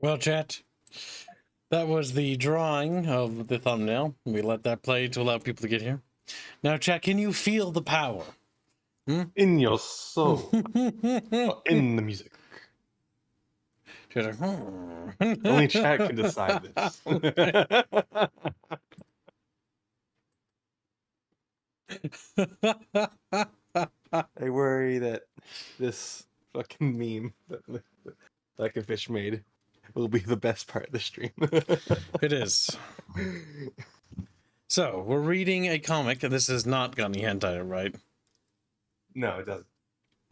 Well, chat, that was the drawing of the thumbnail. We let that play to allow people to get here. Now, chat, can you feel the power? In your soul. In the music. Chat's like, Only chat can decide this. I worry that this fucking meme that Like a Fish made will be the best part of the stream. It is. So, we're reading a comic, and this has not got any hentai, right? No, it doesn't.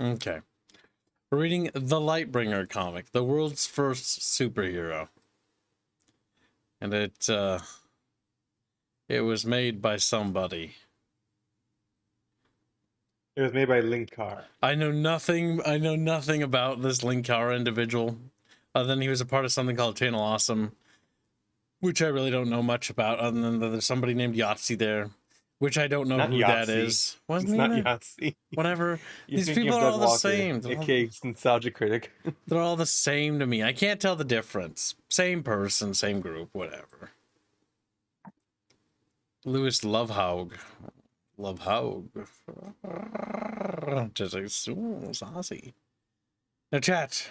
Okay. We're reading the Lightbringer comic, the world's first superhero. And it was made by somebody. It was made by Linkar. I know nothing about this Linkar individual, other than he was a part of something called Channel Awesome, which I really don't know much about, other than that there's somebody named Yahtzee there, which I don't know Not who Yahtzee. that is. Wasn't It's he not there? Yahtzee. Whatever. You're These thinking people of are Doug all the Walker, same. aka Nostalgia Critic. They're all the same to me. I can't tell the difference. Same person, same group, whatever. Louis Lovehaug. Just like, ooh, saucy. Now, chat's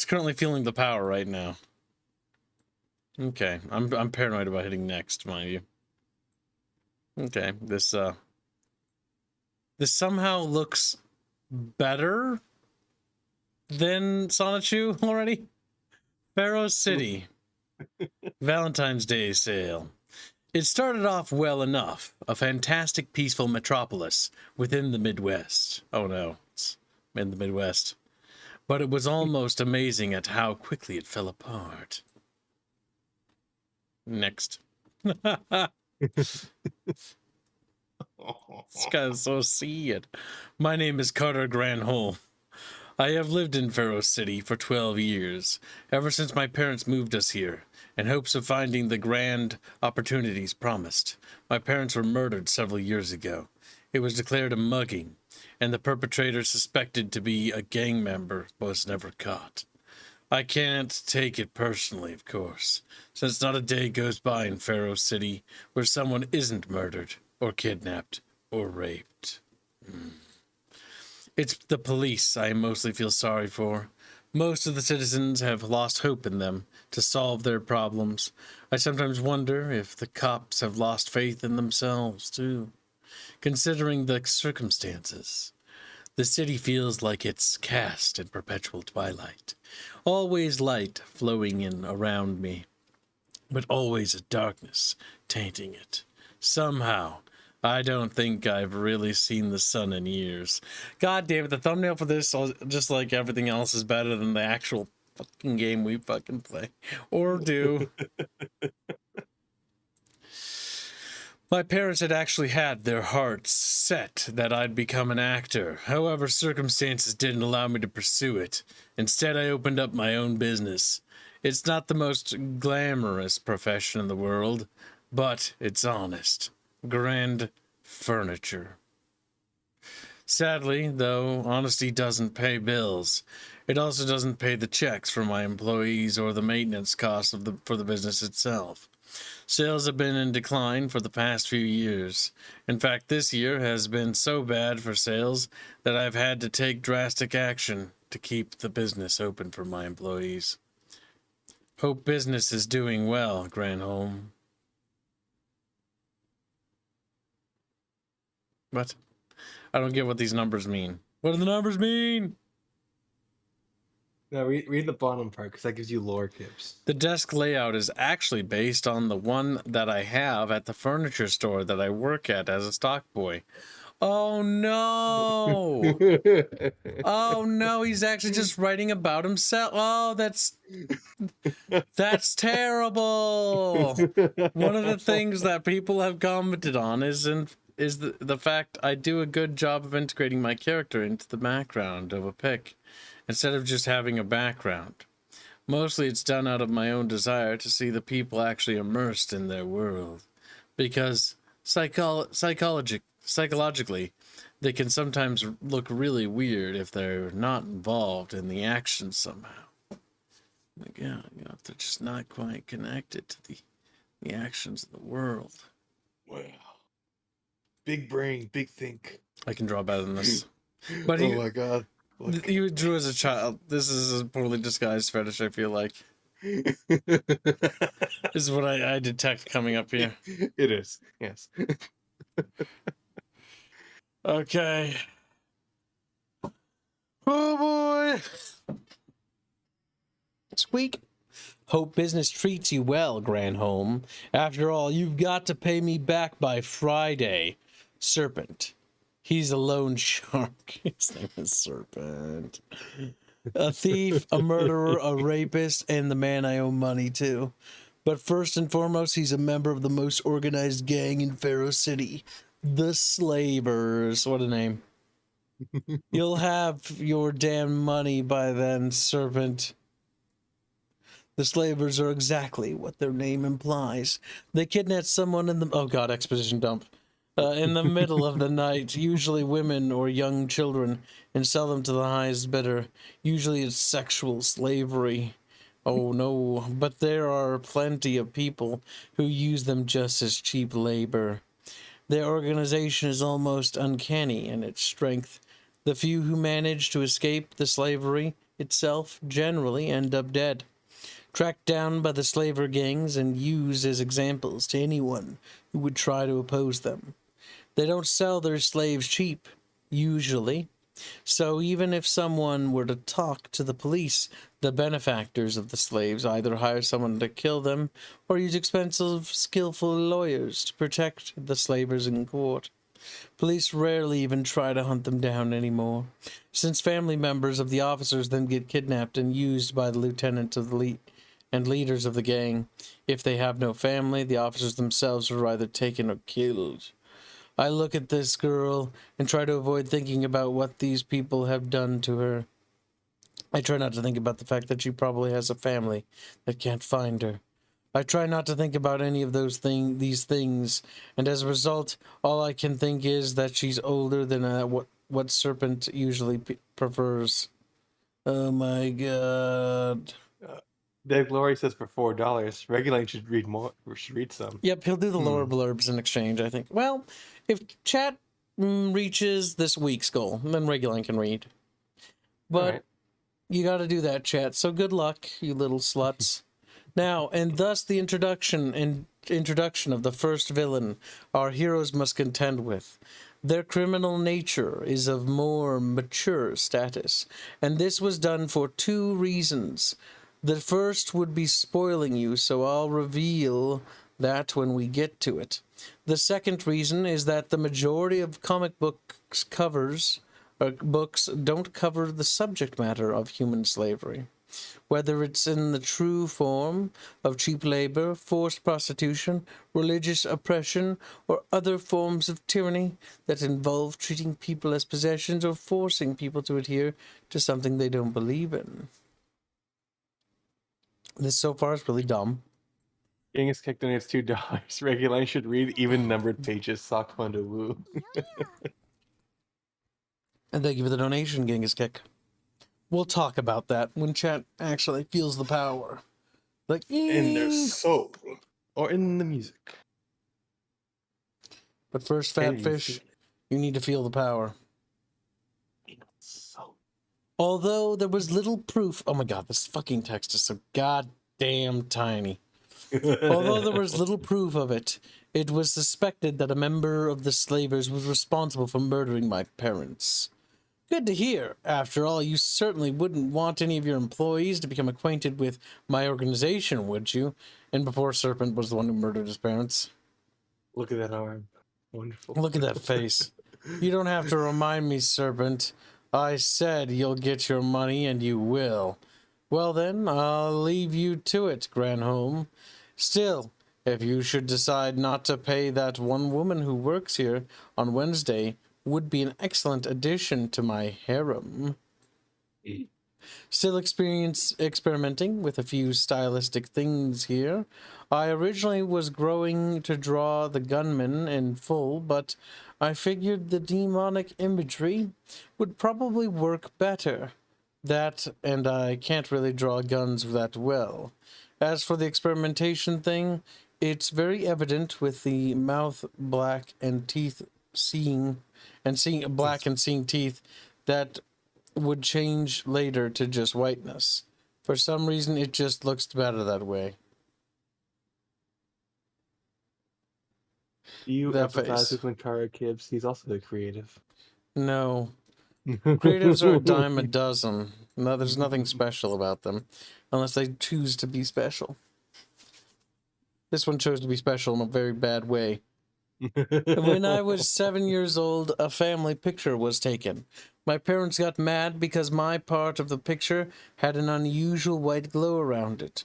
currently feeling the power right now. Okay, I'm paranoid about hitting next, mind you. Okay, this somehow looks better than Sonichu already. Pharaoh City, Valentine's Day sale. It started off well enough, a fantastic, peaceful metropolis within the Midwest. Oh no, it's in the Midwest. But it was almost amazing at how quickly it fell apart. Next. This guy's so sad. My name is Carter Granholm. I have lived in Pharaoh City for 12 years, ever since my parents moved us here, in hopes of finding the grand opportunities promised. My parents were murdered several years ago. It was declared a mugging, and the perpetrator, suspected to be a gang member, was never caught. I can't take it personally, of course, since not a day goes by in Pharaoh City where someone isn't murdered, or kidnapped, or raped. It's the police I mostly feel sorry for. Most of the citizens have lost hope in them to solve their problems. I sometimes wonder if the cops have lost faith in themselves, too. Considering the circumstances, the city feels like it's cast in perpetual twilight. Always light flowing in around me, but always a darkness tainting it. Somehow, I don't think I've really seen the sun in years. God damn it, the thumbnail for this, just like everything else, is better than the actual fucking game we fucking play. Or do. My parents had actually had their hearts set that I'd become an actor. However, circumstances didn't allow me to pursue it. Instead, I opened up my own business. It's not the most glamorous profession in the world, but it's honest. Grand furniture. Sadly, though, honesty doesn't pay bills. It also doesn't pay the checks for my employees or the maintenance costs for the business itself. Sales have been in decline for the past few years. In fact, this year has been so bad for sales that I've had to take drastic action to keep the business open for my employees. Hope business is doing well, Granholm. What? I don't get what these numbers mean. What do the numbers mean? No, read the bottom part because that gives you lore tips. The desk layout is actually based on the one that I have at the furniture store that I work at as a stock boy. Oh no! Oh no, he's actually just writing about himself. Oh, that's terrible. One of the things that people have commented on is the fact I do a good job of integrating my character into the background of a pic instead of just having a background. Mostly it's done out of my own desire to see the people actually immersed in their world, because psychologically they can sometimes look really weird if they're not involved in the action somehow. Like, yeah, you know, if they're just not quite connected to the actions of the world. Wow. Big brain, big think. I can draw better than this. But oh my god. Look. You drew as a child. This is a poorly disguised fetish, I feel like. This is what I detect coming up here. It is, yes. Okay. Oh boy. Squeak. Hope business treats you well, Granholm. After all, you've got to pay me back by Friday. Serpent. He's a loan shark. His name is Serpent. A thief, a murderer, a rapist, and the man I owe money to. But first and foremost, he's a member of the most organized gang in Pharaoh City. The Slavers. What a name. You'll have your damn money by then, Serpent. The Slavers are exactly what their name implies. They kidnap someone in the... Oh god, exposition dump. In the middle of the night, usually women or young children, and sell them to the highest bidder. Usually it's sexual slavery. Oh no, but there are plenty of people who use them just as cheap labor. Their organization is almost uncanny in its strength. The few who manage to escape the slavery itself generally end up dead, tracked down by the slaver gangs and used as examples to anyone who would try to oppose them. They don't sell their slaves cheap, usually. So even if someone were to talk to the police, the benefactors of the slaves either hire someone to kill them or use expensive, skillful lawyers to protect the slavers in court. Police rarely even try to hunt them down anymore, since family members of the officers then get kidnapped and used by the lieutenant of the and leaders of the gang. If they have no family, the officers themselves are either taken or killed. I look at this girl and try to avoid thinking about what these people have done to her. I try not to think about the fact that she probably has a family that can't find her. I try not to think about any of these things, and as a result, all I can think is that she's older than what Serpent usually prefers. Oh my god. Dave Glory says for $4. Reguline should read more. Or should read some. Yep, he'll do the lower blurbs in exchange, I think. Well, if chat reaches this week's goal, then Reguline can read. But you got to do that, chat. So good luck, you little sluts. Now, and thus the introduction of the first villain our heroes must contend with. Their criminal nature is of more mature status, and this was done for two reasons. The first would be spoiling you, so I'll reveal that when we get to it. The second reason is that the majority of comic books books don't cover the subject matter of human slavery. Whether it's in the true form of cheap labor, forced prostitution, religious oppression, or other forms of tyranny that involve treating people as possessions or forcing people to adhere to something they don't believe in. This so far is really dumb. Genghis Kick donates $2. Reguline should read even numbered pages. Sock fun to woo. And thank you for the donation, Genghis Kick. We'll talk about that when chat actually feels the power. Like in their soul. Or in the music. But first, Fat Fish, you need to feel the power. Although there was little proof... Oh my god, this fucking text is so goddamn tiny. Although there was little proof of it, it was suspected that a member of the slavers was responsible for murdering my parents. Good to hear. After all, you certainly wouldn't want any of your employees to become acquainted with my organization, would you? And before Serpent was the one who murdered his parents. Look at that arm. Wonderful. Look at that face. You don't have to remind me, Serpent. I said you'll get your money, and you will. Well then, I'll leave you to it, Granholm. Still, if you should decide not to pay that one woman who works here on Wednesday, would be an excellent addition to my harem. Still experimenting with a few stylistic things here. I originally was growing to draw the gunman in full, but I figured the demonic imagery would probably work better. That, and I can't really draw guns that well. As for the experimentation thing, it's very evident with the mouth black and teeth seeing teeth that would change later to just whiteness. For some reason, it just looks better that way. You That empathize face. with Mankara Gibbs. He's also the creative. No. Creatives are a dime a dozen. No, there's nothing special about them, unless they choose to be special. This one chose to be special in a very bad way. When I was 7 years old, a family picture was taken. My parents got mad because my part of the picture had an unusual white glow around it.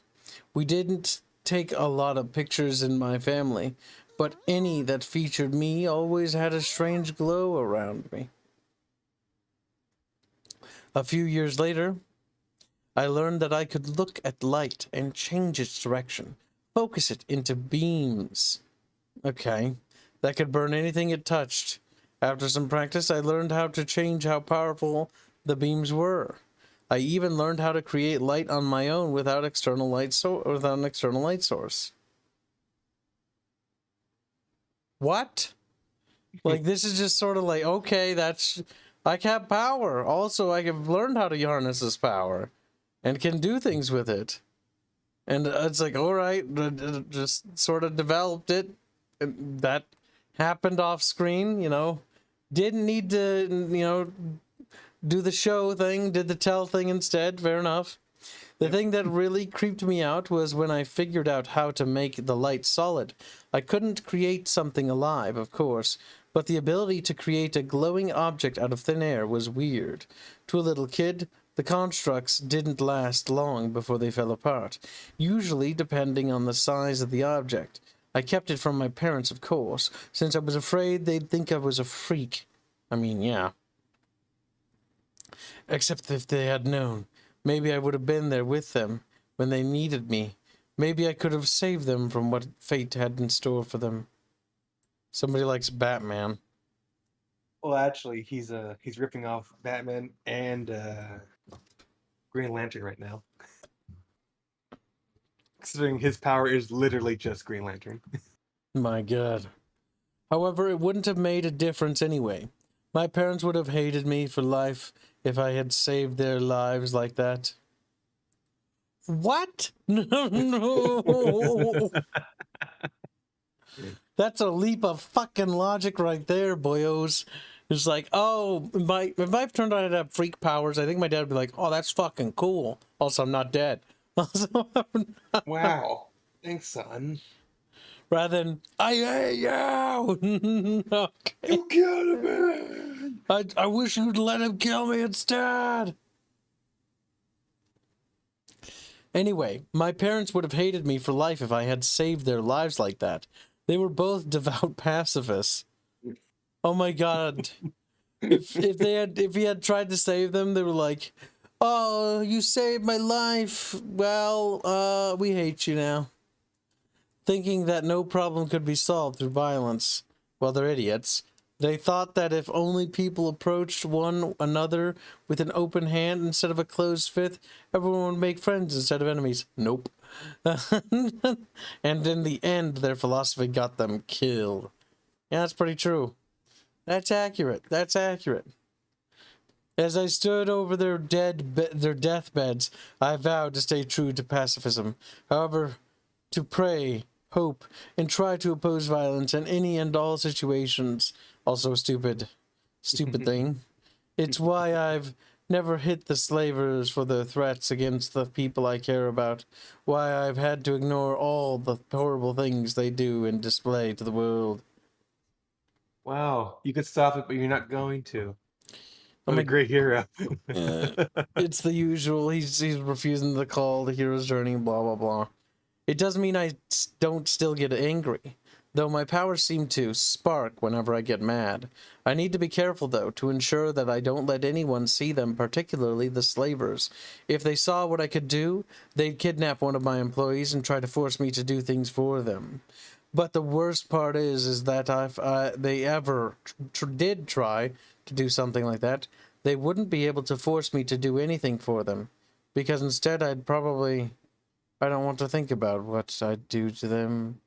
We didn't take a lot of pictures in my family, but any that featured me always had a strange glow around me. A few years later, I learned that I could look at light and change its direction, focus it into beams. Okay, that could burn anything it touched. After some practice, I learned how to change how powerful the beams were. I even learned how to create light on my own without an external light source. What? Like, this is just sort of like, okay, I have power. Also, I have learned how to harness this power and can do things with it. And it's like, all right, just sort of developed it. And that happened off screen, you know. Didn't need to, you know, do the show thing, did the tell thing instead. Fair enough. The thing that really creeped me out was when I figured out how to make the light solid. I couldn't create something alive, of course, but the ability to create a glowing object out of thin air was weird. To a little kid, the constructs didn't last long before they fell apart, usually depending on the size of the object. I kept it from my parents, of course, since I was afraid they'd think I was a freak. I mean, yeah. Except if they had known. Maybe I would have been there with them when they needed me. Maybe I could have saved them from what fate had in store for them. Somebody likes Batman. Well, actually, he's ripping off Batman and Green Lantern right now. Considering his power is literally just Green Lantern. My God. However, it wouldn't have made a difference anyway. My parents would have hated me for life if I had saved their lives like that. What? No. That's a leap of fucking logic right there, boyos. It's like, oh, if I've turned out to have freak powers, I think my dad would be like, oh, that's fucking cool. Also, I'm not dead. Wow. Thanks, son. Rather than, I hate you! Okay. You killed him! I wish you'd let him kill me instead! Anyway, my parents would have hated me for life if I had saved their lives like that. They were both devout pacifists. Oh my God. If he had tried to save them, they were like, oh, you saved my life. Well, we hate you now. Thinking that no problem could be solved through violence. Well, they're idiots. They thought that if only people approached one another with an open hand instead of a closed fist, everyone would make friends instead of enemies. Nope. And in the end, their philosophy got them killed. Yeah, that's pretty true. That's accurate. That's accurate. As I stood over their deathbeds, I vowed to stay true to pacifism. However, to pray, hope and try to oppose violence in any and all situations. Also a stupid thing. It's why I've never hit the slavers for their threats against the people I care about. Why I've had to ignore all the horrible things they do and display to the world. Wow, you could stop it, but you're not going to. What I'm a like, great hero. it's the usual. He's refusing the call, the hero's journey, blah, blah, blah. It doesn't mean I don't still get angry, though my powers seem to spark whenever I get mad. I need to be careful, though, to ensure that I don't let anyone see them, particularly the slavers. If they saw what I could do, they'd kidnap one of my employees and try to force me to do things for them. But the worst part is that if they ever did try to do something like that, they wouldn't be able to force me to do anything for them, because instead I don't want to think about what I'd do to them.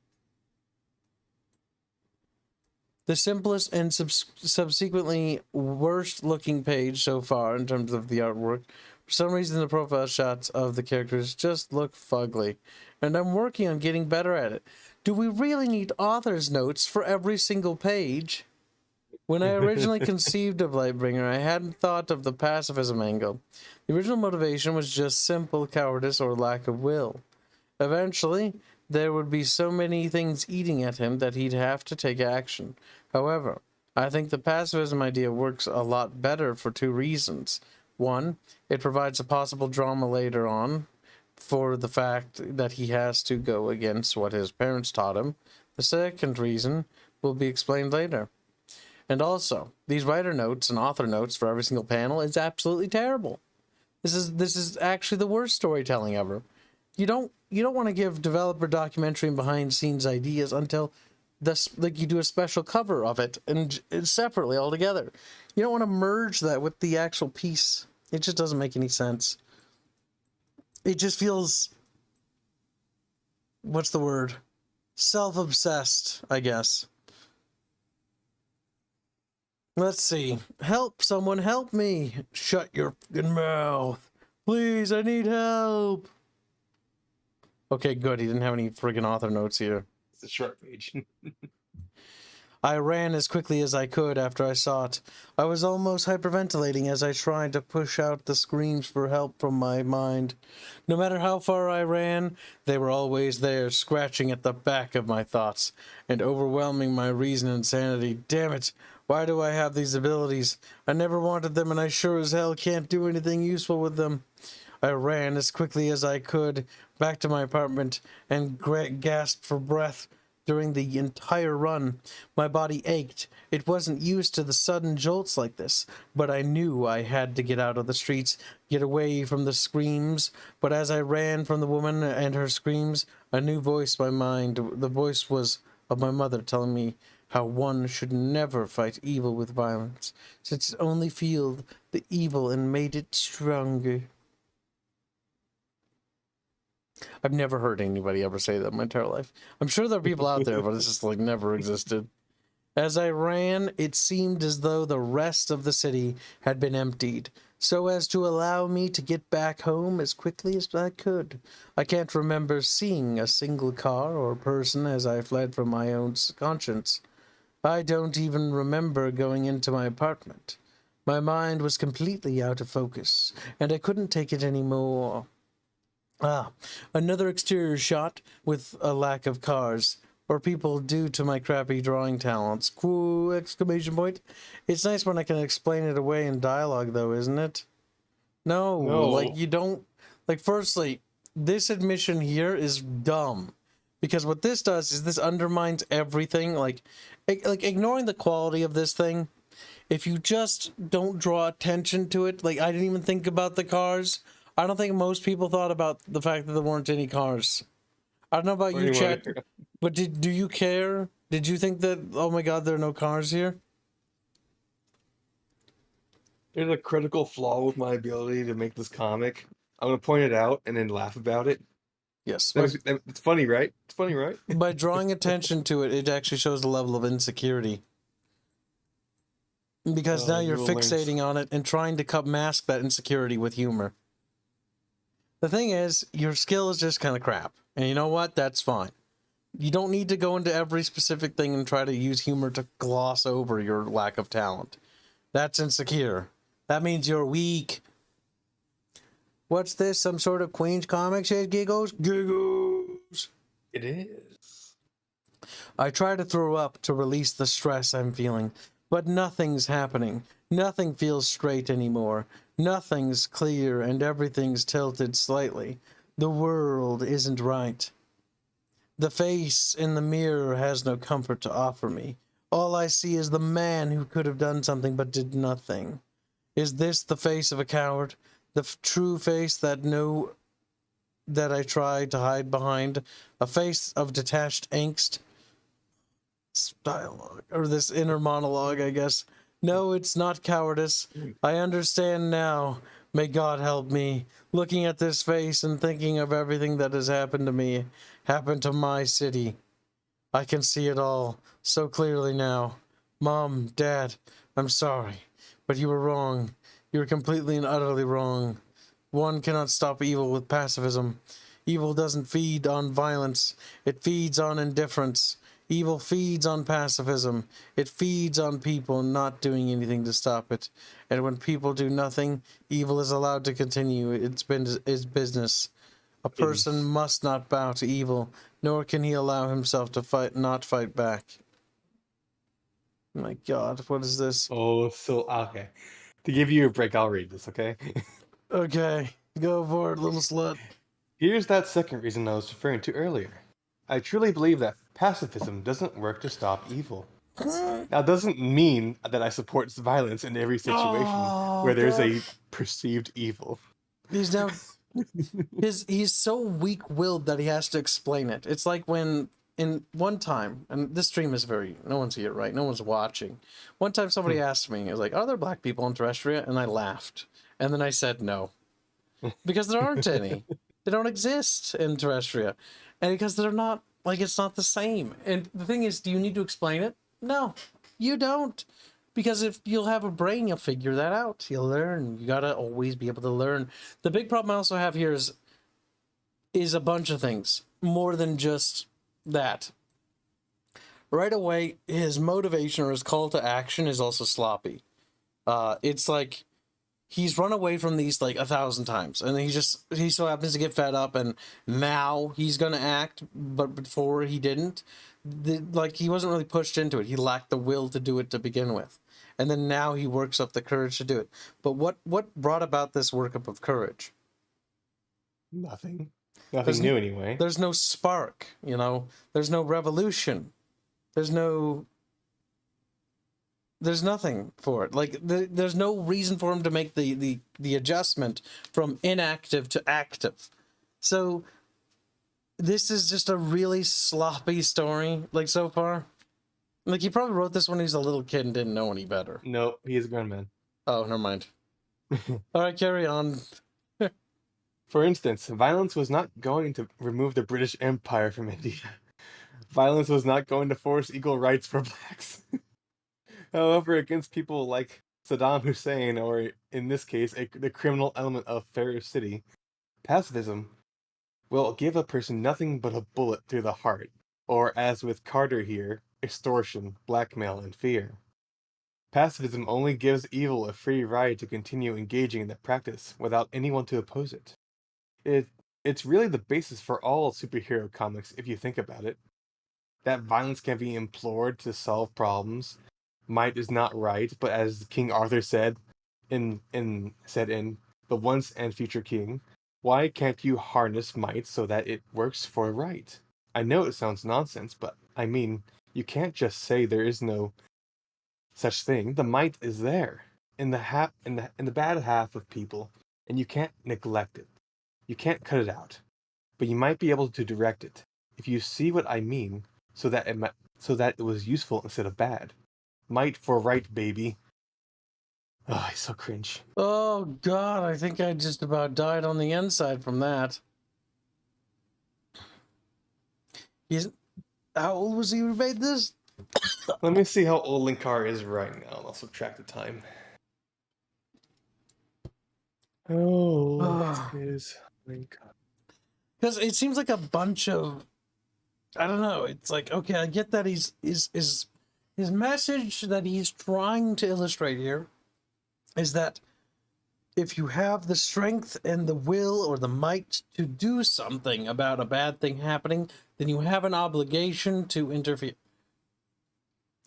The simplest and subsequently worst looking page so far in terms of the artwork. For some reason the profile shots of the characters just look fugly, and I'm working on getting better at it. Do we really need author's notes for every single page? When I originally conceived of Lightbringer, I hadn't thought of the pacifism angle. The original motivation was just simple cowardice or lack of will. Eventually, there would be so many things eating at him that he'd have to take action. However, I think the pacifism idea works a lot better for two reasons. One, it provides a possible drama later on for the fact that he has to go against what his parents taught him. The second reason will be explained later. And also, these writer notes and author notes for every single panel is absolutely terrible. This is actually the worst storytelling ever. You don't want to give developer documentary and behind scenes ideas until you do a special cover of it and separately altogether. You don't want to merge that with the actual piece. It just doesn't make any sense. It just feels, what's the word? Self-obsessed, I guess. Let's see. Help! Someone help me! Shut your fucking mouth! Please, I need help! Okay, good. He didn't have any friggin' author notes here. It's a short page. I ran as quickly as I could after I saw it. I was almost hyperventilating as I tried to push out the screams for help from my mind. No matter how far I ran, they were always there, scratching at the back of my thoughts and overwhelming my reason and sanity. Damn it! Why do I have these abilities? I never wanted them, and I sure as hell can't do anything useful with them. I ran as quickly as I could back to my apartment and gasped for breath. During the entire run, my body ached. It wasn't used to the sudden jolts like this, but I knew I had to get out of the streets, get away from the screams. But as I ran from the woman and her screams, a new voice in my mind, the voice was of my mother, telling me how one should never fight evil with violence, since it only fueled the evil and made it stronger. I've never heard anybody ever say that in my entire life. I'm sure there are people out there, but it's just like never existed. As I ran, it seemed as though the rest of the city had been emptied, so as to allow me to get back home as quickly as I could. I can't remember seeing a single car or person as I fled from my own conscience. I don't even remember going into my apartment. My mind was completely out of focus, and I couldn't take it anymore. Another exterior shot with a lack of cars or people due to my crappy drawing talents. Exclamation point. It's nice when I can explain it away in dialogue, though, isn't it? No, like you don't. Like, firstly, this admission here is dumb, because what this does is this undermines everything. Like ignoring the quality of this thing. If you just don't draw attention to it, like I didn't even think about the cars. I don't think most people thought about the fact that there weren't any cars. I don't know about you, chat, but do you care? Did you think that, oh my god, there are no cars here? There's a critical flaw with my ability to make this comic. I'm going to point it out and then laugh about it. Yes. It's funny, right? It's funny, right? By drawing attention to it, it actually shows the level of insecurity. Because now you're fixating on it and trying to mask that insecurity with humor. The thing is, your skill is just kind of crap. And you know what? That's fine. You don't need to go into every specific thing and try to use humor to gloss over your lack of talent. That's insecure. That means you're weak. What's this? Some sort of Queen's comic shit? Giggles? Giggles. It is. I try to throw up to release the stress I'm feeling, but nothing's happening. Nothing feels straight anymore. Nothing's clear and everything's tilted slightly. The world isn't right. The face in the mirror has no comfort to offer me. All I see is the man who could have done something but did nothing. Is this the face of a coward? The true face that I tried to hide behind? A face of detached angst? Dialogue, or this inner monologue, I guess. No, it's not cowardice. I understand now. May God help me. Looking at this face and thinking of everything that has happened to me, happened to my city. I can see it all so clearly now. Mom, Dad, I'm sorry, but you were wrong. You were completely and utterly wrong. One cannot stop evil with pacifism. Evil doesn't feed on violence. It feeds on indifference. Evil feeds on pacifism. It feeds on people not doing anything to stop it. And when people do nothing, evil is allowed to continue its business. A person must not bow to evil, nor can he allow himself to not fight back. My God, what is this? Oh, so okay. To give you a break, I'll read this, okay? Okay, go for it, little slut. Here's that second reason I was referring to earlier. I truly believe that pacifism doesn't work to stop evil. Now, doesn't mean that I support violence in every situation where there's a perceived evil. He's now he's so weak-willed that he has to explain it. It's like when in one time, and this stream is no one's here, right? No one's watching. One time somebody asked me, it was like, are there black people in Terrestria? And I laughed. And then I said no. Because there aren't any. They don't exist in Terrestria. And because they're not, like, it's not the same. And the thing is, do you need to explain it? No, you don't. Because if you'll have a brain, you'll figure that out. You'll learn. You gotta always be able to learn. The big problem I also have here is a bunch of things. More than just that. Right away, his motivation or his call to action is also sloppy. It's like he's run away from these like 1,000 times, and he so happens to get fed up, and now he's gonna act, but before he didn't. Like he wasn't really pushed into it. He lacked the will to do it to begin with, and then now he works up the courage to do it. But what brought about this workup of courage? Nothing new anyway. There's no spark, you know. There's no revolution. There's nothing for it. Like there's no reason for him to make the adjustment from inactive to active. So this is just a really sloppy story, like, so far. Like, he probably wrote this when he was a little kid and didn't know any better. Nope, he is a grown man. Oh, never mind. All right, carry on. For instance, violence was not going to remove the British Empire from India. Violence was not going to force equal rights for blacks. However, against people like Saddam Hussein, or in this case, the criminal element of Pharaoh City, pacifism will give a person nothing but a bullet through the heart, or as with Carter here, extortion, blackmail, and fear. Pacifism only gives evil a free ride to continue engaging in the practice without anyone to oppose it. It's really the basis for all superhero comics if you think about it. That violence can be implored to solve problems. Might is not right, but as King Arthur said in The Once and Future King, why can't you harness might so that it works for right? I know it sounds nonsense, but I mean, you can't just say there is no such thing. The might is there in the bad half of people, and you can't neglect it. You can't cut it out, but you might be able to direct it if you see what I mean, so that it was useful instead of bad. Might for right, baby. Oh, I so cringe. Oh, God, I think I just about died on the inside from that. How old was he who made this? Let me see how old Linkar is right now, and I'll subtract the time. Oh, is Linkar? Because it seems like a bunch of I don't know. It's like, okay, I get that his message that he's trying to illustrate here is that if you have the strength and the will or the might to do something about a bad thing happening, then you have an obligation to interfere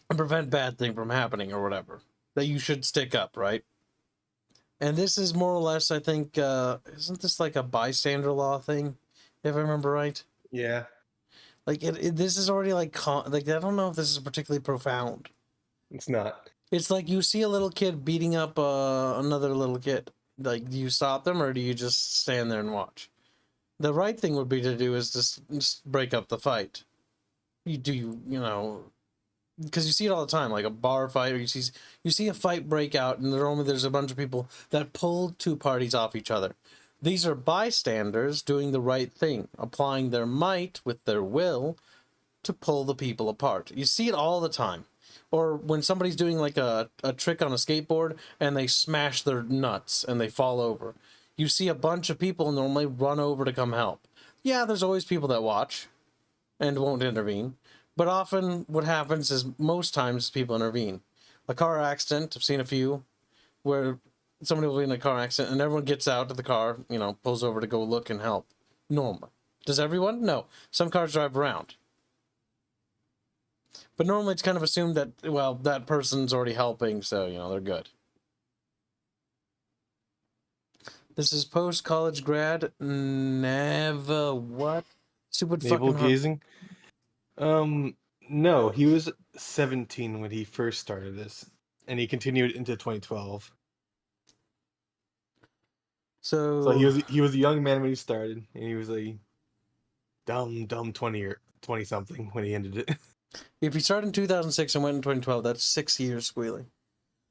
and prevent bad thing from happening or whatever. That you should stick up, right? And this is more or less, I think, isn't this like a bystander law thing, if I remember right? Yeah. Like, this is already like, like, I don't know if this is particularly profound. It's not. It's like you see a little kid beating up another little kid. Like, do you stop them or do you just stand there and watch? The right thing would be to do is just break up the fight. You know, because you see it all the time, like a bar fight, or you see a fight break out, and there's a bunch of people that pull two parties off each other. These are bystanders doing the right thing, applying their might with their will to pull the people apart. You see it all the time. Or when somebody's doing like a trick on a skateboard and they smash their nuts and they fall over. You see a bunch of people normally run over to come help. Yeah, there's always people that watch and won't intervene. But often what happens is most times people intervene. A car accident, I've seen a few, where somebody will be in a car accident and everyone gets out of the car, you know, pulls over to go look and help. Normal. Does everyone? No. Some cars drive around. But normally it's kind of assumed that, well, that person's already helping, so, you know, they're good. This is post-college grad. Never what? Stupid Navel fucking... gazing? No, he was 17 when he first started this, and he continued into 2012. So he was a young man when he started, and he was a dumb 20 something when he ended it. If he started in 2006 and went in 2012, that's 6 years squealing.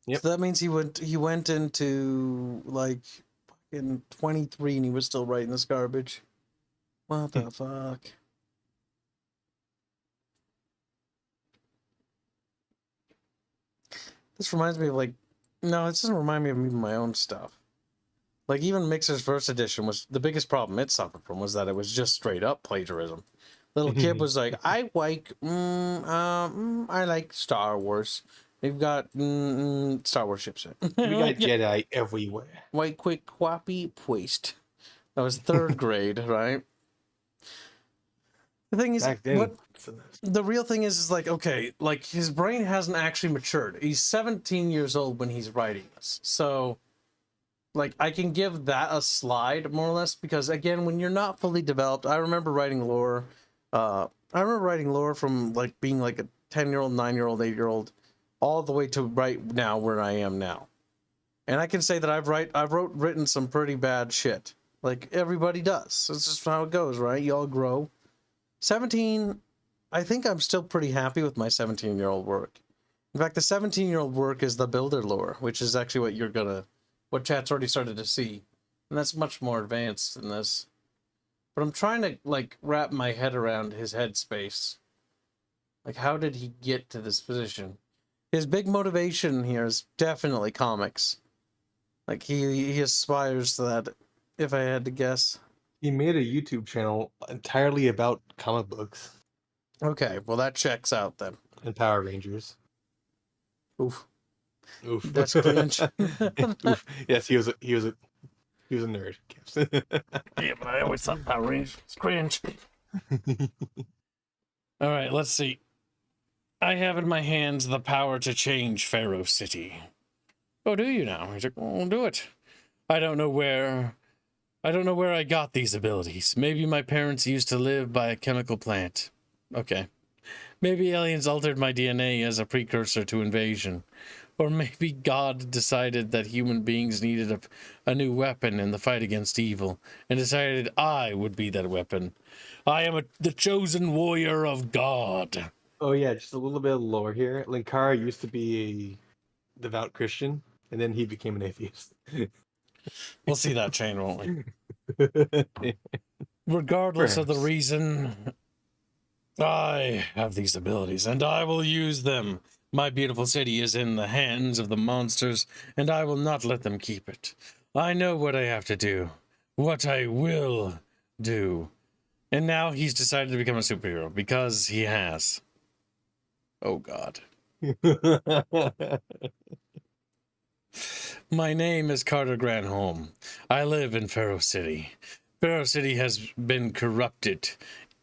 Yep. So that means he went into like fucking 23 and he was still writing this garbage. What the fuck? This reminds me of like, no, it doesn't remind me of even my own stuff. Like even Mixer's first edition was the biggest problem it suffered from was that it was just straight up plagiarism. Little kid was like, I like Star Wars. We've got Star Wars ships. We got Jedi everywhere. White quick quappy waste. That was 3rd grade, right? The thing is, the real thing is like, okay, like his brain hasn't actually matured. He's 17 years old when he's writing this. So, like, I can give that a slide, more or less, because, again, when you're not fully developed, I remember writing lore. I remember writing lore from, like, being, like, a 10-year-old, 9-year-old, 8-year-old, all the way to right now where I am now. And I can say that I've written some pretty bad shit. Like, everybody does. It's just how it goes, right? You all grow. 17, I think I'm still pretty happy with my 17-year-old work. In fact, the 17-year-old work is the builder lore, which is actually what chat's already started to see. And that's much more advanced than this. But I'm trying to, like, wrap my head around his headspace. Like, how did he get to this position? His big motivation here is definitely comics. Like, he aspires to that, if I had to guess. He made a YouTube channel entirely about comic books. Okay, well, that checks out, then. And Power Rangers. Oof. Oof. That's cringe. Oof. Yes, he was a nerd. Yeah, but I always thought Power Rangers was cringe. All right, let's see. I have in my hands the power to change Pharaoh City. Oh, do you now? He's like, well, do it. I don't know where I got these abilities. Maybe my parents used to live by a chemical plant. Okay. Maybe aliens altered my DNA as a precursor to invasion. Or maybe God decided that human beings needed a new weapon in the fight against evil, and decided I would be that weapon. I am the chosen warrior of God. Oh yeah, just a little bit of lore here. Linkara used to be a devout Christian, and then he became an atheist. We'll see that chain, won't we? Regardless of the reason, I have these abilities, and I will use them. My beautiful city is in the hands of the monsters, and I will not let them keep it. I know what I have to do, what I will do, And now he's decided to become a superhero because he has. Oh, God. My name is Carter Granholm. I live in Pharaoh City. Pharaoh City has been corrupted.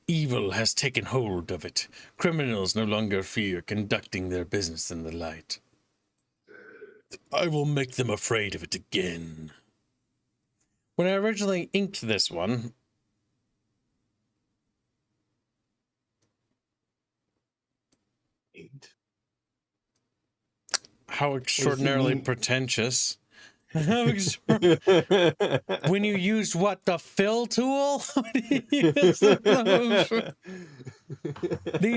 Evil has taken hold of it. Criminals no longer fear conducting their business in the light. I will make them afraid of it again. When I originally inked this one, how extraordinarily pretentious. When you used what, the fill tool? These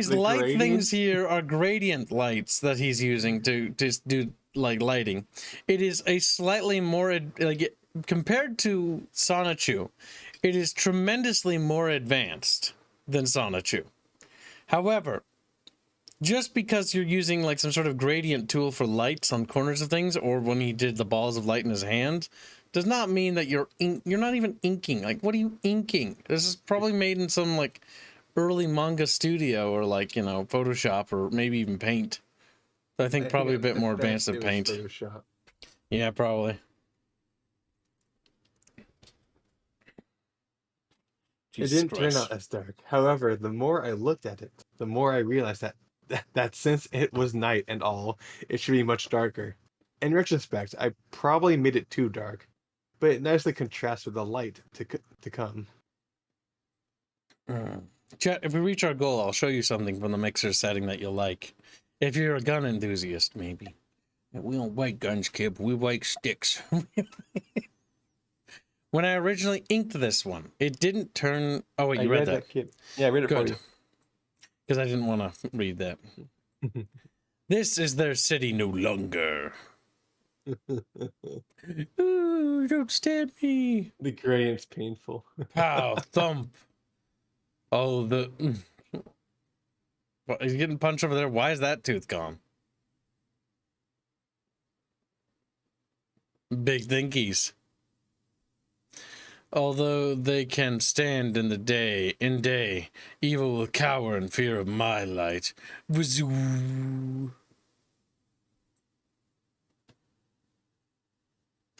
The light things gradient? here are gradient lights that he's using to do like lighting. It is a slightly more like compared to Sonichu, it is tremendously more advanced than Sonichu. However, just because you're using like some sort of gradient tool for lights on corners of things, or when he did the balls of light in his hand, does not mean that you're not even inking. Like, what are you inking? This is probably made in some like early manga studio, or like, you know, Photoshop, or maybe even Paint. I think probably a bit more advanced than Paint. Photoshop. Yeah, probably. It didn't turn out as dark. However, the more I looked at it, the more I realized that since it was night and all, it should be much darker. In retrospect, I probably made it too dark, but it nicely contrasts with the light to come. Chat, if we reach our goal, I'll show you something from the mixer setting that you'll like. If you're a gun enthusiast, maybe. We don't like guns, kid. We like sticks. When I originally inked this one, it didn't turn... Oh, wait, you read that? Kid. Yeah, I read it for you. Because I didn't want to read that. This is their city no longer. Ooh, don't stab me. The gradient's painful. Pow, thump. Oh, he's getting punched over there. Why is that tooth gone? Big thinkies. Although they can stand in the day, evil will cower in fear of my light. Wazoo.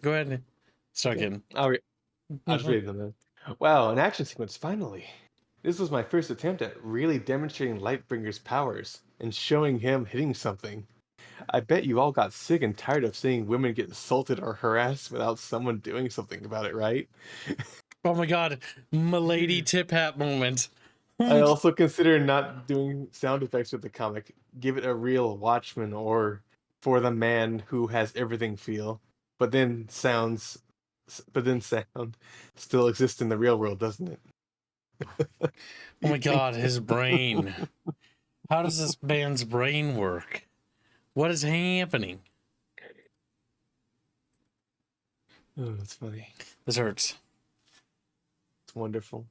Go ahead and start getting. I'll just read them then. Wow, an action sequence, finally. This was my first attempt at really demonstrating Lightbringer's powers and showing him hitting something. I bet you all got sick and tired of seeing women get assaulted or harassed without someone doing something about it, right? Oh my god, Milady tip hat moment. I also consider not doing sound effects with the comic. Give it a real Watchman or For the Man Who Has Everything feel. But then sound still exists in the real world, doesn't it? Oh my god, his brain. How does this man's brain work? What is happening? Oh, that's funny. This hurts. It's wonderful.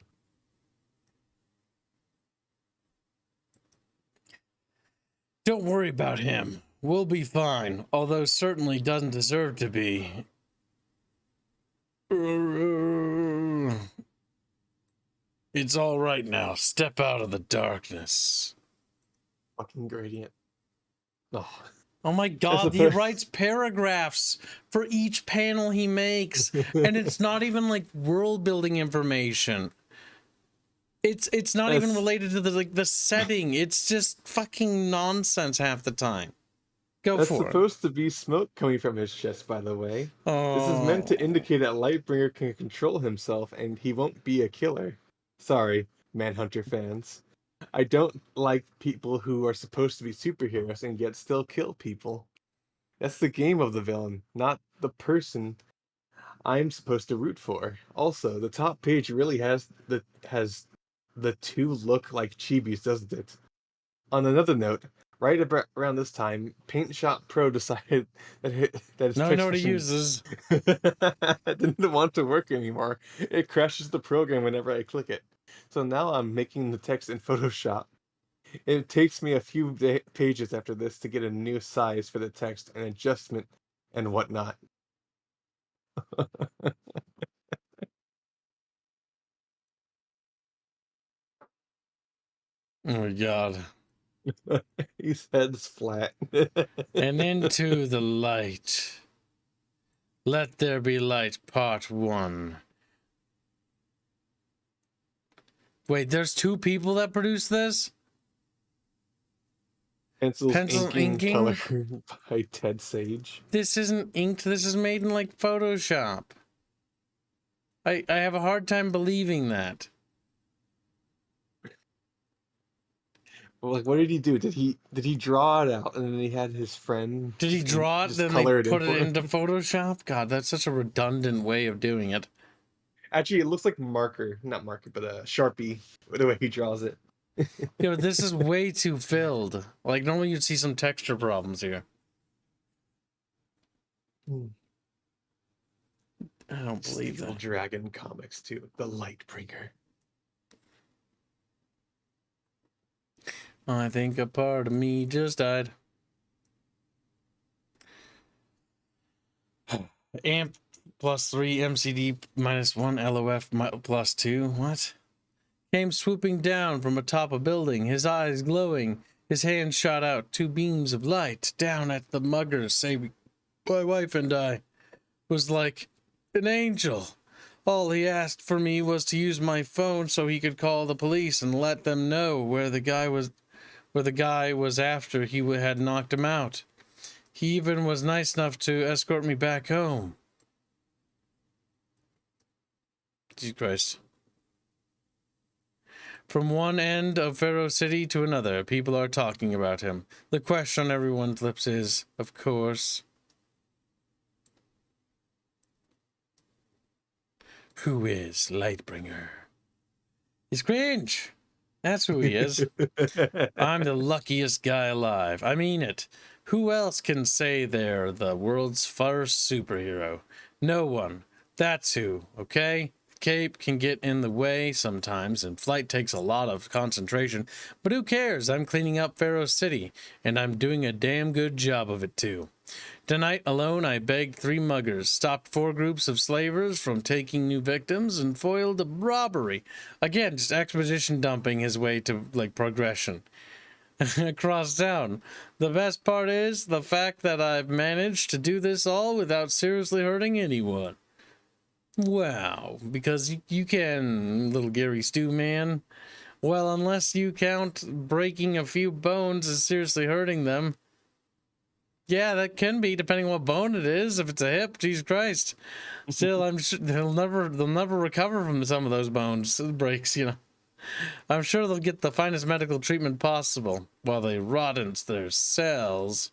Don't worry about him. We'll be fine, although certainly doesn't deserve to be. It's all right now. Step out of the darkness. Fucking gradient. Oh. Oh my god, he writes paragraphs for each panel he makes, and it's not even like world building information. It's not even related to the setting. It's just fucking nonsense half the time. Go for it. That's supposed to be smoke coming from his chest, by the way. Oh. This is meant to indicate that Lightbringer can control himself and he won't be a killer. Sorry, Manhunter fans. I don't like people who are supposed to be superheroes and yet still kill people. That's the game of the villain, not the person I'm supposed to root for. Also, the top page really has the two look like chibis, doesn't it? On another note, right around this time, Paint Shop Pro decided that its now I know what he uses. didn't want to work anymore. It crashes the program whenever I click it. So now I'm making the text in Photoshop. It takes me a few pages after this to get a new size for the text and adjustment and whatnot. Oh my god. His head's flat. And into the light. Let there be light, part 1. Wait, there's 2 people that produce this? Pencils Pencil inking, inking? color by Ted Sage. This isn't inked. This is made in, like, Photoshop. I have a hard time believing that. Well, like, what did he do? Did he draw it out and then he had his friend? Did he just draw it, just then color they in put for it him? into Photoshop? God, that's such a redundant way of doing it. Actually, it looks like marker, not marker, but a Sharpie. The way he draws it. Yo, this is way too filled. Like, normally you'd see some texture problems here. I don't believe Steel that. Dragon comics too. The Lightbringer. I think a part of me just died. Amp +3, MCD -1, LOF +2. What? Came swooping down from atop a building, his eyes glowing. His hand shot out 2 beams of light down at the muggers, saving my wife and I. Was like an angel. All he asked for me was to use my phone so he could call the police and let them know where the guy was after he had knocked him out. He even was nice enough to escort me back home. Jesus Christ. From one end of Pharaoh City to another, people are talking about him. The question on everyone's lips is, of course, who is Lightbringer? He's cringe. That's who he is. I'm the luckiest guy alive. I mean it. Who else can say they're the world's first superhero? No one. That's who, okay? Cape can get in the way sometimes, and flight takes a lot of concentration, but who cares? I'm cleaning up Pharaoh City, and I'm doing a damn good job of it too. Tonight alone, I begged 3 muggers, stopped 4 groups of slavers from taking new victims, and foiled a robbery. Again, just exposition dumping his way to, like, progression. Across town. The best part is the fact that I've managed to do this all without seriously hurting anyone. Wow, because you can, little Gary Stew man. Well, unless you count breaking a few bones as seriously hurting them. Yeah, that can be, depending on what bone it is. If it's a hip, Jesus Christ. Still, I'm sure they'll never recover from some of those bones breaks, you know. I'm sure they'll get the finest medical treatment possible while they rot into their cells.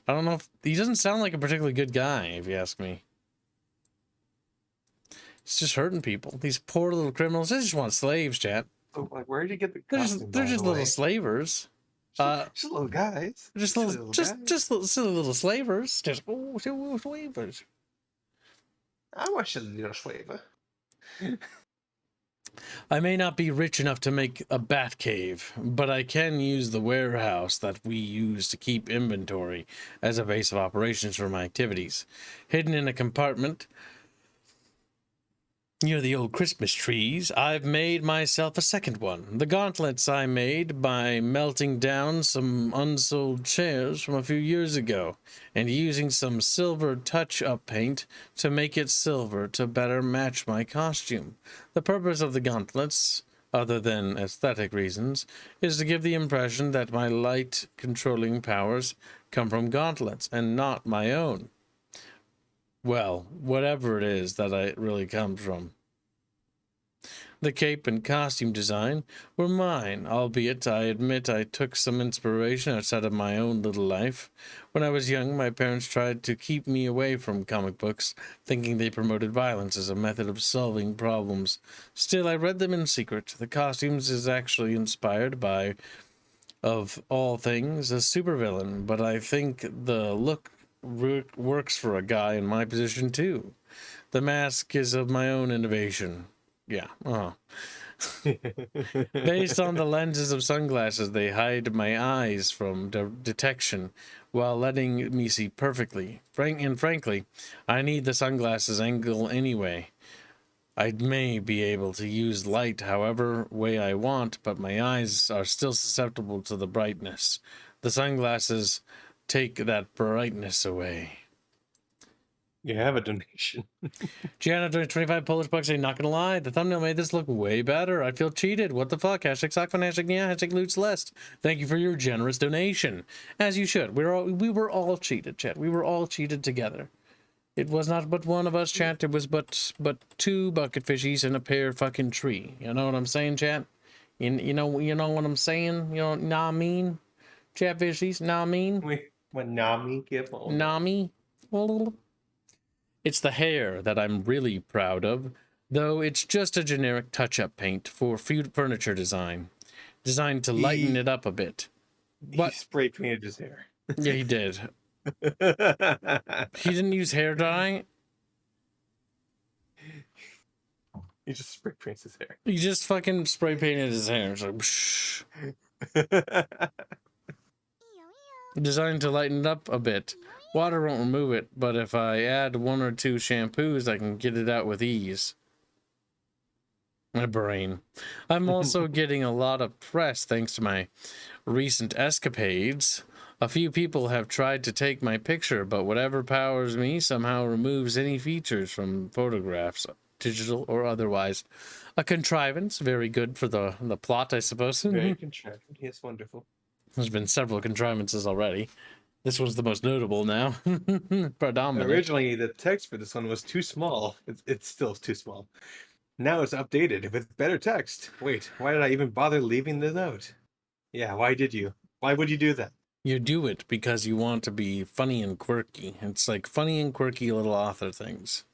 I don't know if he doesn't sound like a particularly good guy, if you ask me. He's just hurting people. These poor little criminals. They just want slaves, chat. So, like, where did you get the They're costume? just little slavers. Just little guys. Just little, silly little slavers. Just silly slavers. I wish a little flavor. I may not be rich enough to make a bat cave, but I can use the warehouse that we use to keep inventory as a base of operations for my activities. Hidden in a compartment near the old Christmas trees, I've made myself a second one. The gauntlets I made by melting down some unsold chairs from a few years ago and using some silver touch-up paint to make it silver to better match my costume. The purpose of the gauntlets, other than aesthetic reasons, is to give the impression that my light controlling powers come from gauntlets and not my own. Well, whatever it is that it really comes from. The cape and costume design were mine, albeit I admit I took some inspiration outside of my own little life. When I was young, my parents tried to keep me away from comic books, thinking they promoted violence as a method of solving problems. Still, I read them in secret. The costumes is actually inspired by, of all things, a supervillain, but I think the look works for a guy in my position too. The mask is of my own innovation. Yeah, based on the lenses of sunglasses, they hide my eyes from detection while letting me see perfectly. Frankly, I need the sunglasses angle anyway. I may be able to use light however way I want, but my eyes are still susceptible to the brightness. The sunglasses take that brightness away. You have a donation. Gianna donated 25 Polish bucks. Saying, not gonna lie, the thumbnail made this look way better. I feel cheated. What the fuck? Hashtag Sockfun, hashtag yeah, hashtag Loot Celeste. Thank you for your generous donation. As you should. We were all cheated, chat. We were all cheated together. It was not but one of us, chat. It was but two bucket fishies and a pear fucking tree. You know what I'm saying, chat? You know what I'm saying? You know what I mean? Chat fishies, know what I mean? Wait, what Nami give? Nami? It's the hair that I'm really proud of, though it's just a generic touch-up paint for furniture design, designed to lighten it up a bit. He spray painted his hair. Yeah, he did. He didn't use hair dye. He just spray paints his hair. He just fucking spray painted his hair. It's like, shh. Designed to lighten it up a bit. Water won't remove it, but if I add 1 or 2 shampoos, I can get it out with ease. My brain. I'm also getting a lot of press thanks to my recent escapades. A few people have tried to take my picture, but whatever powers me somehow removes any features from photographs, digital or otherwise. A contrivance, very good for the plot, I suppose. Very contrivant. Yes, wonderful. There's been several contrivances already. This one's the most notable now. Predominant. Originally, the text for this one was too small. It's still too small. Now it's updated with better text. Wait, why did I even bother leaving the note? Yeah, why did you? Why would you do that? You do it because you want to be funny and quirky. It's like funny and quirky little author things.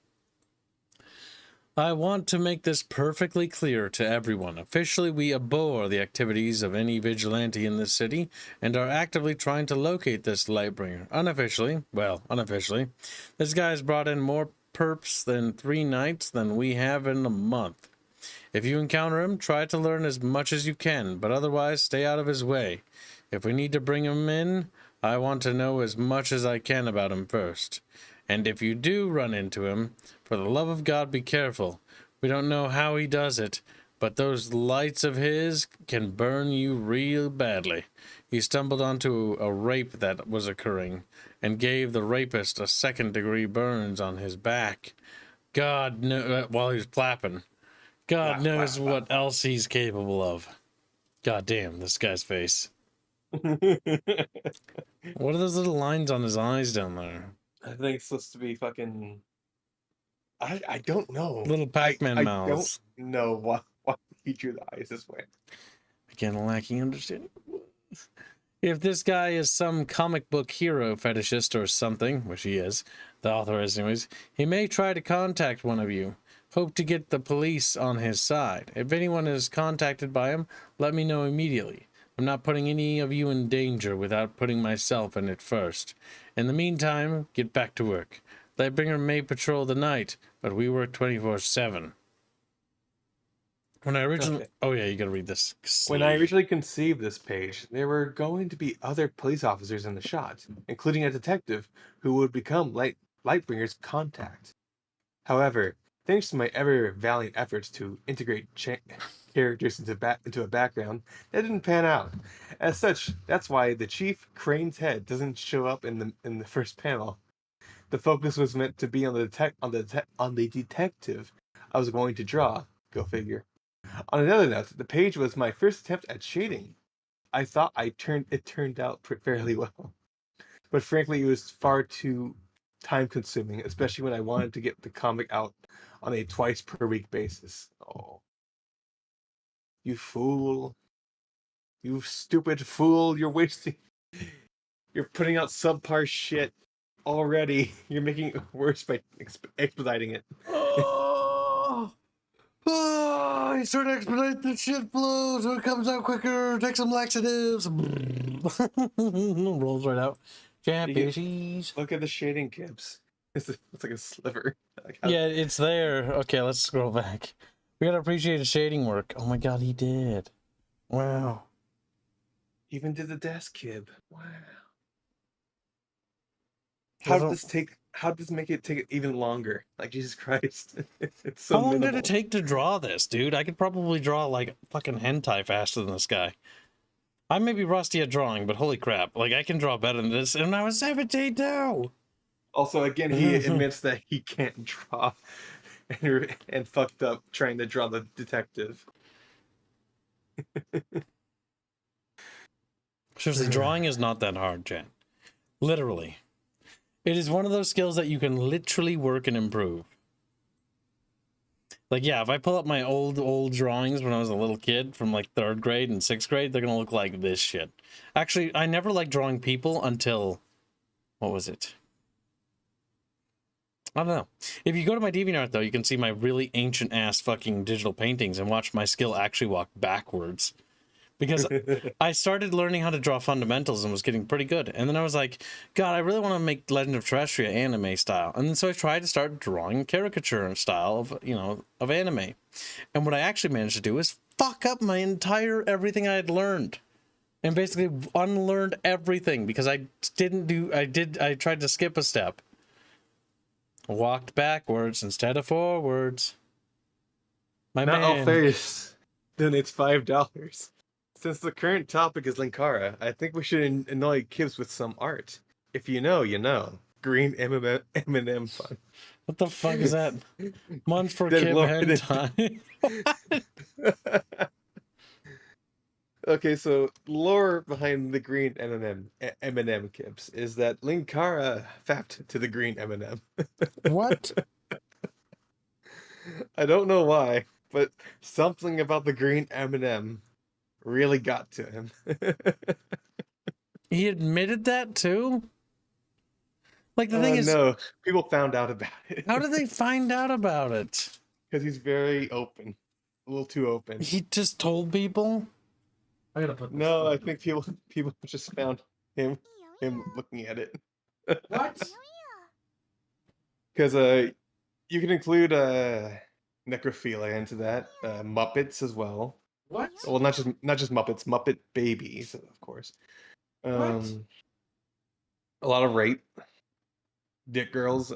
I want to make this perfectly clear to everyone. Officially, we abhor the activities of any vigilante in this city and are actively trying to locate this Lightbringer. Unofficially, this guy's brought in more perps than 3 nights than we have in a month. If you encounter him, try to learn as much as you can, but otherwise stay out of his way. If we need to bring him in, I want to know as much as I can about him first. And if you do run into him, for the love of God, be careful. We don't know how he does it, but those lights of his can burn you real badly. He stumbled onto a rape that was occurring and gave the rapist a 2nd-degree burns on his back. God knows, while he was flapping. God knows what else he's capable of. God damn, this guy's face. What are those little lines on his eyes down there? I think it's supposed to be fucking... I don't know. Little Pac-Man mouths. I don't know why he drew the eyes this way. Again, lacking understanding. If this guy is some comic book hero fetishist or something, which he is, the author is anyways, he may try to contact one of you. Hope to get the police on his side. If anyone is contacted by him, let me know immediately. I'm not putting any of you in danger without putting myself in it first. In the meantime, get back to work. Lightbringer may patrol the night, but we work 24/7. When I originally... Okay. Oh yeah, you gotta read this. When I originally conceived this page, there were going to be other police officers in the shot, including a detective who would become Lightbringer's contact. However, thanks to my ever-valiant efforts to integrate characters into a background, that didn't pan out. As such, that's why the Chief Crane's head doesn't show up in the first panel. The focus was meant to be on the detective I was going to draw. Go figure. On another note, the page was my first attempt at shading. I thought it turned out fairly well, but frankly, it was far too time-consuming, especially when I wanted to get the comic out on a twice-per-week basis. Oh, you fool! You stupid fool! You're wasting. You're putting out subpar shit already. You're making it worse by expediting it. Oh, you start to expedite the shit flow so it comes out quicker. Take some laxatives. Rolls right out. Champions. Look at the shading, Gibbs. It's like a sliver. Yeah, it's there. Okay, let's scroll back. We gotta appreciate his shading work. Oh my god, he did. Wow. Even did the desk, Kib. Wow. How did this take? How does this make it take even longer? Like Jesus Christ, it's so How long minimal. did it take to draw this, dude? I could probably draw like fucking hentai faster than this guy. I may be rusty at drawing, but holy crap, like I can draw better than this, and I was 17 too. Also, again, he admits that he can't draw, and fucked up trying to draw the detective. Seriously, drawing is not that hard, Jen. Literally. It is one of those skills that you can literally work and improve. Like, yeah, if I pull up my old drawings when I was a little kid from like 3rd grade and 6th grade, they're gonna look like this shit. Actually, I never liked drawing people until, what was it? I don't know. If you go to my DeviantArt, though, you can see my really ancient-ass fucking digital paintings and watch my skill actually walk backwards. Because I started learning how to draw fundamentals and was getting pretty good. And then I was like, God, I really want to make Legend of Terrestria anime style. And then so I tried to start drawing caricature style of, you know, of anime. And what I actually managed to do is fuck up my entire everything I had learned. And basically unlearned everything because I tried to skip a step. Walked backwards instead of forwards. My Not man. all face donates $5. Since the current topic is Linkara, I think we should annoy Kibbs with some art. If you know, you know. Green M&M fun. What the fuck is that? Month for Then Kib blow it in. hentai. Okay, so lore behind the green M&M Kibbs is that Linkara fapped to the green M&M. What? I don't know why, but something about the green M&M really got to him. He admitted that too? Like the thing is, no, people found out about it. how did they find out about it? Because he's very open, a little too open. He just told people? I gotta put this No, I down. think people just found him looking at it. What? Because you can include necrophilia into that, Muppets as well. What? Well, not just Muppets, Muppet babies, of course. What? A lot of rape, dick girls.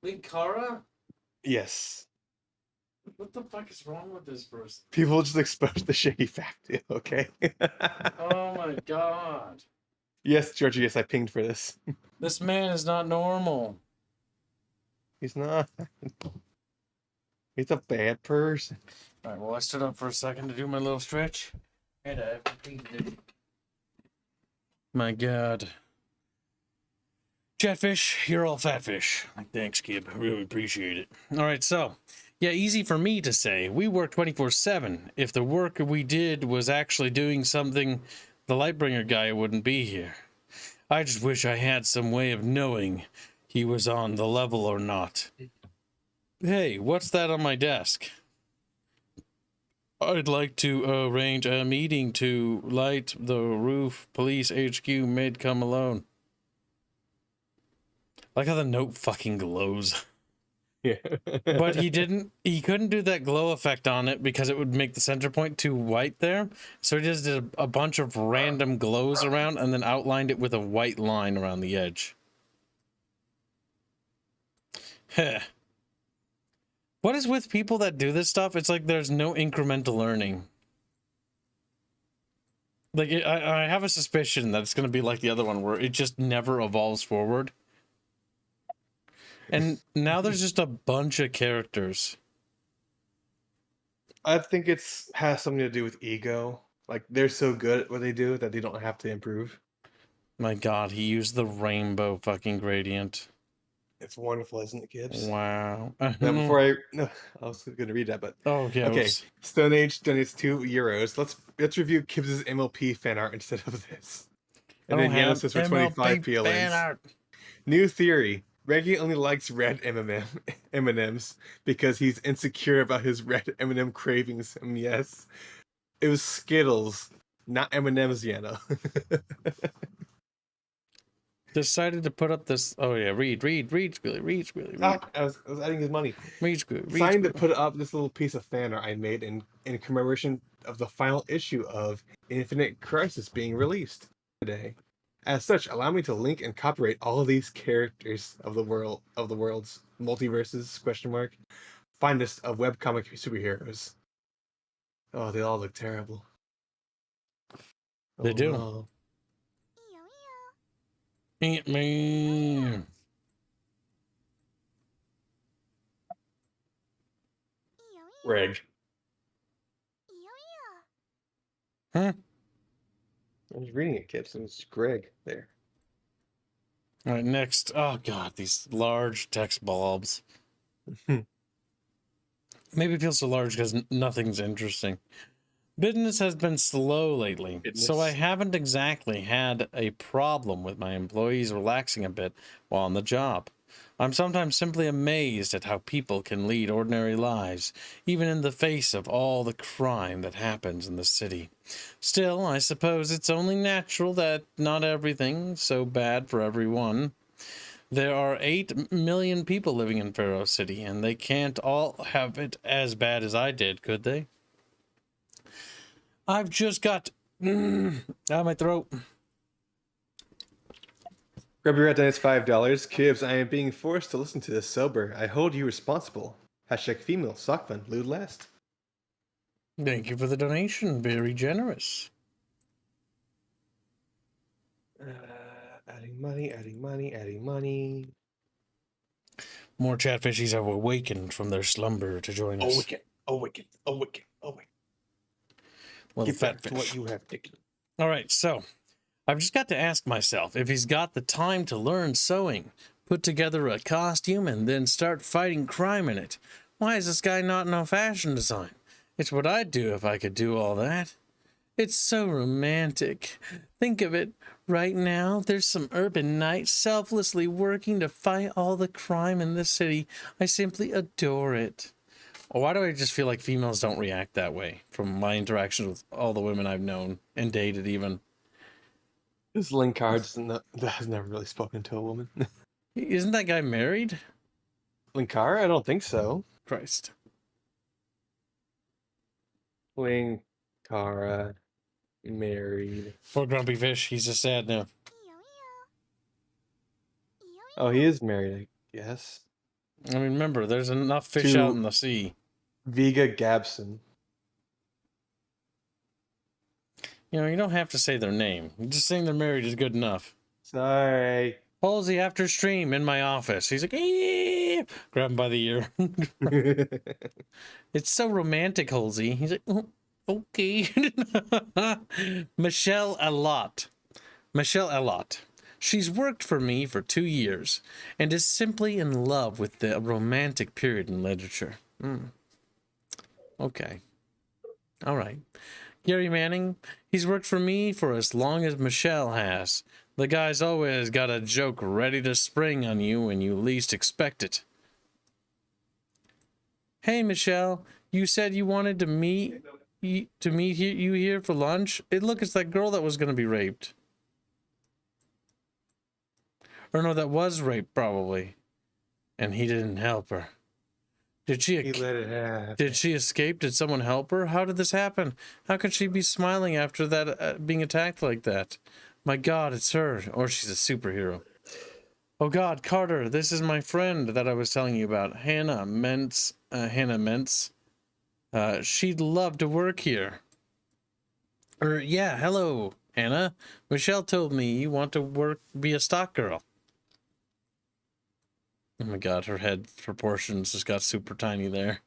Linkara? Yes. What the fuck is wrong with this person? People just expose the shady fact, okay? Oh my god. Yes, Georgie, yes, I pinged for this. This man is not normal. He's not. He's a bad person. Alright, well, I stood up for a second to do my little stretch, and I completed it. My god. Chatfish, you're all fatfish. Thanks, Kib. I really appreciate it. Alright, so, yeah, easy for me to say. We work 24/7. If the work we did was actually doing something, the Lightbringer guy wouldn't be here. I just wish I had some way of knowing he was on the level or not. Hey, what's that on my desk? I'd like to arrange a meeting to light the roof. Police HQ made come alone. I like how the note fucking glows. Yeah. But he couldn't do that glow effect on it because it would make the center point too white there. So he just did a bunch of random glows around and then outlined it with a white line around the edge. Heh. What is with people that do this stuff? It's like there's no incremental learning. Like, I have a suspicion that it's going to be like the other one where it just never evolves forward. And now there's just a bunch of characters. I think has something to do with ego. Like, they're so good at what they do that they don't have to improve. My god, he used the rainbow fucking gradient. It's wonderful, isn't it, Gibbs? Wow. Now, before I was going to read that, but Oh, yeah. okay. Oops. Stone Age donates €2. Let's review Gibbs' MLP fan art instead of this. And then Yanos says for 25 PLNs. New theory. Reggie only likes red M&Ms because he's insecure about his red M&M cravings. Yes. It was Skittles, not M&Ms, Yano. Decided to put up this. Oh, yeah. Read, Squilly. I was adding his money. Read, Squilly. Deciding to put up this little piece of fan art I made in commemoration of the final issue of Infinite Crisis being released today. As such, allow me to link and copyright all of these characters of the world's multiverses, question mark, finest of webcomic superheroes. Oh, they all look terrible. They Oh, do. no. Eat me. Greg. Huh? I was reading it, Kips, and it's Greg there. All right, next. Oh, God, these large text bulbs. Maybe it feels so large because nothing's interesting. Business has been slow lately, so I haven't exactly had a problem with my employees relaxing a bit while on the job. I'm sometimes simply amazed at how people can lead ordinary lives, even in the face of all the crime that happens in the city. Still, I suppose it's only natural that not everything's so bad for everyone. There are 8 million people living in Pharaoh City, and they can't all have it as bad as I did, could they? I've just got out of my throat. Grab your red dice, $5. Kibbs, I am being forced to listen to this sober. I hold you responsible. Hashtag female, sock fun, lewd last. Thank you for the donation. Very generous. Adding money, adding money, adding money. More chatfishies have awakened from their slumber to join us. Awaken, awaken, awaken, awaken. Little Get fat back fish. to what you have taken. All right, so I've just got to ask myself if he's got the time to learn sewing, put together a costume, and then start fighting crime in it. Why is this guy not in fashion design? It's what I'd do if I could do all that. It's so romantic. Think of it. Right now, there's some urban knight selflessly working to fight all the crime in this city. I simply adore it. Why do I just feel like females don't react that way from my interactions with all the women I've known and dated even? This Linkard has never really spoken to a woman. Isn't that guy married? Linkar? I don't think so. Christ. Linkara married. Poor grumpy fish. He's just sad now. Oh, he is married, I guess. I mean, remember, there's enough fish out in the sea. Vega Gabson. You know, you don't have to say their name. Just saying they're married is good enough. Sorry. Halsey after stream in my office. He's like, eee! Grab him by the ear. It's so romantic, Halsey. He's like, oh, okay. Michelle Allott. Michelle Allott. She's worked for me for 2 years and is simply in love with the romantic period in literature. Okay. All right. Gary Manning, he's worked for me for as long as Michelle has. The guy's always got a joke ready to spring on you when you least expect it. Hey, Michelle, you said you wanted to meet you here for lunch. Look, it's that girl that was going to be raped. Or no, that was raped, probably. And he didn't help her. He let it happen. Did she escape? Did someone help her? How did this happen? How could she be smiling after that being attacked like that? My God, it's her. Or she's a superhero. Oh God, Carter, this is my friend that I was telling you about, Hannah Mentz. She'd love to work here. Yeah, hello, Hannah. Michelle told me you want to be a stock girl. Oh my God, her head proportions just got super tiny there.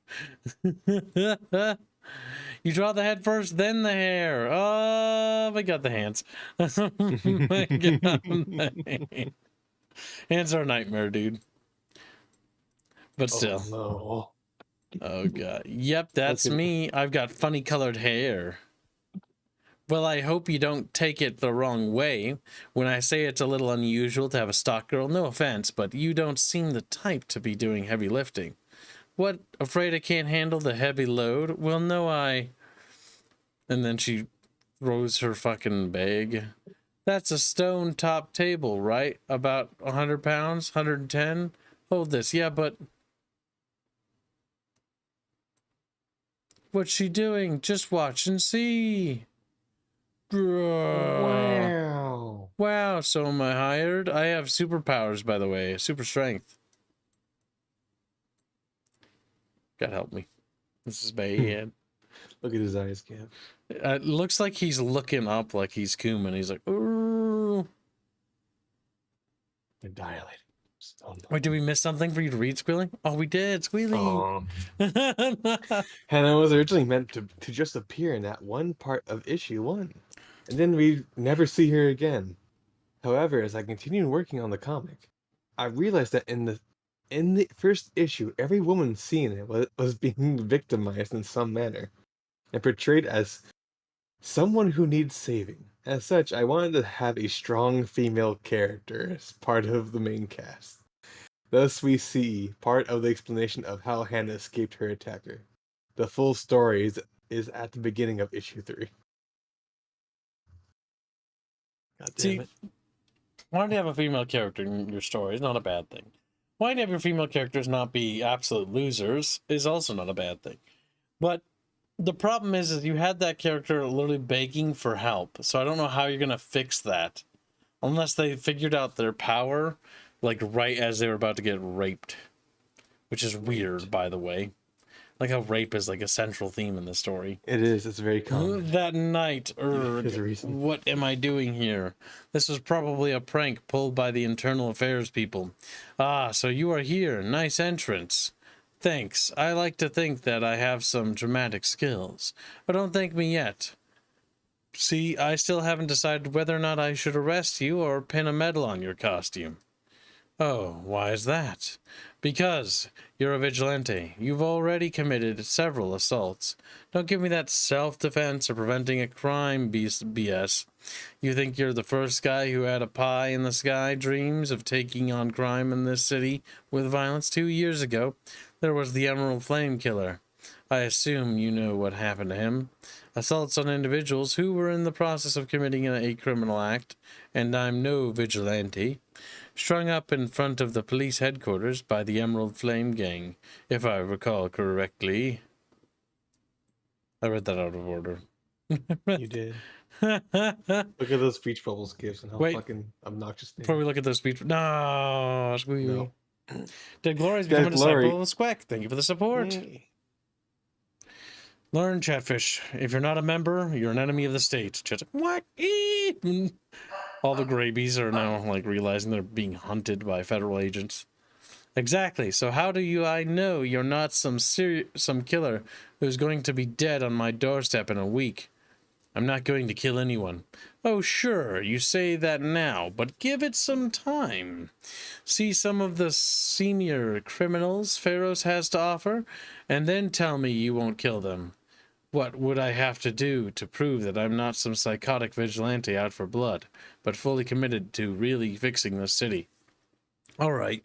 You draw the head first, then the hair. Oh, we got the hands. Oh my God. Hands are a nightmare, dude. But still. Oh, no. Oh God. Yep, that's me. I've got funny colored hair. Well, I hope you don't take it the wrong way when I say it's a little unusual to have a stock girl. No offense, but you don't seem the type to be doing heavy lifting. What, afraid I can't handle the heavy load? Well, no, And then she throws her fucking bag. That's a stone top table, right? About 100 pounds, 110? Hold this. Yeah, but... What's she doing? Just watch and see. Wow. Wow, so am I hired? I have superpowers, by the way. Super strength. God help me. This is bad. Look at his eyes, Cam. It looks like he's looking up like he's Kuman. He's like, ooh. They're dilating. Wait, did we miss something for you to read, Squealing? Oh, we did, Squealy. Hannah was originally meant to just appear in that one part of issue 1, and then we never see her again. However, as I continued working on the comic, I realized that in the first issue, every woman seen in it was being victimized in some manner, and portrayed as someone who needs saving. As such, I wanted to have a strong female character as part of the main cast. Thus, we see part of the explanation of how Hannah escaped her attacker. The full story is at the beginning of issue 3. God damn it. Wanting to have a female character in your story is not a bad thing. Wanting to have your female characters not be absolute losers is also not a bad thing. But the problem is you had that character literally begging for help. So I don't know how you're going to fix that. Unless they figured out their power, like right as they were about to get raped. Which is weird, by the way. Like how rape is like a central theme in the story. It is. It's very common. That night, There's a reason. what am I doing here? This was probably a prank pulled by the internal affairs people. Ah, so you are here. Nice entrance. Thanks. I like to think that I have some dramatic skills. But don't thank me yet. See, I still haven't decided whether or not I should arrest you or pin a medal on your costume. Oh, why is that? Because you're a vigilante. You've already committed several assaults. Don't give me that self-defense or preventing a crime BS. You think you're the first guy who had a pie in the sky dreams of taking on crime in this city with violence 2 years ago. There was the Emerald Flame Killer. I assume you know what happened to him. Assaults on individuals who were in the process of committing a criminal act, and I'm no vigilante. Strung up in front of the police headquarters by the Emerald Flame Gang, if I recall correctly. I read that out of order. You did. Look at those speech bubbles gives and how fucking obnoxious they are. Before we look at those speech... No, No. Dead Glory's become a disciple of SQEK. Thank you for the support. Yay. Learn, Chatfish. If you're not a member, you're an enemy of the state. Chat's like, what? All the Grabies are now like realizing they're being hunted by federal agents. Exactly. So how do I know you're not some killer who's going to be dead on my doorstep in a week? I'm not going to kill anyone. Oh, sure, you say that now, but give it some time. See some of the senior criminals Pharaohs has to offer, and then tell me you won't kill them. What would I have to do to prove that I'm not some psychotic vigilante out for blood, but fully committed to really fixing this city? All right,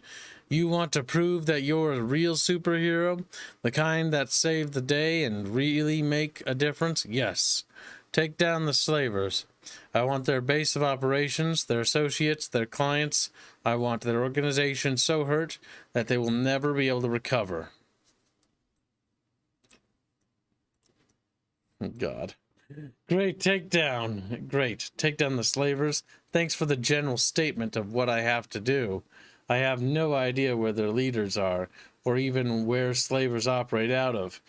you want to prove that you're a real superhero, the kind that saved the day and really make a difference? Yes. Take down the slavers. I want their base of operations, their associates, their clients. I want their organization so hurt that they will never be able to recover. God. Great takedown. Great. Take down the slavers. Thanks for the general statement of what I have to do. I have no idea where their leaders are, or even where slavers operate out of.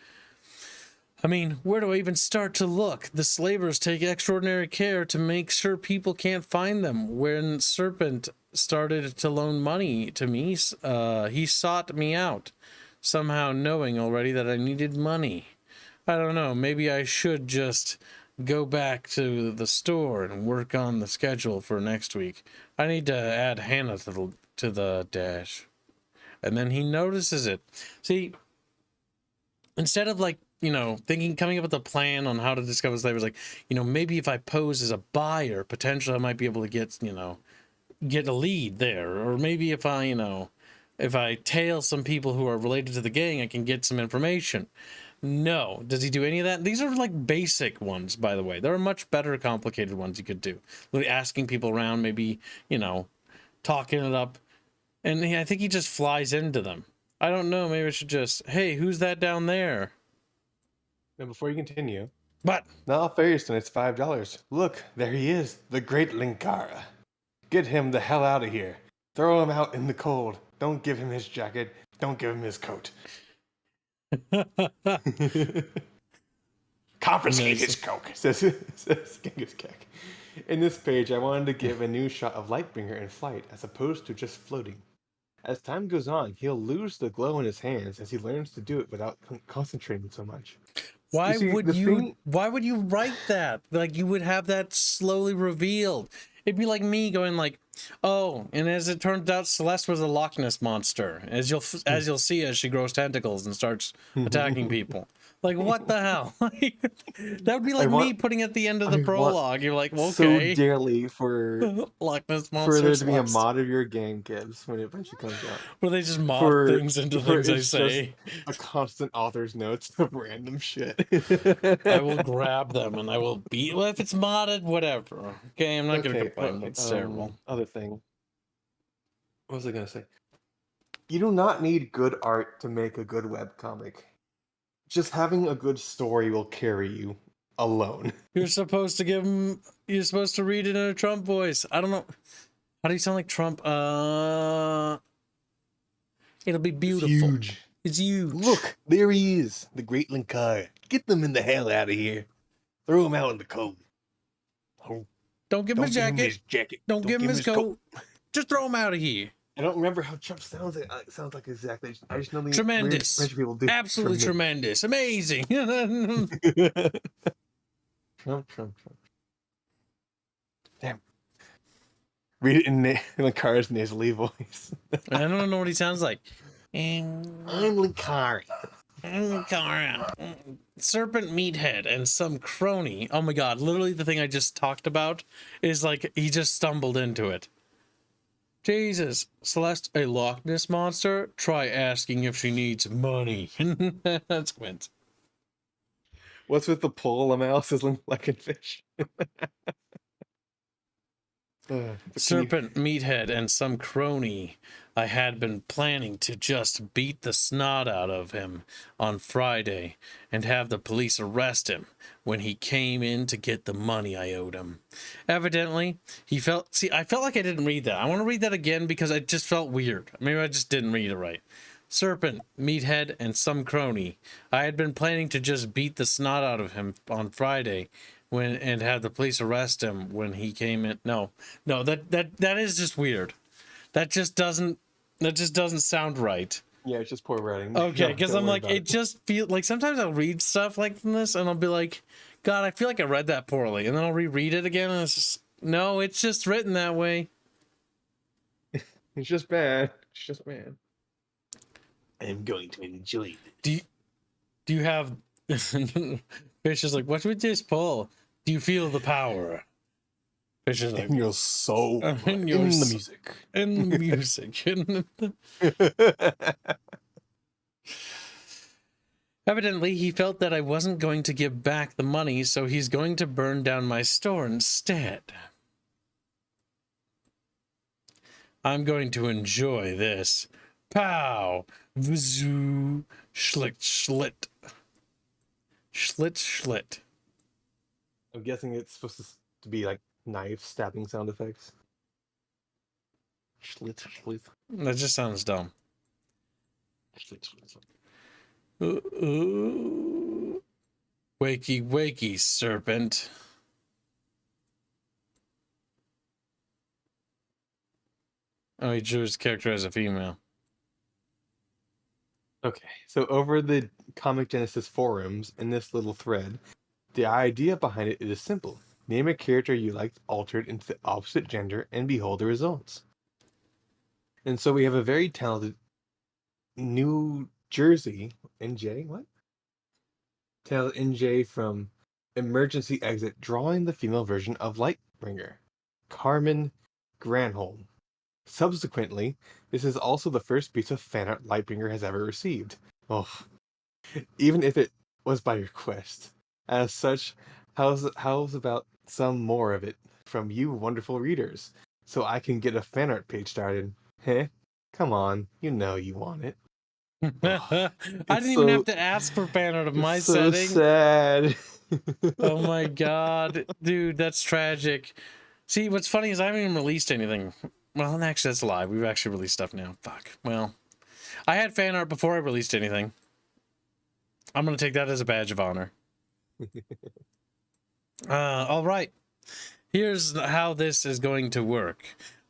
I mean, where do I even start to look? The slavers take extraordinary care to make sure people can't find them. When Serpent started to loan money to me, he sought me out, somehow knowing already that I needed money. I don't know, maybe I should just go back to the store and work on the schedule for next week. I need to add Hannah to the dash. And then he notices it. See, instead of like, you know, coming up with a plan on how to discover slavers, like, you know, maybe if I pose as a buyer, potentially I might be able to get, you know, get a lead there. Or maybe if I, you know, if I tail some people who are related to the gang, I can get some information. No. Does he do any of that? These are like basic ones, by the way. There are much better complicated ones you could do. Like asking people around, maybe, you know, talking it up. And I think he just flies into them. I don't know. Maybe I should just, hey, who's that down there? Now, before you continue, But not all fairies tonight's $5. Look, there he is, the great Linkara. Get him the hell out of here. Throw him out in the cold. Don't give him his jacket. Don't give him his coat. Confiscate his coke, says Genghis Kek. In this page, I wanted to give a new shot of Lightbringer in flight as opposed to just floating. As time goes on, he'll lose the glow in his hands as he learns to do it without concentrating so much. Why would you write that? Like, you would have that slowly revealed. It'd be like me going like, oh, and as it turns out, Celeste was a Loch Ness monster, as you'll see as she grows tentacles and starts attacking people. Like, what the hell? That would be like me putting at the end of the prologue. You're like, well, okay. So dearly for Loch Ness monster. For there to be a mod of your game, Gibbs, when it eventually comes out. Where they just mod things into things I say. A constant author's notes of random shit. I will grab them and I will beat. Well, if it's modded, whatever. Okay, I'm not gonna complain. It's terrible. Other thing. What was I gonna say? You do not need good art to make a good webcomic. Just having a good story will carry you alone. You're supposed to give him. You're supposed to read it in a Trump voice. I don't know. How do you sound like Trump? It'll be beautiful. It's huge. It's huge. Look, there he is, the Great Linkar. Get them in the hell out of here. Throw him out in the cold. Oh. Don't give him his jacket. Don't give him his coat. Just throw him out of here. I don't remember how Trump sounds. It sounds like exactly. I just know the tremendous. French people do. Absolutely tremendous. Amazing. Trump. Damn. Read it in Linkar's nasally voice. I don't know what he sounds like. I'm Linkar. Serpent meathead and some crony. Oh my god, literally the thing I just talked about is like he just stumbled into it. Jesus, Celeste, a Loch Ness monster? Try asking if she needs money. That's Quint. What's with the polar mouse sizzling like a fish? Serpent, meathead, and some crony. I had been planning to just beat the snot out of him on Friday and have the police arrest him when he came in to get the money I owed him. Evidently, he felt... See, I felt like I didn't read that. I want to read that again because I just felt weird. Maybe I just didn't read it right. Serpent, meathead, and some crony. I had been planning to just beat the snot out of him on Friday and have the police arrest him when he came in. No, that is just weird. That just doesn't sound right. Yeah, it's just poor writing. Okay, because I'm like, it just feels like sometimes I'll read stuff like from this and I'll be like, God, I feel like I read that poorly, and then I'll reread it again and it's just, no, it's just written that way. It's just bad. It's just bad. I'm going to enjoy it. Do you have Fish is like, what's with this pull? Do you feel the power? Fish is like, in your soul, in the music. In the music. Evidently, he felt that I wasn't going to give back the money, so he's going to burn down my store instead. I'm going to enjoy this. Pow! Vzoo! Schlit, schlit. Schlit, schlit. I'm guessing it's supposed to be like knife stabbing sound effects. Schlit, schlit. That just sounds dumb. Schlit, schlit. Wakey, wakey, serpent. Oh, he drew his character as a female. Okay, so over the Comic Genesis forums, in this little thread, the idea behind it is simple. Name a character you liked altered into the opposite gender and behold the results. And so we have a very talented New Jersey NJ, what? Talented NJ from Emergency Exit drawing the female version of Lightbringer, Carmen Granholm. Subsequently, this is also the first piece of fan art Lightbringer has ever received. Oh, even if it was by request. As such, how's about some more of it from you wonderful readers, so I can get a fan art page started? Heh? Come on, you know you want it. I didn't even have to ask for fan art of my so setting. Sad. Oh my god, dude, that's tragic. See, what's funny is I haven't even released anything. Well, actually, that's a lie. We've actually released stuff now. Fuck. Well, I had fan art before I released anything. I'm going to take that as a badge of honor. All right. Here's how this is going to work.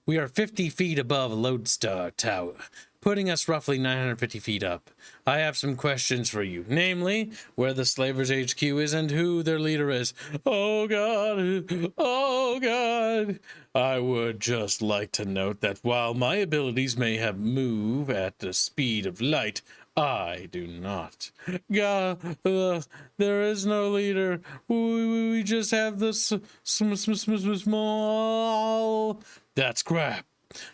We are 50 feet above Lodestar Tower, putting us roughly 950 feet up. I have some questions for you, namely, where the Slavers HQ is and who their leader is. Oh God, oh God. I would just like to note that while my abilities may have move at the speed of light, I do not. God, there is no leader. We just have this small. That's crap.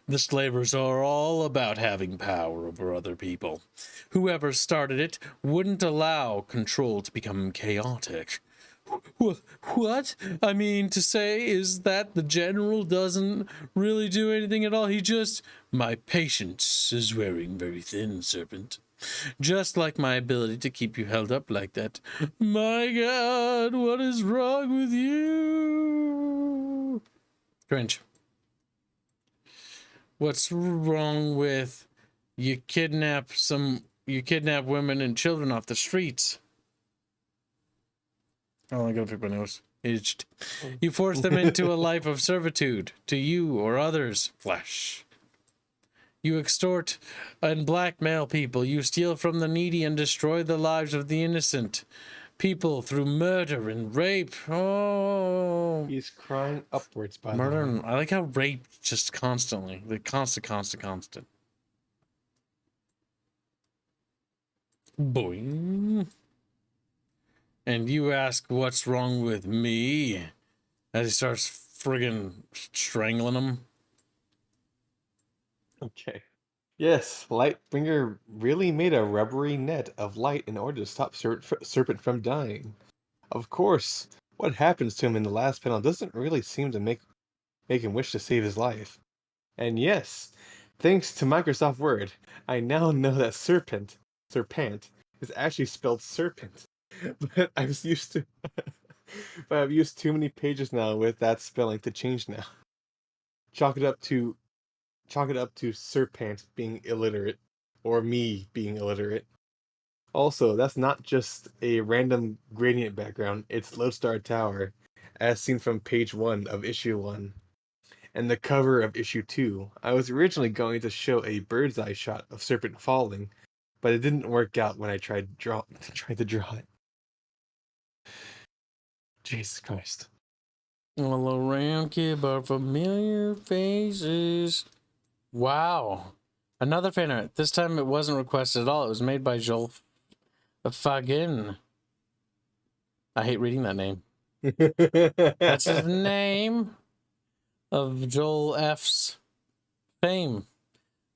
The slavers are all about having power over other people. Whoever started it wouldn't allow control to become chaotic. What I mean to say is that the general doesn't really do anything at all. He just... My patience is wearing very thin, Serpent. Just like my ability to keep you held up like that. My God, what is wrong with you? Cringe. What's wrong with you kidnap women and children off the streets? Oh, I gotta pick my nose. Itched. You force them into a life of servitude to you or others. Flesh. You extort and blackmail people. You steal from the needy and destroy the lives of the innocent people through murder and rape. Oh, He's crying upwards, by murder. the way. I like how rape just constantly, the constant. Boing. And you ask what's wrong with me as he starts friggin' strangling him. Okay. Yes, Lightbringer really made a rubbery net of light in order to stop Serpent from dying. Of course, what happens to him in the last panel doesn't really seem to make him wish to save his life. And yes, thanks to Microsoft Word, I now know that serpent is actually spelled serpent. But I've used to but I've used too many pages now with that spelling to change now. Chalk it up to Serpent being illiterate, or me being illiterate. Also, that's not just a random gradient background, it's Lodestar Tower, as seen from page 1 of issue 1, and the cover of issue 2. I was originally going to show a bird's eye shot of Serpent falling, but it didn't work out when I tried to draw it. Jesus Christ. All around kid, but familiar faces. Wow. Another fan art. This time it wasn't requested at all. It was made by Joel Fagin. I hate reading that name. That's his name of Joel F's fame.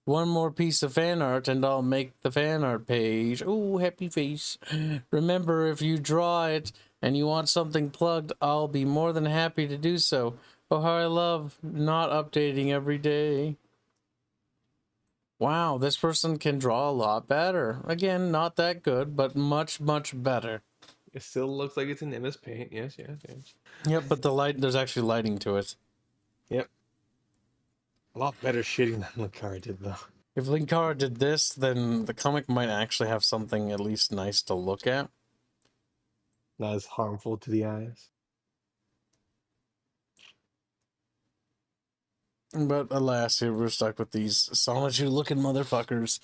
One more piece of fan art and I'll make the fan art page. Oh, happy face. Remember, if you draw it and you want something plugged, I'll be more than happy to do so. Oh, how I love not updating every day. Wow, this person can draw a lot better. Again, not that good, but much, much better. It still looks like it's in MS Paint. Yes. Yep, but there's actually lighting to it. Yep. A lot better shading than Linkara did, though. If Linkara did this, then the comic might actually have something at least nice to look at. Not as harmful to the eyes. But alas, here we're stuck with these solitude-looking motherfuckers.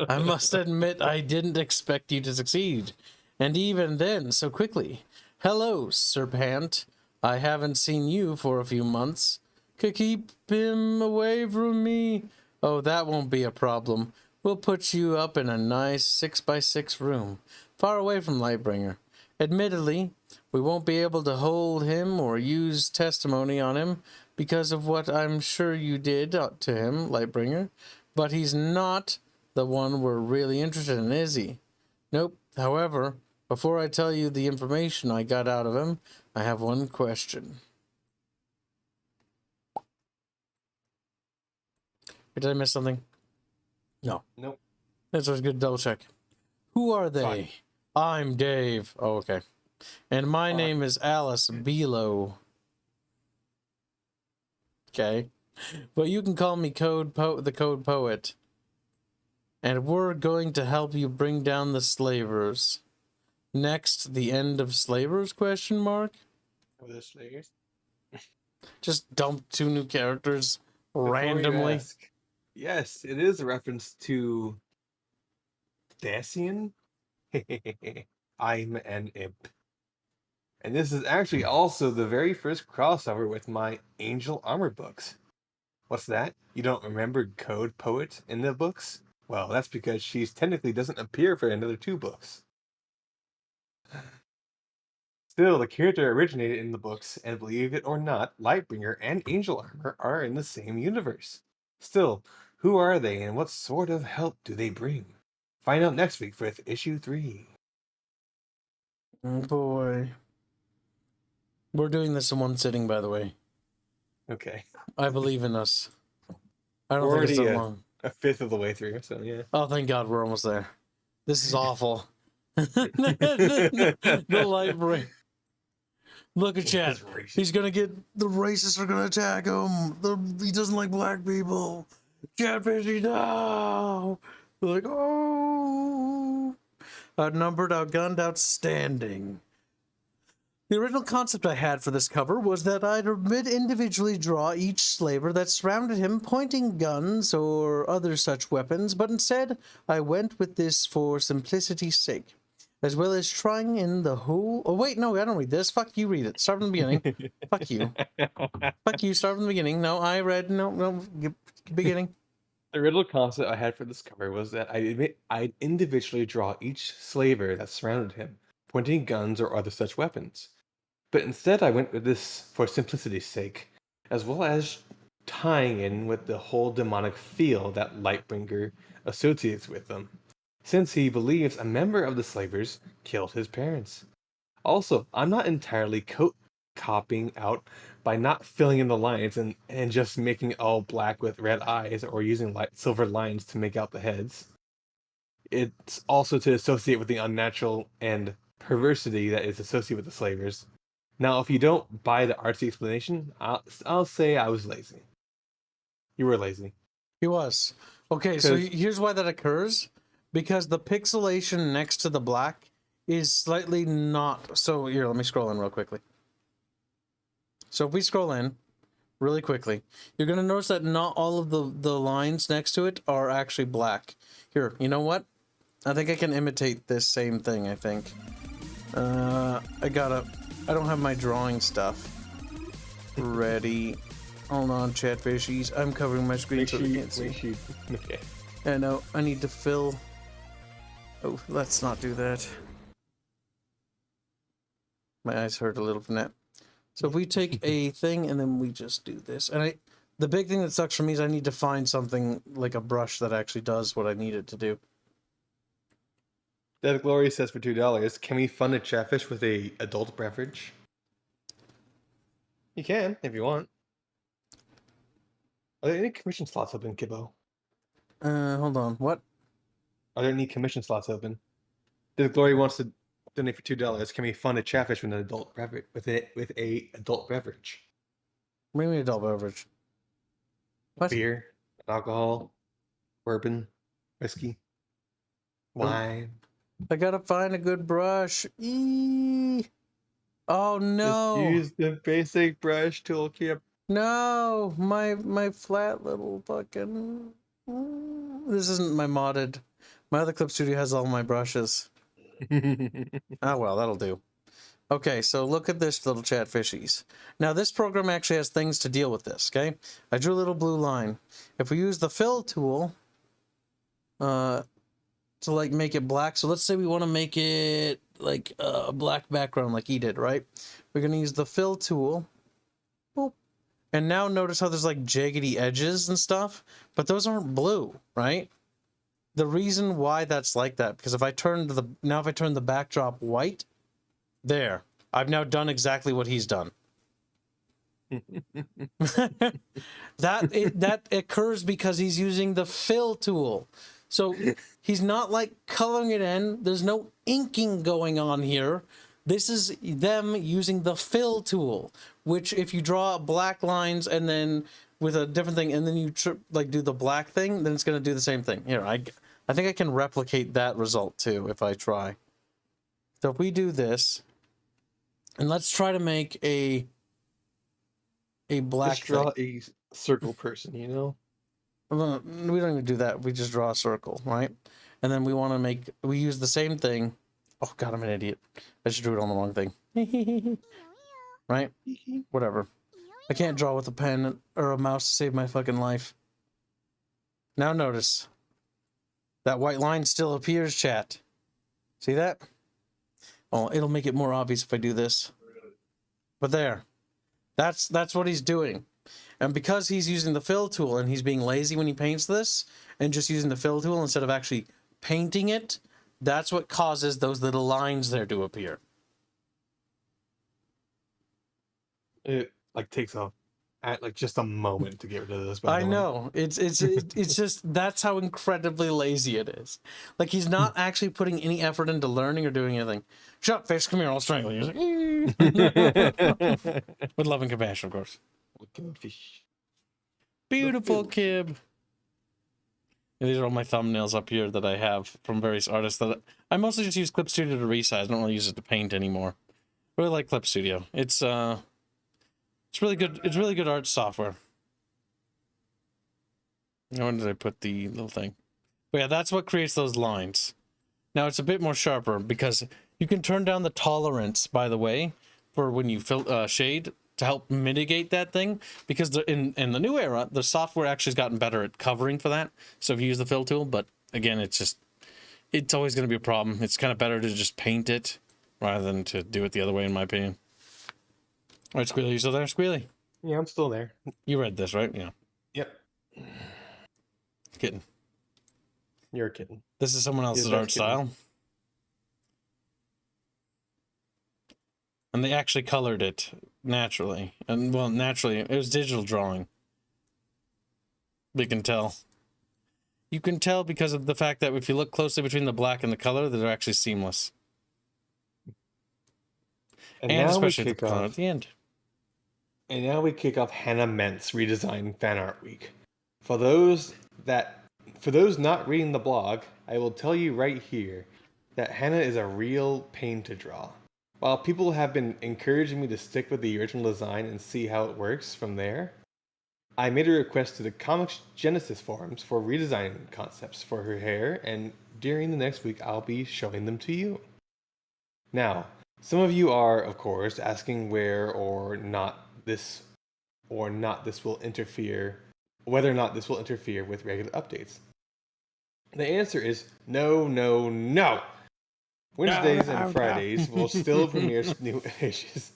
I must admit, I didn't expect you to succeed. And even then, so quickly. Hello, Serpent. I haven't seen you for a few months. Could keep him away from me. Oh, that won't be a problem. We'll put you up in a nice 6x6 room, far away from Lightbringer. Admittedly, we won't be able to hold him or use testimony on him because of what I'm sure you did to him, Lightbringer. But he's not the one we're really interested in, is he? Nope. However, before I tell you the information I got out of him, I have one question. Did I miss something? No. Nope. That's always good to double check. Who are they? Fine. I'm Dave. Oh, okay. And my name is Alice Below. Okay. But you can call me the Code Poet. And we're going to help you bring down the slavers. Next, the end of slavers, question mark? Are those slayers? Just dump 2 new characters Before you randomly. ask, yes, it is a reference to Dacian. I'm an imp. And this is actually also the very first crossover with my Angel Armor books. What's that? You don't remember Code Poet in the books? Well, that's because she technically doesn't appear for another 2 books. Still, the character originated in the books, and believe it or not, Lightbringer and Angel Armor are in the same universe. Still, who are they and what sort of help do they bring? Find out next week with issue 3. Oh boy. We're doing this in one sitting, by the way. Okay. I believe in us. I don't We're think it's already that long. a fifth of the way through, so yeah. Oh, thank God we're almost there. This is awful. The light break. Look at Chad. He's gonna get, the racists are gonna attack him. He doesn't like black people. Chatfishy, no. They're like, oh. Outnumbered, outgunned, outstanding. The original concept I had for this cover was that I'd individually draw each slaver that surrounded him, pointing guns or other such weapons, but instead I went with this for simplicity's sake, as well as trying in the whole... Oh, wait, no, I don't read this. Fuck you, read it. Start from the beginning. Fuck you. Fuck you, start from the beginning. No, I read... No, beginning. The original concept I had for this cover was that I'd individually draw each slaver that surrounded him, pointing guns or other such weapons. But instead I went with this for simplicity's sake, as well as tying in with the whole demonic feel that Lightbringer associates with them, since he believes a member of the slavers killed his parents. Also, I'm not entirely copying out by not filling in the lines and just making it all black with red eyes or using silver lines to make out the heads. It's also to associate with the unnatural and perversity that is associated with the slavers. Now, if you don't buy the artsy explanation, I'll say I was lazy. You were lazy. He was. Okay, so here's why that occurs. Because the pixelation next to the black is slightly not... So, here, let me scroll in real quickly. So if we scroll in really quickly, you're going to notice that not all of the lines next to it are actually black. Here, you know what? I think I can imitate this same thing, I think. I don't have my drawing stuff ready. Hold on, Chatfishies. I'm covering my screen so you can't see. Okay. I know, I need to fill... Oh, let's not do that. My eyes hurt a little from that. So if we take a thing and then we just do this. And the big thing that sucks for me is I need to find something like a brush that actually does what I need it to do. Dead Glory says for $2, can we fund a Chatfish with a adult beverage? You can, if you want. Are there any commission slots open, Kibbo? Hold on. What? Are there any commission slots open? Dead Glory wants to donate for $2. Can we fund a Chatfish with an adult beverage with a adult beverage? What do you mean adult beverage? What? Beer, alcohol, bourbon, whiskey, wine. I gotta find a good brush. Eee. Oh no! Just use the basic brush toolkit. No, my flat little fucking. This isn't my modded. My other clip studio has all my brushes. Oh well, that'll do. Okay, so look at this little Chatfishies. Now this program actually has things to deal with this. Okay, I drew a little blue line. If we use the fill tool, to like make it black. So let's say we want to make it like a black background like he did, right? We're going to use the fill tool. Boop. And now notice how there's like jaggedy edges and stuff, but those aren't blue, right? The reason why that's like that, because if I turn the backdrop white, there, I've now done exactly what he's done. that occurs because he's using the fill tool. So he's not like coloring it in. There's no inking going on here. This is them using the fill tool, which if you draw black lines and then with a different thing, and then you like do the black thing, then it's going to do the same thing. Here, I think I can replicate that result too if I try. So if we do this, and let's try to make a black Just draw thing. a circle person, you know? Well, we don't even do that. We just draw a circle, right? And then we want to we use the same thing. Oh God, I'm an idiot. I just drew it on the wrong thing. Right? Whatever. I can't draw with a pen or a mouse to save my fucking life. Now notice. That white line still appears, chat. See that? Oh, it'll make it more obvious if I do this. But there. That's what he's doing. And because he's using the fill tool and he's being lazy when he paints this, and just using the fill tool instead of actually painting it, that's what causes those little lines there to appear. It like takes off at like just a moment to get rid of this. I know. It's just that's how incredibly lazy it is. Like he's not actually putting any effort into learning or doing anything. Shut up, fish. Come here. I'll strangle you. With love and compassion, of course. Fish. Beautiful Kib. And these are all my thumbnails up here that I have from various artists that I mostly just use Clip Studio to resize. I don't really use it to paint anymore. Really like Clip Studio. It's really good. It's really good art software. Now, when did I put the little thing? But yeah, that's what creates those lines. Now it's a bit more sharper because you can turn down the tolerance, by the way, for when you shade to help mitigate that thing. Because in the new era, the software actually has gotten better at covering for that. So if you use the fill tool, but again, it's always going to be a problem. It's kind of better to just paint it rather than to do it the other way, in my opinion. All right, Squealy, you still there? Squealy? Yeah, I'm still there. You read this, right? Yeah. Yep. Kitten. You're kidding. This is someone else's art style. And they actually colored it naturally. And, well, naturally, it was digital drawing. We can tell. You can tell because of the fact that if you look closely between the black and the color, they're actually seamless. And especially the color at the end. And now we kick off Hannah Ment's Redesign Fan Art Week. For those not reading the blog, I will tell you right here that Hannah is a real pain to draw. While people have been encouraging me to stick with the original design and see how it works from there, I made a request to the Comics Genesis forums for redesign concepts for her hair, and during the next week I'll be showing them to you. Now, some of you are, of course, asking whether or not this will interfere with regular updates. The answer is no, no, no! Wednesdays and Fridays will still premiere new issues,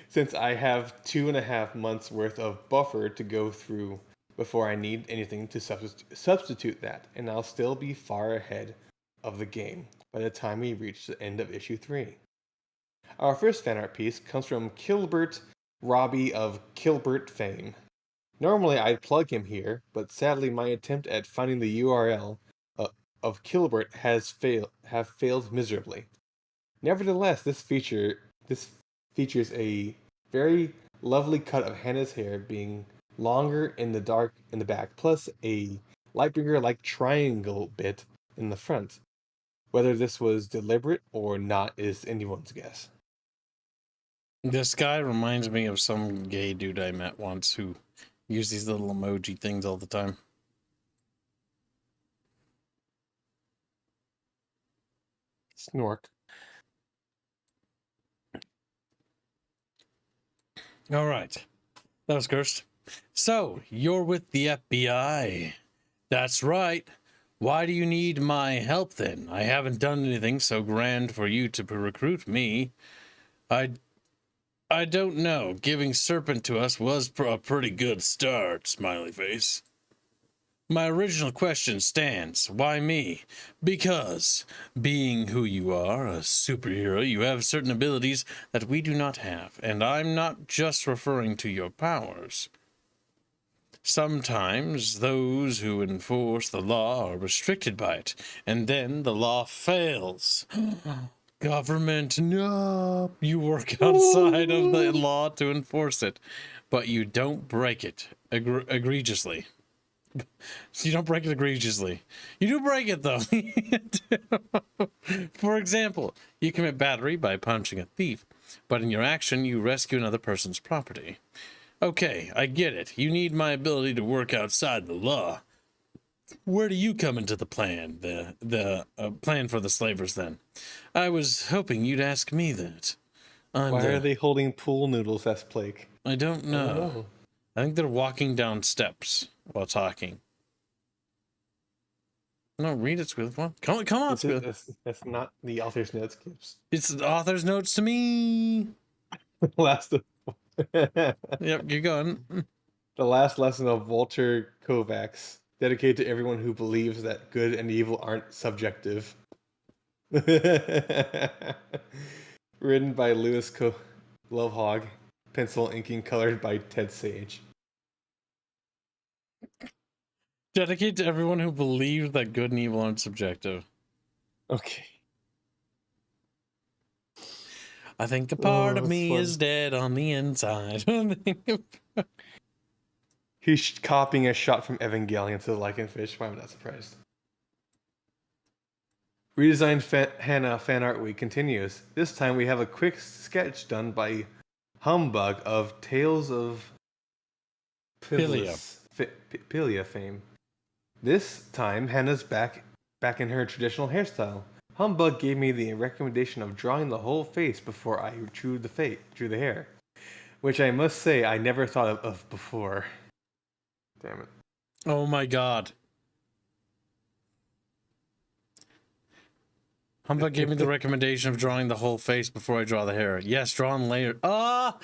since I have 2.5 months worth of buffer to go through before I need anything to substitute that, and I'll still be far ahead of the game by the time we reach the end of issue 3. Our first fan art piece comes from Kilbert Robbie of Kilbert fame. Normally I'd plug him here, but sadly my attempt at finding the URL of Kilbert have failed miserably. Nevertheless, this features a very lovely cut of Hannah's hair being longer in the dark in the back, plus a Lightbringer-like triangle bit in the front. Whether this was deliberate or not is anyone's guess. This guy reminds me of some gay dude I met once who used these little emoji things all the time. Snork. All right. That was cursed. So, you're with the FBI. That's right. Why do you need my help then? I haven't done anything so grand for you to recruit me. I don't know. Giving Serpent to us was a pretty good start, smiley face. My original question stands. Why me? Because, being who you are, a superhero, you have certain abilities that we do not have, and I'm not just referring to your powers. Sometimes those who enforce the law are restricted by it, and then the law fails. Government, no. You work outside of the law to enforce it, but you don't break it. egregiously. So you don't break it egregiously. You do break it, though. For example, you commit battery by punching a thief, but in your action, you rescue another person's property. Okay, I get it. You need my ability to work outside the law. Where do you come into the plan? The plan for the slavers, then? I was hoping you'd ask me that. Why are they holding pool noodles, that's Blake? I don't know. I don't know. I think they're walking down steps while talking. No, read it, Squid. Come on, Squid. That's not the author's notes, Gibbs. It's the author's notes to me. Last of Yep, you're going. the last lesson of Walter Kovacs, dedicated to everyone who believes that good and evil aren't subjective. Written by Lewis Lovehog, pencil inking colored by Ted Sage. Dedicate to everyone who believes that good and evil aren't subjective. Okay. I think a part of me fun. is dead on the inside. He's copying a shot from Evangelion to the Lycanfish. Why am I not surprised? Redesigned Hannah Fan Art Week continues. This time we have a quick sketch done by Humbug of Tales of Pilia fame. This time Hannah's back in her traditional hairstyle. Humbug gave me the recommendation of drawing the whole face before I drew the hair, which I must say I never thought of before. Damn it. Oh my god. Humbug gave me the recommendation of drawing the whole face before I draw the hair. Yes, draw in layer. But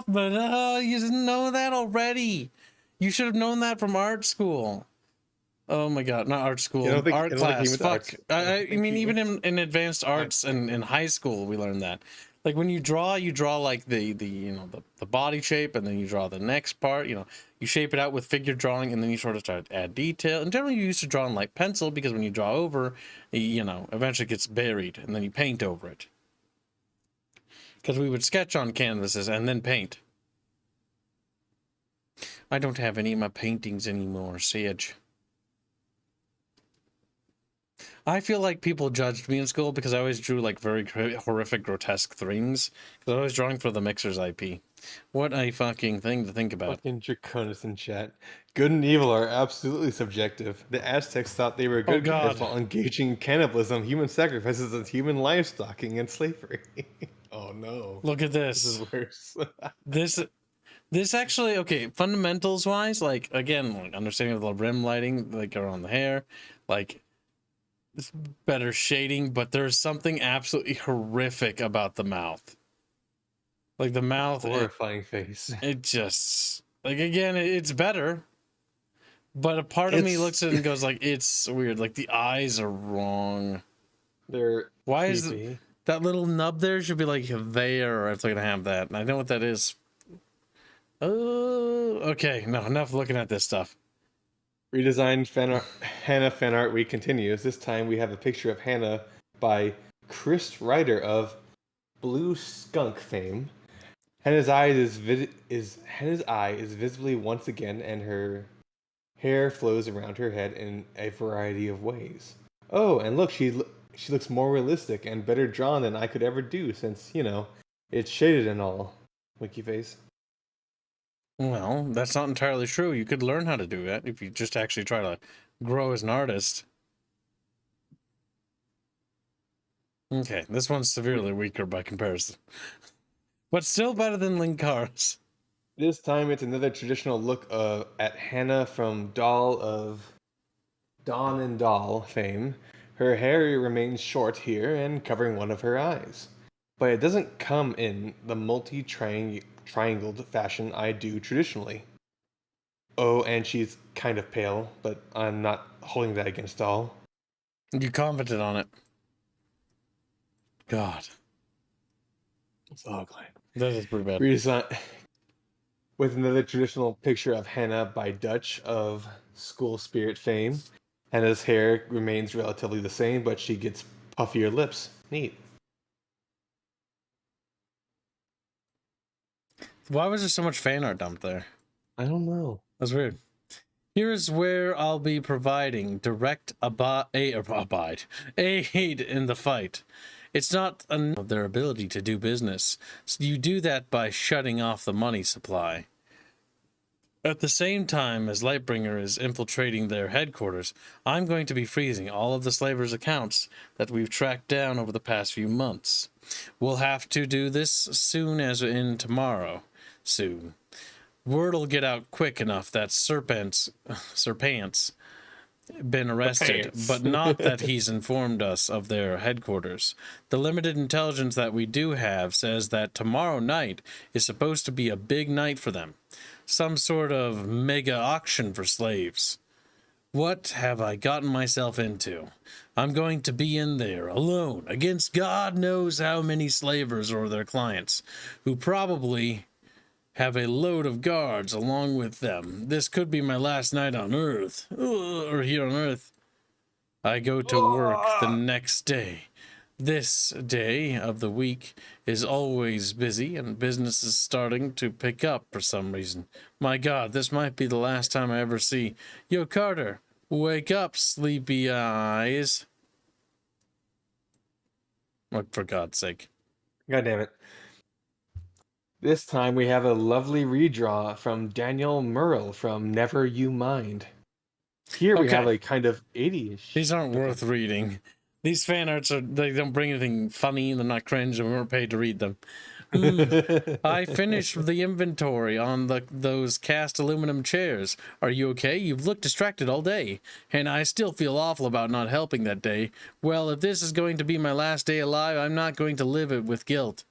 you didn't know that already. You should have known that from art school. Oh my god, not art school, art class. Fuck. I mean, even in advanced arts and in high school, we learned that. Like when you draw like the body shape, and then you draw the next part. You shape it out with figure drawing, and then you sort of try to add detail. And generally, you used to draw in like pencil because when you draw over, eventually it gets buried, and then you paint over it. Because we would sketch on canvases and then paint. I don't have any of my paintings anymore, Sage. I feel like people judged me in school because I always drew like very horrific, grotesque things. Because I was always drawing for the Mixer's IP. What a fucking thing to think about. Fucking Draconis in chat. Good and evil are absolutely subjective. The Aztecs thought they were good guys while engaging in cannibalism, human sacrifices, and human livestocking and slavery. Oh no. Look at this. This is worse. This actually, okay, fundamentals wise, like again, like understanding of the rim lighting, like around the hair, like it's better shading, but there's something absolutely horrific about the mouth. Like the mouth, horrifying face. It just like again, it's better, but a part of me looks at it and goes like, it's weird. Like the eyes are wrong. They're why creepy. is that little nub there should be like there if they're gonna have that, and I know what that is. Oh, okay. No, enough looking at this stuff. Redesigned Hannah Fan Art Week continues. This time we have a picture of Hannah by Chris Ryder of Blue Skunk fame. Hannah's eye is visibly once again, and her hair flows around her head in a variety of ways. Oh, and look, she looks more realistic and better drawn than I could ever do, since it's shaded and all. Winky face. Well, that's not entirely true. You could learn how to do that if you just actually try to grow as an artist. Okay, this one's severely weaker by comparison. But still better than Linkar's. This time it's another traditional look at Hannah from Dawn and Doll fame. Her hair remains short here and covering one of her eyes. But it doesn't come in the multi-triangled fashion I do traditionally. Oh, and she's kind of pale, but I'm not holding that against Doll. You commented on it. God. It's ugly. That is pretty bad. With another traditional picture of Hannah by Dutch of School Spirit fame. Hannah's hair remains relatively the same, but she gets puffier lips. Neat. Why was there so much fan art dumped there? I don't know. That's weird. Here's where I'll be providing direct aid in the fight. It's not of their ability to do business. So you do that by shutting off the money supply. At the same time as Lightbringer is infiltrating their headquarters, I'm going to be freezing all of the slavers' accounts that we've tracked down over the past few months. We'll have to do this soon as in tomorrow. Soon. Word'll get out quick enough that Serpent's been arrested, but not that he's informed us of their headquarters. The limited intelligence that we do have says that tomorrow night is supposed to be a big night for them. Some sort of mega auction for slaves. What have I gotten myself into? I'm going to be in there alone against God knows how many slavers or their clients, who probably have a load of guards along with them. This could be my last night on Earth, or here on Earth. I go to work the next day. This day of the week is always busy, and business is starting to pick up for some reason. My God, this might be the last time I ever see. Yo, Carter, wake up, sleepy eyes. Oh, for God's sake. God damn it. This time we have a lovely redraw from Daniel Murrell from Never You Mind. Here we have a kind of 80-ish. These aren't worth reading. These fan arts they don't bring anything funny, they're not cringe, and we weren't paid to read them. I finished the inventory on those cast aluminum chairs. Are you okay? You've looked distracted all day, and I still feel awful about not helping that day. Well, if this is going to be my last day alive, I'm not going to live it with guilt.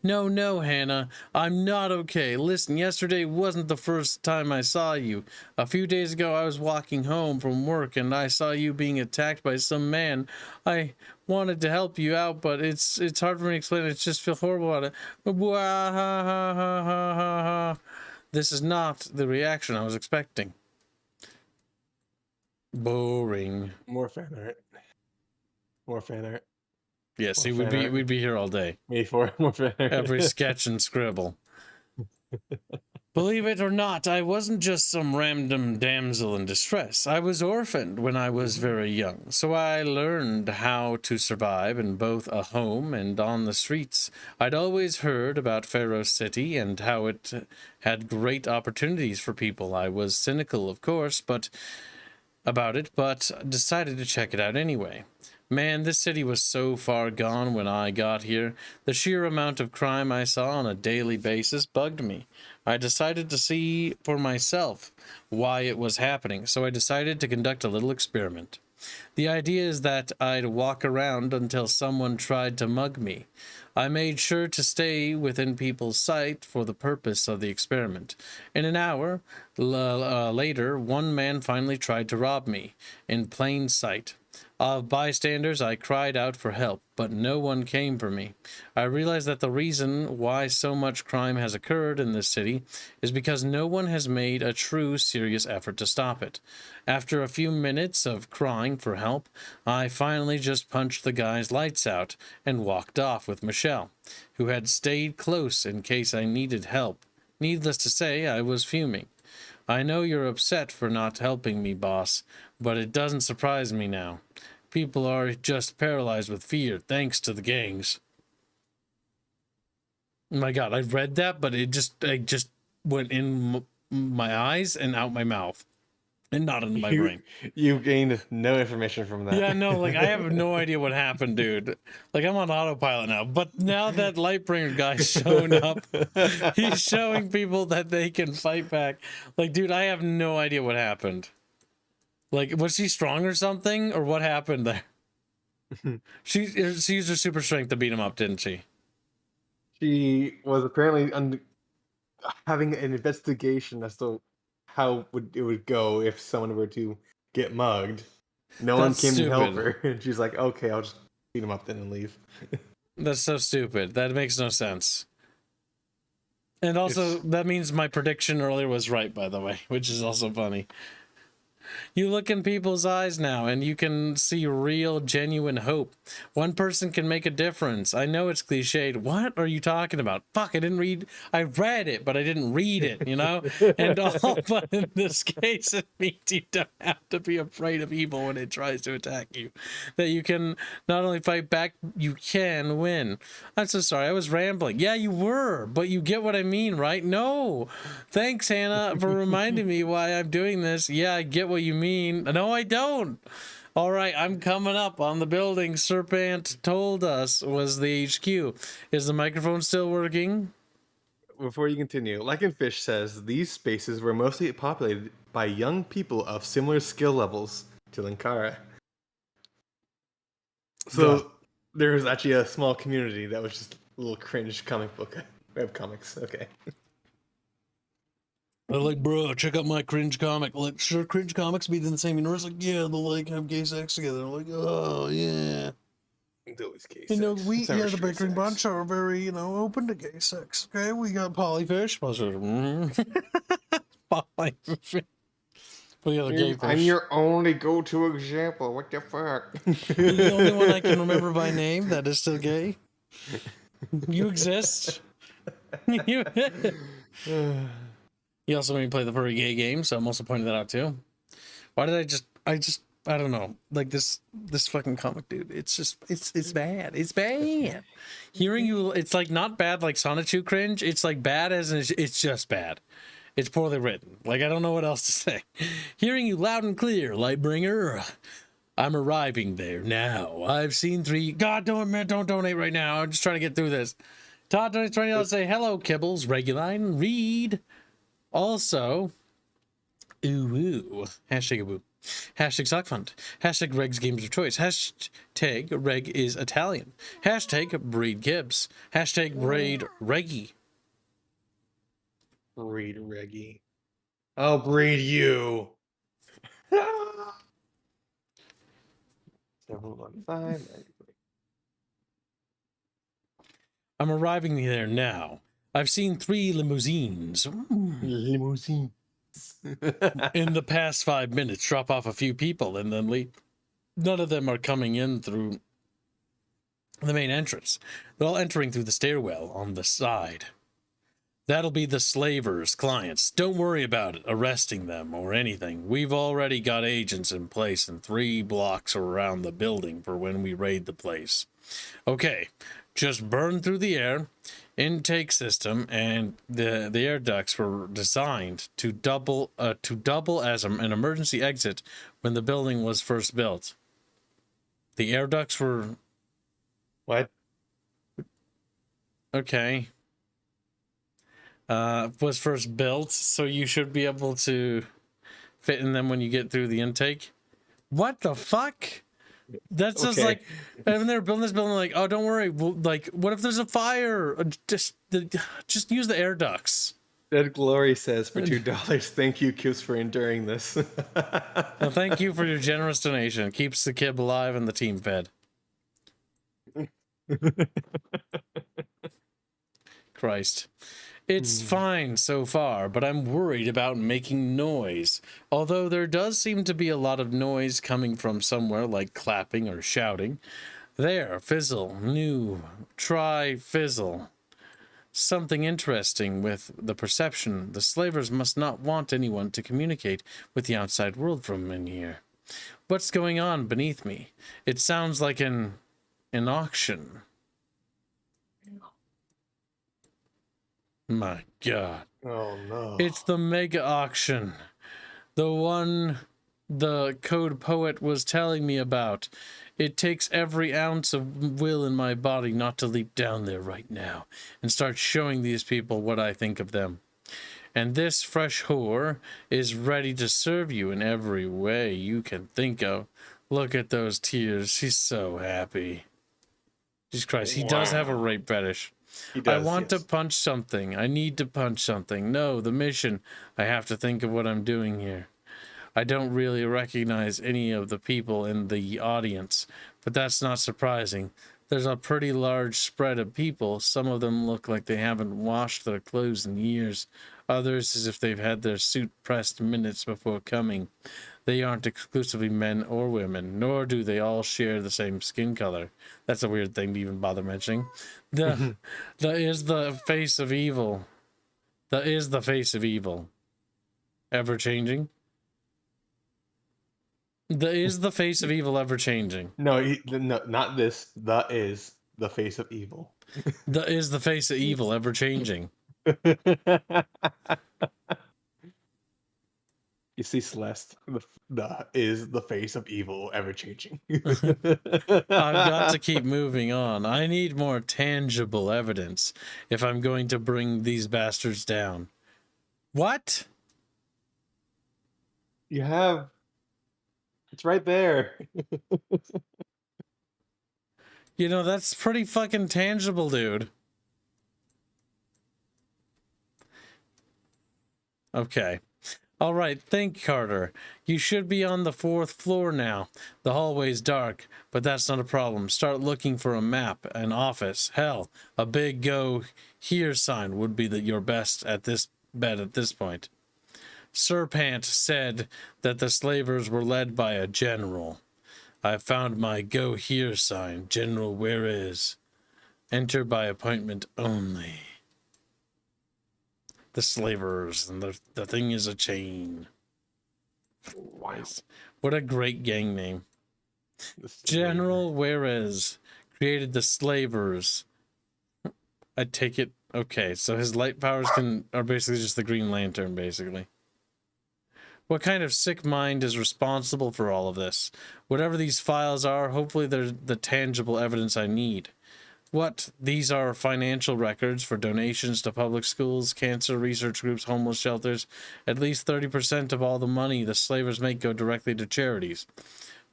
No, Hannah, I'm not okay. Listen, yesterday wasn't the first time I saw you. A few days ago, I was walking home from work, and I saw you being attacked by some man. I wanted to help you out, but it's hard for me to explain. I just feel horrible about it. This is not the reaction I was expecting. Boring. More fan art. More fan art. Yeah, see, we'd be here all day. Me for more fan art. Every sketch and scribble. Believe it or not, I wasn't just some random damsel in distress. I was orphaned when I was very young, so I learned how to survive in both a home and on the streets. I'd always heard about Pharaoh City and how it had great opportunities for people. I was cynical, of course, but decided to check it out anyway. Man, this city was so far gone when I got here. The sheer amount of crime I saw on a daily basis bugged me. I decided to see for myself why it was happening, so I decided to conduct a little experiment. The idea is that I'd walk around until someone tried to mug me. I made sure to stay within people's sight for the purpose of the experiment. In an hour later, one man finally tried to rob me, in plain sight. Of bystanders, I cried out for help, but no one came for me. I realized that the reason why so much crime has occurred in this city is because no one has made a true serious effort to stop it. After a few minutes of crying for help, I finally just punched the guy's lights out and walked off with Michelle, who had stayed close in case I needed help. Needless to say, I was fuming. I know you're upset for not helping me, boss, but it doesn't surprise me now. People are just paralyzed with fear thanks to the gangs. Oh my God, I read that, but it just went in my eyes and out my mouth and not in my brain. You gained no information from that. Yeah, no, like I have no idea what happened, dude. Like I'm on autopilot now, but now that Lightbringer guy's shown up, he's showing people that they can fight back. Like, dude, I have no idea what happened. Like, was she strong or something, or what happened there? She used her super strength to beat him up, didn't she? She was apparently having an investigation as to how it would go if someone were to get mugged. No one came to help her, and she's like, "Okay, I'll just beat him up then and leave." That's so stupid. That makes no sense. And also, that means my prediction earlier was right, by the way, which is also funny. You look in people's eyes now and you can see real, genuine hope. One person can make a difference. I know it's cliched. What are you talking about? Fuck, I read it, but I didn't read it, you know? And all, but in this case, it means you don't have to be afraid of evil when it tries to attack you. That you can not only fight back, you can win. I'm so sorry, I was rambling. Yeah, you were, but you get what I mean, right? No. Thanks, Hannah, for reminding me why I'm doing this. Yeah, I get what you mean. No, I don't. All right, I'm coming up on the building Serpent told us was the HQ. Is the microphone still working? Before you continue, Fish says these spaces were mostly populated by young people of similar skill levels to Linkara. So there was actually a small community that was just a little cringe comic book web comics. Okay. They're like, bro, check out my cringe comic. Like, sure, cringe comics be in the same universe. Like, yeah, they'll like have gay sex together. Like, oh yeah. It's always gay You know, sex. we It's never the straight Bickering sex. bunch are very, open to gay sex. Okay, we got polyfish. Polyfish. We got a gay fish. I'm your only go-to example. What the fuck? You're the only one I can remember by name that is still gay. You exist. He also made me play the furry gay game, so I'm also pointing that out too. Why did I don't know. Like this fucking comic, dude. It's bad. It's bad. Hearing you, it's like not bad like Sonichu cringe. It's like bad as in it's just bad. It's poorly written. Like, I don't know what else to say. Hearing you loud and clear, Lightbringer. I'm arriving there now. I've seen 3. God, don't donate right now. I'm just trying to get through this. Todd donates $20 to say hello, Kibbles, Reguline, Reed. Also, hashtag aboo. Hashtag sockfund. Hashtag Reg's games of choice. Hashtag Reg is Italian. Hashtag Breed Gibbs. Hashtag Braid Reggie. Breed Reggie. I'll breed you. 715. I'm arriving there now. I've seen 3 limousines. Limousine. In the past 5 minutes, drop off a few people and then leave. None of them are coming in through the main entrance. They're all entering through the stairwell on the side. That'll be the slavers' clients. Don't worry about it, arresting them or anything. We've already got agents in place in 3 blocks around the building for when we raid the place. Okay, just burn through the air. Intake system and the air ducts were designed to double as an emergency exit when the building was first built. The air ducts were What? Okay. Was first built, so you should be able to fit in them when you get through the intake. What the fuck? That's just like, when they were building this building, like, oh, don't worry. Like, what if there's a fire? Just use the air ducts. Dead Glory says for $2, thank you, Cubes, for enduring this. Well, thank you for your generous donation. Keeps the kid alive and the team fed. Christ. It's fine so far, but I'm worried about making noise. Although there does seem to be a lot of noise coming from somewhere, like clapping or shouting. There, fizzle, new, try fizzle. Something interesting with the perception. The slavers must not want anyone to communicate with the outside world from in here. What's going on beneath me? It sounds like an auction. My God. Oh no. It's the mega auction. The one the code poet was telling me about. It takes every ounce of will in my body not to leap down there right now and start showing these people what I think of them. And this fresh whore is ready to serve you in every way you can think of. Look at those tears. She's so happy. Jesus Christ, he does have a rape fetish. I want to punch something. I need to punch something. No, the mission. I have to think of what I'm doing here. I don't really recognize any of the people in the audience, but that's not surprising. There's a pretty large spread of people. Some of them look like they haven't washed their clothes in years. Others as if they've had their suit pressed minutes before coming. They aren't exclusively men or women, nor do they all share the same skin color. That's a weird thing to even bother mentioning. The is the face of evil. The is the face of evil. Ever changing. The is the face of evil ever changing. No, no, not this. The is the face of evil. The is the face of evil ever changing. You see, Celeste, the is the face of evil ever changing. I've got to keep moving on. I need more tangible evidence if I'm going to bring these bastards down. What? You have. It's right there. You know, that's pretty fucking tangible, dude. Okay. All right, think, Carter. You should be on the 4th floor now. The hallway's dark, but that's not a problem. Start looking for a map, an office. Hell, a big go here sign would be your best at this bet at this point. Serpent said that the slavers were led by a general. I found my go here sign. General, where is? Enter by appointment only. The slavers, and the thing is a chain. Wow. What a great gang name. General Juarez created the slavers. I take it. Okay, so his light powers are basically just the Green Lantern, basically. What kind of sick mind is responsible for all of this? Whatever these files are, hopefully they're the tangible evidence I need. What? These are financial records for donations to public schools, cancer research groups, homeless shelters. At least 30% of all the money the slavers make go directly to charities.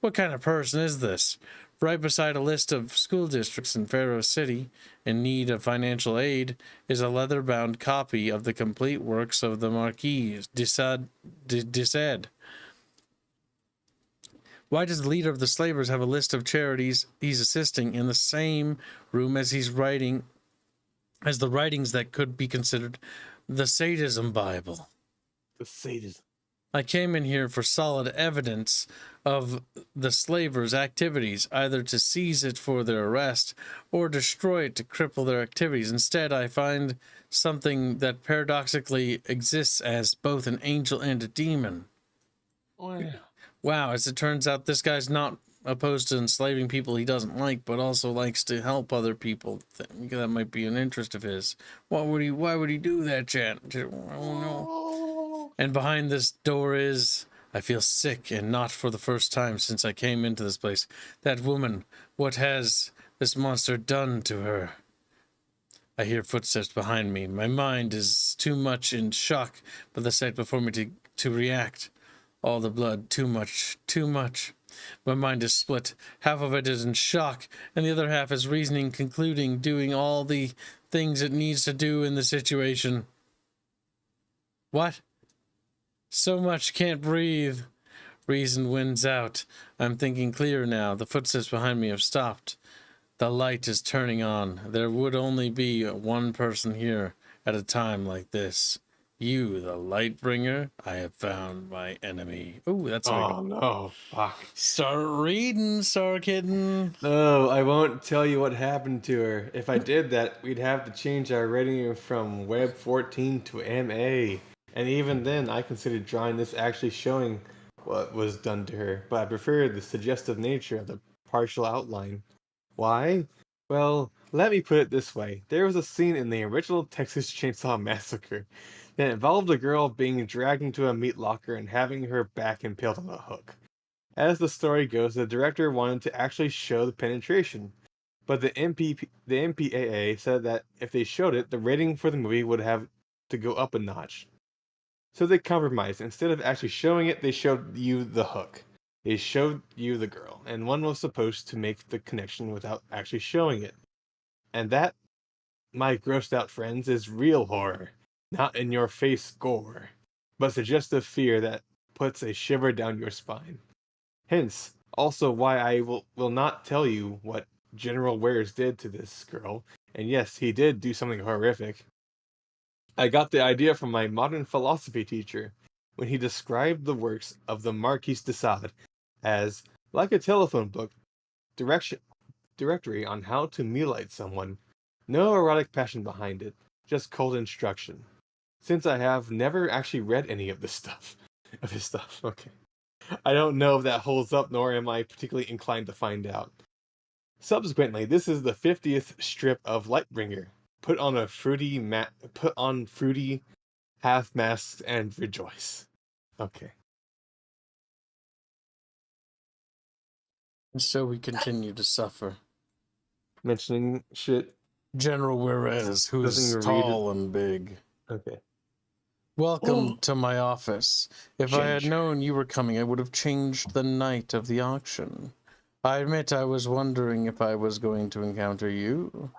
What kind of person is this? Right beside a list of school districts in Pharaoh City in need of financial aid is a leather-bound copy of the complete works of the Marquis de Sade. Why does the leader of the slavers have a list of charities he's assisting in the same room as the writings that could be considered the Sadism Bible? The sadism. I came in here for solid evidence of the slavers' activities, either to seize it for their arrest or destroy it to cripple their activities. Instead, I find something that paradoxically exists as both an angel and a demon. Wow, as it turns out, this guy's not opposed to enslaving people he doesn't like, but also likes to help other people. That might be an interest of his. Why would he do that, Chat? I don't know. And behind this door is... I feel sick, and not for the first time since I came into this place. That woman, what has this monster done to her? I hear footsteps behind me. My mind is too much in shock by the sight before me to react. All the blood, too much, too much. My mind is split. Half of it is in shock, and the other half is reasoning, concluding, doing all the things it needs to do in the situation. What? So much, can't breathe. Reason wins out. I'm thinking clearer now. The footsteps behind me have stopped. The light is turning on. There would only be one person here at a time like this. You, the Lightbringer, I have found my enemy. Ooh, that's Oh no, fuck. Start reading, Star Kitten. No, I won't tell you what happened to her. If I did that, we'd have to change our rating from Web 14 to MA. And even then, I considered drawing this actually showing what was done to her, but I prefer the suggestive nature of the partial outline. Why? Well, let me put it this way. There was a scene in the original Texas Chainsaw Massacre that involved a girl being dragged into a meat locker and having her back impaled on a hook. As the story goes, the director wanted to actually show the penetration, but the MPAA said that if they showed it, the rating for the movie would have to go up a notch. So they compromised. Instead of actually showing it, they showed you the hook. They showed you the girl, and one was supposed to make the connection without actually showing it. And that, my grossed out friends, is real horror. Not in your face gore, but suggestive fear that puts a shiver down your spine. Hence, also why I will not tell you what General Wares did to this girl, and yes, he did do something horrific. I got the idea from my modern philosophy teacher, when he described the works of the Marquis de Sade as like a telephone book directory on how to mutilate someone. No erotic passion behind it, just cold instruction. Since I have never actually read any of this stuff, of his stuff, okay. I don't know if that holds up, nor am I particularly inclined to find out. Subsequently, this is the 50th strip of Lightbringer. Put on fruity half masks and rejoice. Okay. And so we continue to suffer. Mentioning shit. General Juarez, who Doesn't is even read it. tall and big. Okay. Welcome to my office. If I had Ginger. known you were coming, I would have changed the night of the auction. I admit I was wondering if I was going to encounter you.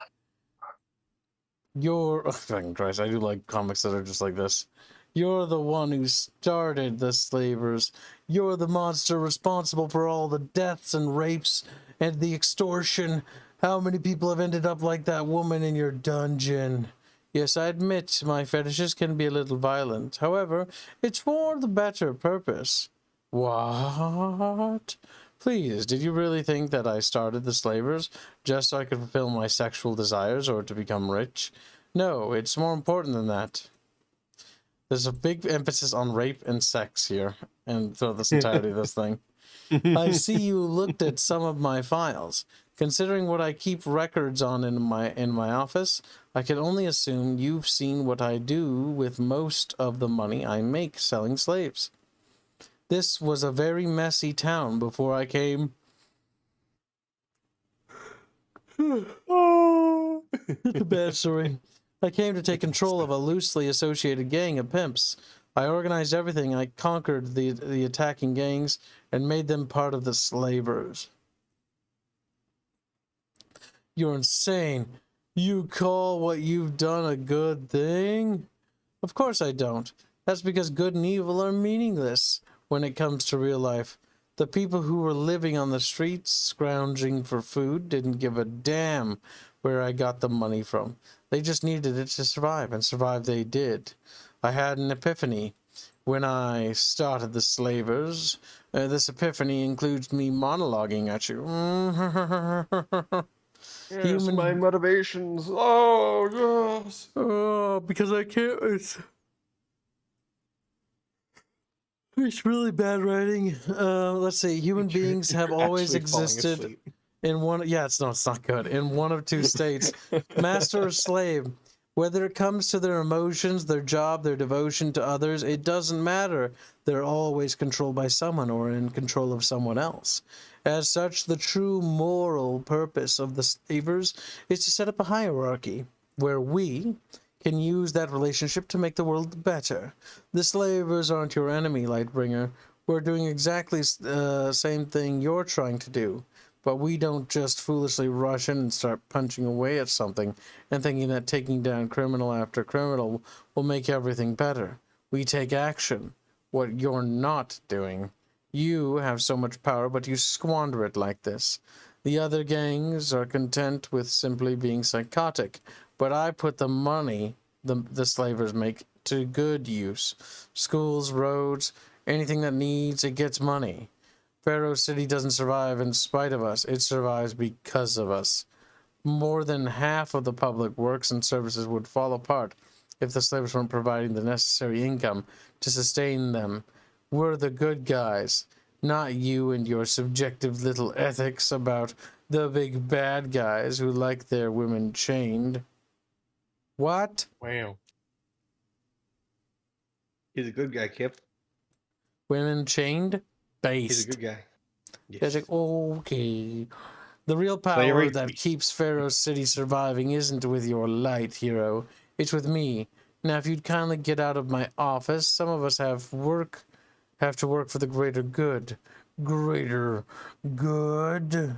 You're... Oh, fucking Christ, I do like comics that are just like this. You're the one who started the slavers. You're the monster responsible for all the deaths and rapes and the extortion. How many people have ended up like that woman in your dungeon? Yes, I admit my fetishes can be a little violent. However, it's for the better purpose. What? Please, did you really think that I started the slavers just so I could fulfill my sexual desires or to become rich? No, it's more important than that. There's a big emphasis on rape and sex here, and throughout this entirety of this thing. I see you looked at some of my files. Considering what I keep records on in my office, I can only assume you've seen what I do with most of the money I make selling slaves. This was a very messy town before I came. Oh. It's a bad story. I came to take control of a loosely associated gang of pimps. I organized everything. I conquered the attacking gangs and made them part of the slavers. You're insane. You call what you've done a good thing? Of course I don't. That's because good and evil are meaningless when it comes to real life. The people who were living on the streets, scrounging for food, didn't give a damn where I got the money from. They just needed it to survive, and survive they did. I had an epiphany when I started the slavers. This epiphany includes me monologuing at you. Yes, my motivations. Oh, yes. Oh, because I can't. It's really bad writing. Let's see. Human beings have always Actually falling existed asleep. in one. Yeah, it's not good. In one of two states, master or slave. Whether it comes to their emotions, their job, their devotion to others, it doesn't matter. They're always controlled by someone or in control of someone else. As such, the true moral purpose of the slavers is to set up a hierarchy where we can use that relationship to make the world better. The slavers aren't your enemy, Lightbringer. We're doing exactly the same thing you're trying to do. But we don't just foolishly rush in and start punching away at something and thinking that taking down criminal after criminal will make everything better. We take action. What you're not doing. You have so much power, but you squander it like this. The other gangs are content with simply being psychotic, but I put the money the slavers make to good use. Schools, roads, anything that needs, it gets money. Pharaoh City doesn't survive in spite of us. It survives because of us. More than half of the public works and services would fall apart if the slavers weren't providing the necessary income to sustain them. We're the good guys, not you and your subjective little ethics about the big bad guys who like their women chained. What? Wow. He's a good guy, Kip. Women chained? He's a Based. good guy. Yes. Like, okay. The real Play power right, that please. keeps Pharaoh City surviving isn't with your light, hero. It's with me. Now, if you'd kindly get out of my office, some of us have to work for the greater good. Greater good.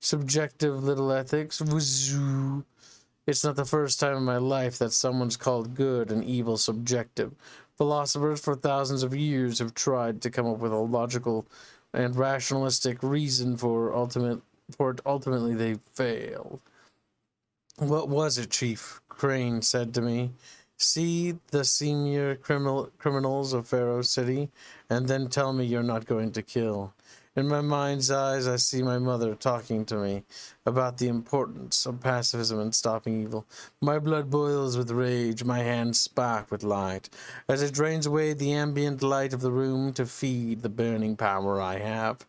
Subjective little ethics. Wazoo. It's not the first time in my life that someone's called good and evil subjective. Philosophers for thousands of years have tried to come up with a logical and rationalistic reason for it. Ultimately, they failed. What was it, Chief? Crane said to me. See the senior criminals of Pharaoh City, and then tell me you're not going to kill. In my mind's eyes, I see my mother talking to me about the importance of pacifism and stopping evil. My blood boils with rage, my hands spark with light, as it drains away the ambient light of the room to feed the burning power I have.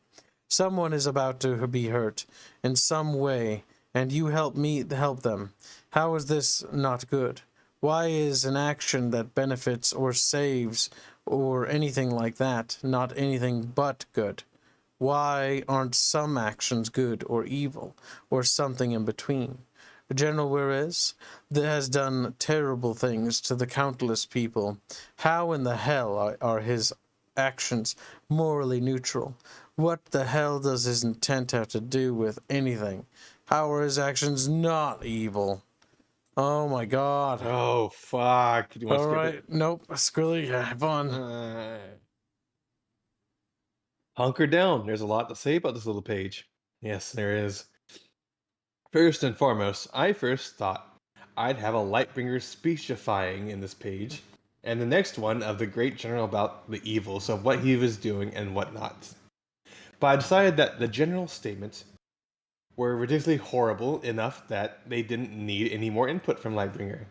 Someone is about to be hurt in some way, and you help me help them. How is this not good? Why is an action that benefits or saves or anything like that not anything but good? Why aren't some actions good or evil, or something in between? General Juarez that has done terrible things to the countless people. How in the hell are his actions morally neutral? What the hell does his intent have to do with anything? How are his actions not evil? Oh my god. Oh, fuck. Do you want to skip Alright, nope, Skrilly, have fun. it? Hunker down. There's a lot to say about this little page. Yes, there is. First and foremost, I first thought I'd have a Lightbringer speechifying in this page, and the next one of the great general about the evils of what he was doing and what not. But I decided that the general statements were ridiculously horrible enough that they didn't need any more input from Lightbringer.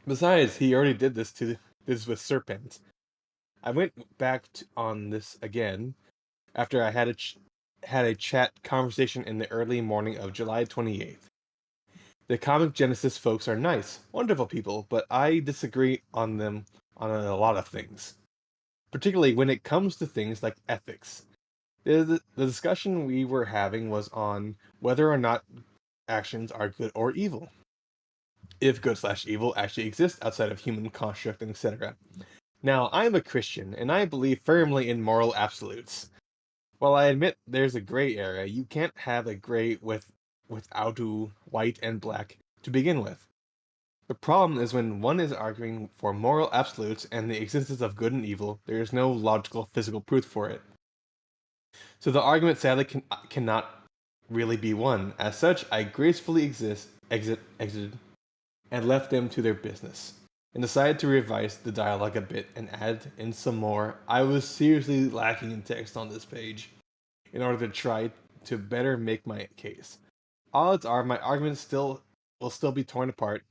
Besides, he already did this with Serpent. I went back on this again after I had a chat conversation in the early morning of July 28th. The Comic Genesis folks are nice, wonderful people, but I disagree on them on a lot of things. Particularly when it comes to things like ethics. The discussion we were having was on whether or not actions are good or evil. If good/evil actually exists outside of human construct, etc. Now, I'm a Christian, and I believe firmly in moral absolutes. While I admit there's a gray area, you can't have a gray without white and black to begin with. The problem is when one is arguing for moral absolutes and the existence of good and evil, there is no logical physical proof for it. So the argument sadly cannot really be won. As such, I gracefully exited and left them to their business, and decided to revise the dialogue a bit and add in some more. I was seriously lacking in text on this page in order to try to better make my case. Odds are my argument will still be torn apart,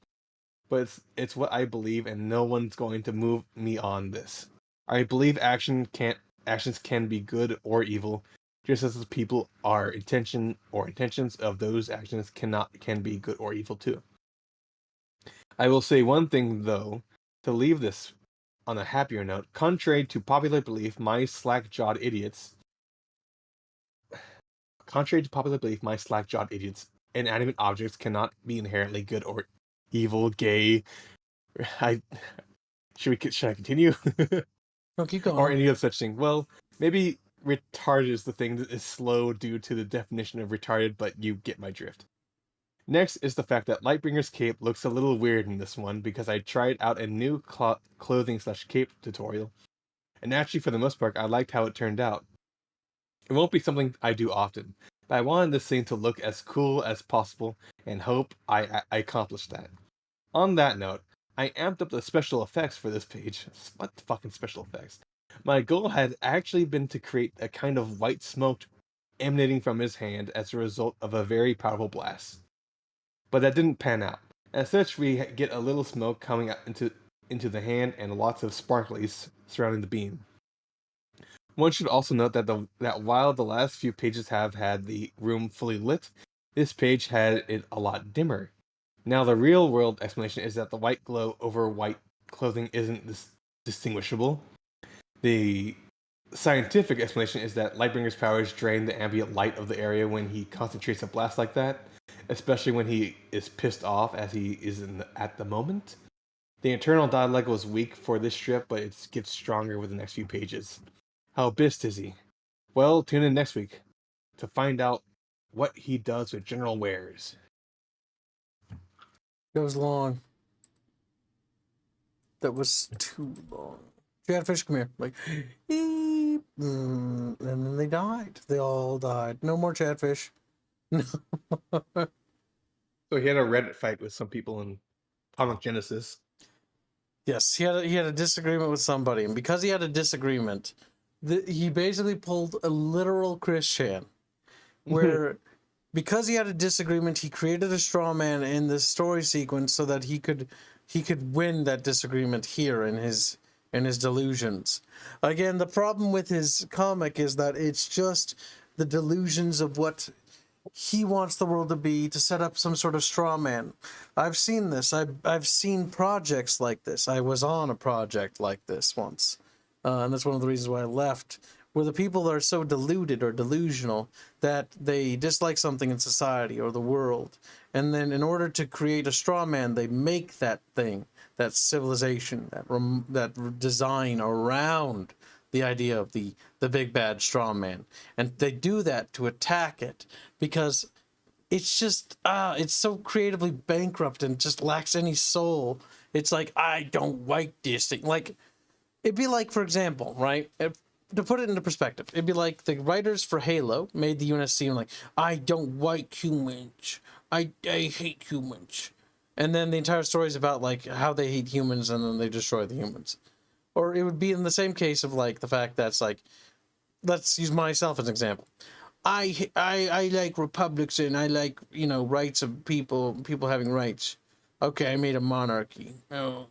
but it's what I believe, and no one's going to move me on this. I believe actions can be good or evil, just as the people are intentions of those actions can be good or evil too. I will say one thing though, to leave this on a happier note. Contrary to popular belief, my slack-jawed idiots, inanimate objects cannot be inherently good or evil, gay. Should I continue? No, keep going. Or any other such thing. Well, maybe retarded is the thing that is slow due to the definition of retarded, but you get my drift. Next is the fact that Lightbringer's cape looks a little weird in this one because I tried out a new clothing/cape tutorial, and actually for the most part I liked how it turned out. It won't be something I do often, but I wanted this thing to look as cool as possible and hope I accomplished that. On that note, I amped up the special effects for this page. What the fucking special effects? My goal had actually been to create a kind of white smoke emanating from his hand as a result of a very powerful blast. But that didn't pan out. As such, we get a little smoke coming out into the hand and lots of sparklies surrounding the beam. One should also note that while the last few pages have had the room fully lit, this page had it a lot dimmer. Now, the real-world explanation is that the white glow over white clothing isn't distinguishable. The scientific explanation is that Lightbringer's powers drain the ambient light of the area when he concentrates a blast like that, especially when he is pissed off as he is at the moment. The internal dialogue was weak for this strip, but it gets stronger with the next few pages. How pissed is he? Well, tune in next week to find out what he does with General Wares. It was long. That was too long. Chatfish, come here. Like, and then they died. They all died. No more chatfish. No. So he had a Reddit fight with some people in Comic Genesis. Yes, he had a disagreement with somebody, and because he had a disagreement, he basically pulled a literal Christian, where because he had a disagreement, he created a straw man in the story sequence so that he could win that disagreement here in his delusions. Again, the problem with his comic is that it's just the delusions of what he wants the world to be to set up some sort of straw man. I've seen this. I've seen projects like this. I was on a project like this once, and that's one of the reasons why I left. Where the people are so deluded or delusional that they dislike something in society or the world, and then in order to create a straw man, they make that thing, that civilization, that design around the idea of the big bad straw man, and they do that to attack it because it's just it's so creatively bankrupt and just lacks any soul. It's like, I don't like this thing. Like, it'd be like, for example, right, to put it into perspective, it'd be like the writers for Halo made the unit seem like, I don't like humans, I hate humans, and then the entire story is about like how they hate humans and then they destroy the humans. Or it would be in the same case of like the fact that's like, let's use myself as an example. I like republics and I like, you know, rights of people having rights. Okay, I made a monarchy. Oh,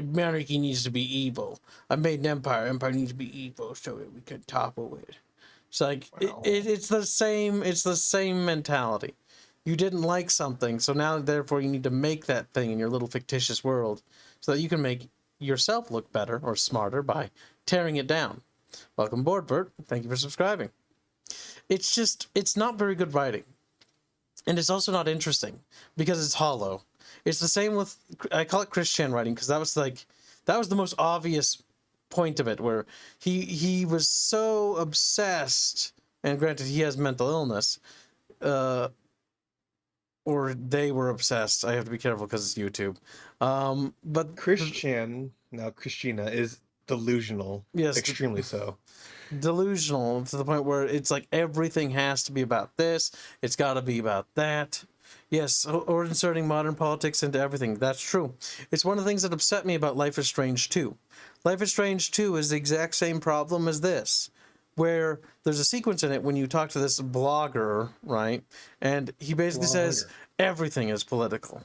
monarchy needs to be evil. I made an empire. Empire needs to be evil so we can topple it. It's like Wow. it's the same. It's the same mentality. You didn't like something, so now therefore you need to make that thing in your little fictitious world so that you can make yourself look better or smarter by tearing it down. Welcome aboard, Bert. Thank you for subscribing. It's just, it's not very good writing. And it's also not interesting because it's hollow. It's the same with, I call it Christian writing because that was like, that was the most obvious point of it, where he was so obsessed, and granted he has mental illness, or they were obsessed. I have to be careful because it's YouTube. But Christiana is delusional. yes, Extremely so. delusional to the point where it's like everything has to be about this. It's got to be about that. Yes, or inserting modern politics into everything. That's true. It's one of the things that upset me about Life is Strange 2. Life is Strange 2 is the exact same problem as this, where there's a sequence in it when you talk to this blogger, right? And he basically says everything is political.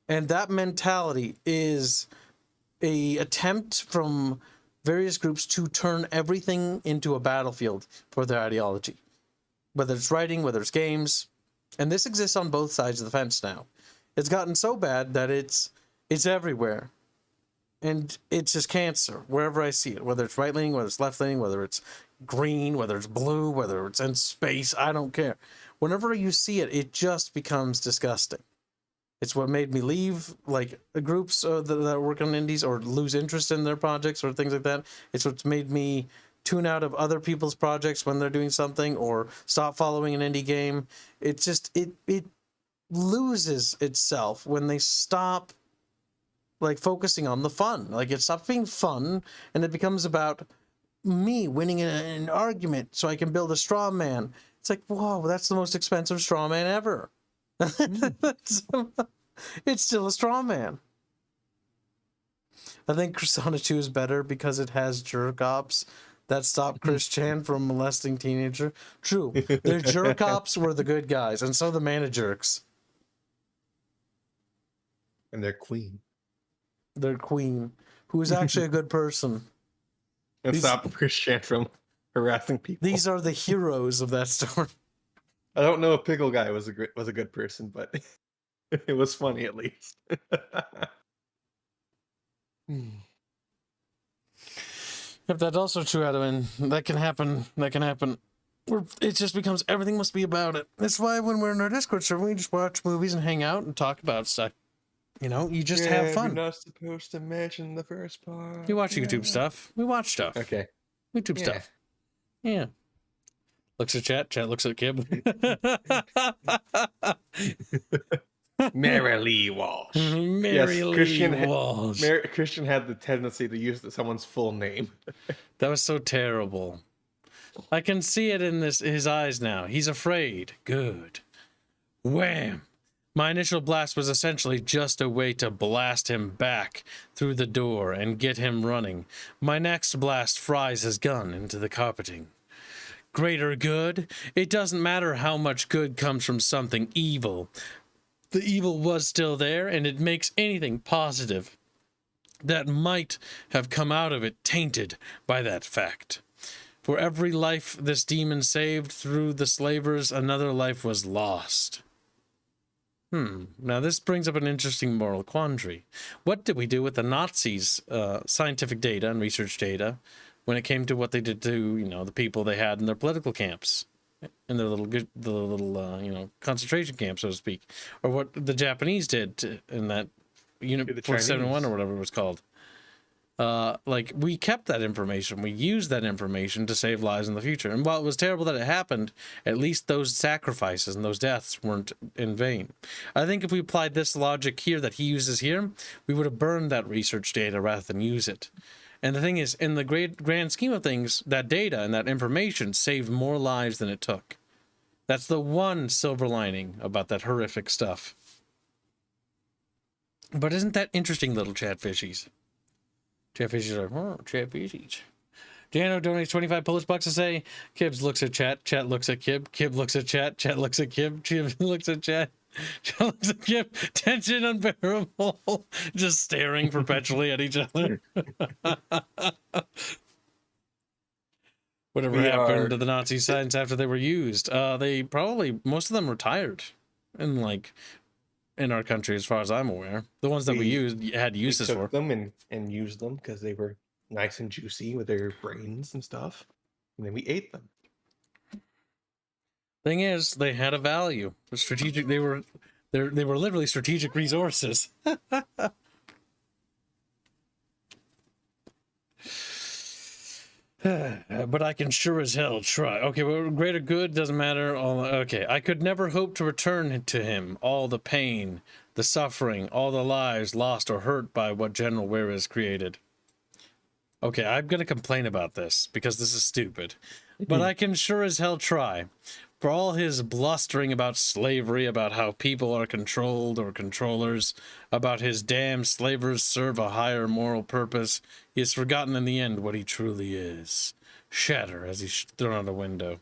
And that mentality is a attempt from various groups to turn everything into a battlefield for their ideology. Whether it's writing, whether it's games. And this exists on both sides of the fence now. It's gotten so bad that it's everywhere. And it's just cancer wherever I see it, whether it's right leaning, whether it's left leaning, whether it's green, whether it's blue, whether it's in space, I don't care. Whenever you see it, it just becomes disgusting. It's what made me leave like groups that work on indies or lose interest in their projects or things like that. It's what's made me tune out of other people's projects when they're doing something or stop following an indie game. It's just, it loses itself when they stop like focusing on the fun. Like it stops being fun and it becomes about me winning an argument so I can build a straw man. It's like, whoa, that's the most expensive straw man ever. It's still a straw man. I think Persona 2 is better because it has jerk ops that stop Chris Chan from molesting teenager. True, their jerk ops were the good guys, and so the mana jerks. And their queen. Their queen, who is actually a good person. And stop Chris Chan from harassing people. These are the heroes of that story. I don't know if Pickle Guy was a good person, but it was funny at least. If that's also true, Adam, that can happen. That can happen. It just becomes everything must be about it. That's why when we're in our Discord server, we just watch movies and hang out and talk about stuff. You know, you just have fun. You're not supposed to mention the first part. We watch YouTube stuff. We watch stuff. Okay. YouTube stuff. Yeah. Looks at chat. Chat looks at Kib. Mary Lee Walsh. Mary Lee Walsh. Christian had the tendency to use someone's full name. That was so terrible. I can see it in his eyes now. He's afraid. Good. Wham. My initial blast was essentially just a way to blast him back through the door and get him running. My next blast fries his gun into the carpeting. Greater good? It doesn't matter how much good comes from something evil. The evil was still there, and it makes anything positive that might have come out of it tainted by that fact. For every life this demon saved through the slavers, another life was lost. Now this brings up an interesting moral quandary. What did we do with the Nazis' scientific data and research data when it came to what they did to, you know, the people they had in their political camps, in their little concentration camps, so to speak, or what the Japanese did in that Unit 471 or whatever it was called? Like, we kept that information. We used that information to save lives in the future. And while it was terrible that it happened, at least those sacrifices and those deaths weren't in vain. I think if we applied this logic here that he uses here, we would have burned that research data rather than use it. And the thing is, in the grand scheme of things, that data and that information saved more lives than it took. That's the one silver lining about that horrific stuff. But isn't that interesting, little chatfishies? Chatfishies are, chatfishies. Jano donates 25 Polish bucks to say, Kibbs looks at chat, chat looks at Kib, Kib looks at chat, chat looks at Kib, Kib looks at chat, chat looks at Kib. Tension unbearable. Just staring perpetually at each other. Whatever happened to the Nazi signs after they were used? They probably, most of them retired. And like, in our country, as far as I'm aware, the ones that we used had uses for them and used them because they were nice and juicy with their brains and stuff, and then we ate them. Thing is, they had a value. The strategic. They were literally strategic resources. But I can sure as hell try. Okay, well, greater good doesn't matter. Okay, I could never hope to return to him all the pain, the suffering, all the lives lost or hurt by what General Ware has created. Okay, I'm going to complain about this because this is stupid. But I can sure as hell try. For all his blustering about slavery, about how people are controlled or controllers, about his damn slavers serve a higher moral purpose, he has forgotten in the end what he truly is. Shatter as he's thrown out a window.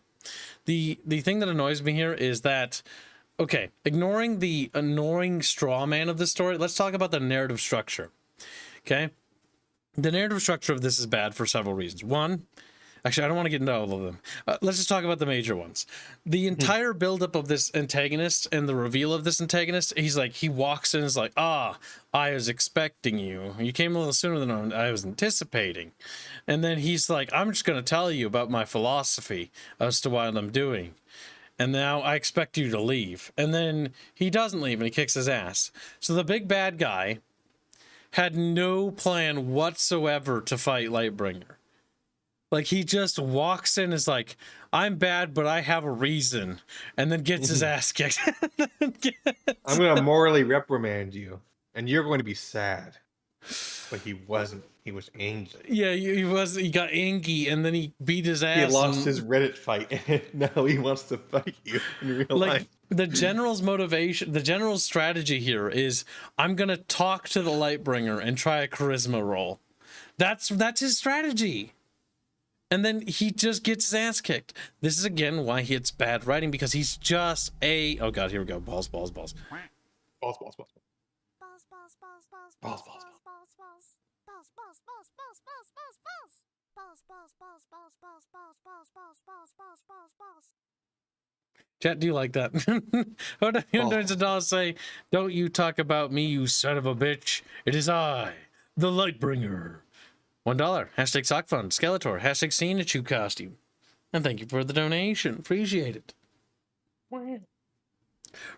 The thing that annoys me here is that, okay, ignoring the annoying straw man of the story, let's talk about the narrative structure. Okay? The narrative structure of this is bad for several reasons. One, actually, I don't want to get into all of them. Let's just talk about the major ones. The entire buildup of this antagonist and the reveal of this antagonist, he walks in and is like, I was expecting you. You came a little sooner than I was anticipating. And then he's like, I'm just going to tell you about my philosophy as to what I'm doing. And now I expect you to leave. And then he doesn't leave and he kicks his ass. So the big bad guy had no plan whatsoever to fight Lightbringer. Like, he just walks in and is like, I'm bad, but I have a reason. And then gets his ass kicked. I'm going to morally reprimand you. And you're going to be sad. But he wasn't. He was angry. Yeah, he got angry, and then he beat his ass. He lost his Reddit fight. And now he wants to fight you in real life. The general's motivation, the general's strategy here is, I'm going to talk to the Lightbringer and try a charisma roll. That's his strategy. And then he just gets his ass kicked. This is, again, why it's bad writing, because he's just a... Oh, God, here we go. Balls. Balls. Chat, do you like that? $100 say, don't you talk about me, you son of a bitch. It is I, the Lightbringer. $1. Hashtag sock fund. Skeletor. Hashtag seeing a chew costume. And thank you for the donation. Appreciate it.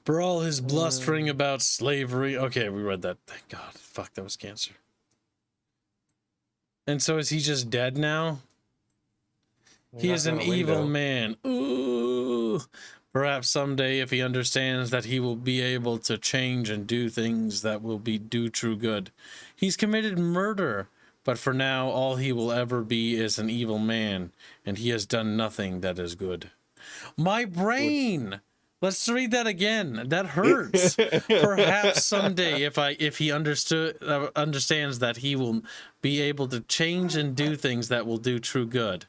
For all his blustering about slavery. Okay, we read that. Thank God. Fuck, that was cancer. And so is he just dead now? He is an evil man. Ooh. Perhaps someday, if he understands that he will be able to change and do things that will do true good. He's committed murder. But for now, all he will ever be is an evil man, and he has done nothing that is good. My brain! Let's read that again. That hurts. Perhaps someday, if he understands that he will be able to change and do things that will do true good.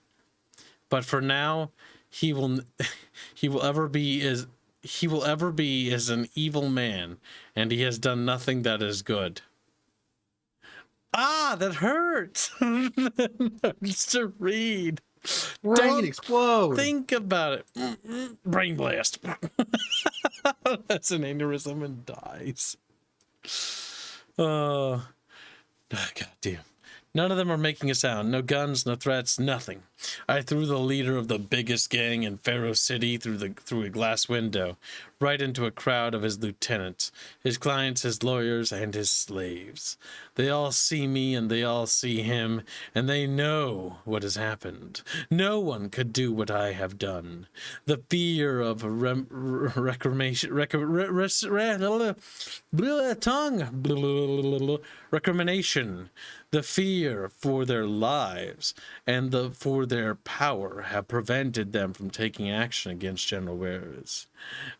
But for now, he will ever be as an evil man, and he has done nothing that is good. Ah, that hurts. Just to read. Don't explode. Think about it. Brain blast. That's an aneurysm and dies. Oh, God damn. None of them are making a sound. No guns, no threats, nothing. I threw the leader of the biggest gang in Pharaoh City through a glass window, right into a crowd of his lieutenants, his clients, his lawyers, and his slaves. They all see me and they all see him, and they know what has happened. No one could do what I have done. The fear of recrimination, the fear for their lives and for their power have prevented them from taking action against General Wares.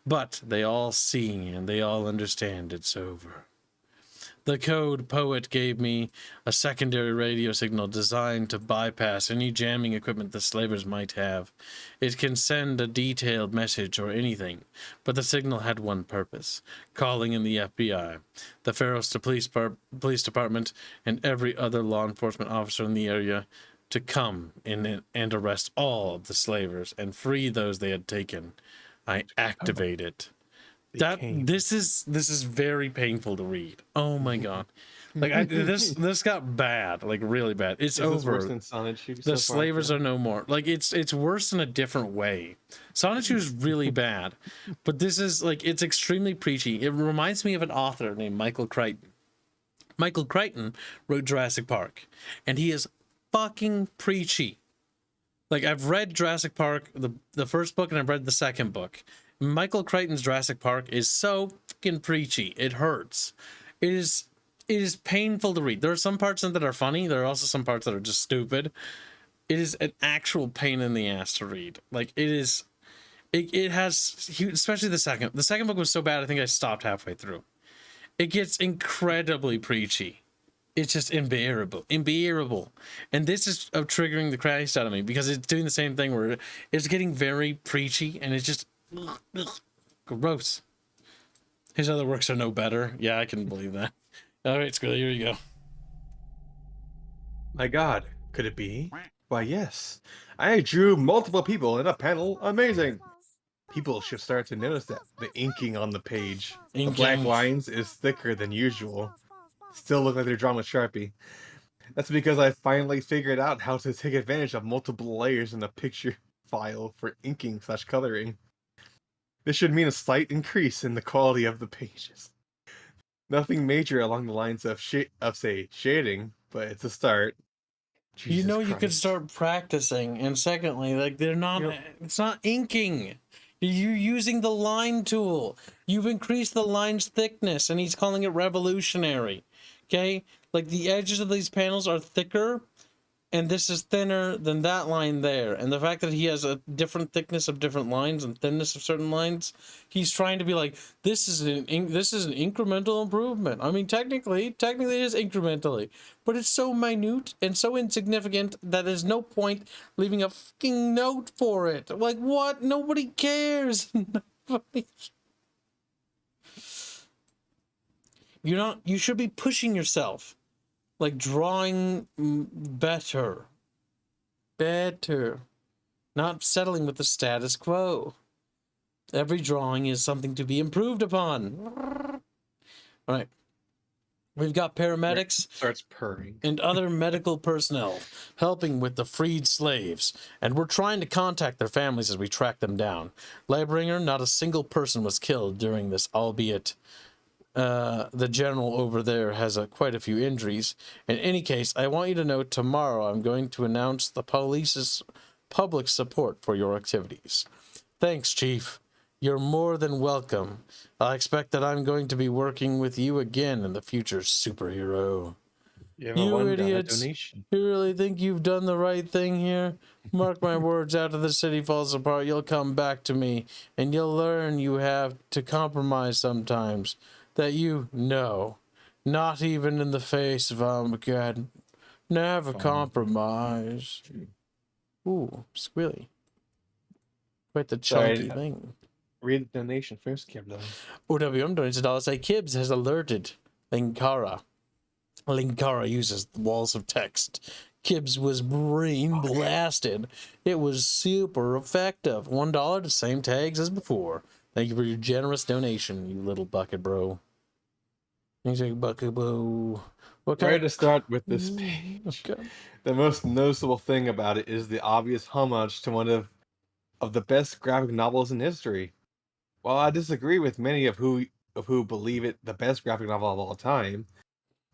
But they all see and they all understand it's over. The code poet gave me a secondary radio signal designed to bypass any jamming equipment the slavers might have. It can send a detailed message or anything, but the signal had one purpose: calling in the FBI, the Pharos Police Department, and every other law enforcement officer in the area to come in and arrest all of the slavers and free those they had taken. I activate it. This is very painful to read. Oh my God. Like this got bad, like really bad. It's over. Worse than Sonichu The slavers are no more. Like it's worse in a different way. Sonichu is really bad, but this is like, it's extremely preachy. It reminds me of an author named Michael Crichton. Michael Crichton wrote Jurassic Park, and he is fucking preachy. Like, I've read Jurassic Park, the first book, and I've read the second book. Michael Crichton's Jurassic Park is so fucking preachy. It hurts. It is painful to read. There are some parts in that are funny. There are also some parts that are just stupid. It is an actual pain in the ass to read. Like, it is. It has, especially the second. The second book was so bad, I think I stopped halfway through. It gets incredibly preachy. It's just unbearable. And this is triggering the Christ out of me, because it's doing the same thing where it's getting very preachy, and it's just gross. His other works are no better. Yeah, I can believe that. All right, Skrilla, here you go. My God, could it be? Why, yes. I drew multiple people in a panel. Amazing. People should start to notice that the inking on the page. The black lines is thicker than usual. Still look like they're drawn with Sharpie. That's because I finally figured out how to take advantage of multiple layers in the picture file for inking/coloring. This should mean a slight increase in the quality of the pages. Nothing major along the lines of say shading, but it's a start. Jesus Christ. You could start practicing, and secondly, like, they're not. Yep. It's not inking. You're using the line tool. You've increased the line's thickness, and he's calling it revolutionary. Okay, like, the edges of these panels are thicker, and this is thinner than that line there. And the fact that he has a different thickness of different lines and thinness of certain lines, he's trying to be like, this is an incremental improvement. I mean, technically it is incrementally, but it's so minute and so insignificant that there's no point leaving a fucking note for it. Like, what? Nobody cares. Nobody. You should be pushing yourself. Like, drawing better. Not settling with the status quo. Every drawing is something to be improved upon. All right. We've got paramedics starts purring and other medical personnel helping with the freed slaves, and we're trying to contact their families as we track them down. Lightbringer, not a single person was killed during this, albeit the general over there has quite a few injuries. In any case, I want you to know tomorrow I'm going to announce the police's public support for your activities. Thanks, Chief. You're more than welcome. I expect that I'm going to be working with you again in the future, superhero. You have a You $1 idiots. donation. You really think you've done the right thing here? Mark my words, after the city falls apart, you'll come back to me, and you'll learn you have to compromise sometimes. That you know. Not even in the face of Armageddon. Never compromise. Ooh, squilly. Quite the chunky Sorry, thing. read the donation first, Kim. OWM donates $1. Say Kibbs has alerted Linkara. Linkara uses the walls of text. Kibbs was brain blasted. It was super effective. $1, the same tags as before. Thank you for your generous donation, you little bucket bro. Thanks, bucket bro. What Ready kind to start with this page. Okay. The most noticeable thing about it is the obvious homage to one of the best graphic novels in history. While I disagree with many of who believe it the best graphic novel of all time,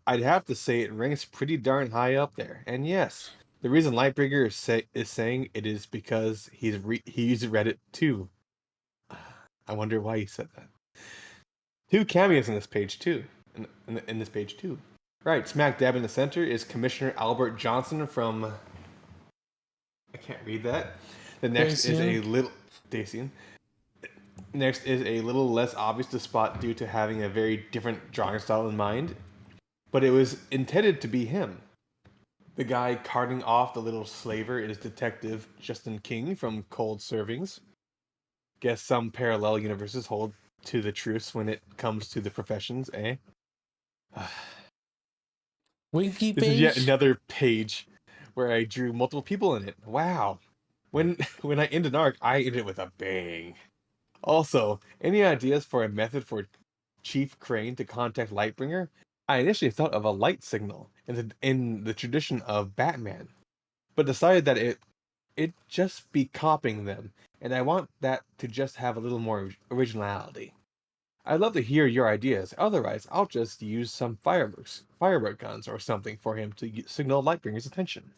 I'd have to say it ranks pretty darn high up there. And yes, the reason Lightbringer is saying it is because he's read it too. I wonder why he said that. 2 cameos in this page too. In this page too. Right, smack dab in the center is Commissioner Albert Johnson from. I can't read that. The next is a little Dacian. Next is a little less obvious to spot due to having a very different drawing style in mind, but it was intended to be him. The guy carting off the little slaver is Detective Justin King from Cold Servings. Guess some parallel universes hold to the truths when it comes to the professions, eh? Winky This page? is yet another page where I drew multiple people in it. Wow. When I end an arc, I end it with a bang. Also, any ideas for a method for Chief Crane to contact Lightbringer? I initially thought of a light signal in the tradition of Batman, but decided that it just be copying them, and I want that to just have a little more originality. I'd love to hear your ideas. Otherwise, I'll just use some firework guns or something for him to signal Lightbringer's attention.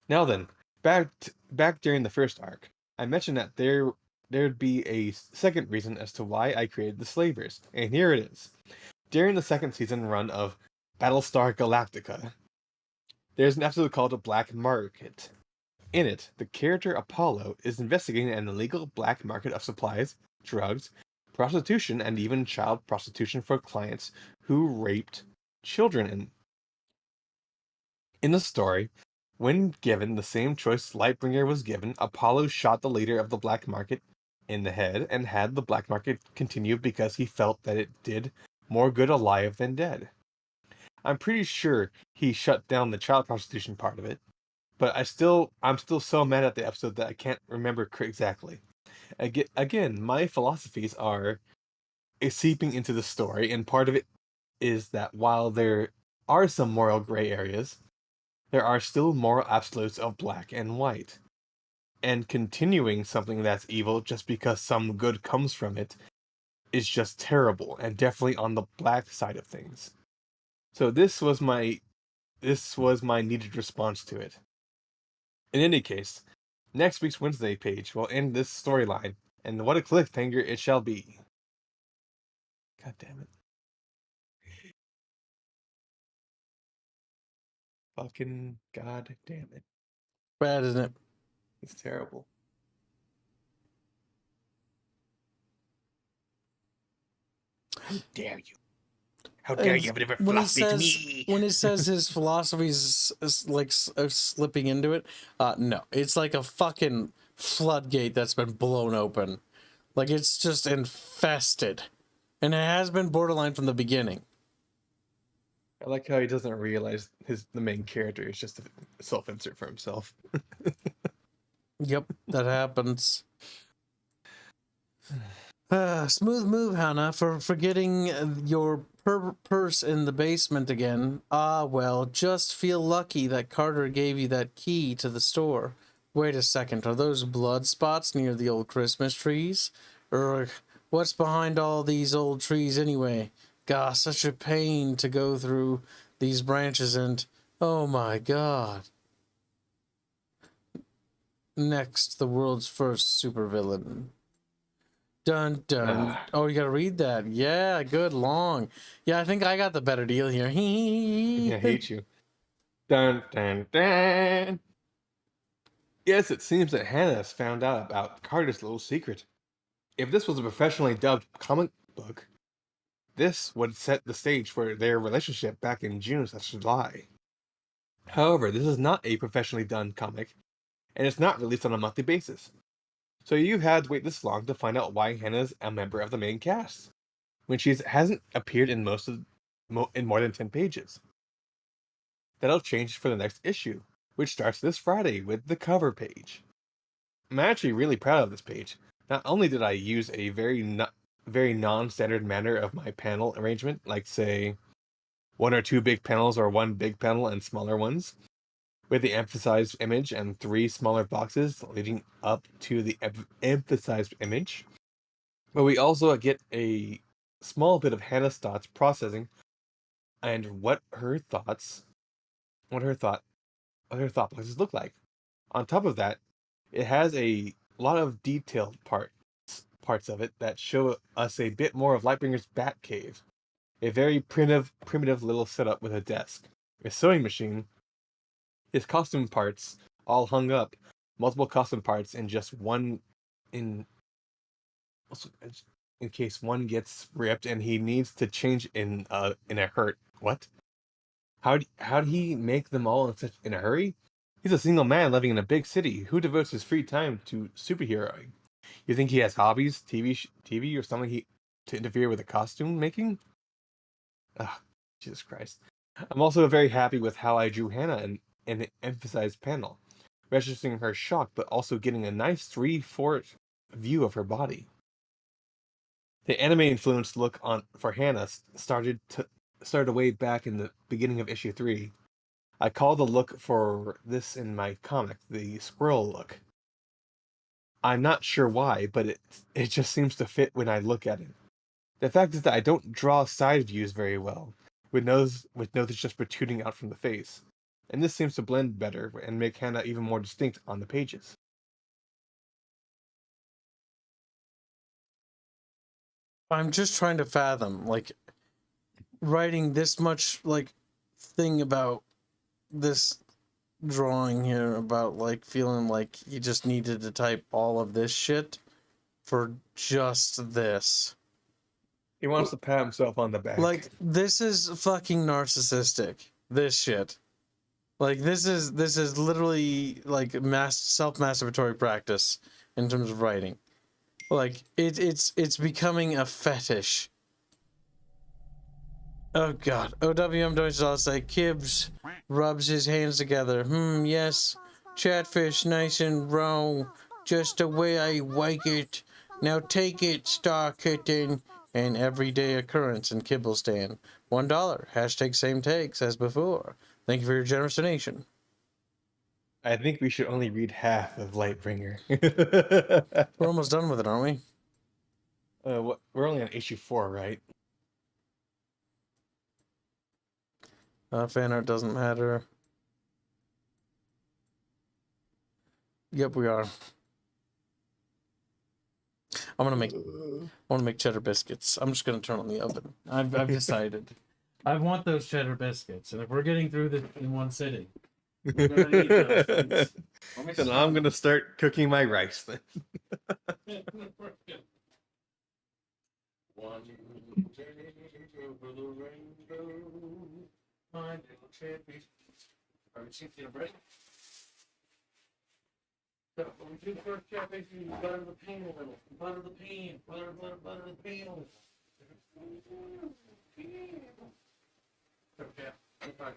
Now then, back during the first arc, I mentioned that there'd be a second reason as to why I created the Slavers, and here it is. During the second season run of Battlestar Galactica, there's an episode called The Black Market. In it, the character Apollo is investigating an illegal black market of supplies, drugs, prostitution, and even child prostitution for clients who raped children. In the story, when given the same choice Lightbringer was given, Apollo shot the leader of the black market in the head and had the black market continue because he felt that it did more good alive than dead. I'm pretty sure he shut down the child prostitution part of it, but I'm still so mad at the episode that I can't remember exactly. Again, my philosophies are seeping into the story, and part of it is that while there are some moral gray areas, there are still moral absolutes of black and white. And continuing something that's evil just because some good comes from it is just terrible, and definitely on the black side of things. So this was my needed response to it. In any case, next week's Wednesday page will end this storyline, and what a cliffhanger it shall be. God damn it. Fucking god damn it. Bad, isn't it? It's terrible. How dare you? How dare you have a different philosophy to me? When he says his philosophy is slipping into it, no. It's like a fucking floodgate that's been blown open. Like, it's just infested. And it has been borderline from the beginning. I like how he doesn't realize the main character is just a self-insert for himself. Yep, that happens. Smooth move, Hannah, for forgetting your purse in the basement again. Ah, well, just feel lucky that Carter gave you that key to the store. Wait a second, are those blood spots near the old Christmas trees? Or what's behind all these old trees anyway? Gosh, such a pain to go through these branches and... Oh my god. Next, the world's first supervillain. Dun dun. Ah, Oh, you gotta read that. Yeah, good long. Yeah, I think I got the better deal here. I hate you. Dun dun dun. Yes, it seems that Hannah has found out about Carter's little secret. If this was a professionally dubbed comic book, this would set the stage for their relationship back in June/July. However, this is not a professionally done comic, and it's not released on a monthly basis. So you had to wait this long to find out why Hannah's a member of the main cast, when she hasn't appeared in in more than 10 pages. That'll change for the next issue, which starts this Friday with the cover page. I'm actually really proud of this page. Not only did I use a very non-standard manner of my panel arrangement, like say one or two big panels or one big panel and smaller ones, with the emphasized image and three smaller boxes leading up to the emphasized image. But we also get a small bit of Hannah's thoughts processing and what her thought what her thought processes look like. On top of that, it has a lot of detailed parts of it that show us a bit more of Lightbringer's Bat Cave. A very primitive little setup with a desk, a sewing machine, his costume parts all hung up, multiple costume parts in just one in in case one gets ripped and he needs to change in a hurt. What? How'd he make them all in a hurry? He's a single man living in a big city. Who devotes his free time to superheroing? You think he has hobbies, TV, or something to interfere with the costume making? Ah, Jesus Christ. I'm also very happy with how I drew Hannah in the emphasized panel, registering her shock, but also getting a nice 3/4 view of her body. The anime influenced look on for Hannah started way back in the beginning of issue 3. I call the look for this in my comic the squirrel look. I'm not sure why, but it just seems to fit when I look at it. The fact is that I don't draw side views very well, with noses just protruding out from the face, and this seems to blend better and make Hannah even more distinct on the pages. I'm just trying to fathom, like, writing this much, like, thing about this drawing here about, like, feeling like you just needed to type all of this shit for just this. He wants to pat himself on the back. Like, this is fucking narcissistic. This shit. Like, this is literally like self-masturbatory practice in terms of writing. Like, it's becoming a fetish. Oh god. OWM don't say Kibbs rubs his hands together. Yes. Chatfish nice and raw. Just the way I like it. Now take it, Star Kitten. An everyday occurrence in Kibble Stand. $1. Hashtag same takes as before. Thank you for your generous donation. I think we should only read half of Lightbringer. We're almost done with it, aren't we? We're only on issue 4, right? Fan art doesn't matter. Yep, we are. I want to make cheddar biscuits. I'm just gonna turn on the oven. I've decided. I want those cheddar biscuits, and if we're getting through this in one sitting, we're gonna eat those things. Then I'm gonna start cooking my rice then. One day over the rainbow, my little chatfish. Are we seeing a break? So what we do first, chatfish, is butter the pan a little. Butter the pan. Butter the pan. Okay. Okay.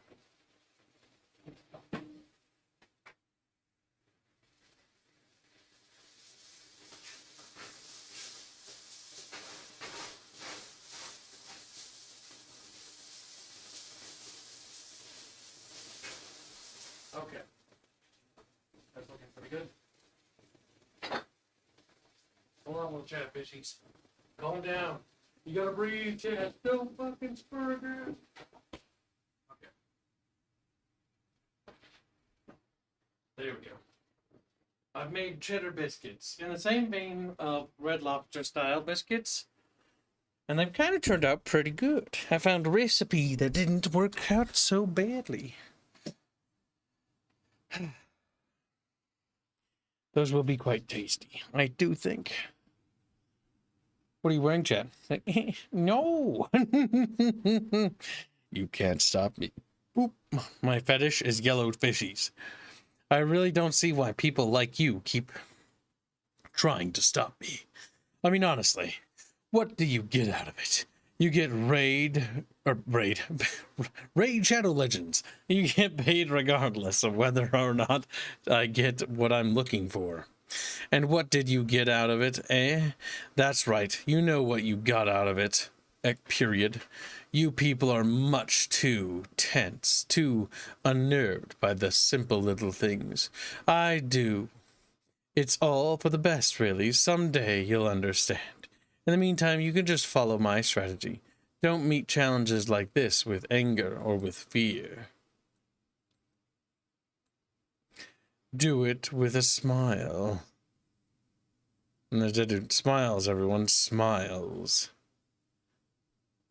Okay. That's looking pretty good. Hold on, little chatfishies. Calm down. You gotta breathe, chat. Don't fucking spur it. Okay. There we go. I've made cheddar biscuits in the same vein of Red Lobster style biscuits, and they've kind of turned out pretty good. I found a recipe that didn't work out so badly. Those will be quite tasty, I do think. What are you wearing, Chad? No! You can't stop me. Boop. My fetish is yellowed fishies. I really don't see why people like you keep trying to stop me. I mean, honestly, what do you get out of it? You get raid Shadow Legends. You get paid regardless of whether or not I get what I'm looking for. And what did you get out of it, eh? That's right, you know what you got out of it. Period. You people are much too tense, too unnerved by the simple little things. I do. It's all for the best, really. Someday you'll understand. In the meantime, you can just follow my strategy. Don't meet challenges like this with anger or with fear. Do it with a smile. And the smiles, everyone. Smiles.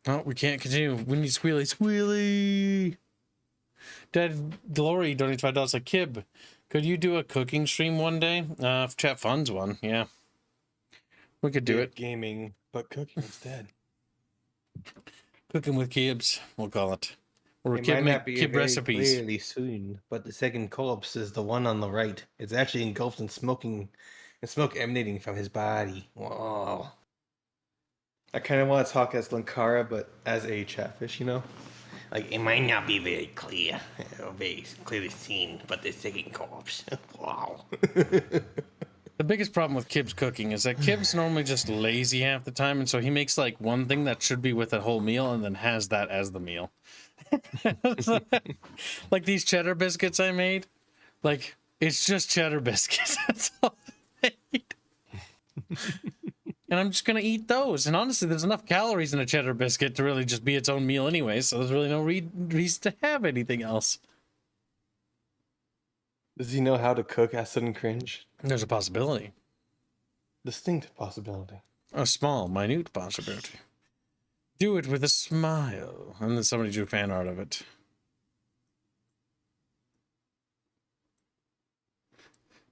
Oh, we can't continue. We need Squealy. Squealy! Dead Glory donates $5 a kib. Could you do a cooking stream one day? If chat funds one, yeah. We could do it. Gaming, but cooking instead. Cooking with kibs, we'll call it. Or It might not be kib very recipes. clearly soon, but the second corpse is the one on the right. It's actually engulfed in smoking, and smoke emanating from his body. Wow. I kind of want to talk as Linkara, but as a chatfish, you know? Like, it might not be very clear, or very clearly seen, but the second corpse. Wow. The biggest problem with Kib's cooking is that Kib's normally just lazy half the time, and so he makes like one thing that should be with a whole meal and then has that as the meal. Like these cheddar biscuits I made, like it's just cheddar biscuits. That's all I made. And I'm just gonna eat those. And honestly, there's enough calories in a cheddar biscuit to really just be its own meal anyway, so there's really no reason to have anything else. Does he know how to cook acid and cringe? There's a possibility. Distinct possibility. A small, minute possibility. Do it with a smile. And then somebody drew fan art of it.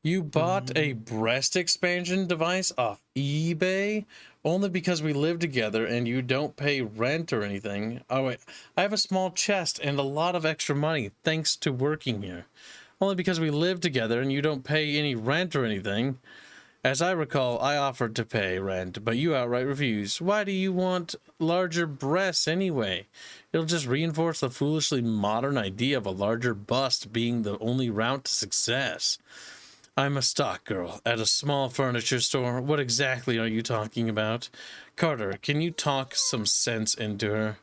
You bought a breast expansion device off eBay only because we live together and you don't pay rent or anything. Oh, wait. I have a small chest and a lot of extra money thanks to working here. Only because we live together and you don't pay any rent or anything. As I recall, I offered to pay rent, but you outright refused. Why do you want larger breasts anyway? It'll just reinforce the foolishly modern idea of a larger bust being the only route to success. I'm a stock girl at a small furniture store. What exactly are you talking about? Carter, can you talk some sense into her?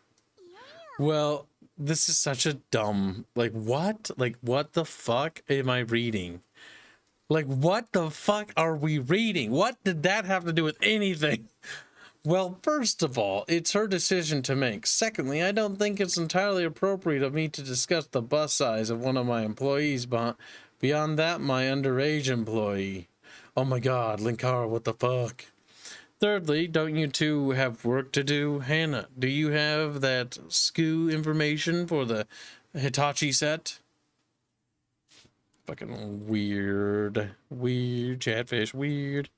Well, this is such a dumb... Like, what? Like, what the fuck am I reading? Like, what the fuck are we reading? What did that have to do with anything? Well, first of all, it's her decision to make. Secondly, I don't think it's entirely appropriate of me to discuss the bust size of one of my employees, but beyond that, my underage employee. Oh my god, Linkara, what the fuck? Thirdly, don't you two have work to do? Hannah, do you have that SKU information for the Hitachi set? Fucking weird. Weird, chatfish, weird.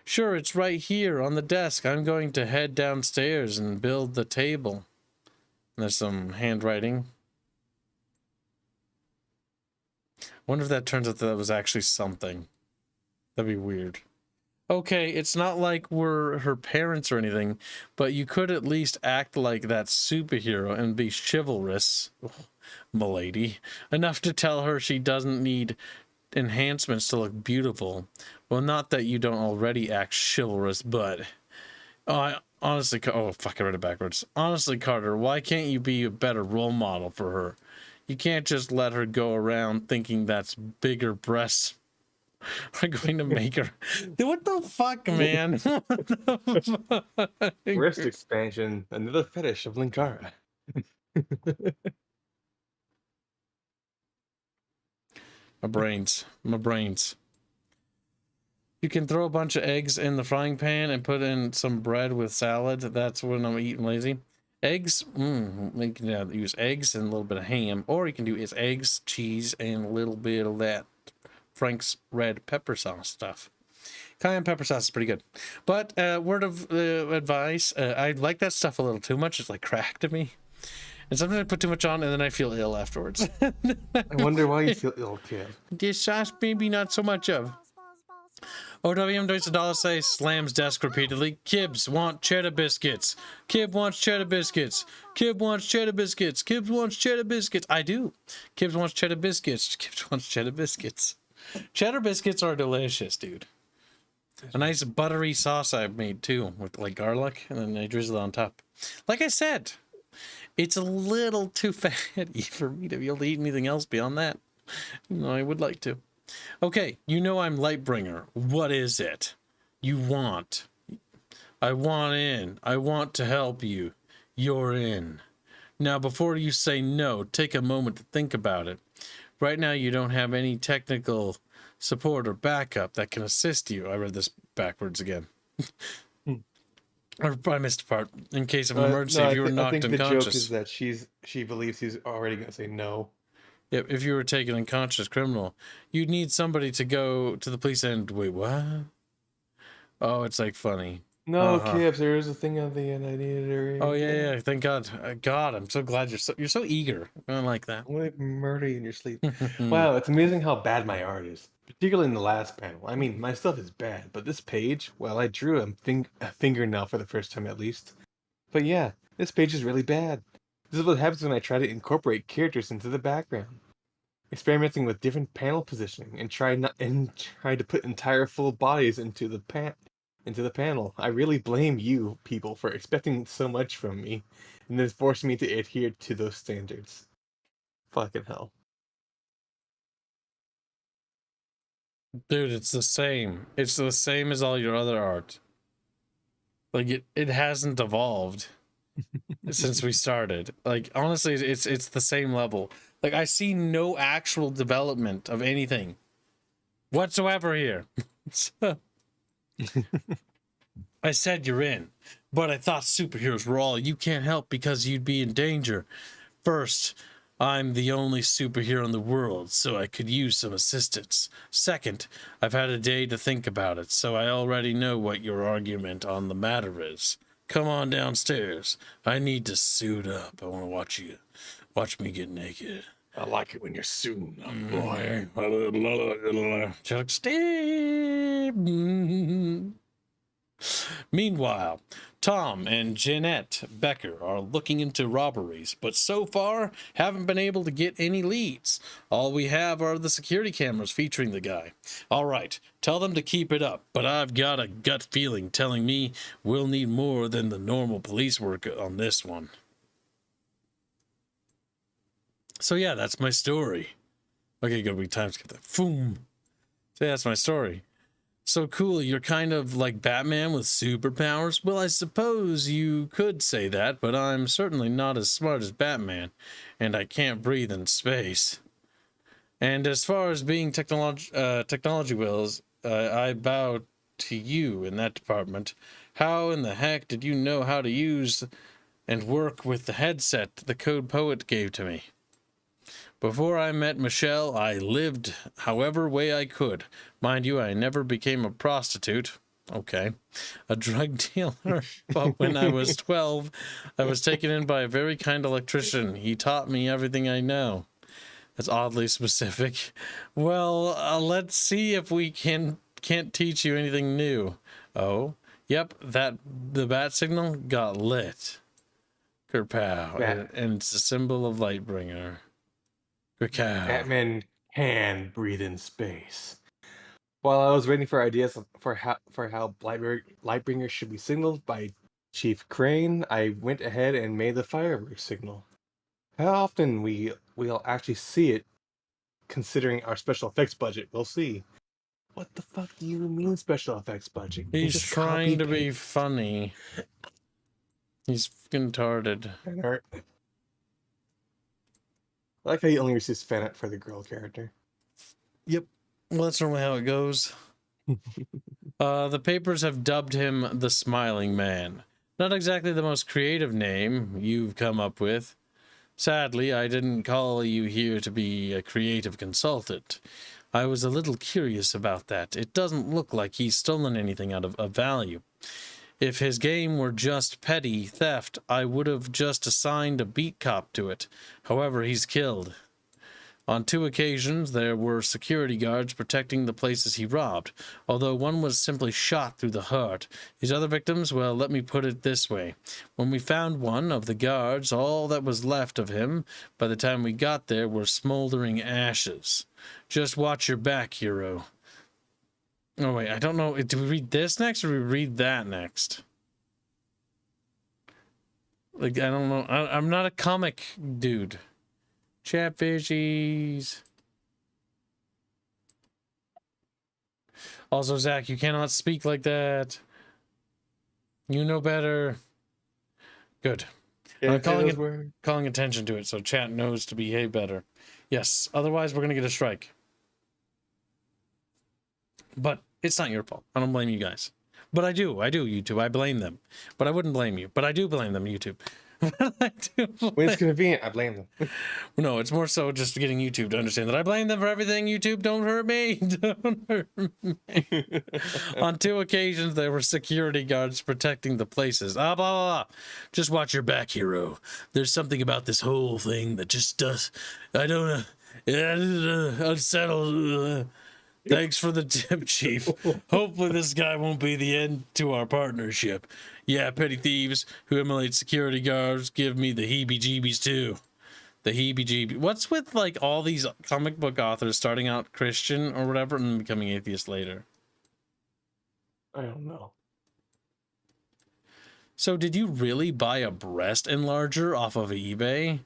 Sure, it's right here on the desk. I'm going to head downstairs and build the table. There's some handwriting. Wonder if that turns out that was actually something. That'd be weird. Okay, it's not like we're her parents or anything, but you could at least act like that superhero and be chivalrous, milady, enough to tell her she doesn't need enhancements to look beautiful. Well, not that you don't already act chivalrous, but... honestly, oh, fuck, I read it backwards. Honestly, Carter, why can't you be a better role model for her? You can't just let her go around thinking that's bigger breasts are going to make her... What the fuck, man? What the fuck? Breast expansion, another fetish of Linkara. My brains. You can throw a bunch of eggs in the frying pan and put in some bread with salad. That's when I'm eating lazy. Eggs, you can use eggs and a little bit of ham, or you can do is eggs, cheese, and a little bit of that Frank's red pepper sauce stuff. Cayenne pepper sauce is pretty good. But word of advice, I like that stuff a little too much. It's like crack to me. And sometimes I put too much on and then I feel ill afterwards. I wonder why you feel ill, kid. This sauce, maybe not so much of. OWM donates $1, say slams desk repeatedly. Kibbs want cheddar biscuits. Kib wants cheddar biscuits. Kib wants cheddar biscuits. Kibbs wants cheddar biscuits. I do. Kibbs wants cheddar biscuits. Kibbs wants cheddar biscuits. Cheddar biscuits are delicious, dude. A nice buttery sauce I've made too, with like garlic, and then I drizzle it on top. Like I said, it's a little too fatty for me to be able to eat anything else beyond that. No, I would like to. Okay, you know I'm Lightbringer. What is it you want? I want in. I want to help you. You're in. Now, before you say no, take a moment to think about it. Right now, you don't have any technical support or backup that can assist you. I read this backwards again. Or I missed a part. In case of an emergency, if you were knocked I think the unconscious. joke is that she believes he's already going to say no. If you were taken unconscious criminal, you'd need somebody to go to the police and wait, what? Oh, it's like funny. No, Kibbs, there is a thing on the end. I needed to. Oh yeah, thank God. God, I'm so glad you're so eager. I like that. I'm gonna murder you in your sleep. Wow, it's amazing how bad my art is, particularly in the last panel. I mean, my stuff is bad, but this page, well, I drew a fingernail for the first time at least. But yeah, this page is really bad. This is what happens when I try to incorporate characters into the background. Experimenting with different panel positioning and try to put entire full bodies into the panel. I really blame you people for expecting so much from me, and then forcing me to adhere to those standards. Fucking hell. Dude, it's the same. It's the same as all your other art. Like it hasn't evolved since we started. Like honestly, it's the same level. Like I see no actual development of anything whatsoever here. So, I said you're in, but I thought superheroes were all you can't help because you'd be in danger. First, I'm the only superhero in the world, so I could use some assistance. Second, I've had a day to think about it, so I already know what your argument on the matter is. Come on downstairs. I need to suit up. I want to watch me get naked. I like it when you're suiting up, boy. Chuck Steve. Meanwhile, Tom and Jeanette Becker are looking into robberies, but so far haven't been able to get any leads. All we have are the security cameras featuring the guy. All right, tell them to keep it up, but I've got a gut feeling telling me we'll need more than the normal police work on this one. So yeah, that's my story. Okay, good, we time skip that. Boom. So yeah, that's my story. So cool, you're kind of like Batman with superpowers? Well, I suppose you could say that, but I'm certainly not as smart as Batman, and I can't breathe in space. And as far as being technology wills, I bow to you in that department. How in the heck did you know how to use and work with the headset the Code Poet gave to me? Before I met Michelle, I lived however way I could. Mind you, I never became a prostitute. Okay. A drug dealer. But when I was 12, I was taken in by a very kind electrician. He taught me everything I know. That's oddly specific. Well, let's see if we can't teach you anything new. Oh, yep, the bat signal got lit. Kerpow. And it's a symbol of Lightbringer. Batman can breathe in space. While I was waiting for ideas for how Lightbringer should be signaled by Chief Crane, I went ahead and made the fireworks signal. How often we'll actually see it, considering our special effects budget, we'll see. What the fuck do you mean special effects budget? He's trying to be funny. He's fucking retarded. I like how he only receives fan art for the girl character. Yep. Well, that's normally how it goes. The papers have dubbed him the Smiling Man. Not exactly the most creative name you've come up with. Sadly, I didn't call you here to be a creative consultant. I was a little curious about that. It doesn't look like he's stolen anything out of value. If his game were just petty theft, I would have just assigned a beat cop to it. However, he's killed. On 2 occasions, there were security guards protecting the places he robbed, although one was simply shot through the heart. His other victims, well, let me put it this way. When we found one of the guards, all that was left of him by the time we got there were smoldering ashes. Just watch your back, hero. Oh, wait, I don't know. Do we read this next or do we read that next? Like, I don't know. I'm not a comic dude. Chatfishies. Also, Zach, you cannot speak like that. You know better. Good. I'm calling attention to it so chat knows to behave better. Yes, otherwise we're going to get a strike. But it's not your fault. I don't blame you guys. But I do, YouTube. I blame them. But I wouldn't blame you. But I do blame them, YouTube. When it's convenient, I blame them. No, it's more so just getting YouTube to understand that I blame them for everything. YouTube, don't hurt me. Don't hurt me. On 2 occasions, there were security guards protecting the places. Blah, blah, blah. Just watch your back, hero. There's something about this whole thing that just does. I don't know. Unsettled. Thanks for the tip, Chief. Hopefully this guy won't be the end to our partnership. Yeah, petty thieves who emulate security guards give me the heebie-jeebies too. The heebie-jeebies. What's with like all these comic book authors starting out Christian or whatever and becoming atheist later? I don't know. So did you really buy a breast enlarger off of eBay?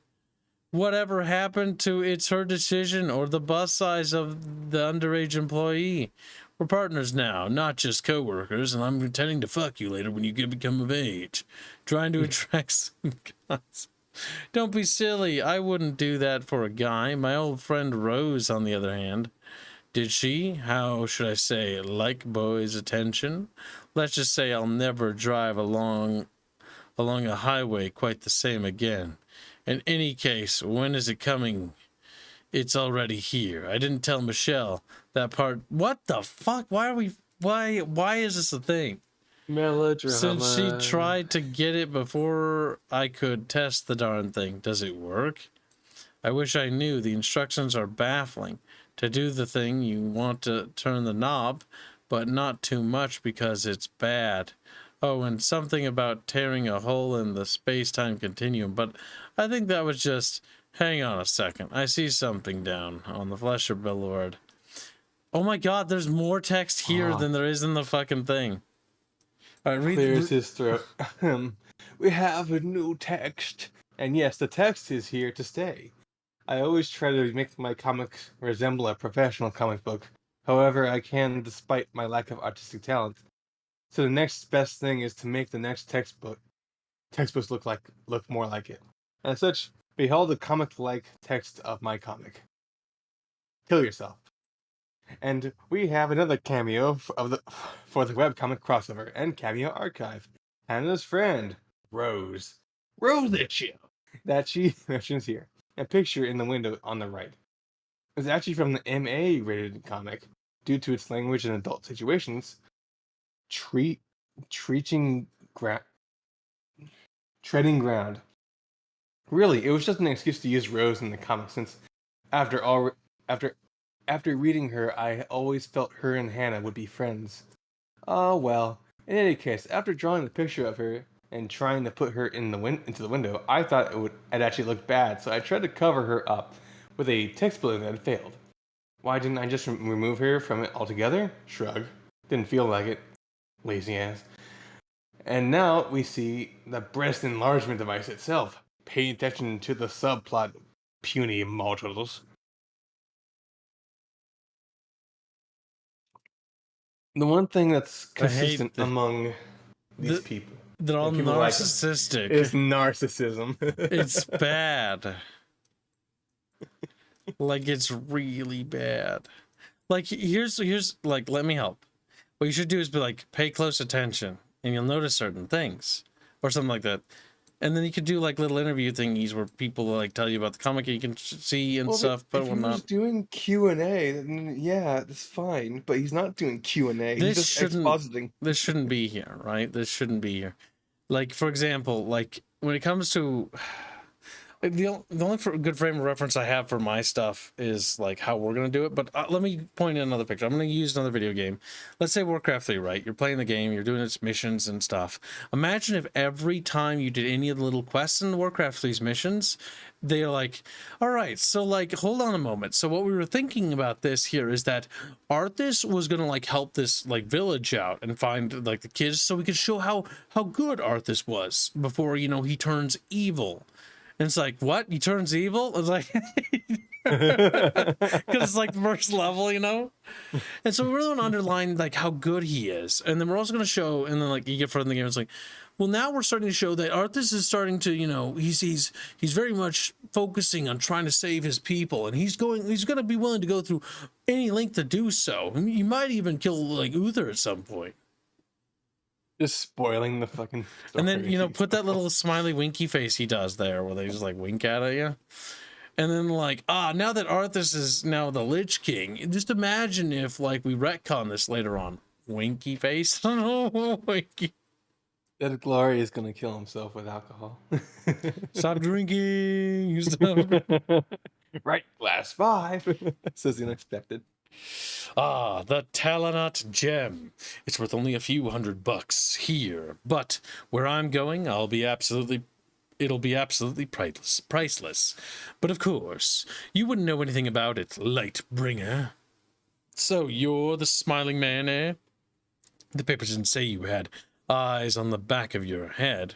Whatever happened to it's her decision or the bust size of the underage employee? We're partners now, not just co-workers, and I'm intending to fuck you later when you become of age. Trying to attract some guys. Don't be silly. I wouldn't do that for a guy. My old friend Rose, on the other hand. Did she, how should I say, like boys' attention? Let's just say I'll never drive along a highway quite the same again. In any case, when is it coming? It's already here. I didn't tell Michelle that part. What the fuck? Why is this a thing? Melodrama. Since she tried to get it before I could test the darn thing. Does it work? I wish I knew. The instructions are baffling. To do the thing, you want to turn the knob, but not too much because it's bad. Oh, and something about tearing a hole in the space-time continuum, but I think that was just... Hang on a second. I see something down on the Flesher billboard. Oh my god, there's more text here than there is in the fucking thing. All right, Clears his throat. We have a new text. And yes, the text is here to stay. I always try to make my comics resemble a professional comic book. However, I can despite my lack of artistic talent. So the next best thing is to make the next textbooks look more like it. And as such, behold the comic-like text of my comic. Kill yourself. And we have another cameo for the webcomic crossover and cameo archive. Hannah's friend, Rose. Rose that shit. That she mentions here. A picture in the window on the right. It's actually from the MA-rated comic. Due to its language and adult situations, treading ground. Really, it was just an excuse to use Rose in the comic, since after reading her, I always felt her and Hannah would be friends. Oh well. In any case, after drawing the picture of her and trying to put her into the window, I thought it actually look bad, so I tried to cover her up with a text building that had failed. Why didn't I just remove her from it altogether? Shrug. Didn't feel like it. Lazy ass. And now we see the breast enlargement device itself. Pay attention to the subplot, puny mortals. The one thing that's consistent among these people, they're all narcissistic, is narcissism. It's bad. Like, it's really bad. Like, here's like, let me help. what you should do is be like, pay close attention, and you'll notice certain things, or something like that. And then you could do like little interview thingies where people like tell you about the comic you can see and Well, stuff, but if he was whatnot. doing Q&A, then yeah, that's fine. But he's not doing Q&A. He's just expositing. This shouldn't be here, right? This shouldn't be here. Like, for example, like when it comes to the only good frame of reference I have for my stuff is like how we're gonna do it. But let me point in another picture. I'm gonna use another video game. Let's say Warcraft 3, right? You're playing the game, you're doing its missions and stuff. Imagine if every time you did any of the little quests in the Warcraft 3's missions, they're like, all right, so like, hold on a moment. So what we were thinking about this here is that Arthas was gonna like help this like village out and find like the kids, so we could show how good Arthas was before, you know, he turns evil. And it's like, what? He turns evil? It's like, because it's like the first level, you know? And so we're going to underline like how good he is. And then we're also going to show, and then like you get further in the game, it's like, well, now we're starting to show that Arthas is starting to, you know, he's very much focusing on trying to save his people. And he's going to be willing to go through any length to do so. I mean, he might even kill like Uther at some point. Just spoiling the fucking story. And then, you know, put that little smiley winky face he does there where they just like wink at you. And then like, now that Arthas is now the Lich King, just imagine if like we retcon this later on. Winky face? Winky. That Glory is gonna kill himself with alcohol. Stop drinking. Stop. Right, glass 5. Says the unexpected. The Talonot gem. It's worth only a few $100 here, but where I'm going, it'll be absolutely priceless. But of course, you wouldn't know anything about it, Lightbringer. So you're the smiling man, eh? The papers didn't say you had eyes on the back of your head.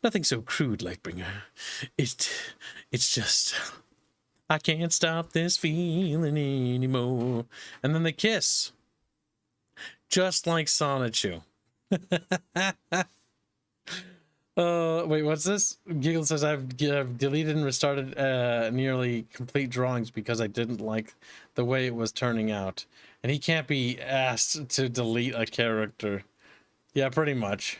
Nothing so crude, Lightbringer. It's just, I can't stop this feeling anymore. And then they kiss. Just like Sonichu. Wait, what's this? Giggle says, I've deleted and restarted nearly complete drawings because I didn't like the way it was turning out. And he can't be asked to delete a character. Yeah, pretty much.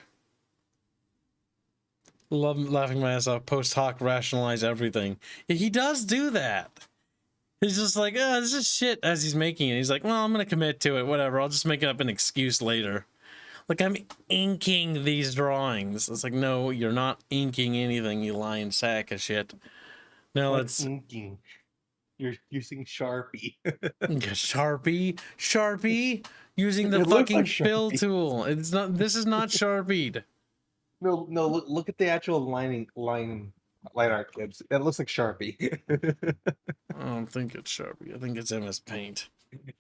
Love laughing my ass off. Post hoc rationalize everything. Yeah, he does do that. He's just like, this is shit as he's making it. He's like, well, I'm going to commit to it. Whatever. I'll just make up an excuse later. Like, I'm inking these drawings. It's like, no, you're not inking anything, you lying sack of shit. No, it's inking. You're using Sharpie. Sharpie, using the fucking fill tool. It's not. This is not Sharpied. No. Look at the actual line art, Gibbs. It looks like Sharpie. I don't think it's Sharpie. I think it's MS Paint.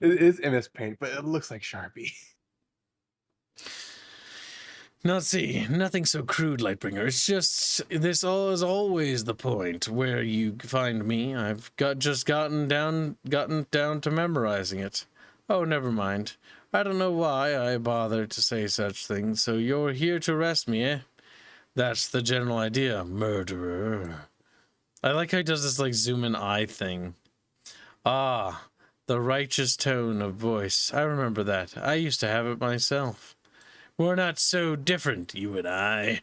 It is MS Paint, but it looks like Sharpie. Now, see, nothing so crude, Lightbringer. It's just, this all is always the point where you find me. I've just gotten down to memorizing it. Oh, never mind. I don't know why I bother to say such things, so you're here to arrest me, eh? That's the general idea, murderer. I like how he does this, like, zoom-in eye thing. The righteous tone of voice. I remember that. I used to have it myself. We're not so different, you and I.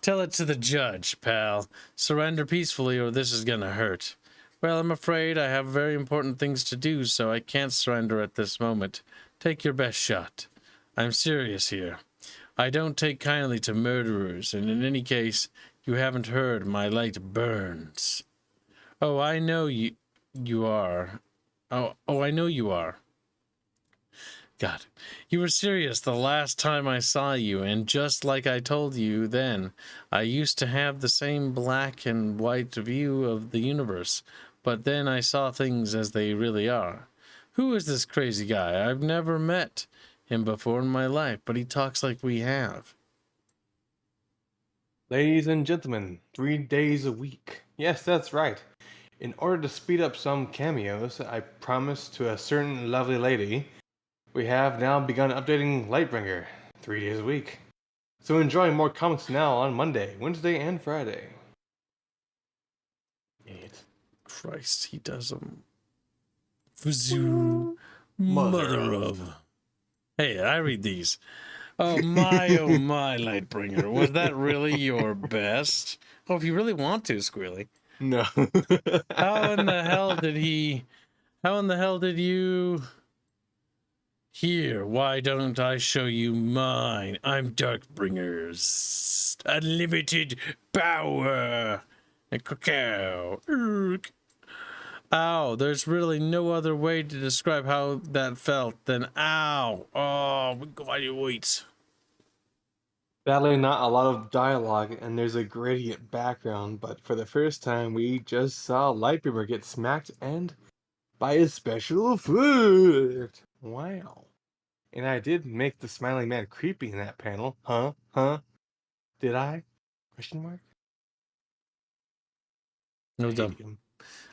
Tell it to the judge, pal. Surrender peacefully or this is gonna hurt. Well, I'm afraid I have very important things to do, so I can't surrender at this moment. Take your best shot. I'm serious here. I don't take kindly to murderers, and in any case, you haven't heard my light burns. Oh, I know you are. Oh, I know you are. God, you were serious the last time I saw you, and just like I told you then, I used to have the same black and white view of the universe, but then I saw things as they really are. Who is this crazy guy? I've never met him before in my life, but he talks like we have. Ladies and gentlemen, 3 days a week. Yes, that's right. In order to speed up some cameos, I promised to a certain lovely lady, we have now begun updating Lightbringer 3 days a week. So enjoy more comics now on Monday, Wednesday, and Friday. Idiot. Christ, he does them. Fazoo, mother of. Hey, I read these. Oh my, Lightbringer. Was that really your best? Oh, if you really want to, Squealy. No. How in the hell did he... How in the hell did you... Here, why don't I show you mine? I'm Darkbringer's unlimited power. And cacao. Urk. Ow, there's really no other way to describe how that felt than ow. Oh, why do you wait? Sadly, not a lot of dialogue, and there's a gradient background, but for the first time, we just saw Lightbringer get smacked and by a special effect. Wow. And I did make the smiling man creepy in that panel. Huh? Huh? Did I? Question mark? No I hate dumb. him.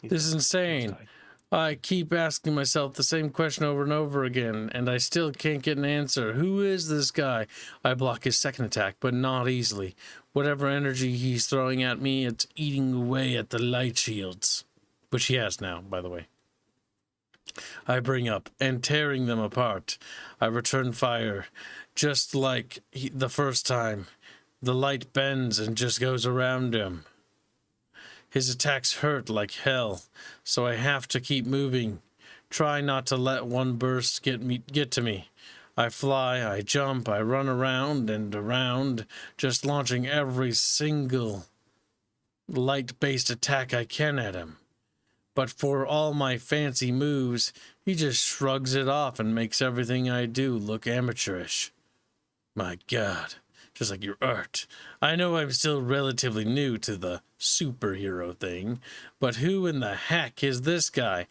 He's This is dumb. insane. Inside. I keep asking myself the same question over and over again, and I still can't get an answer. Who is this guy? I block his second attack, but not easily. Whatever energy he's throwing at me, it's eating away at the light shields. Which he has now, by the way. I bring up, and tearing them apart. I return fire, just like the first time. The light bends and just goes around him. His attacks hurt like hell, so I have to keep moving. Try not to let one burst get to me. I fly, I jump, I run around and around, just launching every single light-based attack I can at him. But for all my fancy moves, he just shrugs it off and makes everything I do look amateurish. My God, just like your art. I know I'm still relatively new to the superhero thing, but who in the heck is this guy?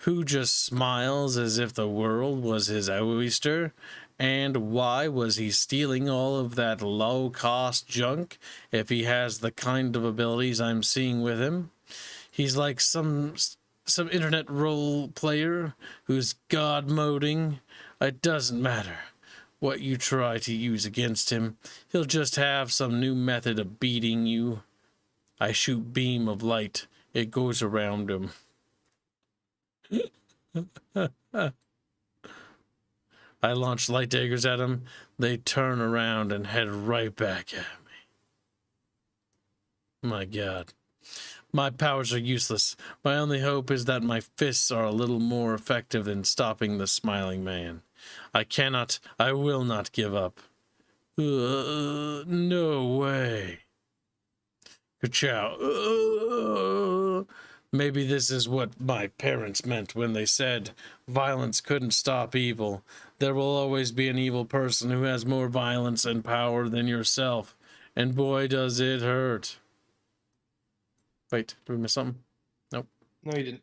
Who just smiles as if the world was his oyster? And why was he stealing all of that low-cost junk if he has the kind of abilities I'm seeing with him? He's like some internet role player who's god moding. It doesn't matter what you try to use against him. He'll just have some new method of beating you. I shoot beam of light. It goes around him. I launch light daggers at him. They turn around and head right back at me. My God. My powers are useless. My only hope is that my fists are a little more effective in stopping the smiling man. I will not give up. No way. Ka-chow. Maybe this is what my parents meant when they said violence couldn't stop evil. There will always be an evil person who has more violence and power than yourself. And boy, does it hurt. Wait, did we miss something? Nope. No, you didn't.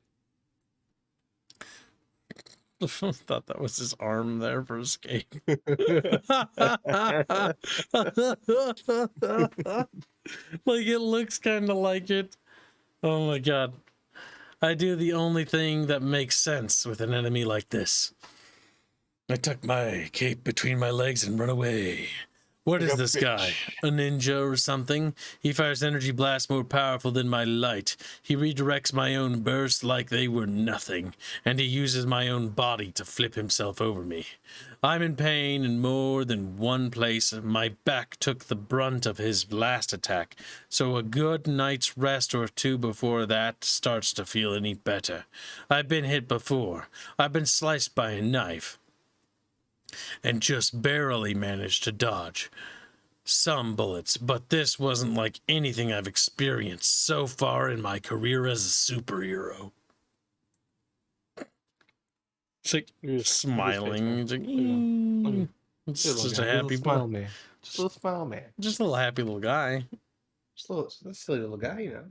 Thought that was his arm there for escape. Like, it looks kind of like it. Oh my God. I do the only thing that makes sense with an enemy like this. I tuck my cape between my legs and run away. What is this guy? A ninja or something? He fires energy blasts more powerful than my light. He redirects my own bursts like they were nothing, and he uses my own body to flip himself over me. I'm in pain in more than one place. My back took the brunt of his last attack, so a good night's rest or two before that starts to feel any better. I've been hit before. I've been sliced by a knife and just barely managed to dodge some bullets, but this wasn't like anything I've experienced so far in my career as a superhero. It's like smiling. It's like, it's just a happy smile boy. man. Just a little smile man. Just a little happy little guy. Just a little, silly little guy, you know.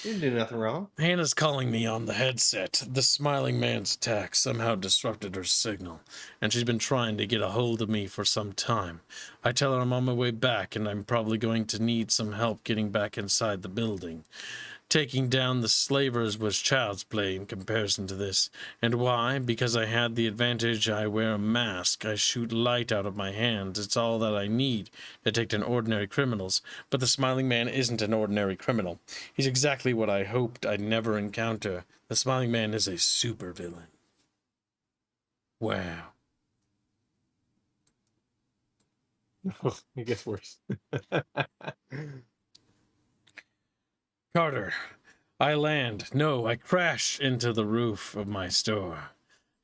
He didn't do nothing wrong. Hannah's calling me on the headset. The smiling man's attack somehow disrupted her signal, and she's been trying to get a hold of me for some time. I tell her I'm on my way back, and I'm probably going to need some help getting back inside the building. Taking down the slavers was child's play in comparison to this. And why? Because I had the advantage. I wear a mask. I shoot light out of my hands. It's all that I need to take down ordinary criminals. But the smiling man isn't an ordinary criminal. He's exactly what I hoped I'd never encounter. The smiling man is a supervillain. Wow. It gets worse. Carter, I land. No, I crash into the roof of my store.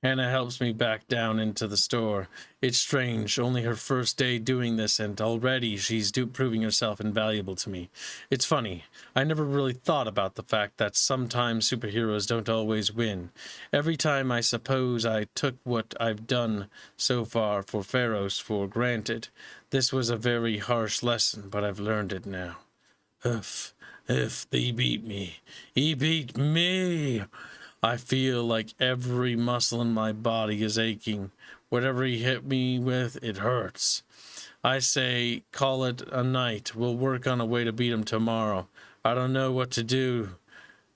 Hannah helps me back down into the store. It's strange, only her first day doing this, and already she's proving herself invaluable to me. It's funny, I never really thought about the fact that sometimes superheroes don't always win. Every time I suppose I took what I've done so far for Pharaohs for granted. This was a very harsh lesson, but I've learned it now. If he beat me. He beat me! I feel like every muscle in my body is aching. Whatever he hit me with, it hurts. I say, call it a night. We'll work on a way to beat him tomorrow. I don't know what to do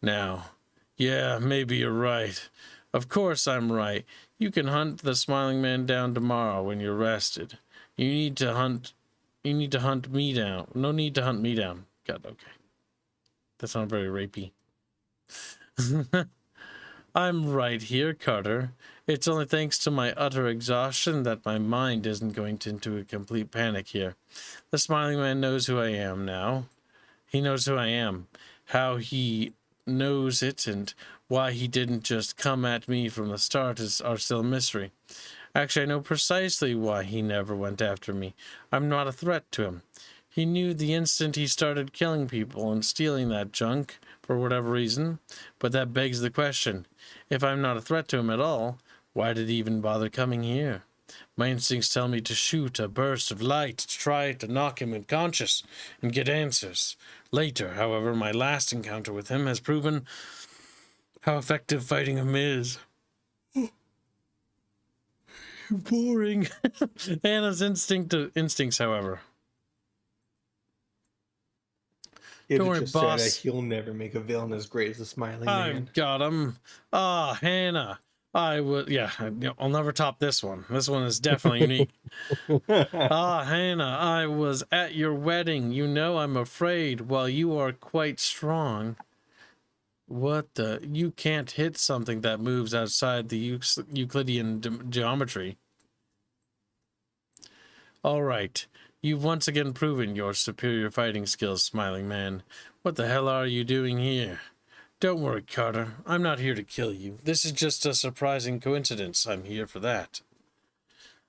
now. Yeah, maybe you're right. Of course I'm right. You can hunt the smiling man down tomorrow when you're rested. You need to hunt me down. No need to hunt me down. God, okay. That's not very rapey. I'm right here, Carter. It's only thanks to my utter exhaustion that my mind isn't going into a complete panic here. The smiling man knows who I am now. He knows who I am. How he knows it and why he didn't just come at me from the start are still a mystery. Actually, I know precisely why he never went after me. I'm not a threat to him. He knew the instant he started killing people and stealing that junk, for whatever reason. But that begs the question. If I'm not a threat to him at all, why did he even bother coming here? My instincts tell me to shoot a burst of light to try to knock him unconscious and get answers. Later, however, my last encounter with him has proven how effective fighting him is. Boring. Anna's instincts, however. It's Don't worry, just sad that boss. he'll never make a villain as great as the Smiling Man. I've got him. Ah, Hannah. I'll never top this one. This one is definitely unique. Ah, Hannah, I was at your wedding. You know I'm afraid. While you are quite strong. What the? You can't hit something that moves outside the Euclidean geometry. All right. You've once again proven your superior fighting skills, Smiling Man. What the hell are you doing here? Don't worry, Carter. I'm not here to kill you. This is just a surprising coincidence. I'm here for that.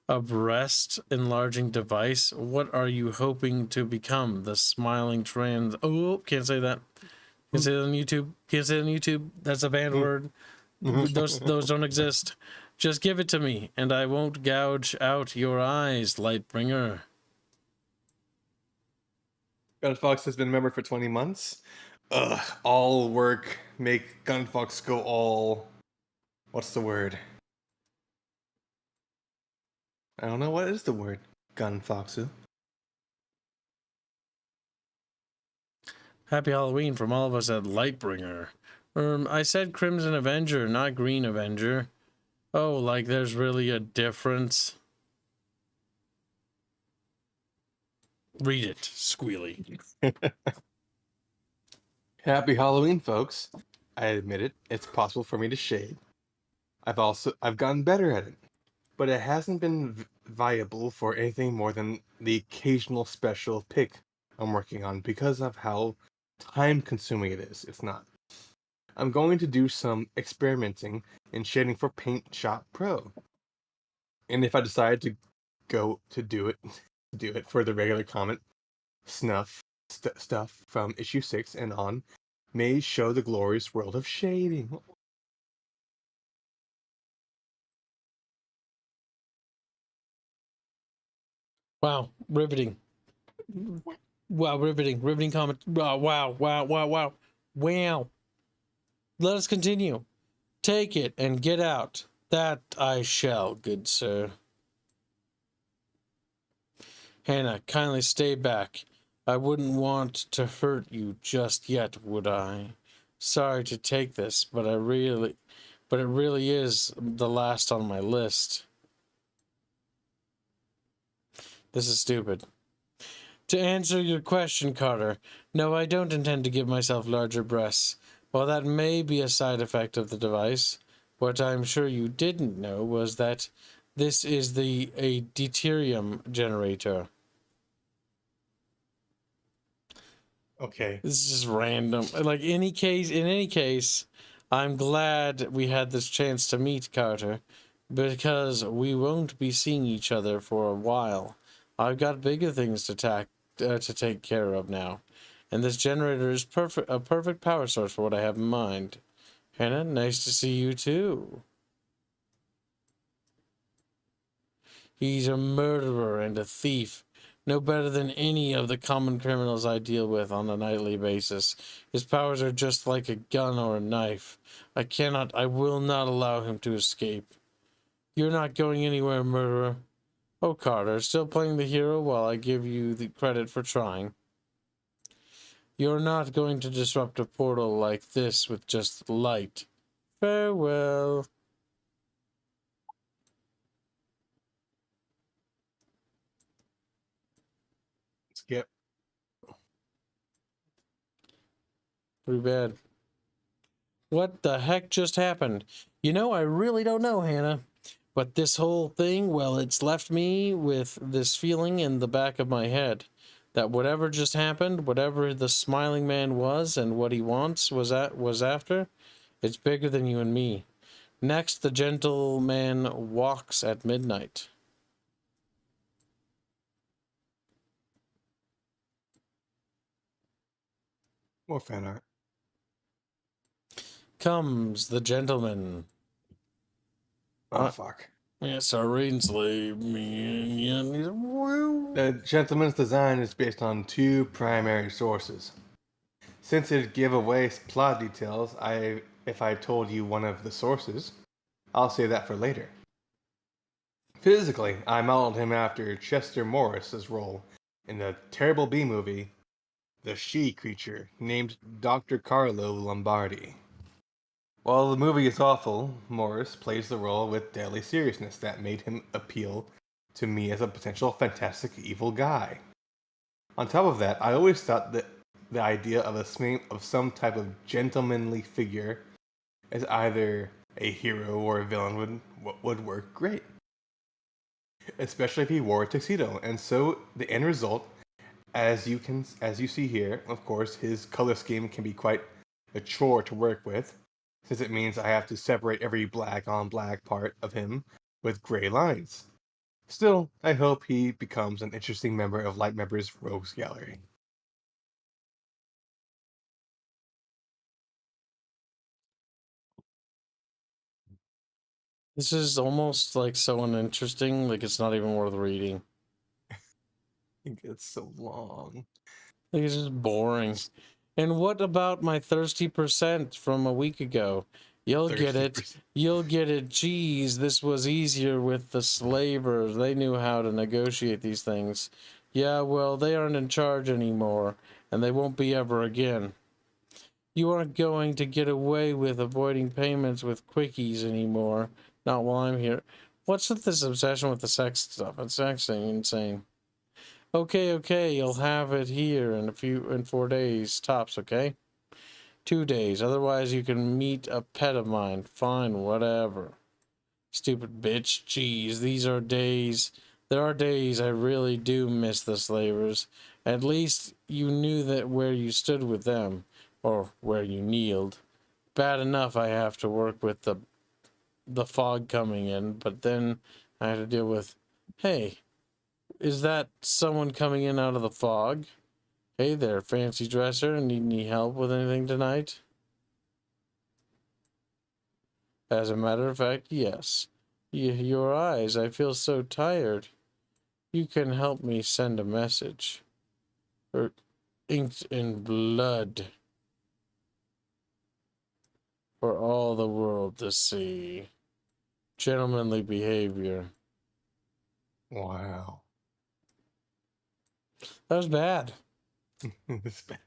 A breast enlarging device? What are you hoping to become? The smiling trans... Oh, can't say that. Can't say that on YouTube. Can't say it on YouTube. That's a banned word. Those don't exist. Just give it to me, and I won't gouge out your eyes, Lightbringer. Gunfox has been a member for 20 months. Ugh, all work make Gunfox go all... What's the word? I don't know, what is the word? Gunfoxu. Happy Halloween from all of us at Lightbringer. I said Crimson Avenger, not Green Avenger. Oh, like there's really a difference. Read it, Squealy. Happy Halloween, folks. I admit it, it's possible for me to shade. I've gotten better at it, but it hasn't been viable for anything more than the occasional special pick I'm working on because of how time-consuming it is. It's not. I'm going to do some experimenting in shading for Paint Shop Pro. And if I decide to go to do it for the regular comic stuff from issue 6 and on, may show the glorious world of shading. Wow, riveting. Wow, riveting comment. Wow. Let us continue. Take it and get out. That I shall, good sir. Hannah, kindly stay back. I wouldn't want to hurt you just yet, would I? Sorry to take this, but it really is the last on my list. This is stupid. To answer your question, Carter, no, I don't intend to give myself larger breasts. While that may be a side effect of the device, what I'm sure you didn't know was that this is a deuterium generator. Okay. This is just random. Like in any case, I'm glad we had this chance to meet, Carter, because we won't be seeing each other for a while. I've got bigger things to take care of now, and this generator is a perfect power source for what I have in mind. Hannah, nice to see you too. He's a murderer and a thief, no better than any of the common criminals I deal with on a nightly basis. His powers are just like a gun or a knife. I will not allow him to escape. You're not going anywhere, murderer. Oh, Carter, still playing the hero while I give you the credit for trying. You're not going to disrupt a portal like this with just light. Farewell. Skip. Pretty bad. What the heck just happened? You know, I really don't know, Hannah. But this whole thing, well, it's left me with this feeling in the back of my head that whatever just happened, whatever the smiling man was and what he wants was after, it's bigger than you and me. Next, the gentleman walks at midnight. More fan art. Comes the gentleman. Oh, fuck. Yes, our slave minion. The gentleman's design is based on two primary sources. Since it'd give away plot details, if I told you one of the sources, I'll save that for later. Physically, I modeled him after Chester Morris's role in the terrible B movie, The She Creature, named Dr. Carlo Lombardi. While the movie is awful, Morris plays the role with deadly seriousness that made him appeal to me as a potential fantastic evil guy. On top of that, I always thought that the idea of some type of gentlemanly figure as either a hero or a villain would work great. Especially if he wore a tuxedo. And so the end result, as you see here, of course, his color scheme can be quite a chore to work with, since it means I have to separate every black on black part of him with gray lines. Still, I hope he becomes an interesting member of Lightbringer Rogues Gallery. This is almost like so uninteresting, like it's not even worth reading. It's so long. Like it's just boring. And what about my thirsty percent from a week ago? You'll get it. 30%. You'll get it. Geez, this was easier with the slavers. They knew how to negotiate these things. Yeah, well, they aren't in charge anymore, and they won't be ever again. You aren't going to get away with avoiding payments with quickies anymore. Not while I'm here. What's with this obsession with the sex stuff? It's actually insane. Okay, you'll have it here in 4 days, tops, okay? 2 days, otherwise you can meet a pet of mine. Fine, whatever. Stupid bitch, jeez, there are days I really do miss the slavers. At least you knew that where you stood with them, or where you kneeled. Bad enough I have to work with the fog coming in, but then I have to deal with, hey, is that someone coming in out of the fog? Hey there, fancy dresser. Need any help with anything tonight? As a matter of fact, yes. Your eyes, I feel so tired. You can help me send a message. Inked in blood. For all the world to see. Gentlemanly behavior. Wow. That was bad. It's bad.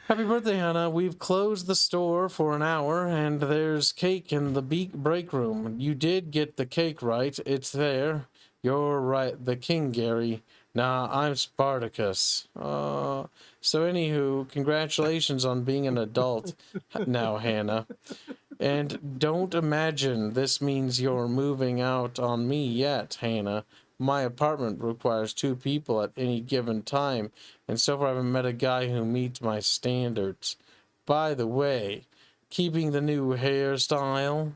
Happy birthday, Hannah. We've closed the store for an hour, and there's cake in the break room. You did get the cake right. It's there. You're right. The king, Gary. Nah, I'm Spartacus. So anywho, congratulations on being an adult now, Hannah. And don't imagine this means you're moving out on me yet, Hannah. My apartment requires 2 people at any given time, and so far I haven't met a guy who meets my standards. By the way, keeping the new hairstyle?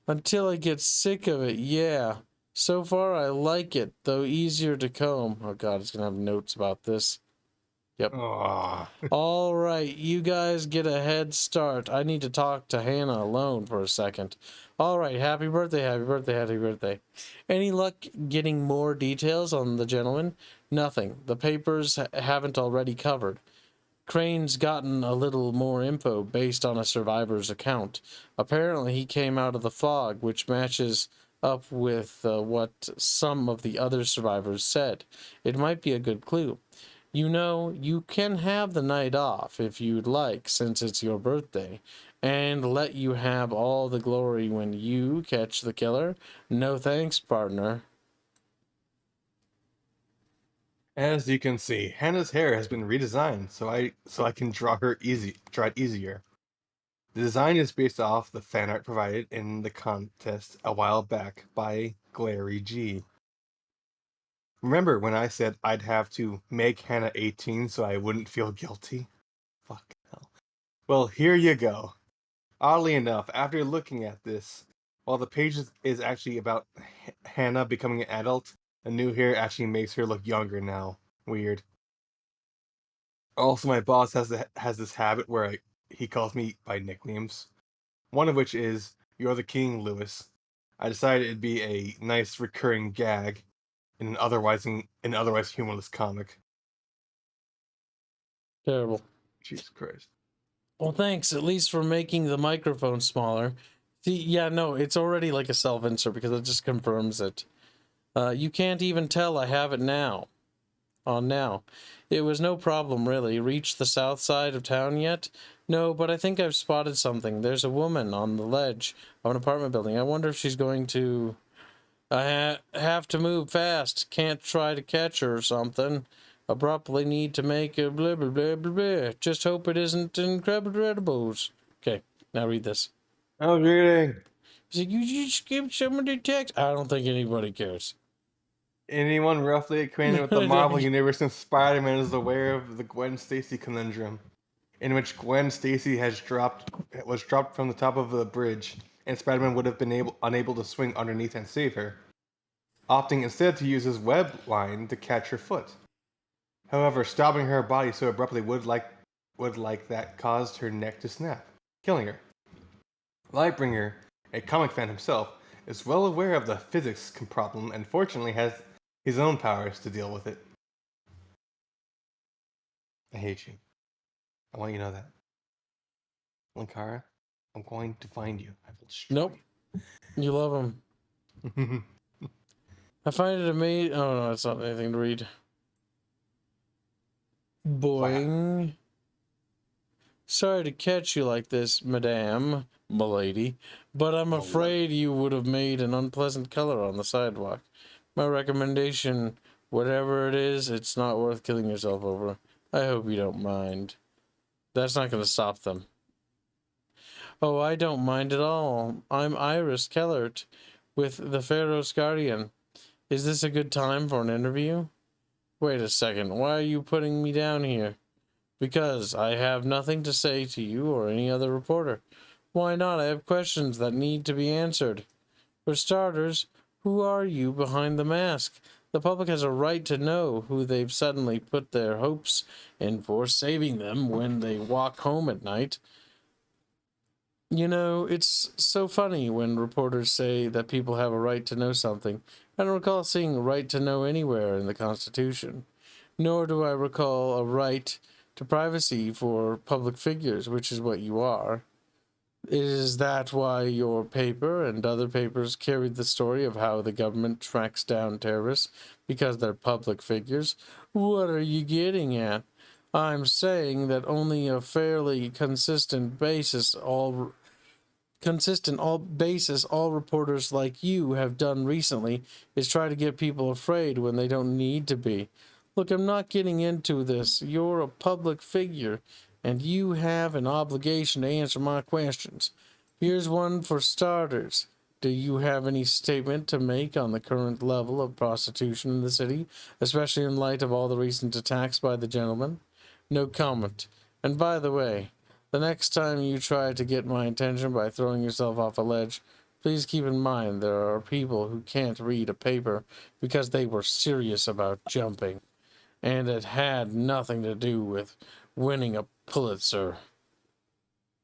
Until I get sick of it, yeah. So far I like it, though easier to comb. Oh god, it's gonna have notes about this. Yep. Aw. All right, you guys get a head start. I need to talk to Hannah alone for a second. All right, happy birthday, happy birthday, happy birthday. Any luck getting more details on the gentleman? Nothing. The papers haven't already covered. Crane's gotten a little more info based on a survivor's account. Apparently he came out of the fog, which matches up with what some of the other survivors said. It might be a good clue. You know, you can have the night off if you'd like, since it's your birthday, and let you have all the glory when you catch the killer. No thanks, partner. As you can see, Hannah's hair has been redesigned so I can draw it easier. The design is based off the fan art provided in the contest a while back by Glary G. Remember when I said I'd have to make Hannah 18 so I wouldn't feel guilty? Fuck hell. Well, here you go. Oddly enough, after looking at this, while the page is actually about Hannah becoming an adult, the new hair actually makes her look younger now. Weird. Also, my boss has this habit where he calls me by nicknames. One of which is "You're the King, Lewis." I decided it'd be a nice recurring gag in an otherwise humorless comic. Terrible. Jesus Christ. Well, thanks, at least for making the microphone smaller. See, yeah, no, it's already like a self-insert because it just confirms it. You can't even tell I have it now. On now. It was no problem, really. Reached the south side of town yet? No, but I think I've spotted something. There's a woman on the ledge of an apartment building. I wonder if she's going to... I have to move fast. Can't try to catch her or something. Abruptly need to make a blah blah blah blah blah. Just hope it isn't Incredibles. Okay, now read this. I was reading. He's like, you just give somebody text. I don't think anybody cares. Anyone roughly acquainted with the Marvel Universe and Spider-Man is aware of the Gwen Stacy conundrum, in which Gwen Stacy was dropped from the top of the bridge, and Spider-Man would have been unable to swing underneath and save her, opting instead to use his web line to catch her foot. However, stopping her body so abruptly would like that caused her neck to snap, killing her. Lightbringer, a comic fan himself, is well aware of the physics problem and fortunately has his own powers to deal with it. I hate you. I want you to know that. Linkara, I'm going to find you. I will destroy Nope. You love him. you. I find it amazing. Oh no, it's not anything to read. Boing. Sorry to catch you like this, madame, milady, but I'm afraid you would have made an unpleasant color on the sidewalk. My recommendation, whatever it is, it's not worth killing yourself over. I hope you don't mind. That's not going to stop them. Oh, I don't mind at all. I'm Iris Kellert with the Pharaoh's Guardian. Is this a good time for an interview? Wait a second, why are you putting me down here? Because I have nothing to say to you or any other reporter. Why not? I have questions that need to be answered. For starters, who are you behind the mask? The public has a right to know who they've suddenly put their hopes in for saving them when they walk home at night. You know, it's so funny when reporters say that people have a right to know something. I don't recall seeing a right to know anywhere in the Constitution. Nor do I recall a right to privacy for public figures, which is what you are. Is that why your paper and other papers carried the story of how the government tracks down terrorists because they're public figures? What are you getting at? I'm saying that only a fairly consistent basis all reporters like you have done recently is try to get people afraid when they don't need to be. Look, I'm not getting into this. You're a public figure, and you have an obligation to answer my questions. Here's one for starters. Do you have any statement to make on the current level of prostitution in the city, especially in light of all the recent attacks by the gentleman? No comment. And by the way, the next time you try to get my attention by throwing yourself off a ledge, please keep in mind there are people who can't read a paper because they were serious about jumping, and it had nothing to do with winning a Pulitzer.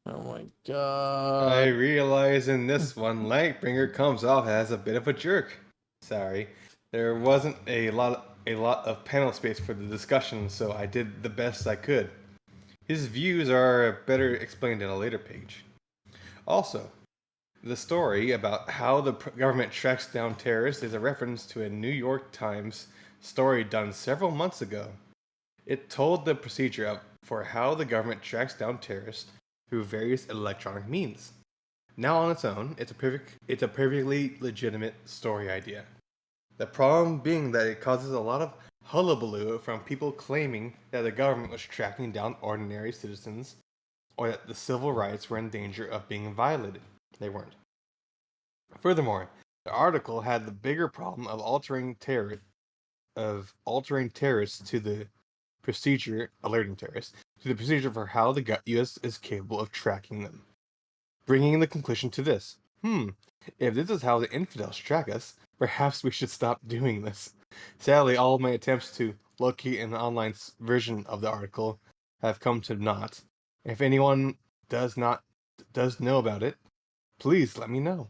Oh my I god. realize in this one, Lightbringer comes off as a bit of a jerk. Sorry, there wasn't a lot of panel space for the discussion, so I did the best I could. His views are better explained in a later page. Also, the story about how the government tracks down terrorists is a reference to a New York Times story done several months ago. It told the procedure for how the government tracks down terrorists through various electronic means. Now on its own, it's a perfectly legitimate story idea. The problem being that it causes a lot of hullabaloo from people claiming that the government was tracking down ordinary citizens or that the civil rights were in danger of being violated. They weren't. Furthermore, the article had the bigger problem of altering terrorists to the procedure, alerting terrorists to the procedure for how the U.S. is capable of tracking them, bringing the conclusion to this: if this is how the infidels track us, perhaps we should stop doing this. Sadly, all of my attempts to locate an online version of the article have come to naught. If anyone does know about it, please let me know.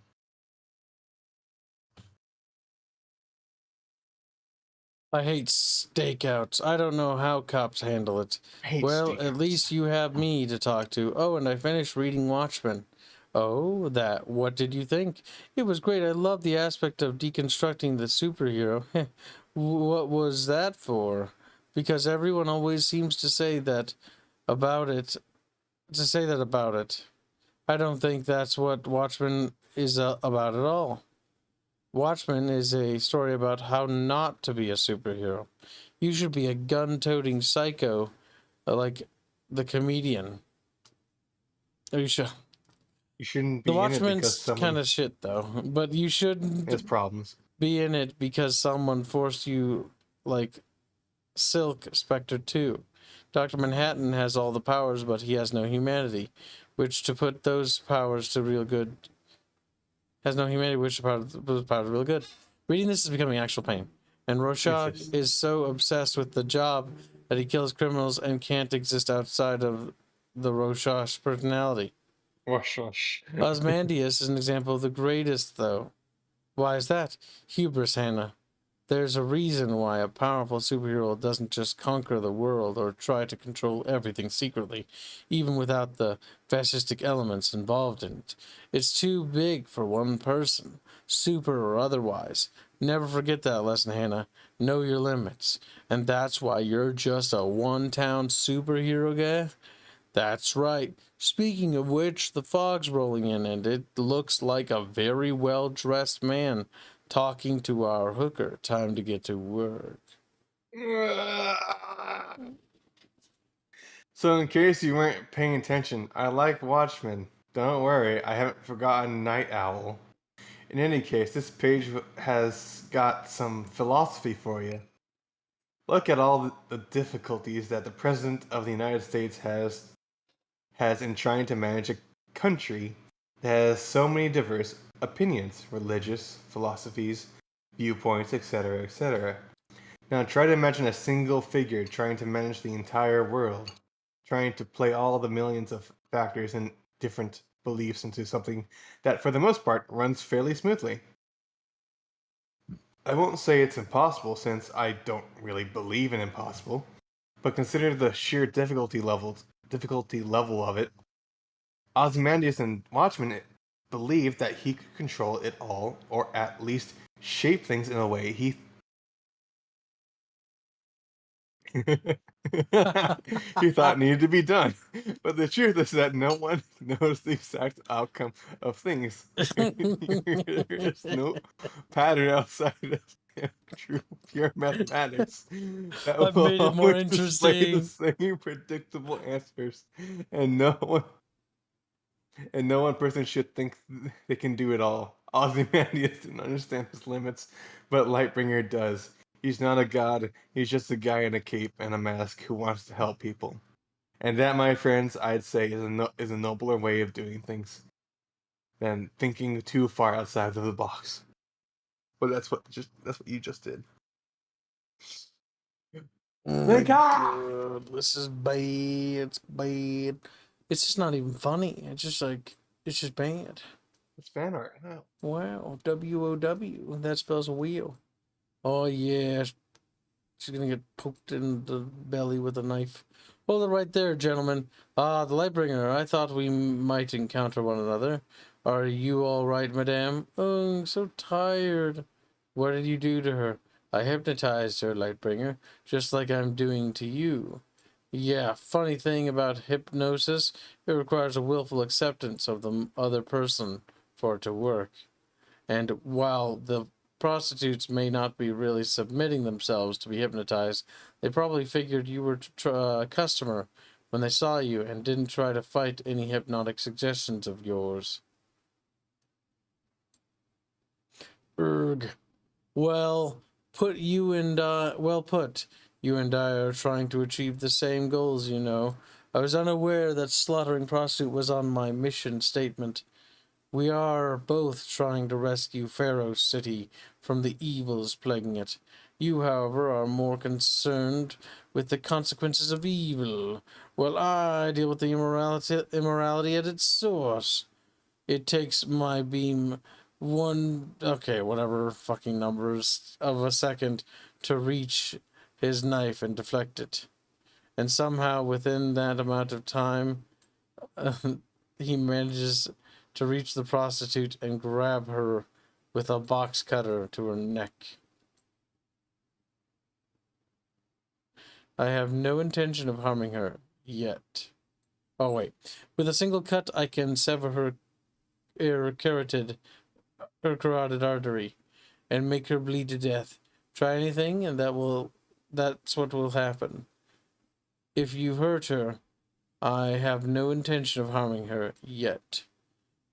I hate stakeouts. I don't know how cops handle it. Well, at least you have me to talk to. Oh, and I finished reading Watchmen. Oh, that. What did you think? It was great. I love the aspect of deconstructing the superhero. What was that for? Because everyone always seems to say that about it. I don't think that's what Watchmen is about at all. Watchmen is a story about how not to be a superhero. You should be a gun-toting psycho, like the comedian. Or you should. You shouldn't The be in it because Watchmen's someone kind of shit, though. But you shouldn't has problems. be in it because someone forced you, like Silk Spectre 2. Dr. Manhattan has all the powers, but he has no humanity, which to put those powers to real good has no humanity, which those powers real good. Reading this is becoming actual pain. And Rorschach is so obsessed with the job that he kills criminals and can't exist outside of the Rorschach personality. Osmandius is an example of the greatest, though. Why is that? Hubris, Hannah. There's a reason why a powerful superhero doesn't just conquer the world or try to control everything secretly, even without the fascistic elements involved in it. It's too big for one person, super or otherwise. Never forget that lesson, Hannah. Know your limits. And that's why you're just a one-town superhero guy? That's right. Speaking of which, the fog's rolling in, and it looks like a very well-dressed man talking to our hooker. Time to get to work. So, in case you weren't paying attention, I like Watchmen. Don't worry, I haven't forgotten Night Owl. In any case, this page has got some philosophy for you. Look at all the difficulties that the President of the United States has in trying to manage a country that has so many diverse opinions, religious, philosophies, viewpoints, etc., etc. Now try to imagine a single figure trying to manage the entire world, trying to play all the millions of factors and different beliefs into something that, for the most part, runs fairly smoothly. I won't say it's impossible, since I don't really believe in impossible, but consider the sheer difficulty level of it. Ozymandias and Watchmen believed that he could control it all, or at least shape things in a way he thought needed to be done. But the truth is that no one knows the exact outcome of things. There is no pattern outside of true pure mathematics that I've will made it more always display the interesting. same predictable answers, and no one person should think they can do it all. Ozymandias didn't understand his limits, but Lightbringer does. He's not a god, he's just a guy in a cape and a mask who wants to help people. And that, my friends, I'd say is a nobler way of doing things than thinking too far outside of the box. But that's what you just did. Oh my God, this is bad. It's bad. It's just not even funny. It's just bad. It's fan art. Wow. Wow. WOW. That spells wheel. Oh yeah. She's gonna get poked in the belly with a knife. Hold it right there, gentlemen. Ah, the Lightbringer. I thought we might encounter one another. Are you all right, madame? Oh, I'm so tired. What did you do to her? I hypnotized her, Lightbringer, just like I'm doing to you. Yeah, funny thing about hypnosis, it requires a willful acceptance of the other person for it to work. And while the prostitutes may not be really submitting themselves to be hypnotized, they probably figured you were a customer when they saw you and didn't try to fight any hypnotic suggestions of yours. Erg. Well put. You and I are trying to achieve the same goals, you know. I was unaware that slaughtering prostitute was on my mission statement. We are both trying to rescue Pharaoh's city from the evils plaguing it. You, however, are more concerned with the consequences of evil, while I deal with the immorality at its source. It takes my beam whatever fucking numbers of a second to reach his knife and deflect it. And somehow within that amount of time, he manages to reach the prostitute and grab her with a box cutter to her neck. I have no intention of harming her yet. Oh wait, with a single cut I can sever her carotid artery and make her bleed to death. Try anything and that's what will happen. If you hurt her, I have no intention of harming her yet.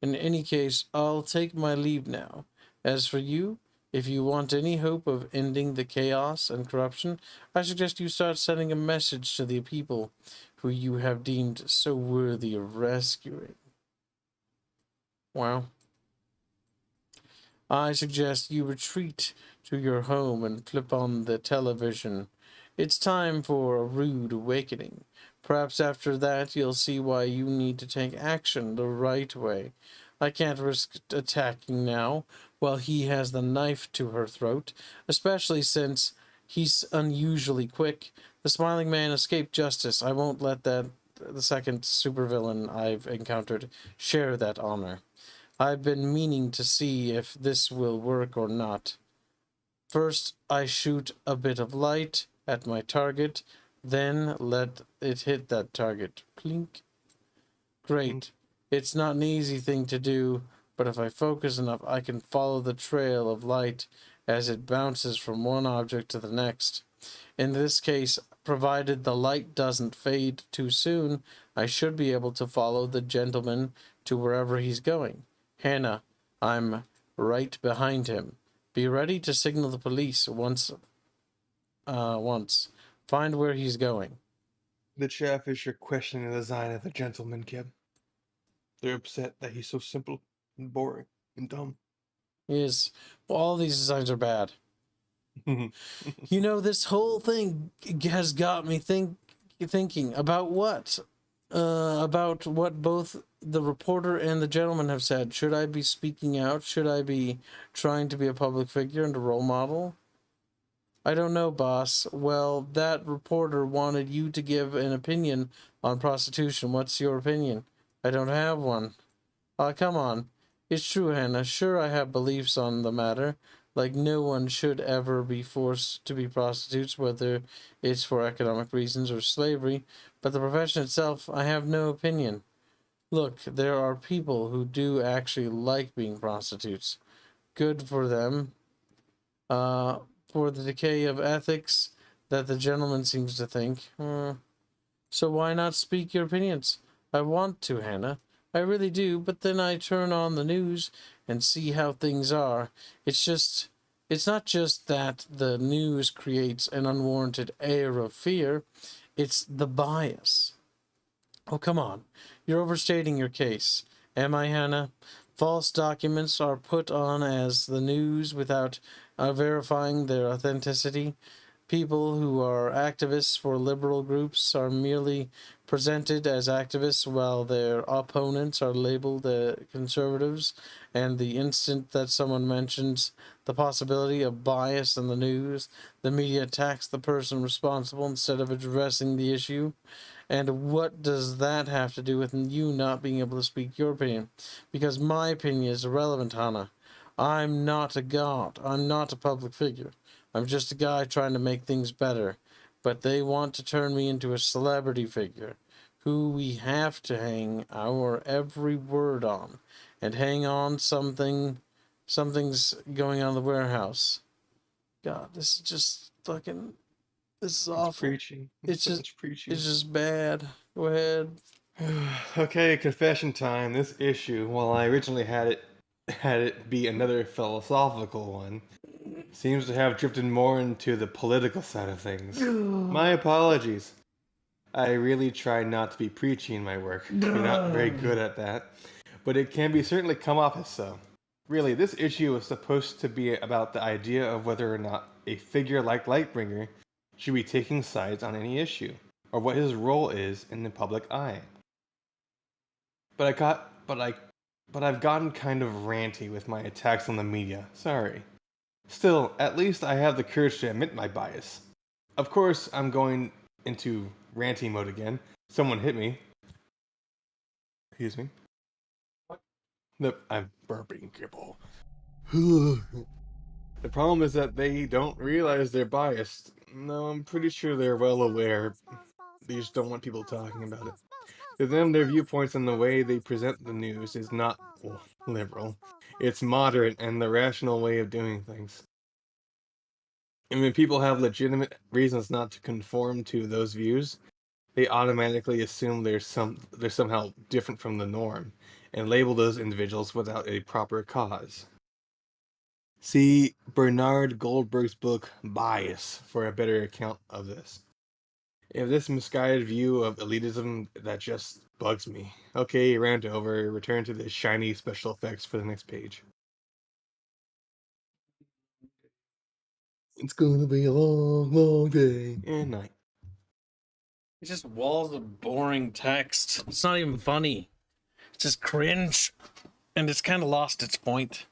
In any case, I'll take my leave now. As for you, if you want any hope of ending the chaos and corruption, I suggest you start sending a message to the people who you have deemed so worthy of rescuing. Wow. I suggest you retreat to your home and flip on the television. It's time for a rude awakening. Perhaps after that you'll see why you need to take action the right way. I can't risk attacking now while he has the knife to her throat, especially since he's unusually quick. The smiling man escaped justice. I won't let the second supervillain I've encountered share that honor. I've been meaning to see if this will work or not. First, I shoot a bit of light at my target, then let it hit that target. Plink. Great. It's not an easy thing to do, but if I focus enough, I can follow the trail of light as it bounces from one object to the next. In this case, provided the light doesn't fade too soon, I should be able to follow the gentleman to wherever he's going. Hannah, I'm right behind him. Be ready to signal the police once. Find where he's going. The Chatfish are questioning the design of the gentleman, Kib. They're upset that he's so simple and boring and dumb. Yes, all these designs are bad. You know, this whole thing has got me thinking about what? About what both the reporter and the gentleman have said. Should I be speaking out? Should I be trying to be a public figure and a role model? I don't know, boss. Well, that reporter wanted you to give an opinion on prostitution. What's your opinion? I don't have one. Come on. It's true, Hannah. Sure, I have beliefs on the matter. Like, no one should ever be forced to be prostitutes, whether it's for economic reasons or slavery. But the profession itself, I have no opinion. Look, there are people who do actually like being prostitutes. Good for them. For the decay of ethics that the gentleman seems to think. So why not speak your opinions? I want to, Hannah. I really do, but then I turn on the news and see how things are. It's not just that the news creates an unwarranted air of fear, it's the bias. Oh, come on. You're overstating your case. Am I, Hannah? False documents are put on as the news without verifying their authenticity. People who are activists for liberal groups are merely presented as activists while their opponents are labeled conservatives. And the instant that someone mentions the possibility of bias in the news, the media attacks the person responsible instead of addressing the issue. And what does that have to do with you not being able to speak your opinion? Because my opinion is irrelevant, Hannah. I'm not a god. I'm not a public figure. I'm just a guy trying to make things better. But they want to turn me into a celebrity figure who we have to hang our every word on. And hang on something's going on in the warehouse. God, this is just fucking, this is It's awful. preaching. It's So just, much preaching. it's just bad. Go ahead. Okay, confession time. This issue, while I originally had it be another philosophical one, seems to have drifted more into the political side of things. My apologies. I really try not to be preachy in my work. You're not very good at that, but it can be certainly come off as so. Really, this issue was supposed to be about the idea of whether or not a figure like Lightbringer should be taking sides on any issue, or what his role is in the public eye. But I've gotten kind of ranty with my attacks on the media. Sorry. Still, at least I have the courage to admit my bias. Of course, I'm going into ranty mode again. Someone hit me. Excuse me. Nope, I'm burping, Gibble. The problem is that they don't realize they're biased. No, I'm pretty sure they're well aware. They just don't want people talking about it. To them, their viewpoints and the way they present the news is not liberal. It's moderate and the rational way of doing things. And when people have legitimate reasons not to conform to those views, they automatically assume they're somehow different from the norm and label those individuals without a proper cause. See Bernard Goldberg's book Bias for a better account of this. If this misguided view of elitism that just bugs me. Okay, rant over. Return to the shiny special effects for the next page. It's gonna be a long, long day and night. It's just walls of boring text. It's not even funny. It's just cringe. And it's kind of lost its point.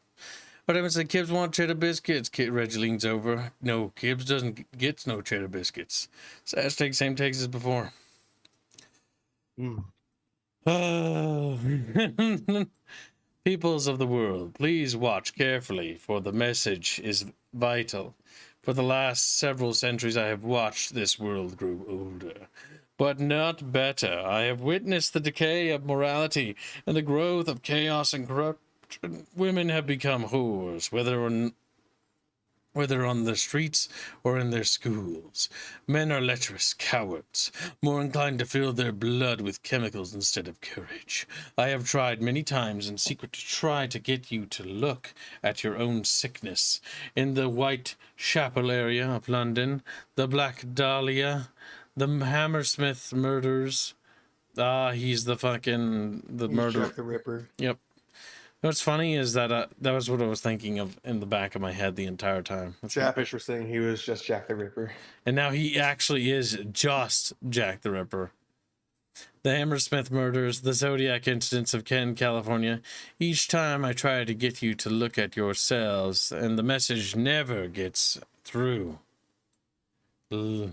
But I would say Kibbs want cheddar biscuits. Reggie leans over. No, Kibbs doesn't get no cheddar biscuits. So hashtag same takes as before. Oh. Peoples of the world, please watch carefully, for the message is vital. For the last several centuries I have watched this world grow older, but not better. I have witnessed the decay of morality and the growth of chaos and corruption. Women have become whores, whether on the streets or in their schools. Men are lecherous cowards, more inclined to fill their blood with chemicals instead of courage. I have tried many times in secret to try to get you to look at your own sickness. In the White Chapel area of London, the Black Dahlia, the Hammersmith murders. He's the murderer. Jack the Ripper. Yep. What's funny is that that was what I was thinking of in the back of my head the entire time. Chatfish was saying he was just Jack the Ripper. And now he actually is just Jack the Ripper. The Hammersmith murders, the Zodiac incidents of Kent, California. Each time I try to get you to look at yourselves, and the message never gets through. Ugh.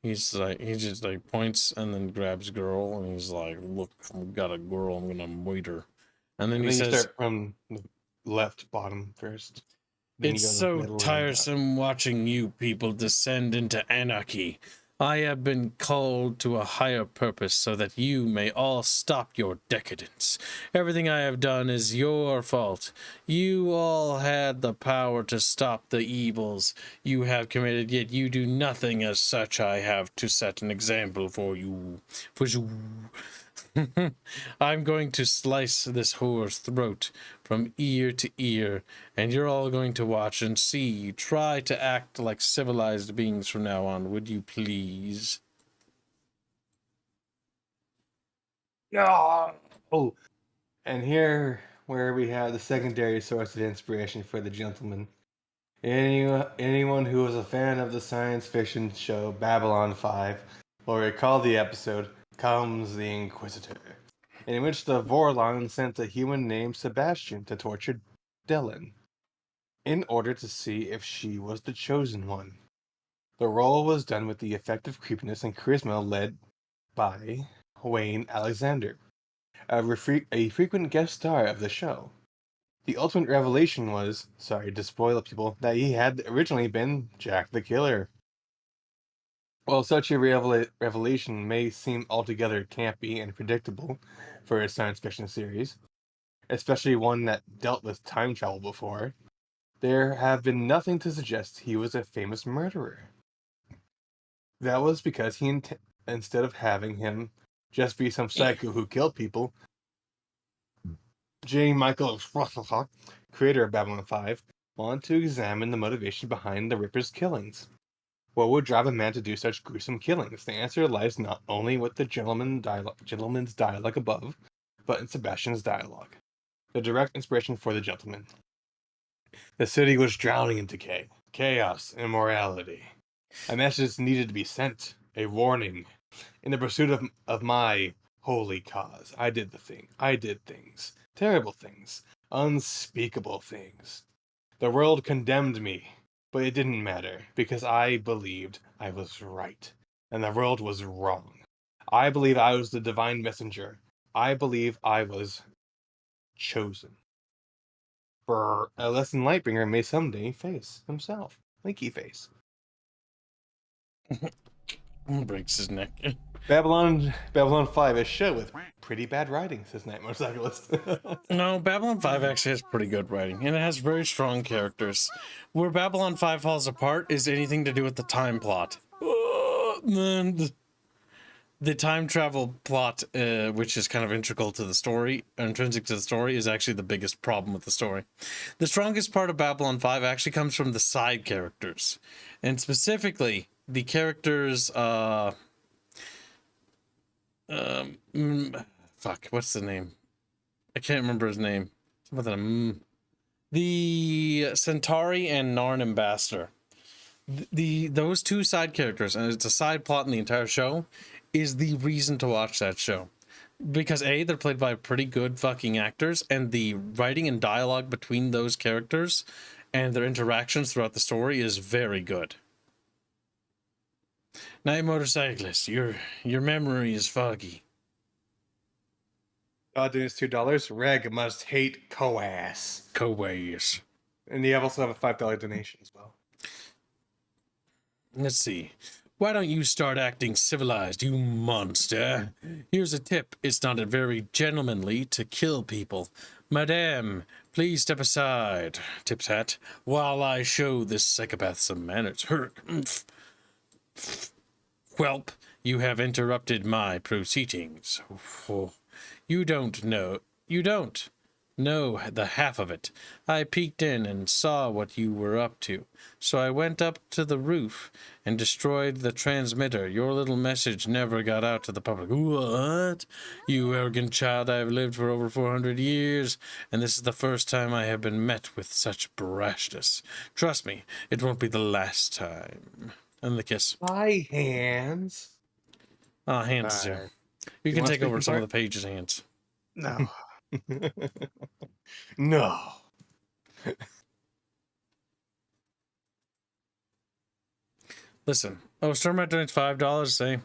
He just like points and then grabs girl, and he's like, "Look, I've got a girl. I'm gonna meet her." And then he says, you start from the left bottom first. Then "It's you go to the so middle and top. tiresome watching you people descend into anarchy. I have been called to a higher purpose so that you may all stop your decadence. Everything I have done is your fault. You all had the power to stop the evils you have committed, yet you do nothing as such. I have to set an example for you. I'm going to slice this whore's throat from ear to ear, and you're all going to watch and see. Try to act like civilized beings from now on, would you please? No. Oh, and here where we have the secondary source of inspiration for the gentleman. Anyone who was a fan of the science fiction show Babylon 5 will recall the episode Comes the Inquisitor, in which the Vorlon sent a human named Sebastian to torture Dylan in order to see if she was the chosen one. The role was done with the effective creepiness and charisma led by Wayne Alexander, a frequent guest star of the show. The ultimate revelation was, sorry to spoil people, that he had originally been Jack the Killer. While such a revelation may seem altogether campy and predictable for a science fiction series, especially one that dealt with time travel before, there have been nothing to suggest he was a famous murderer. That was because instead of having him just be some psycho who killed people, J. Michael, creator of Babylon 5, wanted to examine the motivation behind the Ripper's killings. What would drive a man to do such gruesome killings? The answer lies not only with the gentleman's dialogue above, but in Sebastian's dialogue. The direct inspiration for the gentleman. The city was drowning in decay, chaos, and immorality. A message needed to be sent, a warning. In the pursuit of my holy cause, I did things, terrible things, unspeakable things. The world condemned me, but it didn't matter, because I believed I was right, and the world was wrong. I believe I was the divine messenger. I believe I was chosen. For a lesson Lightbringer may someday face himself. Linky face. Breaks his neck. Babylon 5 is show with pretty bad writing, says Night Motorcyclist. No, Babylon 5 actually has pretty good writing, and it has very strong characters. Where Babylon 5 falls apart is anything to do with the time plot. The time travel plot, which is kind of integral to the story, intrinsic to the story, is actually the biggest problem with the story. The strongest part of Babylon 5 actually comes from the side characters, and specifically the characters. Fuck, what's the name? I can't remember his name. The Centauri and Narn Ambassador. Those two side characters, and it's a side plot in the entire show, is the reason to watch that show. Because A, they're played by pretty good fucking actors, and the writing and dialogue between those characters and their interactions throughout the story is very good. Night Motorcyclist, your memory is foggy. Doing is $2. Reg must hate Coas. Coas. And you also have a $5 donation as well. Let's see. Why don't you start acting civilized, you monster? Here's a tip. It's not very gentlemanly to kill people. Madame, please step aside, Tip's hat, while I show this psychopath some manners. Whelp, you have interrupted my proceedings. You don't know the half of it. I peeked in and saw what you were up to, so I went up to the roof and destroyed the transmitter. Your little message never got out to the public. What? You arrogant child, I have lived for over 400 years, and this is the first time I have been met with such brashness. Trust me, it won't be the last time. And the kiss. My hands. Ah, Hands is here. You can take over some of the pages, Hands. No. No. Listen, Stormlight donates $5 say,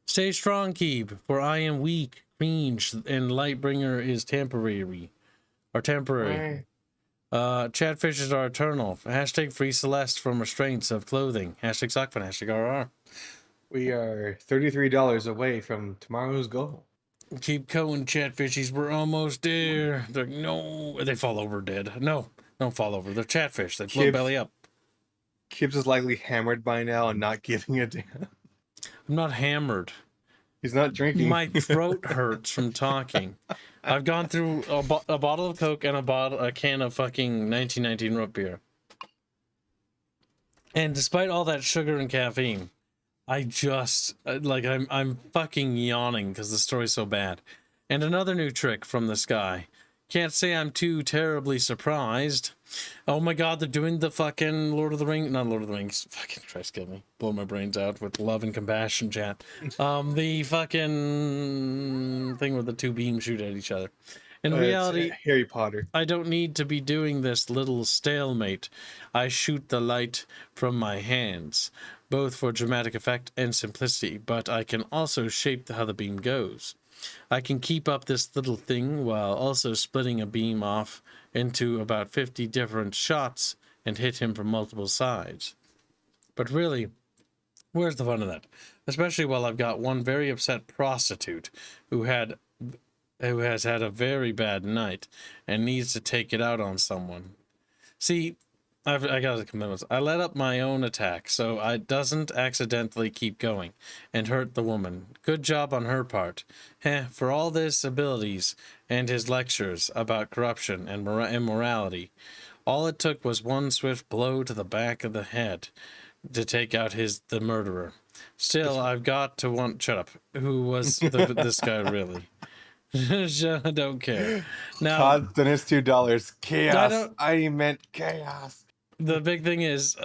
stay strong, Keep, for I am weak, cringe, and Lightbringer is temporary. Chatfishes are eternal. Hashtag free Celeste from restraints of clothing. Hashtag Sockfin. Hashtag RR. We are $33 away from tomorrow's goal. Keep going, Chatfishies. We're almost there. They're, no, they fall over dead. No, don't fall over. They're Chatfish. They float belly up. Kibbs is likely hammered by now and not giving a damn. I'm not hammered. He's not drinking. My throat hurts from talking. I've gone through a bottle of Coke and a can of fucking 1919 root beer. And despite all that sugar and caffeine, I just like I'm fucking yawning because the story's so bad. And another new trick from this guy. Can't say I'm too terribly surprised. Oh my god, they're doing the fucking Lord of the Rings, not Lord of the Rings. Fucking Christ, kill me. Blow my brains out with love and compassion, chat. The fucking thing where the two beams shoot at each other. In reality, Harry Potter. I don't need to be doing this little stalemate. I shoot the light from my hands, both for dramatic effect and simplicity, but I can also shape how the beam goes. I can keep up this little thing while also splitting a beam off into about 50 different shots and hit him from multiple sides. But really, where's the fun of that? Especially while I've got one very upset prostitute who has had a very bad night and needs to take it out on someone. See, I got the commitments. I let up my own attack so I doesn't accidentally keep going and hurt the woman. Good job on her part. For all his abilities and his lectures about corruption and immorality, all it took was one swift blow to the back of the head to take out the murderer. Still, I've got to shut up. Who was this guy really? I don't care. Now, Todd donates $2. Chaos. I meant chaos. The big thing is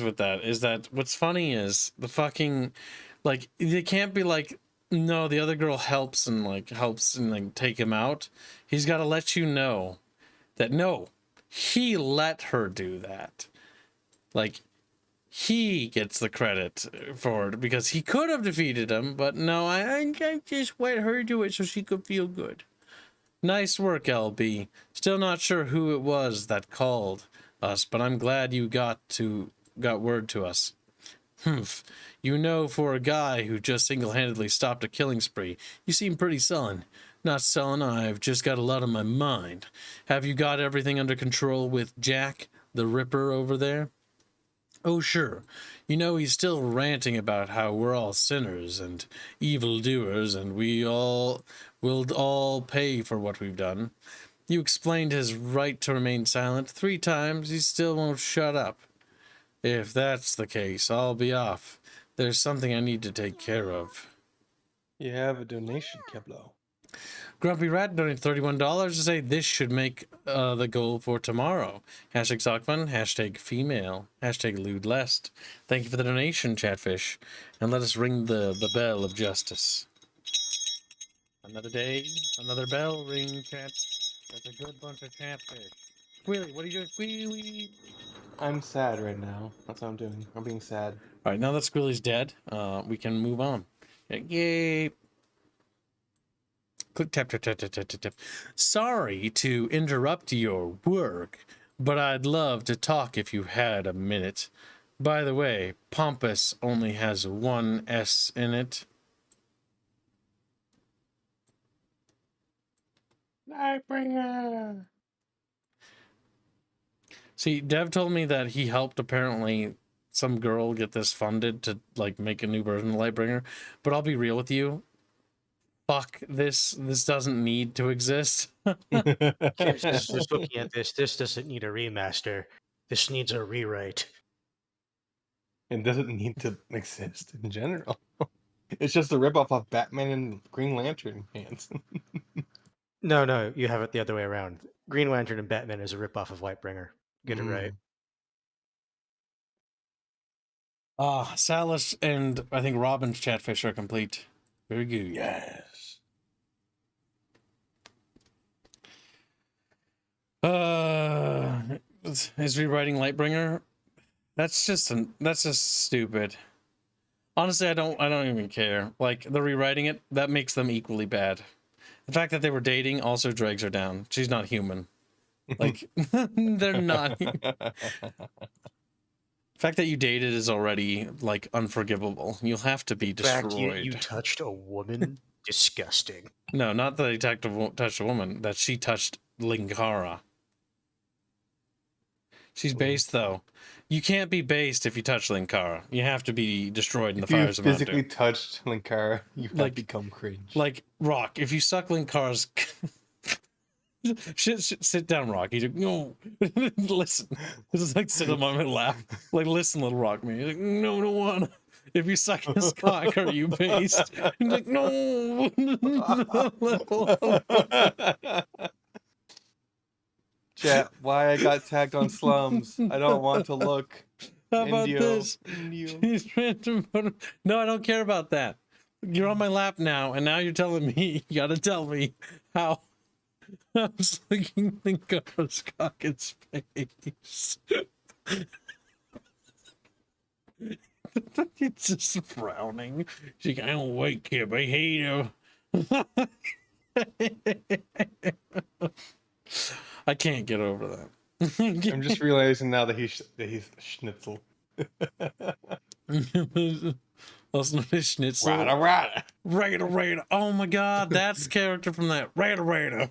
with that is that what's funny is the fucking, like, they can't be like, no, the other girl helps and take him out. He's got to let you know that no, he let her do that. Like, he gets the credit for it because he could have defeated him, but no, I just let her do it so she could feel good. Nice work, LB. Still not sure who it was that called us, but I'm glad you got word to us. Humph. You know, for a guy who just single-handedly stopped a killing spree, you seem pretty sullen. Not sullen, I've just got a lot on my mind. Have you got everything under control with Jack, the Ripper, over there? Oh, sure. You know, he's still ranting about how we're all sinners and evildoers, and we'll all pay for what we've done. You explained his right to remain silent 3 times. He still won't shut up. If that's the case, I'll be off. There's something I need to take care of. You have a donation, Keblo. Grumpy Rat donated $31 to say this should make the goal for tomorrow. Hashtag Sockfun, hashtag female, hashtag lewd lest. Thank you for the donation, Chatfish. And let us ring the bell of justice. Another day, another bell ring, chat. That's a good bunch of catfish. Squealy, what are you doing? Squealy! I'm sad right now. That's what I'm doing. I'm being sad. All right, now that Squealy's dead, we can move on. Yay! Click tap tap tap tap tap tap tap. Sorry to interrupt your work, but I'd love to talk if you had a minute. By the way, Pompous only has 1 S in it. Lightbringer. See, Dev told me that he helped apparently some girl get this funded to like make a new version of Lightbringer. But I'll be real with you. Fuck this. This doesn't need to exist. Just looking at this doesn't need a remaster. This needs a rewrite. It doesn't need to exist in general. It's just a ripoff of Batman and Green Lantern hands. No, you have it the other way around. Green Lantern and Batman is a ripoff of Lightbringer. Get it right. Salas and I think Robin's Chatfish are complete. Very good. Yes. Is rewriting Lightbringer? That's just stupid. Honestly, I don't even care. Like, they're rewriting it, that makes them equally bad. The fact that they were dating also drags her down. She's not human. Like, they're not. The fact that you dated is already, like, unforgivable. You'll have to be destroyed. In fact, you touched a woman? Disgusting. No, not that he touched a woman. That she touched Linkara. She's based, though. You can't be based if you touch Linkara. You have to be destroyed in the If you fires of physically Mount Doom. touched Linkara, you have Like- become cringe. Like, Rock, if you suck Linkara's... sit down, Rock. He's like, no. Listen. This is like, sit on my lap. Like, listen, little Rock man. He's like, no, I don't want to. If you suck his cock, are you based? He's like, no. Chat, why I got tagged on slums? I don't want to look. How about Indio. this? Indio. He's random. No, I don't care about that. You're on my lap now, and now you're telling me, you gotta tell me how I'm slicking Linkara's cock in space. It's just frowning. She's like, I don't like him. I hate him. I can't get over that. I'm just realizing now that he's Schnitzel. Also known as Schnitzel. Rada. Rada. Oh my god, that's the character from that. Rada. Rada.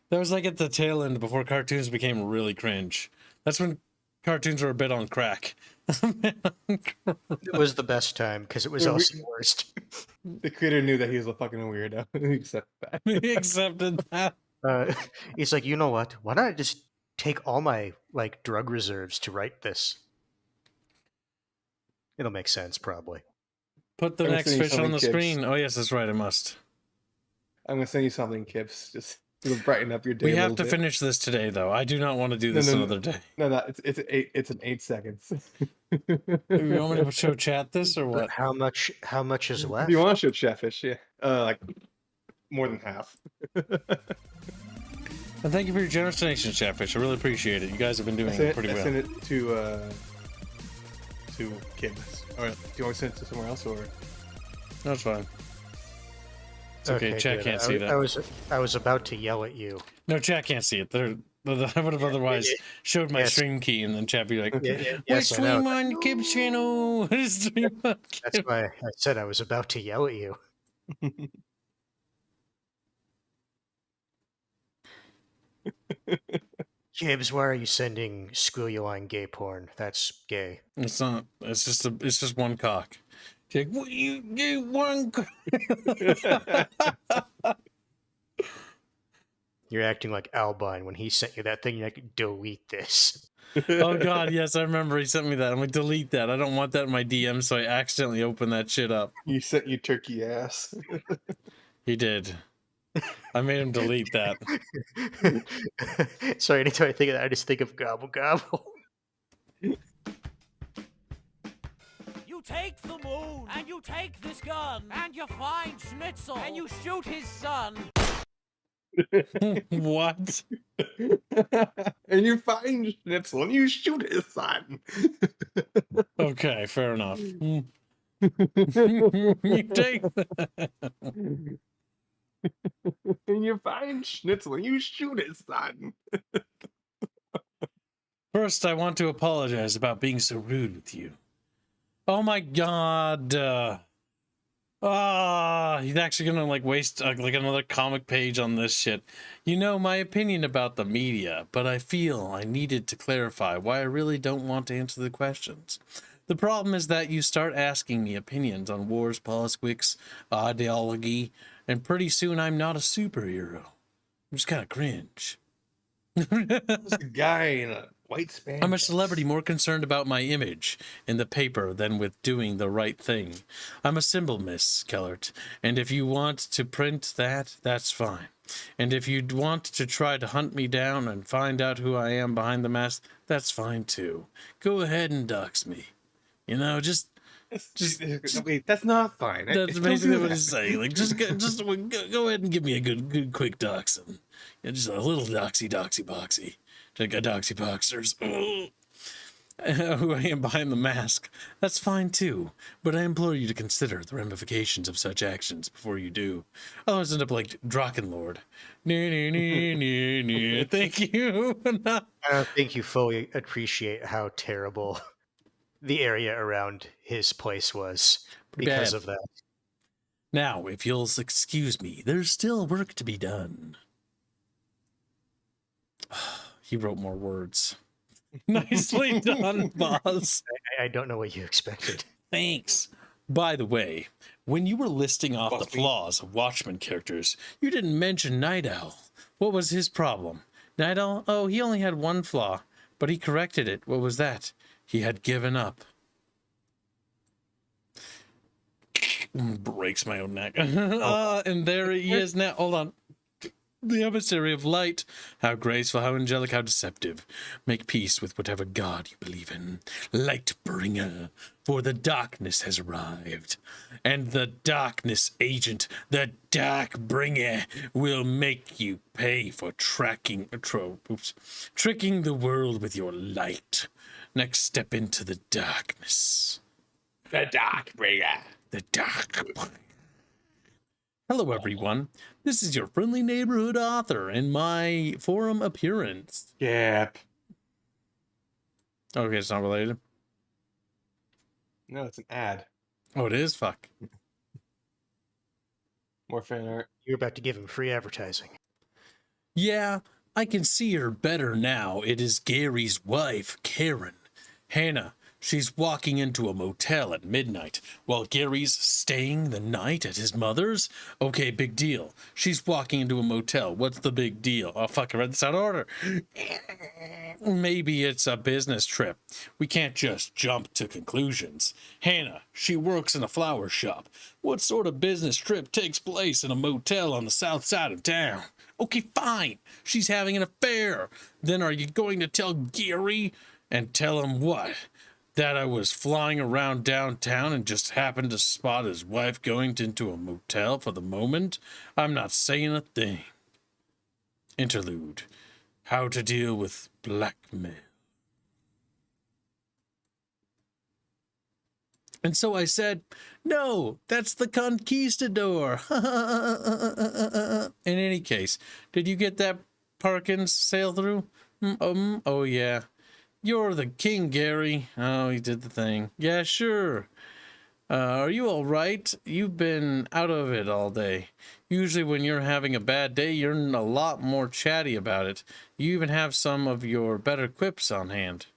That was like at the tail end before cartoons became really cringe. That's when cartoons were a bit on crack. It was the best time because it was Yeah, also the worst. The creator knew that he was a fucking weirdo. He accepted that. We accepted that. He's like, you know what? Why don't I just take all my like drug reserves to write this? It'll make sense, probably. Put the I'm next sending fish on something, the kids. screen. Oh yes, that's right. I must. I'm gonna send you something, Kips. Just it'll brighten up your day. We a have little to bit. finish this today, though. I do not want to do No, this no, no. another day. No, it's an 8 seconds. You want me to show chat this or what? How much is If left? you want to show Chatfish, yeah, like more than half. And thank you for your generous donation, Chatfish. I really appreciate it. You guys have been doing pretty I well. sent it to Kips. Or do you want to send it to somewhere else or? That's fine. It's okay. Chat good. can't see that. I was about to yell at you. No, chat can't see it. I would have otherwise showed my Yes. stream key, and then chat be like, Yes, I know. stream on Kib's channel. Stream on That's why I said I was about to yell at you. Gibbs, why are you sending squilluline gay porn? That's gay. It's not. It's just one cock. She's like, what, you get one cock? You're acting like Albine when he sent you that thing. You're like, delete this. Oh god, yes, I remember he sent me that. I'm like, delete that. I don't want that in my DM, so I accidentally opened that shit up. He sent you turkey ass. He did. I made him delete that. Sorry, anytime I think of that, I just think of gobble gobble. You take the moon, and you take this gun, and you find Schnitzel, and you shoot his son. What? And you find Schnitzel and you shoot his son. Okay, fair enough. You take that. And you find Schnitzel and you shoot his son. First, I want to apologize about being so rude with you. Oh my god. He's actually gonna like waste like another comic page on this shit. You know my opinion about the media, but I feel I needed to clarify why I really don't want to answer the questions. The problem is that you start asking me opinions on wars, politics, ideology, and pretty soon I'm not a superhero. I'm just kind of cringe. There's a guy in a white span. I'm a celebrity more concerned about my image in the paper than with doing the right thing. I'm a symbol, Miss Kellert, and if you want to print that, that's fine. And if you want to try to hunt me down and find out who I am behind the mask, that's fine too. Go ahead and dox me. You know, just Wait, that's not fine. that's Don't basically do what that. he's saying. Like, just go ahead and give me a good quick doxing. Yeah, just a little doxy boxy. Like a doxy boxers. Who I am behind the mask. That's fine too, but I implore you to consider the ramifications of such actions before you do. Otherwise, end up like Drachenlord. Thank you. I don't think you fully appreciate how terrible the area around his place was Pretty because bad. of that. Now, if you'll excuse me, there's still work to be done. He wrote more words. Nicely done, boss. I don't know what you expected. Thanks. By the way, when you were listing off the Boss me. flaws of Watchmen characters, you didn't mention Night Owl. What was his problem? Night Owl? Oh, he only had one flaw, but he corrected it. What was that? He had given up. Breaks my own neck. And there he is now. Hold on. The emissary of light. How graceful, how angelic, how deceptive. Make peace with whatever god you believe in. Lightbringer, for the darkness has arrived. And the darkness agent, the Darkbringer, will make you pay for tricking the world with your light. Next, step into the darkness. The Darkbringer. The Darkbringer. Hello, everyone. This is your friendly neighborhood author and my forum appearance. Yep. Okay, it's not related. No, it's an ad. Oh, it is? Fuck. More fan art. You're about to give him free advertising. Yeah, I can see her better now. It is Gary's wife, Karen. Hannah, she's walking into a motel at midnight while Gary's staying the night at his mother's. Okay, big deal. She's walking into a motel. What's the big deal? Oh, fuck, I read this out of order. Maybe it's a business trip. We can't just jump to conclusions. Hannah, she works in a flower shop. What sort of business trip takes place in a motel on the south side of town? Okay, fine. She's having an affair. Then are you going to tell Gary? And tell him what? That I was flying around downtown and just happened to spot his wife going into a motel for the moment? I'm not saying a thing. Interlude. How to deal with blackmail. And so I said, no, that's the conquistador. In any case, did you get that Parkins sail through? Oh yeah. You're the king, Gary. Oh, he did the thing. Yeah, sure. Are you all right? You've been out of it all day. Usually when you're having a bad day, you're a lot more chatty about it. You even have some of your better quips on hand.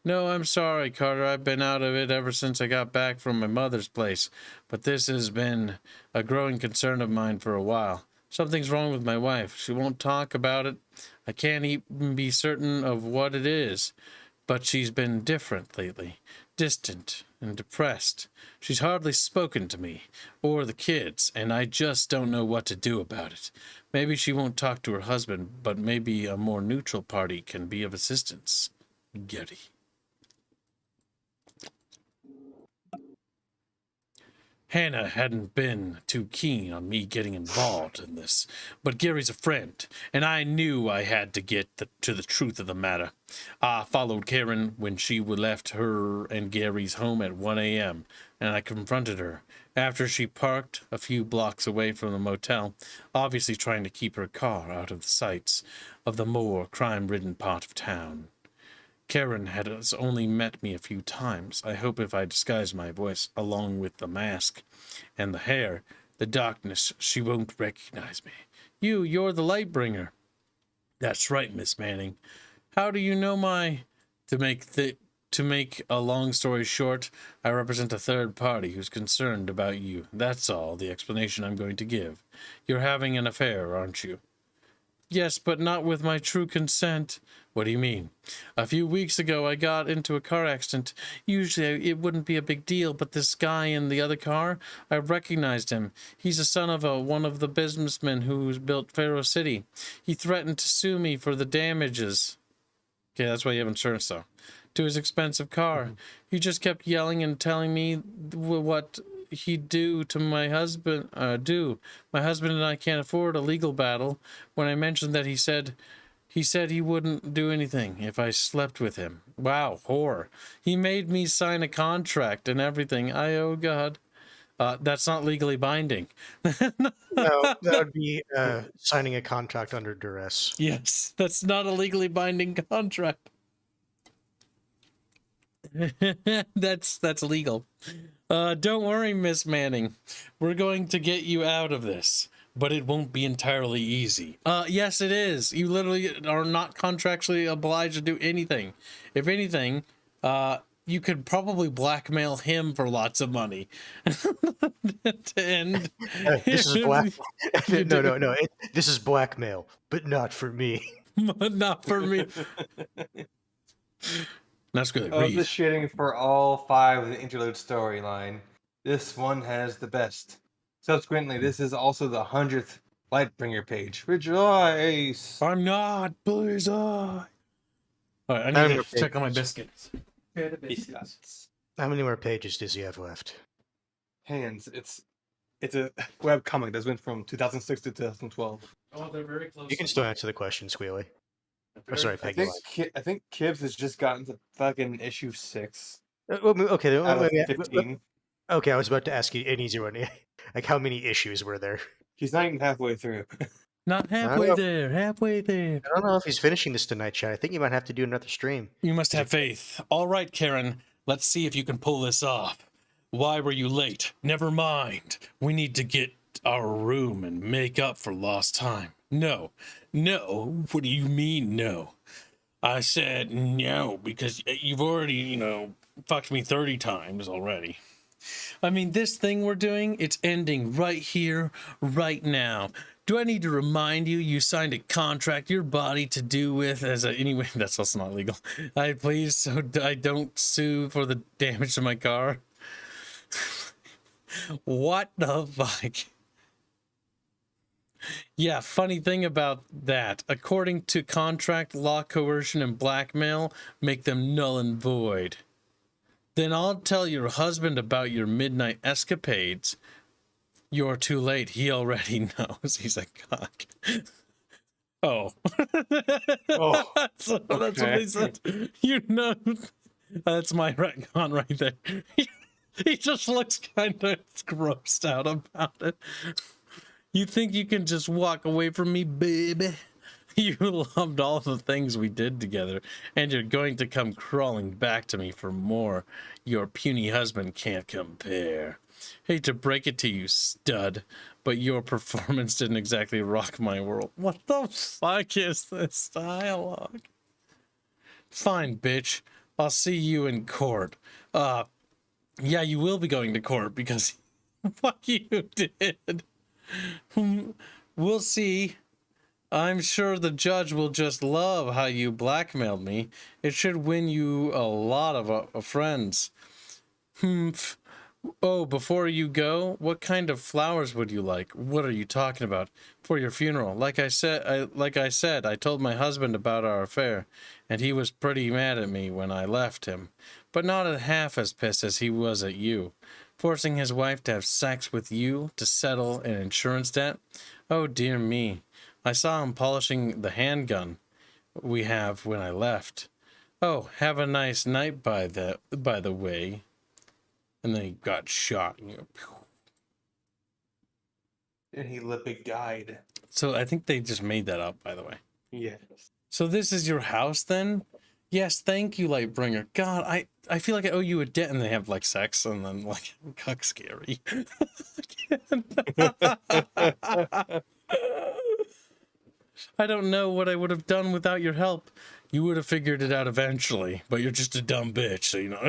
No, I'm sorry, Carter. I've been out of it ever since I got back from my mother's place. But this has been a growing concern of mine for a while. Something's wrong with my wife. She won't talk about it. I can't even be certain of what it is. But she's been different lately. Distant and depressed. She's hardly spoken to me or the kids, and I just don't know what to do about it. Maybe she won't talk to her husband, but maybe a more neutral party can be of assistance. Gary. Hannah hadn't been too keen on me getting involved in this, but Gary's a friend, and I knew I had to get to the truth of the matter. I followed Karen when she left her and Gary's home at 1 a.m., and I confronted her after she parked a few blocks away from the motel, obviously trying to keep her car out of the sights of the more crime-ridden part of town. Karen has only met me a few times. I hope if I disguise my voice along with the mask and the hair, the darkness, she won't recognize me. You're the Lightbringer. That's right, Miss Manning. How do you know my... To make a long story short, I represent a third party who's concerned about you. That's all the explanation I'm going to give. You're having an affair, aren't you? Yes, but not with my true consent. What do you mean? A few weeks ago, I got into a car accident. Usually, it wouldn't be a big deal, but this guy in the other car, I recognized him. He's a son of one of the businessmen who built Pharaoh City. He threatened to sue me for the damages. Okay, that's why you have insurance, though. To his expensive car. Mm-hmm. He just kept yelling and telling me what he'd do to my husband. My husband and I can't afford a legal battle. When I mentioned that, he said he wouldn't do anything if I slept with him. Wow, horror. He made me sign a contract and everything. Oh, God. That's not legally binding. No, that would be signing a contract under duress. Yes, that's not a legally binding contract. That's legal. Don't worry, Miss Manning. We're going to get you out of this, but it won't be entirely easy. Yes, it is. You literally are not contractually obliged to do anything. If anything, you could probably blackmail him for lots of money. And This is black. You no, do. no, no. This is blackmail, but not for me. Not for me. That's good. Of Read. the shitting for all 5 of the interlude storyline, this one has the best. Subsequently, this is also the 100th Lightbringer page. Rejoice! I'm not bullseye. All right, I How need many to check on my pages? biscuits. Biscuits. How many more pages does he have left? Hands. It's a web comic that went from 2006 to 2012. Oh, they're very close. You can still answer the question, Squealy. Oh, sorry, I Peggy. think Kibbs has just gotten to fucking issue 6 Okay, out of wait, 15. okay. I was about to ask you an easier one. Like, how many issues were there? He's not even halfway through. Not don't halfway know. there. Halfway there. I don't know if he's finishing this tonight, Chad. I think you might have to do another stream. You must have faith. All right, Karen. Let's see if you can pull this off. Why were you late? Never mind. We need to get our room and make up for lost time. No. No. What do you mean, no? I said no because you've already, fucked me 30 times already. I mean, this thing we're doing, it's ending right here, right now. Do I need to remind you, you signed a contract your body to do with as a... Anyway, that's also not legal. Please, so I don't sue for the damage to my car. What the fuck? Yeah, funny thing about that. According to contract, law, coercion, and blackmail make them null and void. Then I'll tell your husband about your midnight escapades. You're too late. He already knows. He's a cock. Oh. Oh, that's what he said. That's my retcon right there. He just looks kind of grossed out about it. You think you can just walk away from me, baby? You loved all the things we did together, and you're going to come crawling back to me for more. Your puny husband can't compare. Hate to break it to you, stud, but your performance didn't exactly rock my world. What the fuck is this dialogue? Fine, bitch. I'll see you in court. Yeah, you will be going to court because what you did. We'll see. I'm sure the judge will just love how you blackmailed me. It should win you a lot of friends. Oh, before you go, what kind of flowers would you like? What are you talking about? For your funeral. Like I said, I told my husband about our affair, and he was pretty mad at me when I left him, but not half as pissed as he was at you. Forcing his wife to have sex with you to settle an insurance debt? Oh, dear me. I saw him polishing the handgun we have when I left. Oh, have a nice night by the way. And then he got shot. and he lipid died. So I think they just made that up, by the way. Yes. So this is your house then? Yes, thank you, Lightbringer. God, I feel like I owe you a debt, and they have like sex, and then like cuck scary. I don't know what I would have done without your help. You would have figured it out eventually, but you're just a dumb bitch, so you know.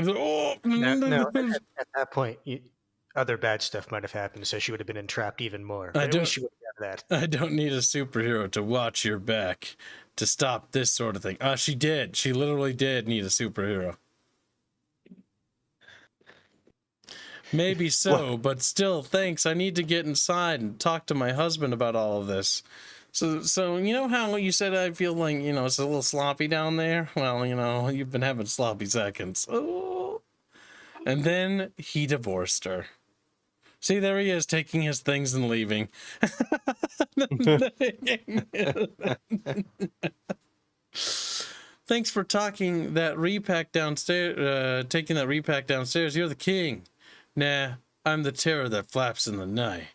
No, at that point, other bad stuff might have happened, so she would have been entrapped even more. But at least she would have that. I don't need a superhero to watch your back to stop this sort of thing. She did. She literally did need a superhero. Maybe so, but still, thanks. I need to get inside and talk to my husband about all of this. So you know how you said I feel like, it's a little sloppy down there? Well, you've been having sloppy seconds. Oh. And then he divorced her. See, there he is, taking his things and leaving. Thanks for taking that repack downstairs. You're the king. Nah, I'm the terror that flaps in the night.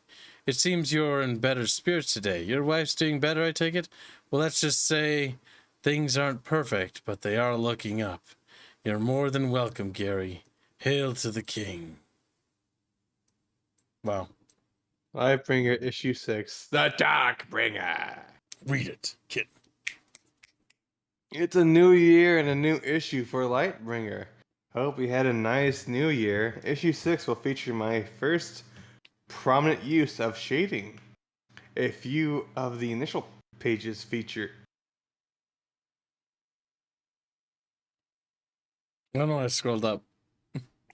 It seems you're in better spirits today. Your wife's doing better, I take it? Well, let's just say things aren't perfect, but they are looking up. You're more than welcome, Gary. Hail to the king. Wow. Lightbringer issue 6. The Darkbringer. Read it, kid. It's a new year and a new issue for Lightbringer. Hope we had a nice new year. Issue 6 will feature my first prominent use of shading. A few of the initial pages feature. I don't know. I scrolled up.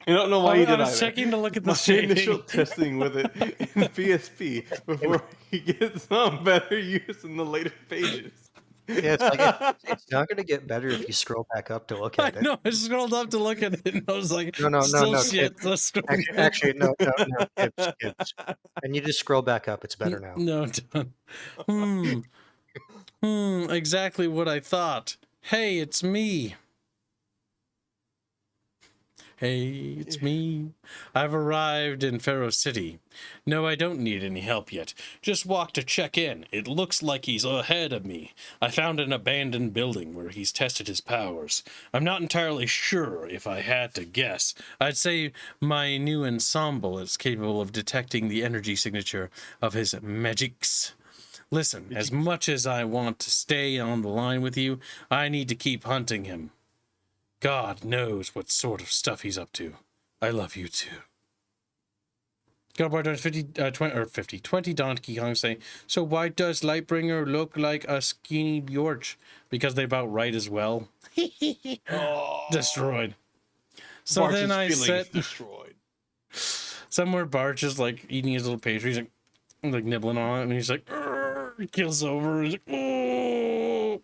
I don't know why you did I was either. checking to look at the My shading. initial testing with it in PSP before he gets some better use in the later pages. Yeah, it's like it's not going to get better if you scroll back up to look I at it. know. I scrolled up to look at it, and I was like, No, still no, shit. kids. Let's scroll down. Actually, no, kids. And you just scroll back up. It's better now. No, done. Exactly what I thought. Hey, it's me. Hey, it's me. I've arrived in Pharaoh City. No, I don't need any help yet. Just walk to check in. It looks like he's ahead of me. I found an abandoned building where he's tested his powers. I'm not entirely sure. If I had to guess, I'd say my new ensemble is capable of detecting the energy signature of his magics. Listen, as much as I want to stay on the line with you, I need to keep hunting him. God knows what sort of stuff he's up to. I love you too. Godbar does 20 Donkey Kong say, so why does Lightbringer look like a skinny Bjorch? Because they about right as well. Destroyed. So Bart's then I feelings said, destroyed. somewhere Bart's just like eating his little pastry. He's like nibbling on it, and he's like, he kills over. He's like, oh.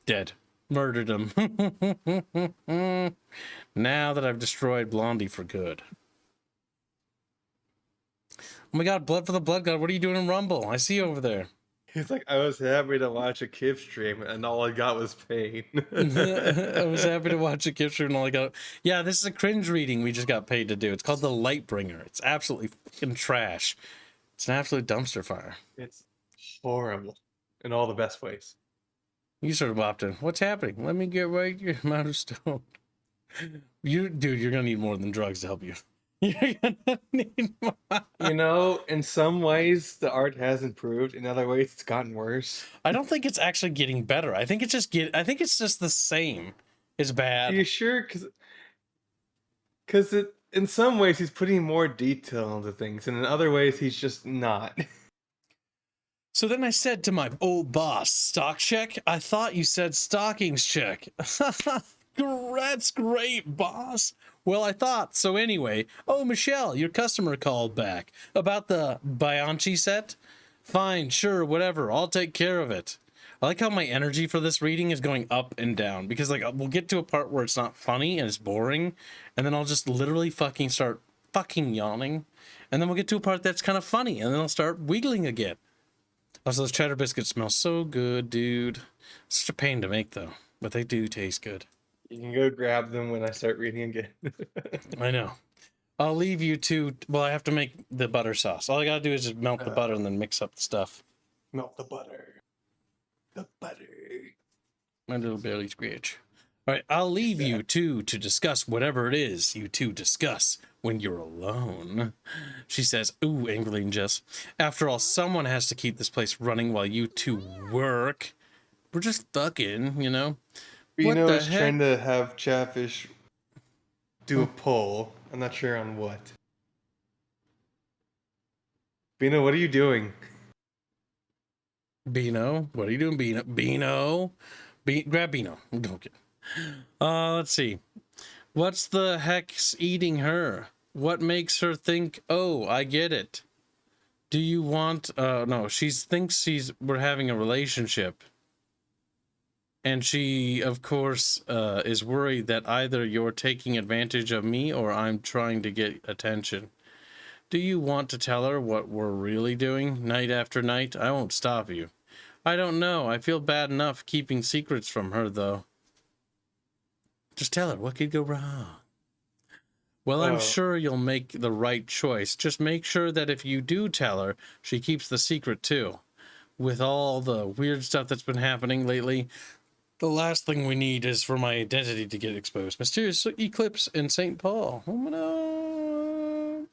Dead. Murdered him. Now that I've destroyed Blondie for good. Oh my god, Blood for the Blood God, what are you doing in Rumble? I see you over there. He's like, I was happy to watch a kid stream, and all I got was pain. I was happy to watch a gift stream and all I got. Yeah, this is a cringe reading we just got paid to do. It's called The Lightbringer. It's absolutely fucking trash. It's an absolute dumpster fire. It's horrible in all the best ways. You sort of bopped in. What's happening? Let me get right your amount of stone. Dude, you're gonna need more than drugs to help you. You're gonna need more. You know, in some ways the art has improved. In other ways, it's gotten worse. I don't think it's actually getting better. I think it's just the same. It's Are bad. you sure? Because in some ways he's putting more detail into things, and in other ways he's just not. So then I said to my old boss, stock check? I thought you said stockings check. That's great, boss. Well, I thought. So anyway, oh, Michelle, your customer called back about the Bianchi set. Fine, sure, whatever. I'll take care of it. I like how my energy for this reading is going up and down because like we'll get to a part where it's not funny and it's boring, and then I'll just literally fucking start fucking yawning, and then we'll get to a part that's kind of funny, and then I'll start wiggling again. Also, those cheddar biscuits smell so good, dude. It's such a pain to make, though, but they do taste good. You can go grab them when I start reading again. I know. I'll leave you to... Well, I have to make the butter sauce. All I gotta do is just melt the butter and then mix up the stuff. Melt the butter. The butter. My little belly scratch. All right, I'll leave you two to discuss whatever it is you two discuss when you're alone. She says, ooh, angrily and Jess. After all, someone has to keep this place running while you two work. We're just fucking, you know? Bino is trying to have Chatfish do a poll. I'm not sure on what. Bino, what are you doing? Bino, what are you doing, Bino? Bino, grab Bino. Okay. Let's see. What's the heck's eating her? What makes her think? Oh, I get it. Do you want? No, she thinks we're having a relationship, and she, of course, is worried that either you're taking advantage of me or I'm trying to get attention. Do you want to tell her what we're really doing night after night? I won't stop you. I don't know. I feel bad enough keeping secrets from her, though. Just tell her. What could go wrong? Well, I'm sure you'll make the right choice. Just make sure that if you do tell her, she keeps the secret, too. With all the weird stuff that's been happening lately, the last thing we need is for my identity to get exposed. Mysterious eclipse in St. Paul. Oh, no.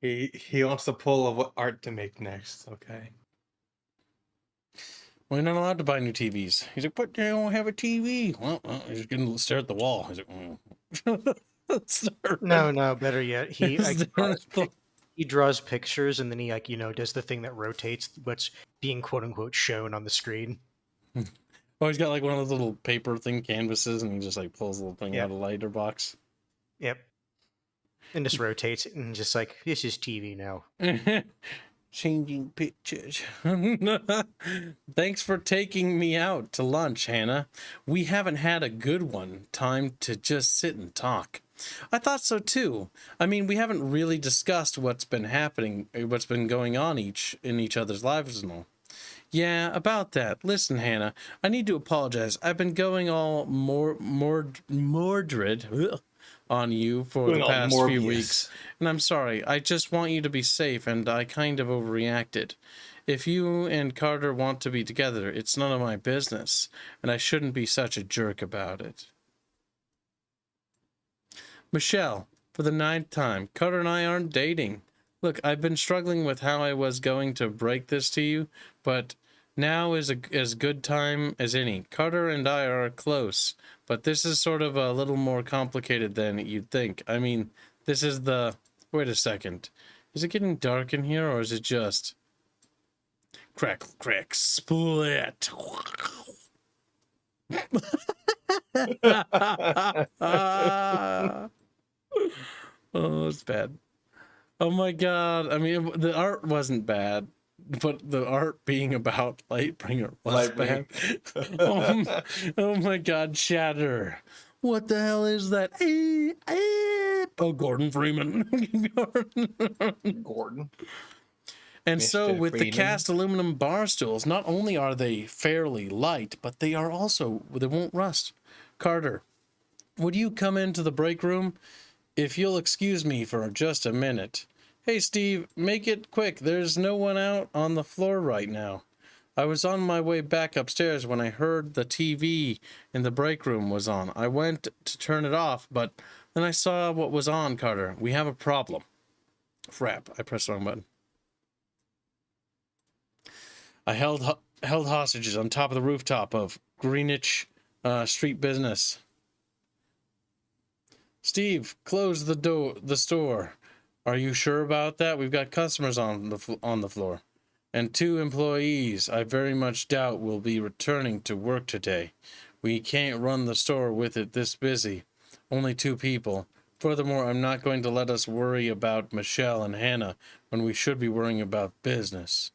He wants to pull of what art to make next. Okay. Well, you're not allowed to buy new TVs. He's like, but they don't have a TV. Well, he's just gonna stare at the wall. He's like, No, better yet, Stare at the- he draws pictures and then he does the thing that rotates what's being quote unquote shown on the screen. Oh, he's got like one of those little paper thing canvases, and he just like pulls a little thing Yep. out of the lighter box. Yep. And just rotates it and just like, this is TV now. Changing pictures. Thanks for taking me out to lunch, Hannah. We haven't had a good one. Time to just sit and talk. I thought so too. I mean, we haven't really discussed what's been happening, what's been going on in each other's lives and all. Yeah, about that. Listen, Hannah, I need to apologize. I've been going all Mordred on you for Going the all past few Morbius. weeks. And I'm sorry. I just want you to be safe, and I kind of overreacted. If you and Carter want to be together, it's none of my business, and I shouldn't be such a jerk about it. Michelle, for the 9th time, Carter and I aren't dating. Look, I've been struggling with how I was going to break this to you, but now is as good time as any. Carter and I are close, but this is sort of a little more complicated than you'd think. I mean, this is the... Wait a second. Is it getting dark in here, or is it just... Crackle, crack, split. Oh, it's bad. Oh my god. I mean, the art wasn't bad, but the art being about Lightbringer was bad. Oh my god, Shatter. What the hell is that? Oh, Gordon Freeman. Gordon. And so Mr. with the Freeman. cast aluminum bar stools, not only are they fairly light, but they are also, they won't rust. Carter, would you come into the break room? If you'll excuse me for just a minute. Hey, Steve, make it quick. There's no one out on the floor right now. I was on my way back upstairs when I heard the TV in the break room was on. I went to turn it off, but then I saw what was on, Carter. We have a problem. Crap, I pressed the wrong button. I held hostages on top of the rooftop of Greenwich Street Business. Steve, close the store. Are you sure about that? We've got customers on the floor. And 2 employees I very much doubt will be returning to work today. We can't run the store with it this busy. Only 2 people. Furthermore, I'm not going to let us worry about Michelle and Hannah when we should be worrying about business.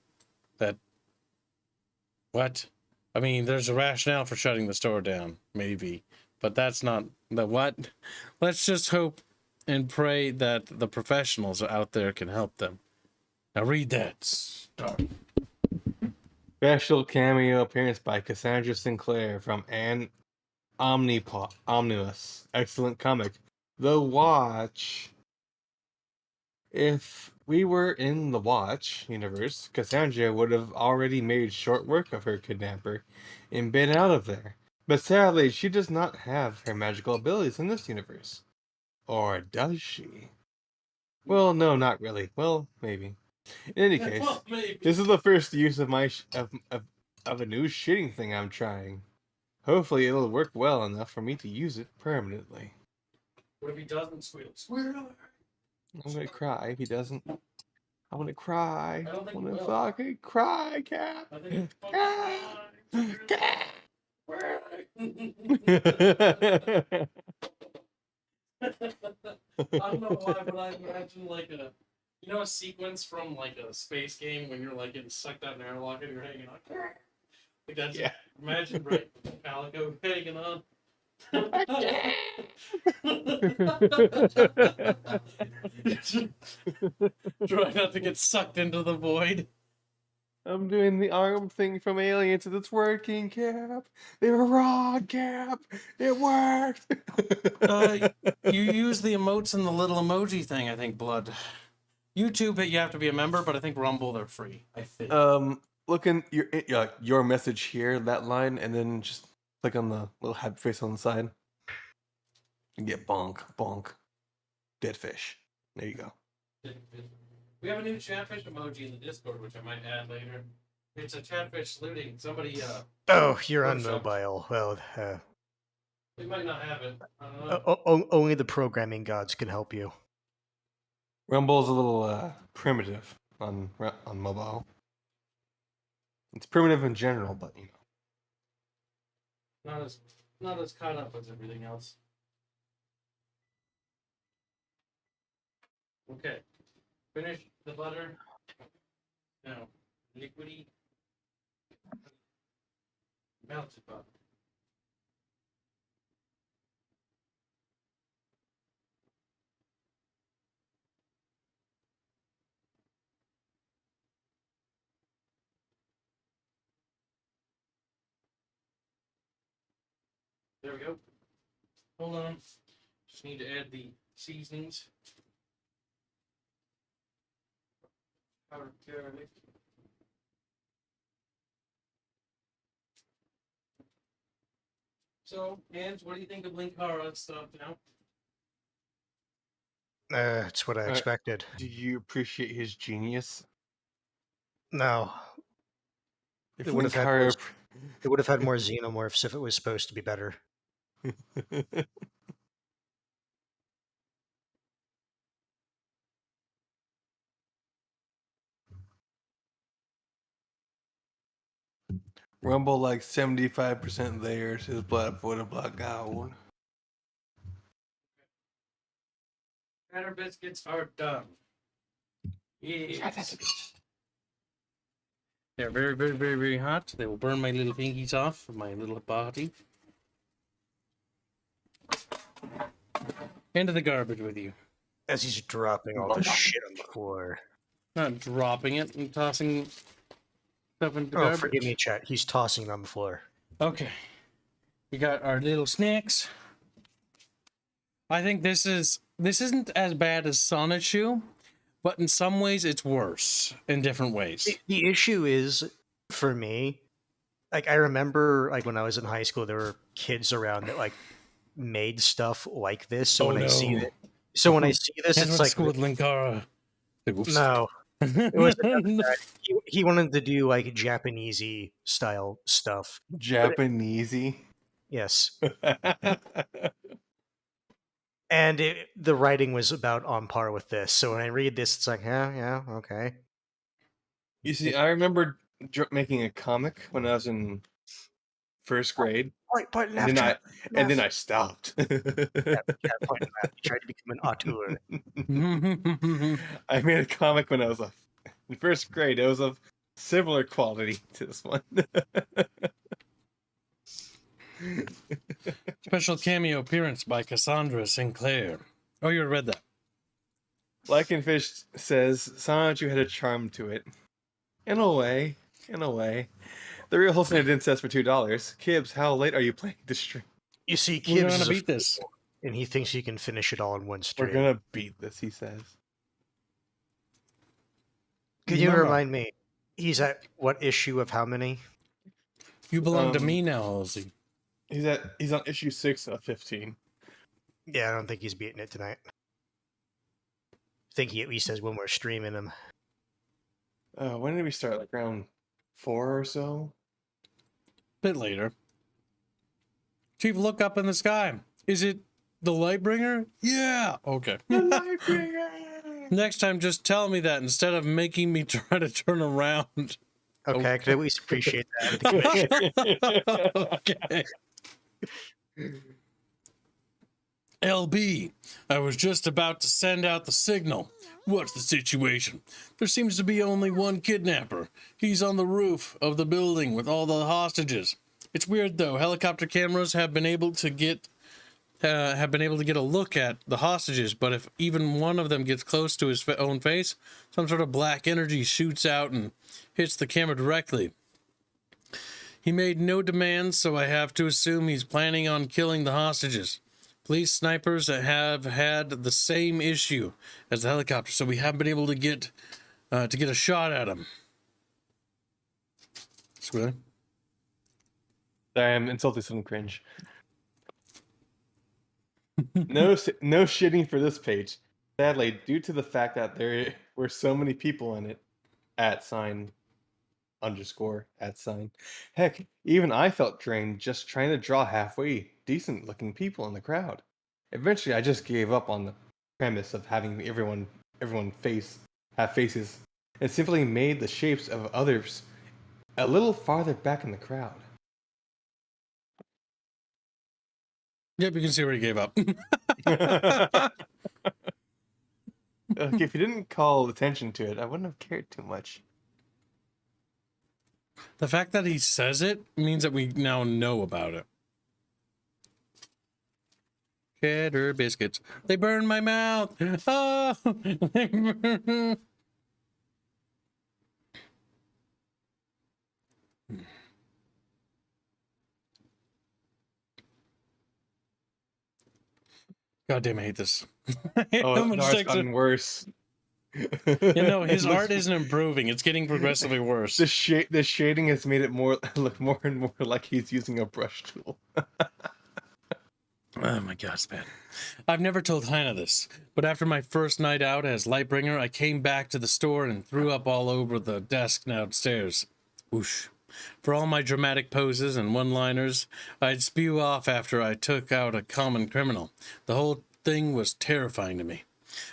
What? I mean, there's a rationale for shutting the store down, maybe. But that's not the what? Let's just hope and pray that the professionals out there can help them. Now read that. Start. Special cameo appearance by Cassandra Sinclair from Anne Omnibus. Excellent comic. The Watch. If we were in the Watch universe, Cassandra would have already made short work of her kidnapper and been out of there. But sadly, she does not have her magical abilities in this universe. Or does she? Well, no, not really. Well, maybe. In any case, this is the first use of my of a new shitting thing I'm trying. Hopefully, it'll work well enough for me to use it permanently. What if he doesn't squeal? Squeal! I'm gonna cry if he doesn't. I'm gonna cry. I don't think I'm he gonna will. fucking cry, Cap. I think Cap. I don't know why, but I imagine like a sequence from like a space game when you're like getting sucked out in an airlock and you're hanging on. Like that's Yeah. Imagine right Calico hanging on. Try not to get sucked into the void. I'm doing the arm thing from Aliens and it's working, Cap. They were wrong, Cap. It worked. You use the emotes and the little emoji thing, I think, Blood. YouTube, you have to be a member, but I think Rumble, they're free. I think. Look in your message here, that line, and then just click on the little happy face on the side. And get bonk, bonk, dead fish. There you go. We have a new chatfish emoji in the Discord, which I might add later. It's a chatfish saluting somebody. Oh, you're on Photoshopped. mobile. Well, We might not have it. I don't know. only the programming gods can help you. Rumble's a little primitive on mobile. It's primitive in general, but you know. Not as caught up as everything else. Okay. Finish the butter. Now, liquidy. Melted butter. There we go. Hold on. Just need to add the seasonings. Powdered garlic. So, Hans, what do you think of Linkara stuff now? It's what I expected. Do you appreciate his genius? No, If it would have had more, Linkara... it would have had more xenomorphs if it was supposed to be better. Rumble like 75% theirs, his blood would have black out. Batter biscuits are done. Yes. They're very, very, very, very hot. They will burn my little fingies off of my little body. Into the garbage with you. As he's dropping all the shit on the floor. Not dropping it and tossing stuff into the Oh, garbage. forgive me, chat. He's tossing it on the floor. Okay. We got our little snacks. I think this isn't as bad as Sonichu, but in some ways it's worse in different ways. The issue is, for me, like I remember like when I was in high school, there were kids around that like made stuff like this. So when I see it, when I see this, Hands it's went to like school with Linkara. no. It was he wanted to do like Japanesey style stuff. Japanesey. Yes. And the writing was about on par with this. So when I read this, it's like, yeah, okay. You see, I remember making a comic when I was in first grade, Point and then I stopped. Point left. He tried to become an auteur. I made a comic when I was in first grade. It was of similar quality to this one. Special cameo appearance by Cassandra Sinclair. Oh, you read that. Lycanfish says Sonichu had a charm to it. In a way. The real wholesome didn't sell for $2. Kibbs, how late are you playing this stream? You see, We're Kibbs gonna is beat this. and he thinks he can finish it all in one stream. We're gonna beat this, he says. Can you remind me? He's at what issue of how many? You belong to me now, Halsey. He's on issue 6 of 15. Yeah, I don't think he's beating it tonight. I think he at least has one more stream in him. When did we start? Like round 4 or so? Bit later. Chief, look up in the sky. Is it the Lightbringer? Yeah. Okay. The Lightbringer! Next time, just tell me that instead of making me try to turn around. Okay, I could at least appreciate that. Okay. LB, I was just about to send out the signal. What's the situation? There seems to be only one kidnapper. He's on the roof of the building with all the hostages. It's weird though. Helicopter cameras have been able to get a look at the hostages, but if even one of them gets close to his own face, some sort of black energy shoots out and hits the camera directly. He made no demands, so I have to assume he's planning on killing the hostages. Police snipers have had the same issue as the helicopter, so we haven't been able to get a shot at him. Squirrel? Sorry, I'm insulting some cringe. No shitting for this page. Sadly, due to the fact that there were so many people in it, @_@. Heck, even I felt drained just trying to draw halfway decent looking people in the crowd. Eventually, I just gave up on the premise of having everyone have faces, and simply made the shapes of others a little farther back in the crowd. Yep, you can see where he gave up. Like, if you didn't call attention to it, I wouldn't have cared too much. The fact that he says it means that we now know about it. Cheddar biscuits. They burn my mouth. Oh! God damn, I hate this. Oh, How much no, it's texture- gotten worse. his It looks- art isn't improving. It's getting progressively worse. The shading has made it look more and more like he's using a brush tool. Oh my god, it's bad. I've never told Hannah this, but after my first night out as Lightbringer, I came back to the store and threw up all over the desk downstairs. Whoosh. For all my dramatic poses and one-liners, I'd spew off after I took out a common criminal. The whole thing was terrifying to me.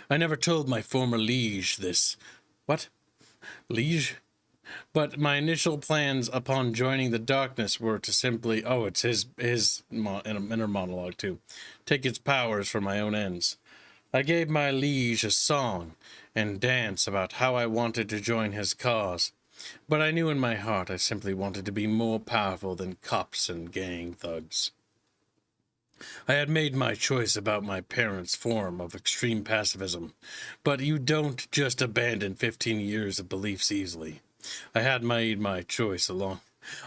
I never told my former liege this. What? Liege? But my initial plans upon joining the darkness were to simply, it's his inner monologue too, take its powers for my own ends. I gave my liege a song and dance about how I wanted to join his cause, but I knew in my heart I simply wanted to be more powerful than cops and gang thugs. I had made my choice about my parents' form of extreme pacifism, but you don't just abandon 15 years of beliefs easily. I had made my choice along.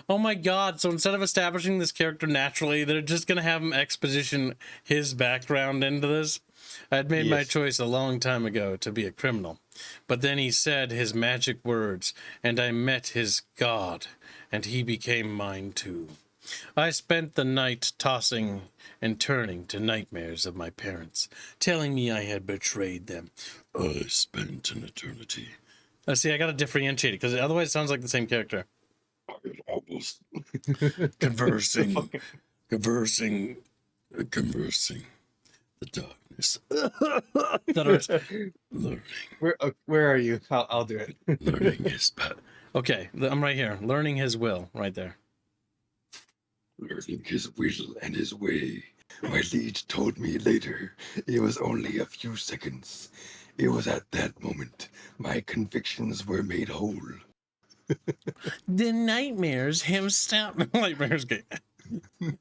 Oh my god, so instead of establishing this character naturally, they're just going to have him exposition his background into this? I had made my Yes. choice a long time ago to be a criminal, but then he said his magic words, and I met his god, and he became mine too. I spent the night tossing and turning to nightmares of my parents, telling me I had betrayed them. I spent an eternity. See, I gotta differentiate it, because otherwise it sounds like the same character. Almost conversing, conversing, the darkness. That hurts. Learning. Where are you? I'll do it. Learning his path. Okay, I'm right here. Learning his will, right there. Learning his will and his way. My liege told me later it was only a few seconds. It was at that moment my convictions were made whole. The nightmares have stopped. Nightmares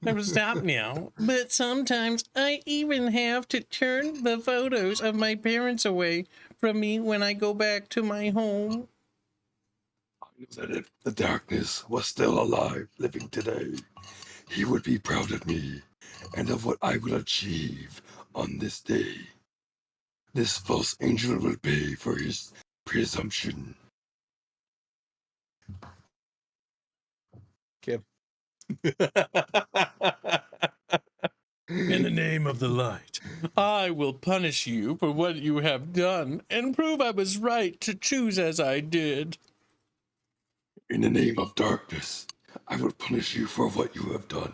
have stopped now, but sometimes I even have to turn the photos of my parents away from me when I go back to my home. I knew that if the darkness was still alive, living today, he would be proud of me and of what I will achieve on this day. This false angel will pay for his presumption. Kip. In the name of the light, I will punish you for what you have done and prove I was right to choose as I did. In the name of darkness, I will punish you for what you have done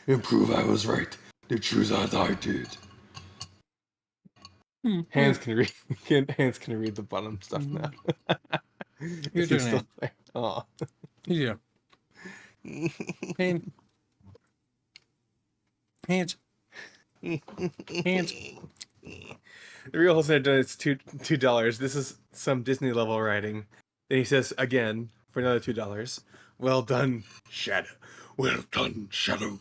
and prove I was right to choose as I did. Hands can read. Hands can read the bottom stuff now. Your Is he turn, still Hank. there? Aw. Yeah. Hands. Hands. Hands. The real wholesale done is $2. This is some Disney level writing. Then he says again for another $2. Well done, Shadow. Well done, Shadow.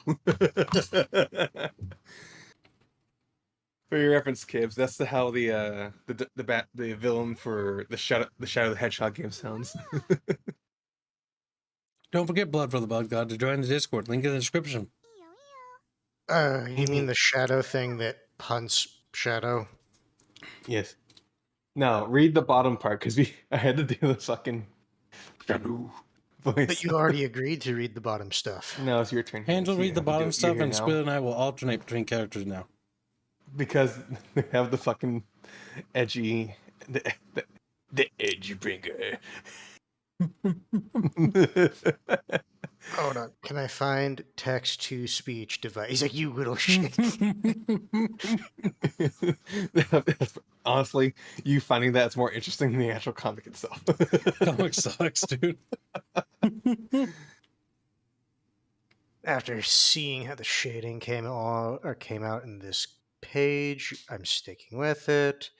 For your reference, Kibbs, that's how the villain for the Shadow the Hedgehog game sounds. Don't forget Blood for the Bug God to join the Discord. Link in the description. You mean the shadow thing that hunts shadow? Yes. Now read the bottom part because I had to do the fucking Shadow. voice. But you already agreed to read the bottom stuff. Now it's your turn. Hands will So you read the have to do bottom it. stuff, You're and here now. Squid and I will alternate between characters now. because they have the fucking edgy, the edgy bringer. Hold on. Can I find text to speech device? He's like, you little shit. Honestly, you finding that's more interesting than the actual comic itself. Comic sucks, dude. After seeing how the shading came out in this page, I'm sticking with it.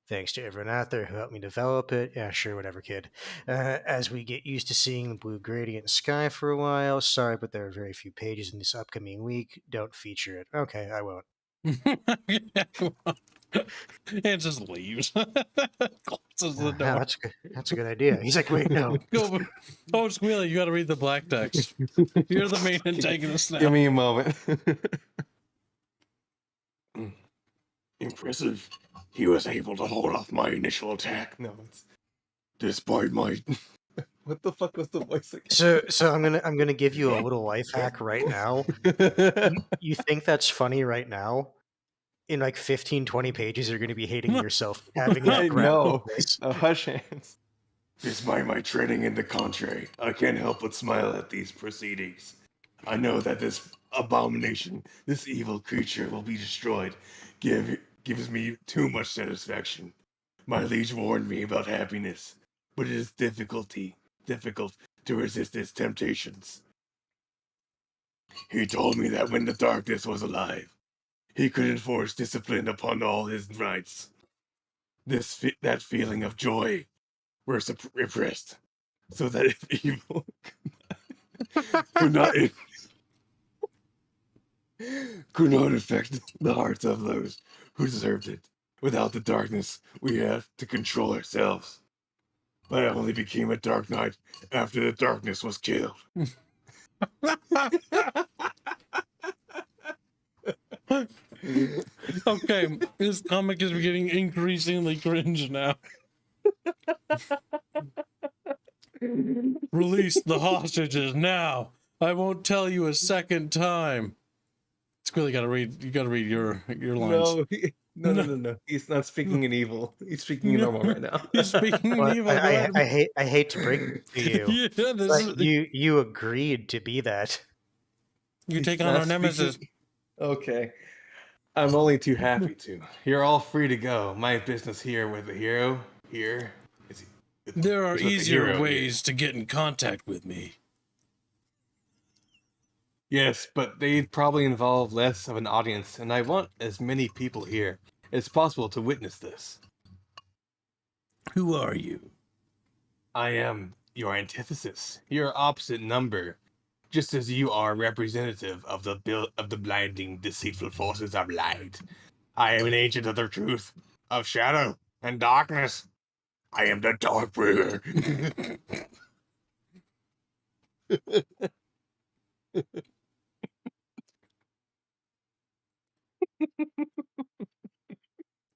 Thanks to everyone out there who helped me develop it. Yeah, sure, whatever, kid. As we get used to seeing the blue gradient sky for a while, sorry, but there are very few pages in this upcoming week. Don't feature it. Okay, I won't. And just leaves. Closes the Yeah, door. that's a good idea. He's like, wait, no. Go. Oh, Squealy, you got to read the black text. You're the main antagonist now. Give me a moment. Impressive. He was able to hold off my initial attack. No, it's Despite my... what the fuck was the voice again? So I'm gonna give you a little life hack right now. You think that's funny right now? In like 15, 20 pages, you're going to be hating yourself having that I gravel know. voice. Hush hands. Despite my training in the contrary, I can't help but smile at these proceedings. I know that this abomination, this evil creature will be destroyed, gives me too much satisfaction. My liege warned me about happiness, but it is difficult to resist its temptations. He told me that when the darkness was alive, he could enforce discipline upon all his knights. That feeling of joy were repressed, so that if evil could not affect the hearts of those who deserved it. Without the darkness, we have to control ourselves. But I only became a Dark Knight after the darkness was killed. Okay, this comic is getting increasingly cringe now. Release the hostages now. I won't tell you a second time. Squealy, you gotta read your lines. No. He's not speaking in evil. He's speaking in normal right now. He's speaking in Well, evil. Go ahead. I hate to break it to you. Yeah, this But is, you agreed to be that. you take He's on not our nemesis. speaking- Okay. I'm only too happy to. You're all free to go. My business here with the hero here is There are is with the easier hero ways to get in contact with me. Yes, but they'd probably involve less of an audience, and I want as many people here as possible to witness this. Who are you? I am your antithesis, your opposite number, just as you are representative of the blinding, deceitful forces of light. I am an agent of the truth, of shadow and darkness. I am the Darkbringer.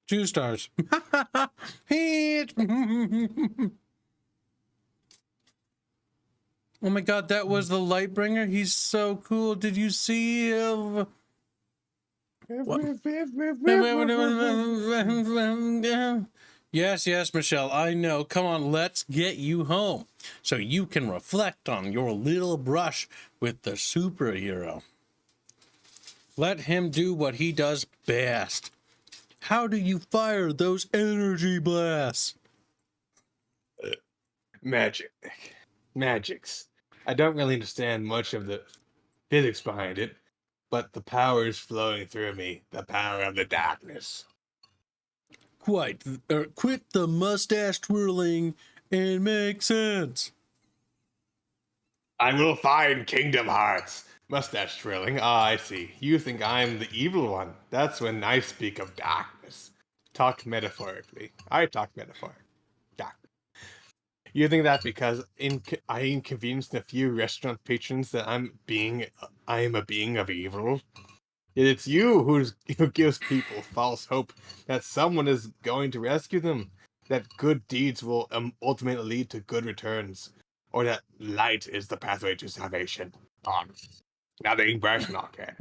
2 stars. Hit. Oh my god, that was the Lightbringer. He's so cool. Did you see him? Yes, Michelle, I know. Come on, let's get you home so you can reflect on your little brush with the superhero. Let him do what he does best. How do you fire those energy blasts? Magics. I don't really understand much of the physics behind it, but the power is flowing through me, the power of the darkness. Quit the mustache twirling and make sense. I will find Kingdom Hearts. Mustache twirling. Ah, I see. You think I'm the evil one. That's when I speak of darkness. Talk metaphorically. I talk metaphorically. Dark. You think that because I inconvenienced a few restaurant patrons that I am a being of evil? Yet it's you who gives people false hope that someone is going to rescue them, that good deeds will ultimately lead to good returns, or that light is the pathway to salvation. Nothing personal, kid.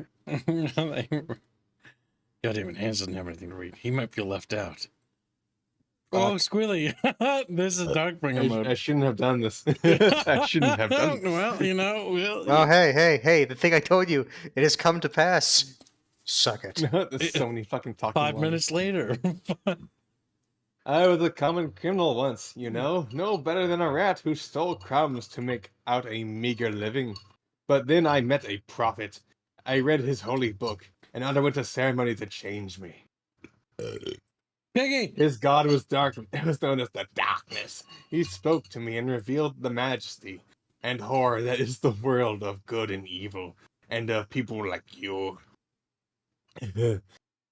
Goddamn, Hans doesn't have anything to read. He might feel left out. Fuck. Oh, Squilly. This is Darkbringer mode. I shouldn't have done this. I shouldn't have done this. Well, you know, Oh, hey, the thing I told you, it has come to pass. Suck it. There's so many fucking talking 5 lines. minutes later. I was a common criminal once, no better than a rat who stole crumbs to make out a meager living. But then I met a prophet. I read his holy book and underwent a ceremony to change me. Piggy! His god was dark. It was known as the darkness. He spoke to me and revealed the majesty and horror that is the world of good and evil, and of people like you.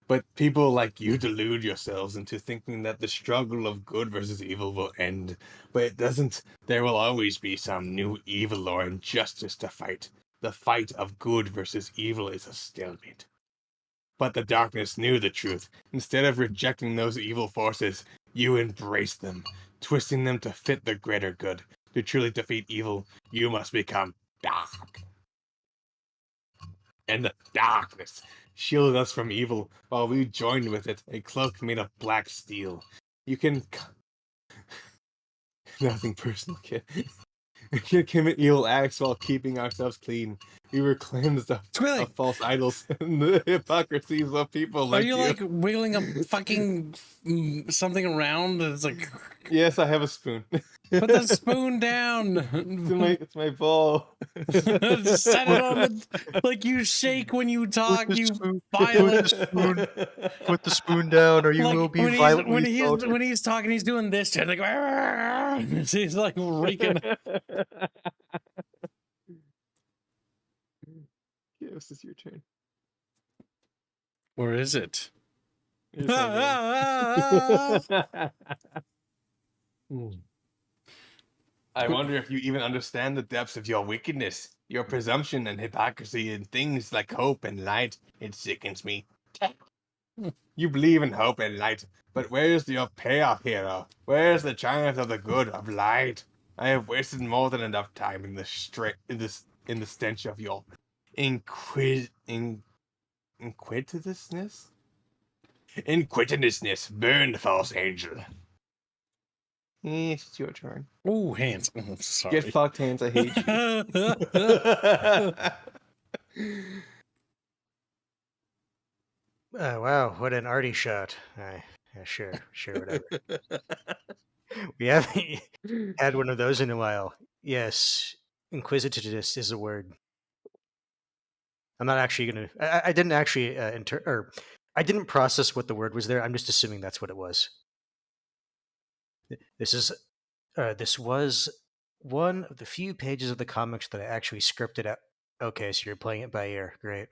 But people like you delude yourselves into thinking that the struggle of good versus evil will end. But it doesn't. There will always be some new evil or injustice to fight. The fight of good versus evil is a stalemate. But the darkness knew the truth. Instead of rejecting those evil forces, you embraced them, twisting them to fit the greater good. To truly defeat evil, you must become dark. And the darkness shielded us from evil, while we joined with it, a cloak made of black steel. You can... Nothing personal, kid. We can commit evil acts while keeping ourselves clean. We were cleansed of false idols and the hypocrisies of people like you. Are you like wiggling a fucking something around? It's like, Yes, I have a spoon. put the spoon down. It's my ball. Set it on the, like you shake when you talk. You violent. Put the spoon down, or you Like, will be when violently when he's talking, he's doing this shit. Like, he's like reeking. Yes, it's your turn. Where is it? Here's my game. I wonder if you even understand the depths of your wickedness, your presumption and hypocrisy in things like hope and light. It sickens me. You believe in hope and light, but where's your payoff, hero? Where's the triumph of the good of light? I have wasted more than enough time in the stench of your inquisitiveness. Inquisitiveness, burn, false angel. It's your turn. Oh, Hans. Oh, sorry. Get fucked, Hans. I hate you. Wow, what an arty shot. Sure, whatever. We haven't had one of those in a while. Yes, inquisitiveness is a word. I'm not actually gonna. I didn't actually I didn't process what the word was there. I'm just assuming that's what it was. This was one of the few pages of the comics that I actually scripted out. Okay, so you're playing it by ear. Great.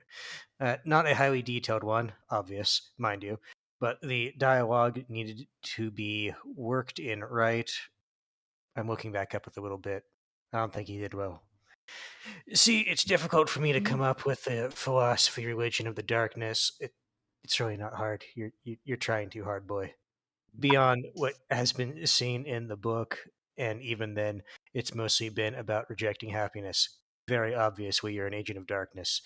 Not a highly detailed one, obvious, mind you, but the dialogue needed to be worked in right. I'm looking back up with a little bit. I don't think he did well. See, it's difficult for me to come up with a philosophy religion of the darkness. It's really not hard. You're trying too hard, boy. Beyond what has been seen in the book, and even then, it's mostly been about rejecting happiness. Very obviously, you're an agent of darkness.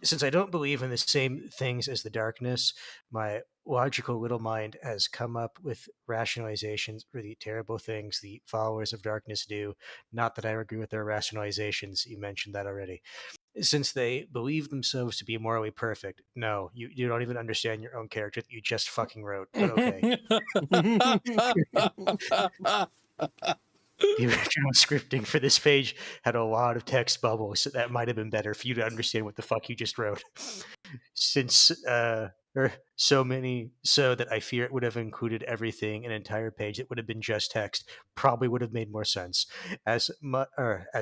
Since I don't believe in the same things as the darkness, my logical little mind has come up with rationalizations for the terrible things the followers of darkness do. Not that I agree with their rationalizations. You mentioned that already. Since they believe themselves to be morally perfect. No, you don't even understand your own character that you just fucking wrote. But okay. The original scripting for this page had a lot of text bubbles, so that might have been better for you to understand what the fuck you just wrote. Since so many, so that I fear it would have included everything, an entire page that would have been just text, probably would have made more sense. As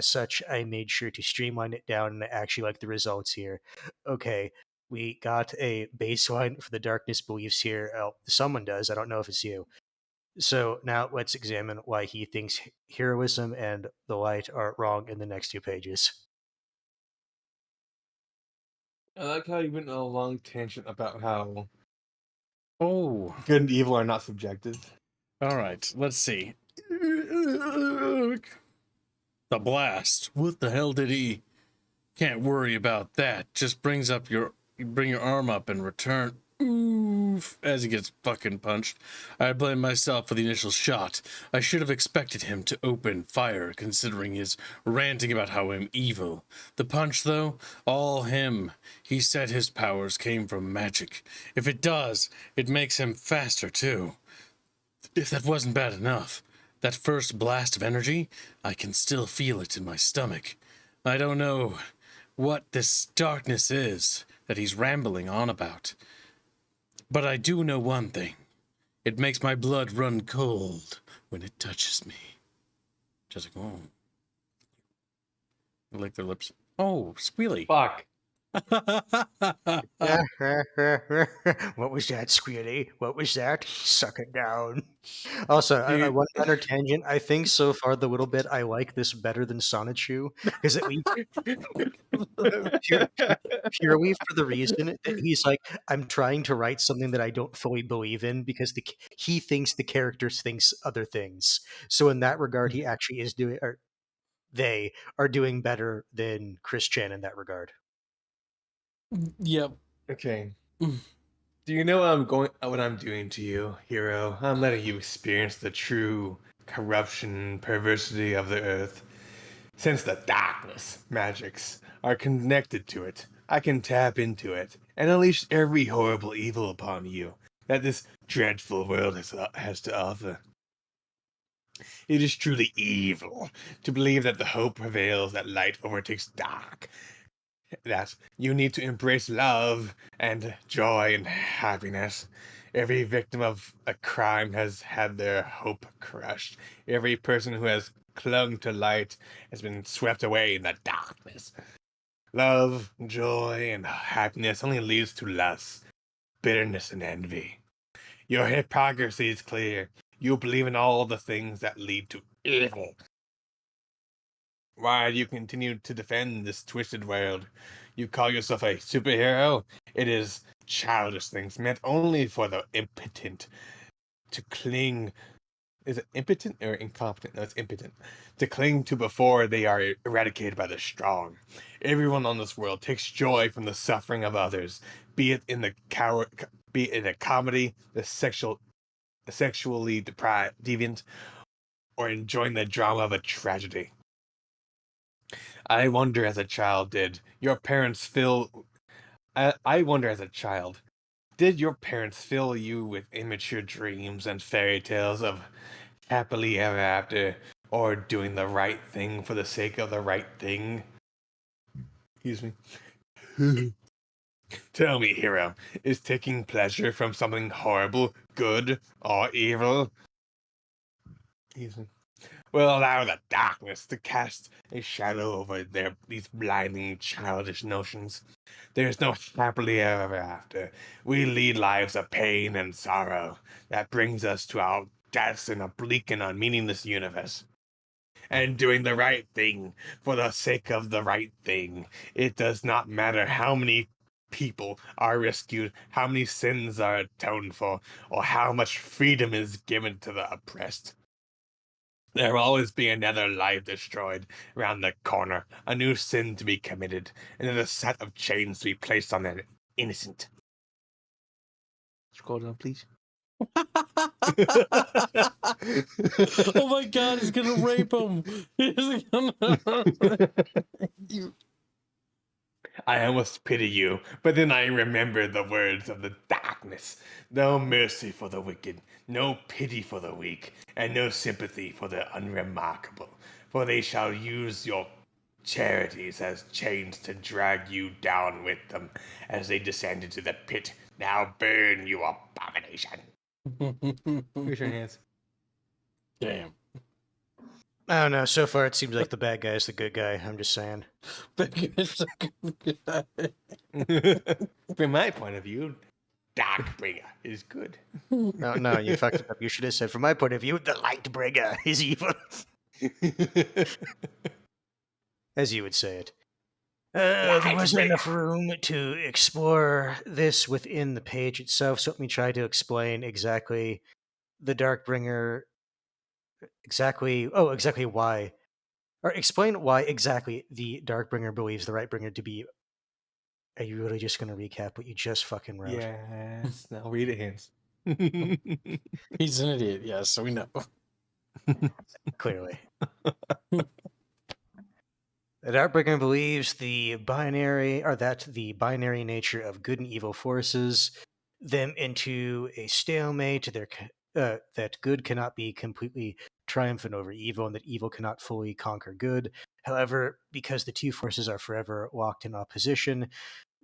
such, I made sure to streamline it down, and I actually like the results here. Okay, we got a baseline for the darkness beliefs here. Someone does. I don't know if it's you. So now let's examine why he thinks heroism and the light are wrong in the next 2 pages. I like how you went on a long tangent about how Oh, good and evil are not subjective. all right. Let's see. The blast. What the hell did he? Can't worry about that. Just bring your arm up and return. Oof, as he gets fucking punched. I blame myself for the initial shot. I should have expected him to open fire, considering his ranting about how I'm evil. The punch, though, all him. He said his powers came from magic. If it does, it makes him faster, too. If that wasn't bad enough, that first blast of energy, I can still feel it in my stomach. I don't know what this darkness is that he's rambling on about. But I do know one thing. It makes my blood run cold when it touches me. Just like, oh. I lick their lips. Oh, squealy. Fuck. What was that, Squealy? What was that? Suck it down. Also, I Dude. one minor tangent. I think so far the little bit I like this better than Sonichu because at least purely for the reason that he's like, I'm trying to write something that I don't fully believe in because he thinks the characters thinks other things. So in that regard, he actually is doing, or they are doing better than Chris Chan in that regard. Yep. Okay. Mm. Do you know what I'm doing to you, hero? I'm letting you experience the true corruption, perversity of the earth. Since the darkness, magics, are connected to it, I can tap into it and unleash every horrible evil upon you that this dreadful world has to offer. It is truly evil to believe that the hope prevails that light overtakes dark, that you need to embrace love and joy and happiness. Every victim of a crime has had their hope crushed. Every person who has clung to light has been swept away in the darkness. Love, joy, and happiness only leads to lust, bitterness, and envy. Your hypocrisy is clear. You believe in all the things that lead to evil. Why do you continue to defend this twisted world? You call yourself a superhero? It is childish things meant only for the impotent to cling. Is it impotent or incompetent? No, it's impotent. To cling to before they are eradicated by the strong. Everyone on this world takes joy from the suffering of others, be it in the be it in a comedy, the sexually deviant, or enjoying the drama of a tragedy. I wonder as a child, did your parents fill. I wonder as a child, did your parents fill you with immature dreams and fairy tales of happily ever after, or doing the right thing for the sake of the right thing? Excuse me. Tell me, hero, is taking pleasure from something horrible good or evil? Excuse me. Will allow the darkness to cast a shadow over these blinding childish notions. There is no happily ever after. We lead lives of pain and sorrow that brings us to our deaths in a bleak and unmeaningless universe. And doing the right thing for the sake of the right thing. It does not matter how many people are rescued, how many sins are atoned for, or how much freedom is given to the oppressed. There will always be another life destroyed around the corner, a new sin to be committed, another set of chains to be placed on an innocent. Scroll down, please. Oh my god, he's gonna rape him. He's gonna... I almost pity you, but then I remember the words of the darkness. No mercy for the wicked, no pity for the weak, and no sympathy for the unremarkable. For they shall use your charities as chains to drag you down with them as they descend into the pit. Now burn, you abomination. Raise your hands. Damn. I don't know. So far, it seems like the bad guy is the good guy. I'm just saying. From my point of view, Darkbringer is good. No, you fucked it up. You should have said, from my point of view, the Lightbringer is evil. As you would say it. There wasn't enough room to explore this within the page itself, so let me try to explain exactly the Darkbringer, exactly why, or explain why exactly the Darkbringer believes the Rightbringer to be Are you really just going to recap what you just fucking wrote? Yes. Now read it, Hans. He's an idiot, yes, so we know. Clearly. The Lightbringer believes that the binary nature of good and evil forces them into a stalemate. That good cannot be completely triumphant over evil, and that evil cannot fully conquer good. However, because the two forces are forever locked in opposition,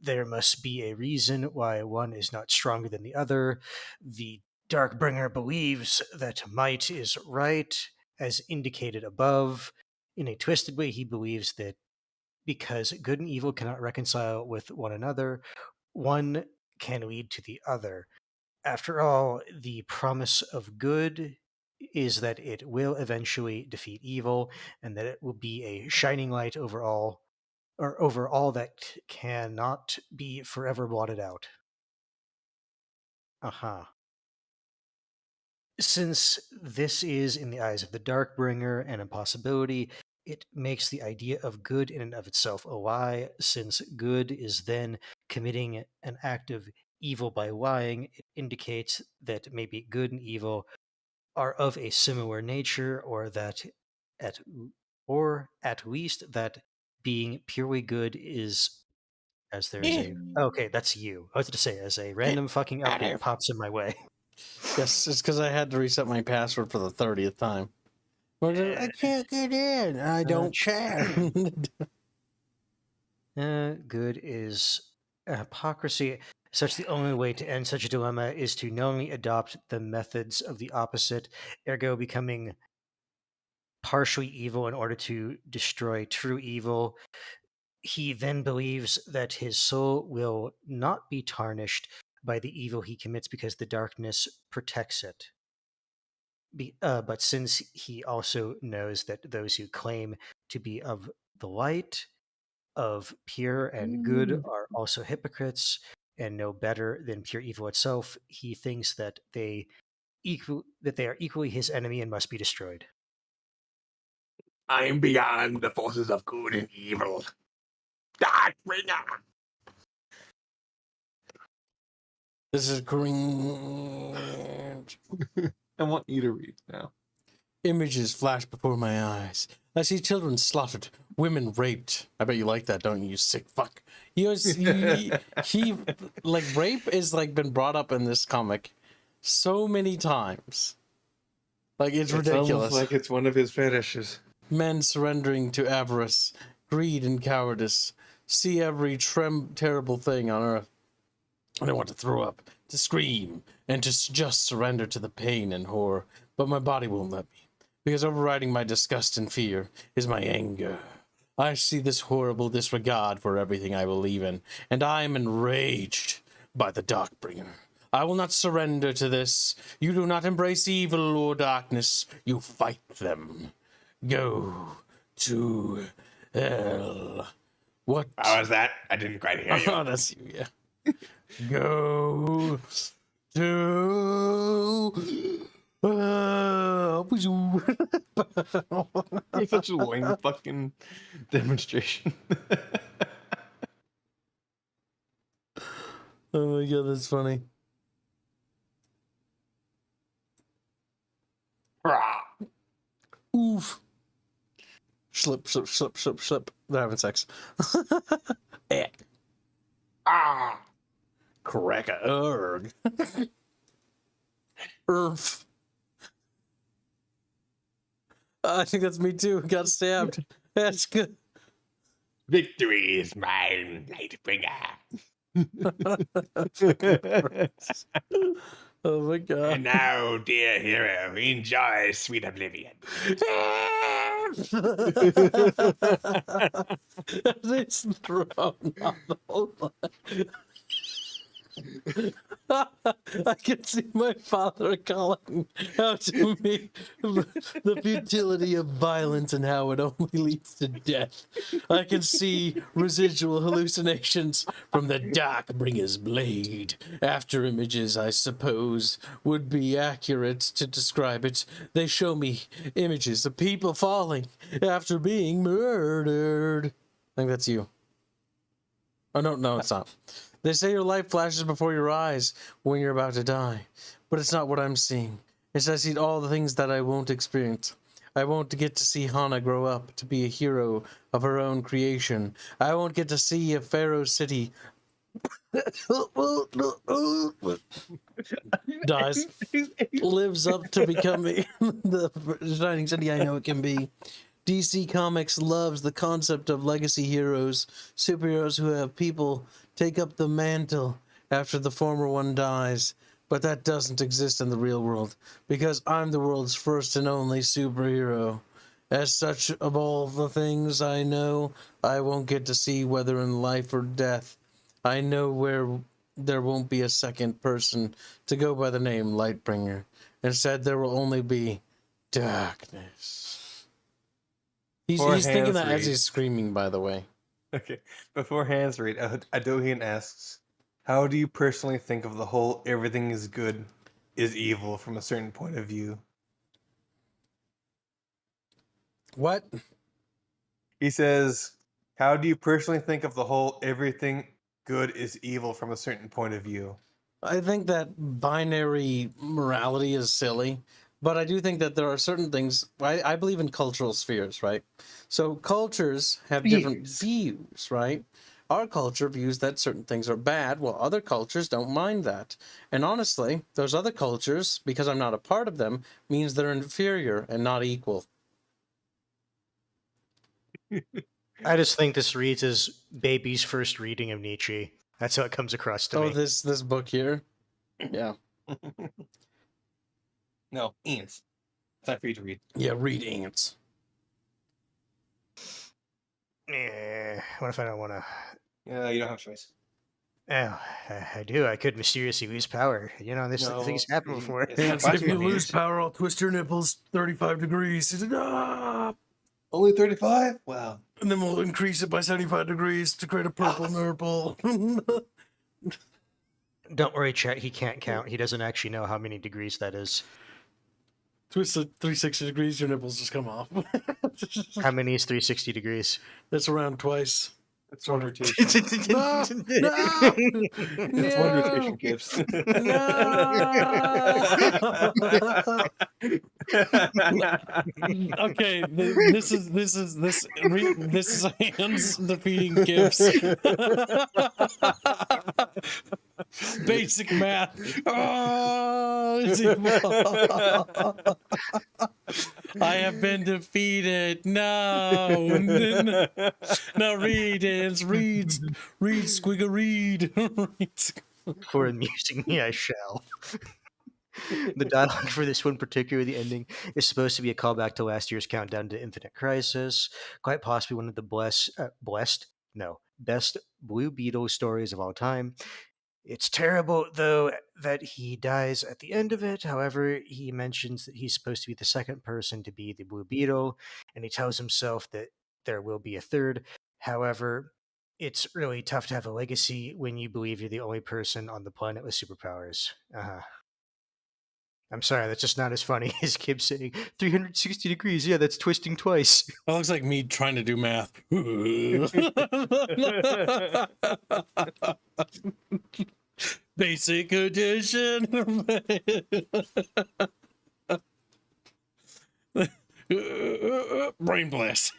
there must be a reason why one is not stronger than the other. The Darkbringer believes that might is right, as indicated above. In a twisted way, he believes that because good and evil cannot reconcile with one another, one can lead to the other. After all, the promise of good is that it will eventually defeat evil, and that it will be a shining light over all that cannot be forever blotted out. Since this is, in the eyes of the Darkbringer, an impossibility, it makes the idea of good in and of itself a lie. Since good is then committing an act of evil by lying, it indicates that maybe good and evil are of a similar nature, or at least that being purely good is, as there is a okay, that's you. I was going to say, as a random fucking update pops in my way. Yes, it's because I had to reset my password for the 30th time. I can't get in. I don't care. Good is a hypocrisy. Such the only way to end such a dilemma is to knowingly adopt the methods of the opposite, ergo becoming partially evil in order to destroy true evil. He then believes that his soul will not be tarnished by the evil he commits because the darkness protects it. But since he also knows that those who claim to be of the light, of pure and good, are also hypocrites and no better than pure evil itself, he thinks that they are equally his enemy and must be destroyed. I am beyond the forces of good and evil. Darkbringer! This is cringe. I want you to read now. Images flash before my eyes. I see children slaughtered, women raped. I bet you like that, don't you sick fuck? He like rape is like been brought up in this comic so many times. Like it's ridiculous. Sounds like it's one of his fetishes. Men surrendering to avarice, greed, and cowardice. See every terrible thing on earth. And I want to throw up, to scream, and to just surrender to the pain and horror. But my body won't let me, because overriding my disgust and fear is my anger. I see this horrible disregard for everything I believe in, and I am enraged by the Darkbringer. I will not surrender to this. You do not embrace evil or darkness. You fight them. Go to hell. What? How was that? I didn't quite hear you. Oh, that's you, yeah. Go to It's such a lame fucking demonstration. Oh my god, that's funny. Oof. Slip, slip, slip, slip, slip. They're having sex. Crack a erg. Erf. I think that's me too. Got stabbed. That's good. Victory is mine, Lightbringer. Oh my god. And now, dear hero, enjoy sweet oblivion. It's thrown on the whole line. I can see my father calling out to me the futility of violence and how it only leads to death. I can see residual hallucinations from the Darkbringer's blade. After images, I suppose, would be accurate to describe it. They show me images of people falling after being murdered. I think that's you. Oh, no, it's not. They say your life flashes before your eyes when you're about to die, but it's not what I'm seeing. It's I see all the things that I won't experience. I won't get to see Hana grow up to be a hero of her own creation. I won't get to see a pharaoh city dies, lives up to becoming the shining city I know it can be. DC Comics loves the concept of legacy heroes, superheroes who have people take up the mantle after the former one dies. But that doesn't exist in the real world, because I'm the world's first and only superhero. As such, of all the things I know, I won't get to see whether in life or death. I know where there won't be a second person to go by the name Lightbringer. Instead, there will only be darkness. He's thinking that as he's screaming, by the way. Okay. Before hands read, Adohian asks, how do you personally think of the whole everything is good is evil from a certain point of view? What? He says, how do you personally think of the whole everything good is evil from a certain point of view? I think that binary morality is silly, but I do think that there are certain things. I believe in cultural spheres, right? So cultures have different views, right? Our culture views that certain things are bad, while other cultures don't mind that. And honestly, those other cultures, because I'm not a part of them, means they're inferior and not equal. I just think this reads as baby's first reading of Nietzsche. That's how it comes across to me. This book here? Yeah. No, Ian's. It's not for you to read. Yeah, read Ants. What if I don't want to? Yeah, you don't have a choice. Oh, I do. I could mysteriously lose power. You know, this things happen before. If you lose power, I'll twist your nipples 35 degrees. Ah! Only 35? Wow. And then we'll increase it by 75 degrees to create a purple nurple. Don't worry, chat. He can't count. He doesn't actually know how many degrees that is. Twist it 360 degrees, your nipples just come off. How many is 360 degrees? That's around twice. That's one rotation. No! That's one rotation, Gibbs. Okay, this is Hands defeating Gibbs. Basic math. Oh, it's evil. I have been defeated. No. Now read, Hans. Read, Squigga, read. For amusing me, I shall. The dialogue for this one, particularly the ending, is supposed to be a callback to last year's countdown to Infinite Crisis. Quite possibly one of the best Blue Beetle stories of all time. It's terrible, though, that he dies at the end of it. However, he mentions that he's supposed to be the second person to be the Blue Beetle, and he tells himself that there will be a third. However, it's really tough to have a legacy when you believe you're the only person on the planet with superpowers. I'm sorry, that's just not as funny as Kib saying 360 degrees. Yeah, that's twisting twice. That looks like me trying to do math. Basic addition. Brain blast.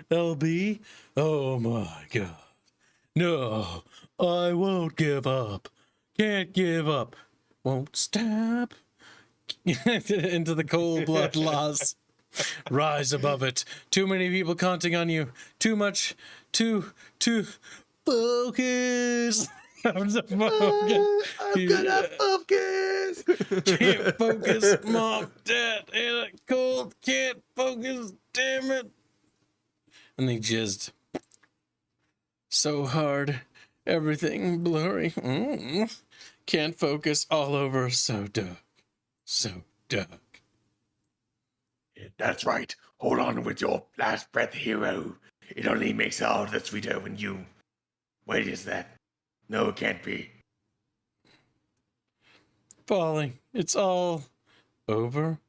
LB, oh my god. No, I won't give up. Can't give up. Won't stop. Into the cold blood loss. Rise above it. Too many people counting on you. Too much. Too focus. I'm gonna focus. Can't focus. Mom, Dad, and a cold. Can't focus. Damn it. And they jizzed. So hard. Everything blurry. Can't focus all over. So dark. So dark. That's right. Hold on with your last breath, hero. It only makes all the sweeter when you... Wait, is that? No, it can't be. Falling. It's all over.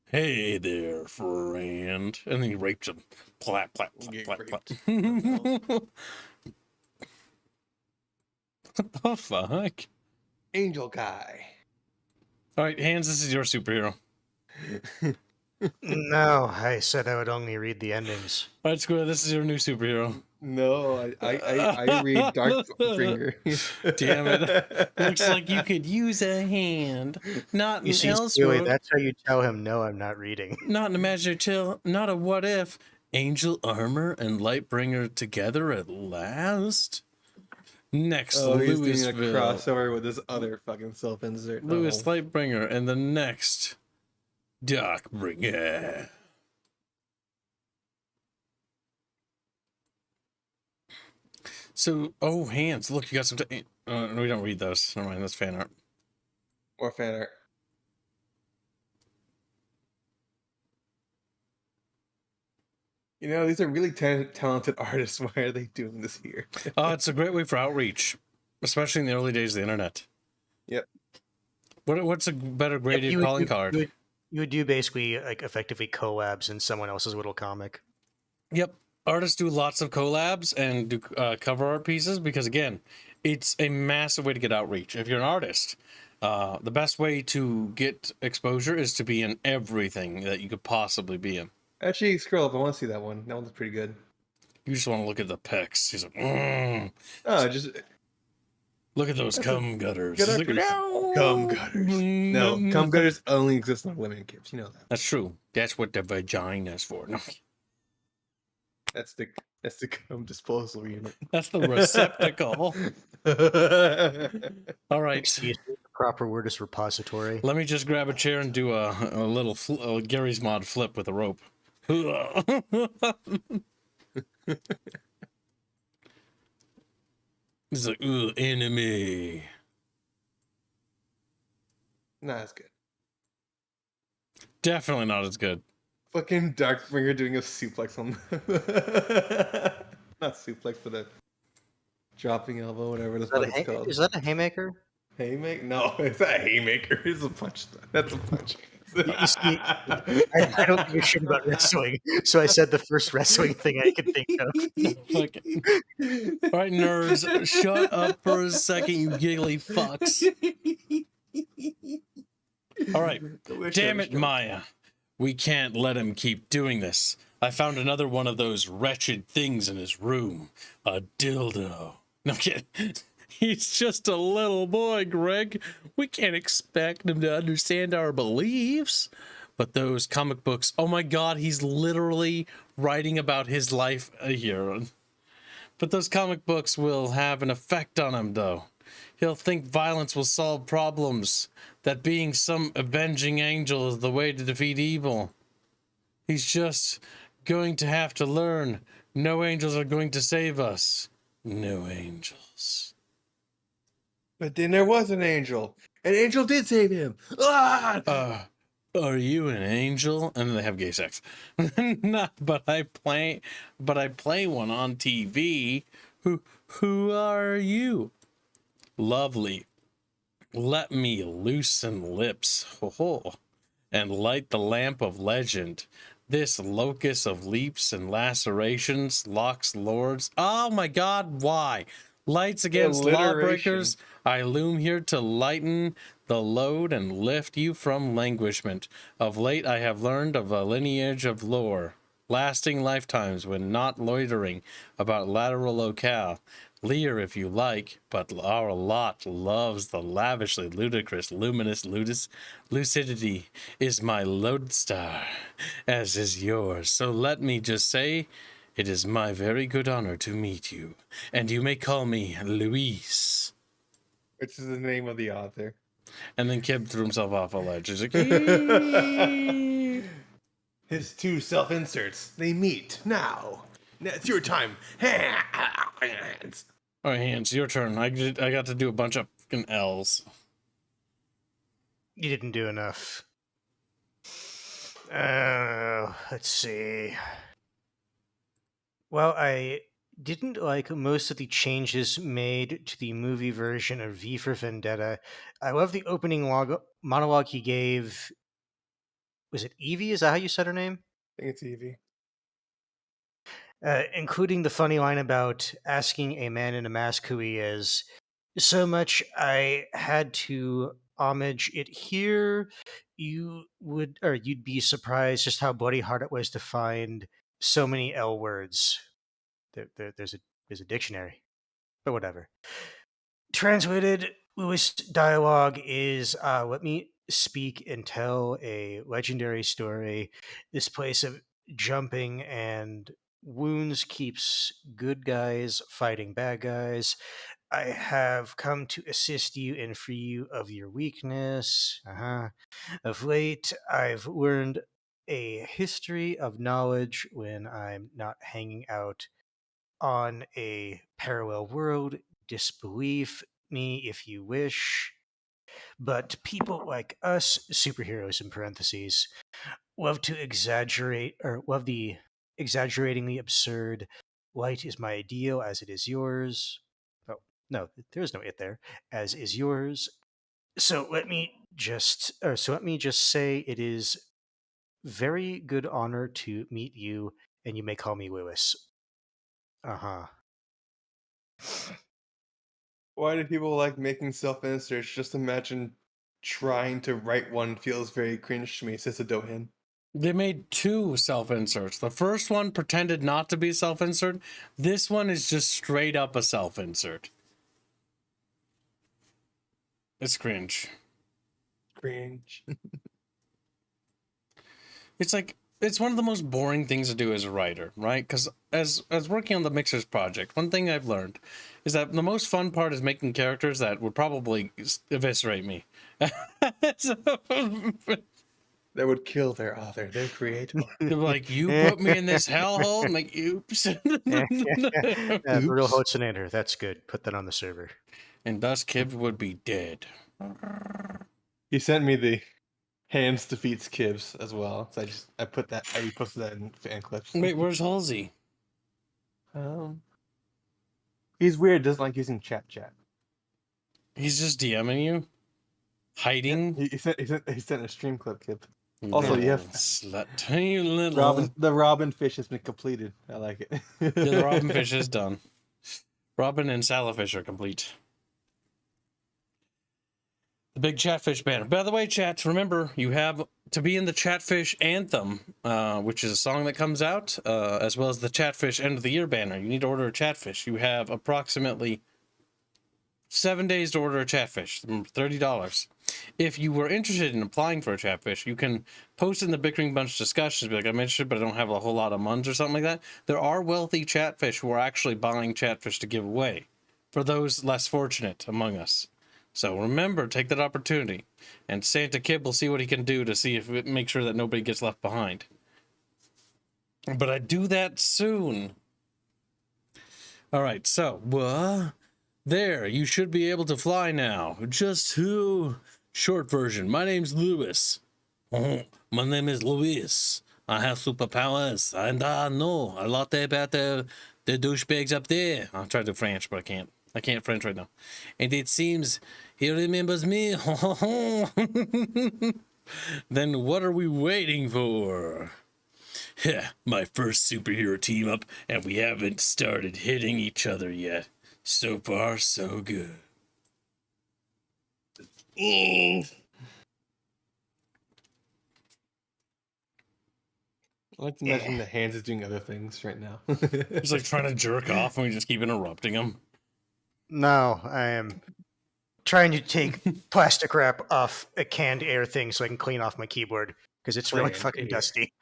Hey there, friend. And then he rapes him. Plap, plap, You plap, get plap, plap. raped. What the fuck? Angel guy. All right, Hans, this is your superhero. No, I said I would only read the endings. All right, Square, this is your new superhero. No, I read Darkbringer. Damn it. Looks like you could use a hand. Not You an see, Stewie, Elseworld. that's how you tell him, no, I'm not reading. Not an imaginary tale. Not a what if. Angel armor and Lightbringer together at last? Next, Oh, he's doing a Louisville. crossover with this other fucking self-insert. Louis novel. Lightbringer, and the next, Darkbringer. So, oh, Hans, look, you got some. No, we don't read those. Never mind, that's fan art. Or fan art. You know, these are really talented artists. Why are they doing this here? It's a great way for outreach, especially in the early days of the internet. Yep. What's a better graded calling card? You would do basically like effectively collabs in someone else's little comic. Yep. Artists do lots of collabs and do cover art pieces because, again, it's a massive way to get outreach. If you're an artist, the best way to get exposure is to be in everything that you could possibly be in. Actually, scroll up. I want to see that one. That one's pretty good. You just want to look at the pecs. He's like, Oh, just look at those cum gutters. good He's art like, piece. no. Cum gutters. No, cum gutters only exist on women camps. You know that. That's true. That's what the vagina is for. No. That's the cum disposal unit. That's the receptacle. All right. Excuse me, the proper word is repository. Let me just grab a chair and do a little Gary's Mod flip with a rope. He's like, ooh, enemy. Not as good. Definitely not as good. Fucking Darkbringer doing a suplex on not suplex, but a dropping elbow, whatever the fuck it's called. Is that a haymaker? Haymaker? No, it's not a haymaker. It's a punch. That's a punch. You see, I don't give a shit about wrestling, so I said the first wrestling thing I could think of. Fucking- All right, nerds, shut up for a second, you giggly fucks. All right, damn it, Maya. We can't let him keep doing this. I found another one of those wretched things in his room. A dildo. No kidding. He's just a little boy, Greg. We can't expect him to understand our beliefs. But those comic books, oh my god, he's literally writing about his life here. But those comic books will have an effect on him, though. He'll think violence will solve problems, that being some avenging angel is the way to defeat evil. He's just going to have to learn. No angels are going to save us. No angels. But then there was an angel. An angel did save him. Ah! Are you an angel? And then they have gay sex. Not, but I play one on TV. Who are you? Lovely. Let me loosen lips, and light the lamp of legend. This locus of leaps and lacerations, locks lords. Oh my god, why? Lights against lawbreakers. I loom here to lighten the load and lift you from languishment. Of late I have learned of a lineage of lore, lasting lifetimes when not loitering about lateral locale. Leer if you like, but our lot loves the lavishly ludicrous, luminous lucidity is my lodestar, as is yours. So let me just say, it is my very good honor to meet you, and you may call me Luis. Which is the name of the author. And then Kib threw himself off a ledge. He's like, His two self-inserts, they meet now. Now it's your time. Hands. all right, Hans, your turn. I got to do a bunch of fucking L's. You didn't do enough. Let's see. Well, I didn't like most of the changes made to the movie version of V for Vendetta. I love the opening monologue he gave was it Evie? Is that how you said her name? I think it's Evie. Including the funny line about asking a man in a mask who he is. So much I had to homage it here. You'd be surprised just how bloody hard it was to find so many L words. There's a dictionary, but whatever. Translated, Lewis dialogue is let me speak and tell a legendary story. This place of jumping and wounds keeps good guys fighting bad guys. I have come to assist you and free you of your weakness. Of late, I've learned a history of knowledge when I'm not hanging out on a parallel world. Disbelief me if you wish. But people like us, superheroes in parentheses, love to exaggerate or love the exaggeratingly absurd. Light is my ideal as it is yours. Oh, no, there's no it there. As is yours. So let me just say it is very good honor to meet you, and you may call me Lewis. Uh-huh. Why do people like making self-inserts? Just imagine trying to write one feels very cringe to me, says a Dohin. They made 2 self-inserts. The first one pretended not to be self-insert. This one is just straight up a self-insert. It's cringe. Cringe. It's like, it's one of the most boring things to do as a writer, right? Because as working on the Mixers project, one thing I've learned is that the most fun part is making characters that would probably eviscerate me. So, That would kill their author, their creator. they're like, you put me in this hellhole? I'm like, oops. Brutal Oops. Hotzinator. That's good. Put that on the server. And thus Kib would be dead. He sent me the hands defeats Kibbs as well. So I reposted that in fan clips. Wait, where's Halsey? He's weird, doesn't like using chat. He's just DMing you? Hiding? He sent a stream clip, Kib. Also, Little you have slut. You little... the Robin fish has been completed. I like it. Yeah, the Robin fish is done. Robin and Salafish are complete. The big Chatfish banner. By the way, chats, remember, you have to be in the Chatfish Anthem, which is a song that comes out, as well as the Chatfish End of the Year banner. You need to order a Chatfish. You have approximately 7 days to order a Chatfish, $30. If you were interested in applying for a Chatfish, you can post in the Bickering Bunch discussions, be like, I'm interested, but I don't have a whole lot of muns or something like that. There are wealthy Chatfish who are actually buying Chatfish to give away for those less fortunate among us. So remember, take that opportunity, and Santa Kib will see what he can do to see if make sure that nobody gets left behind. But I do that soon. All right, so there, you should be able to fly now. Just who? Short version. My name's Lewis. My name is Luis. I have superpowers, and I know a lot about the douchebags up there. I'll try to French, but I can't. I can't French right now. And it seems he remembers me. Then what are we waiting for? My first superhero team up, and we haven't started hitting each other yet. So far, so good. I like to imagine the hands is doing other things right now. He's like trying to jerk off, and we just keep interrupting him. No, I am trying to take plastic wrap off a canned air thing so I can clean off my keyboard because it's really Canned fucking air. dusty.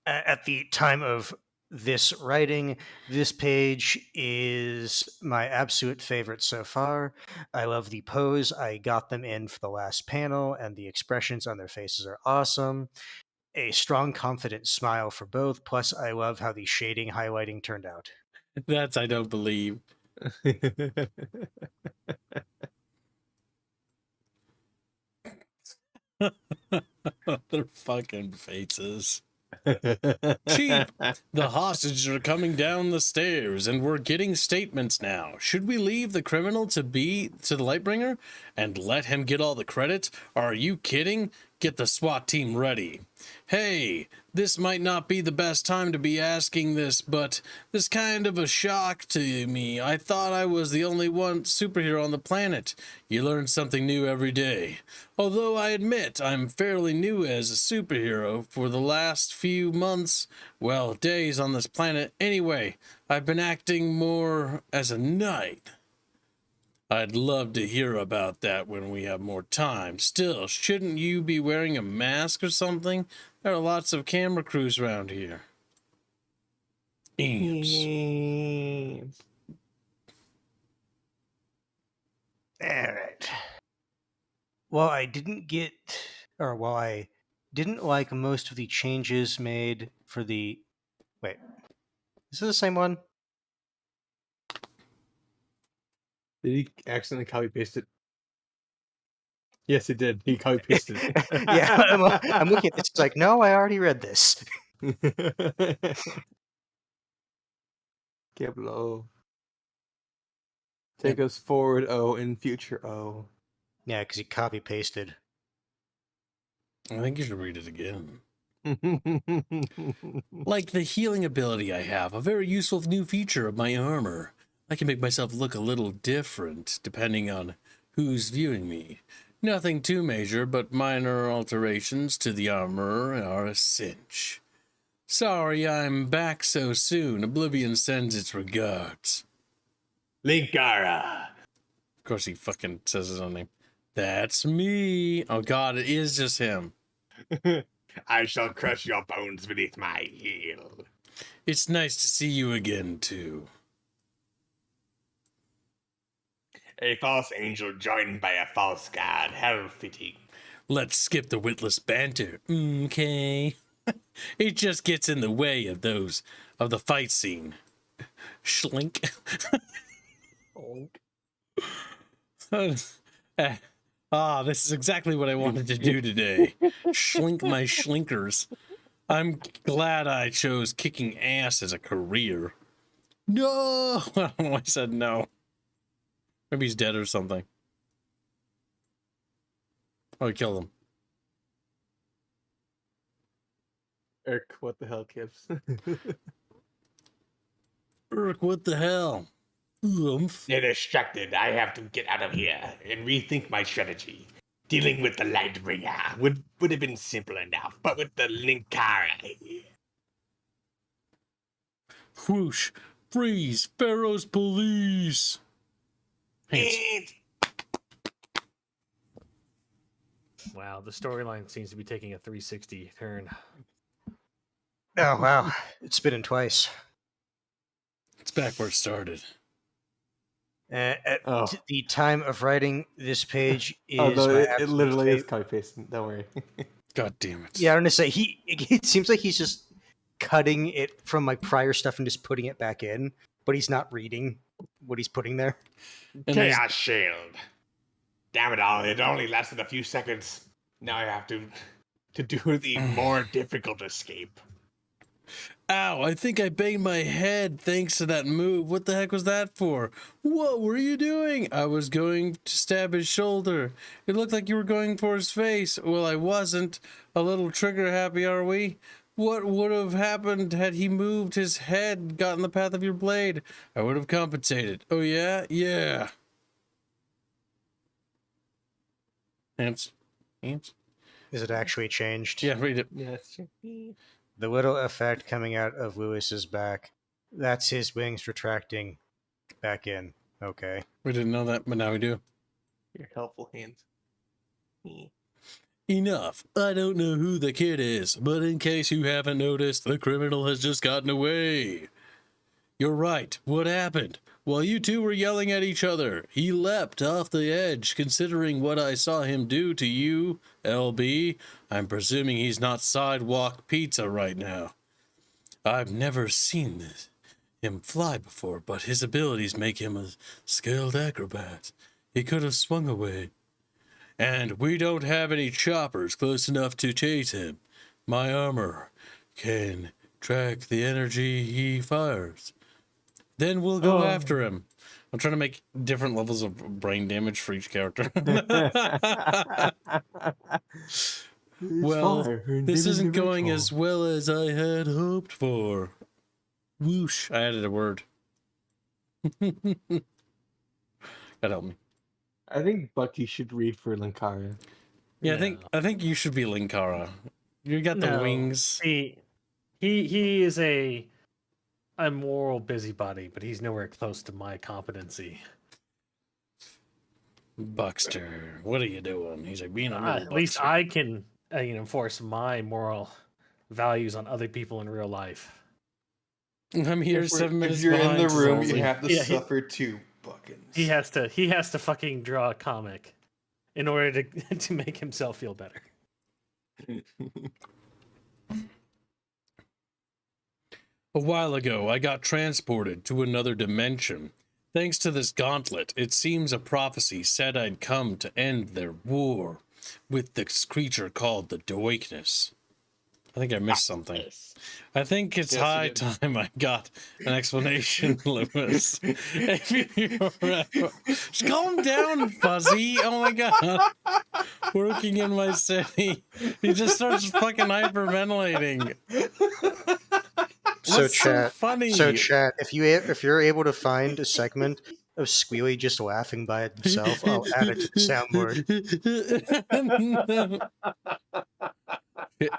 At the time of this writing, this page is my absolute favorite so far. I love the pose I got them in for the last panel, and the expressions on their faces are awesome. A strong, confident smile for both, plus I love how the shading highlighting turned out. That's I don't believe. Their fucking faces. Chief, the hostages are coming down the stairs, and we're getting statements now. Should we leave the criminal to the Lightbringer and let him get all the credit? Are you kidding? Get the SWAT team ready. Hey, this might not be the best time to be asking this, but this kind of a shock to me. I thought I was the only one superhero on the planet. You learn something new every day. Although I admit I'm fairly new as a superhero for the last few months, well, days on this planet. Anyway, I've been acting more as a knight. I'd love to hear about that when we have more time. Still, shouldn't you be wearing a mask or something? There are lots of camera crews around here. Eames. All right. While I didn't like most of the changes made for the... Wait. Is this the same one? Did he accidentally copy paste it? Yes, he did. He copy pasted it. Yeah, I'm looking at this. It's like, no, I already read this. Capital O. Take us forward O in future O. Yeah, because he copy pasted. I think you should read it again. Like the healing ability I have, a very useful new feature of my armor. I can make myself look a little different depending on who's viewing me. Nothing too major, but minor alterations to the armor are a cinch. Sorry I'm back so soon. Oblivion sends its regards. Linkara. Of course he fucking says his own name. That's me. Oh god, it is just him. I shall crush your bones beneath my heel. It's nice to see you again, too. A false angel joined by a false god. How fitting. Let's skip the witless banter. Okay. It just gets in the way of the fight scene. Schlink. This is exactly what I wanted to do today. Schlink my schlinkers. I'm glad I chose kicking ass as a career. No! I don't know why I said no. Maybe he's dead or something. Oh, he killed him. Eric, what the hell, Kips? Urk, what the hell? Oomph. They're distracted. I have to get out of here and rethink my strategy. Dealing with the Lightbringer would have been simple enough, but with the Linkara... Whoosh! Freeze! Pharaoh's police! Hands. Wow, the storyline seems to be taking a 360 turn. Oh, wow. It's spinning twice. It's back where it started. At Oh. the time of writing this page is... Oh, no, my it absolute literally is favorite- copy pasting. Don't worry. God damn it. Yeah, I'm gonna say it seems like he's just cutting it from my prior stuff and just putting it back in, but he's not reading what he's putting there. And there's- Chaos Shield. Damn it all, it only lasted a few seconds. Now I have to do the more difficult escape. Ow, I think I banged my head thanks to that move. What the heck was that for? What were you doing? I was going to stab his shoulder. It looked like you were going for his face. Well, I wasn't. A little trigger happy, are we? What would have happened had he moved his head, got in the path of your blade? I would have compensated. Oh, yeah? Yeah. Hands. Hands? Is it actually changed? Yeah, read it. Yeah, that's true. The little effect coming out of Lewis's back. That's his wings retracting back in. Okay. We didn't know that, but now we do. Your helpful hands. Enough. I don't know who the kid is, but in case you haven't noticed, the criminal has just gotten away. You're right. What happened? While you two were yelling at each other, he leapt off the edge. Considering what I saw him do to you, LB, I'm presuming he's not sidewalk pizza right now. I've never seen him fly before, but his abilities make him a skilled acrobat. He could have swung away. And we don't have any choppers close enough to chase him. My armor can track the energy he fires. Then we'll go after him. I'm trying to make different levels of brain damage for each character. Well, fine. this Give me isn't the going ritual. as well as I had hoped for. Whoosh. I added a word. God help me. I think Bucky should read for Linkara. Yeah, No. I think you should be Linkara. You got the No. wings. See, he is a moral busybody, but he's nowhere close to my competency. Buckster, what are you doing? He's like being a little At least Buckster. I can enforce my moral values on other people in real life. I'm here 7 minutes If you're in behind. the room, Zelzy. you have to Yeah, suffer too, Buckins. He has to fucking draw a comic in order to to make himself feel better. A while ago, I got transported to another dimension. Thanks to this gauntlet, it seems a prophecy said I'd come to end their war with this creature called the Darkness. I think I missed something. I think it's Yes, you high did. time I got an explanation, Lewis. Just calm down, Fuzzy. Oh my god. Working in my city. He just starts fucking hyperventilating. So What's so chat, funny? if you're able to find a segment of Squealy just laughing by itself, I'll add it to the soundboard.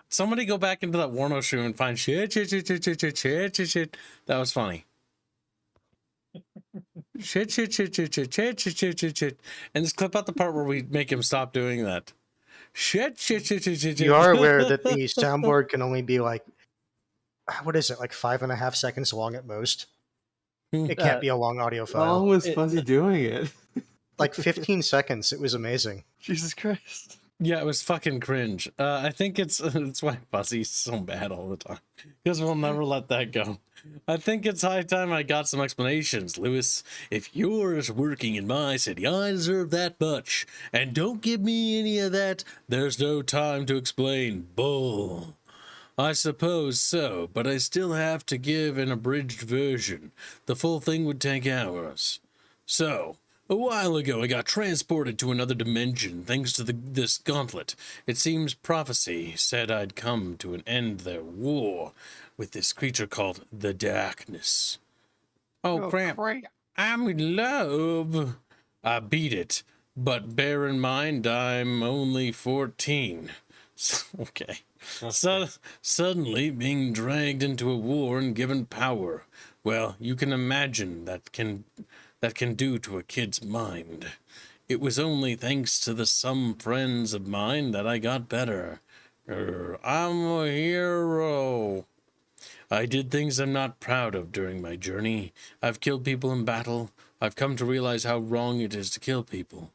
Somebody go back into that Warno shoe and find shit. That was funny. Shit. And just clip out the part where we make him stop doing that. Shit. You are aware that the soundboard can only be like, what is it, like 5.5 seconds long at most? It can't be a long audio How long file. was Fuzzy doing it? Like 15 seconds. It was amazing. Jesus Christ. Yeah, it was fucking cringe. I think it's why Fuzzy's so bad all the time. Because we'll never let that go. I think it's high time I got some explanations, Lewis. If you're working in my city, I deserve that much. And don't give me any of that. There's no time to explain. Bull. I suppose so, but I still have to give an abridged version. The full thing would take hours. So, a while ago I got transported to another dimension thanks to this gauntlet. It seems prophecy said I'd come to an end their war with this creature called the Darkness. Oh, crap. I'm in love. I beat it, but bear in mind I'm only 14. Okay. Suddenly being dragged into a war and given power. Well, you can imagine that can do to a kid's mind. It was only thanks to some friends of mine that I got better. I'm a hero. I did things I'm not proud of during my journey. I've killed people in battle. I've come to realize how wrong it is to kill people.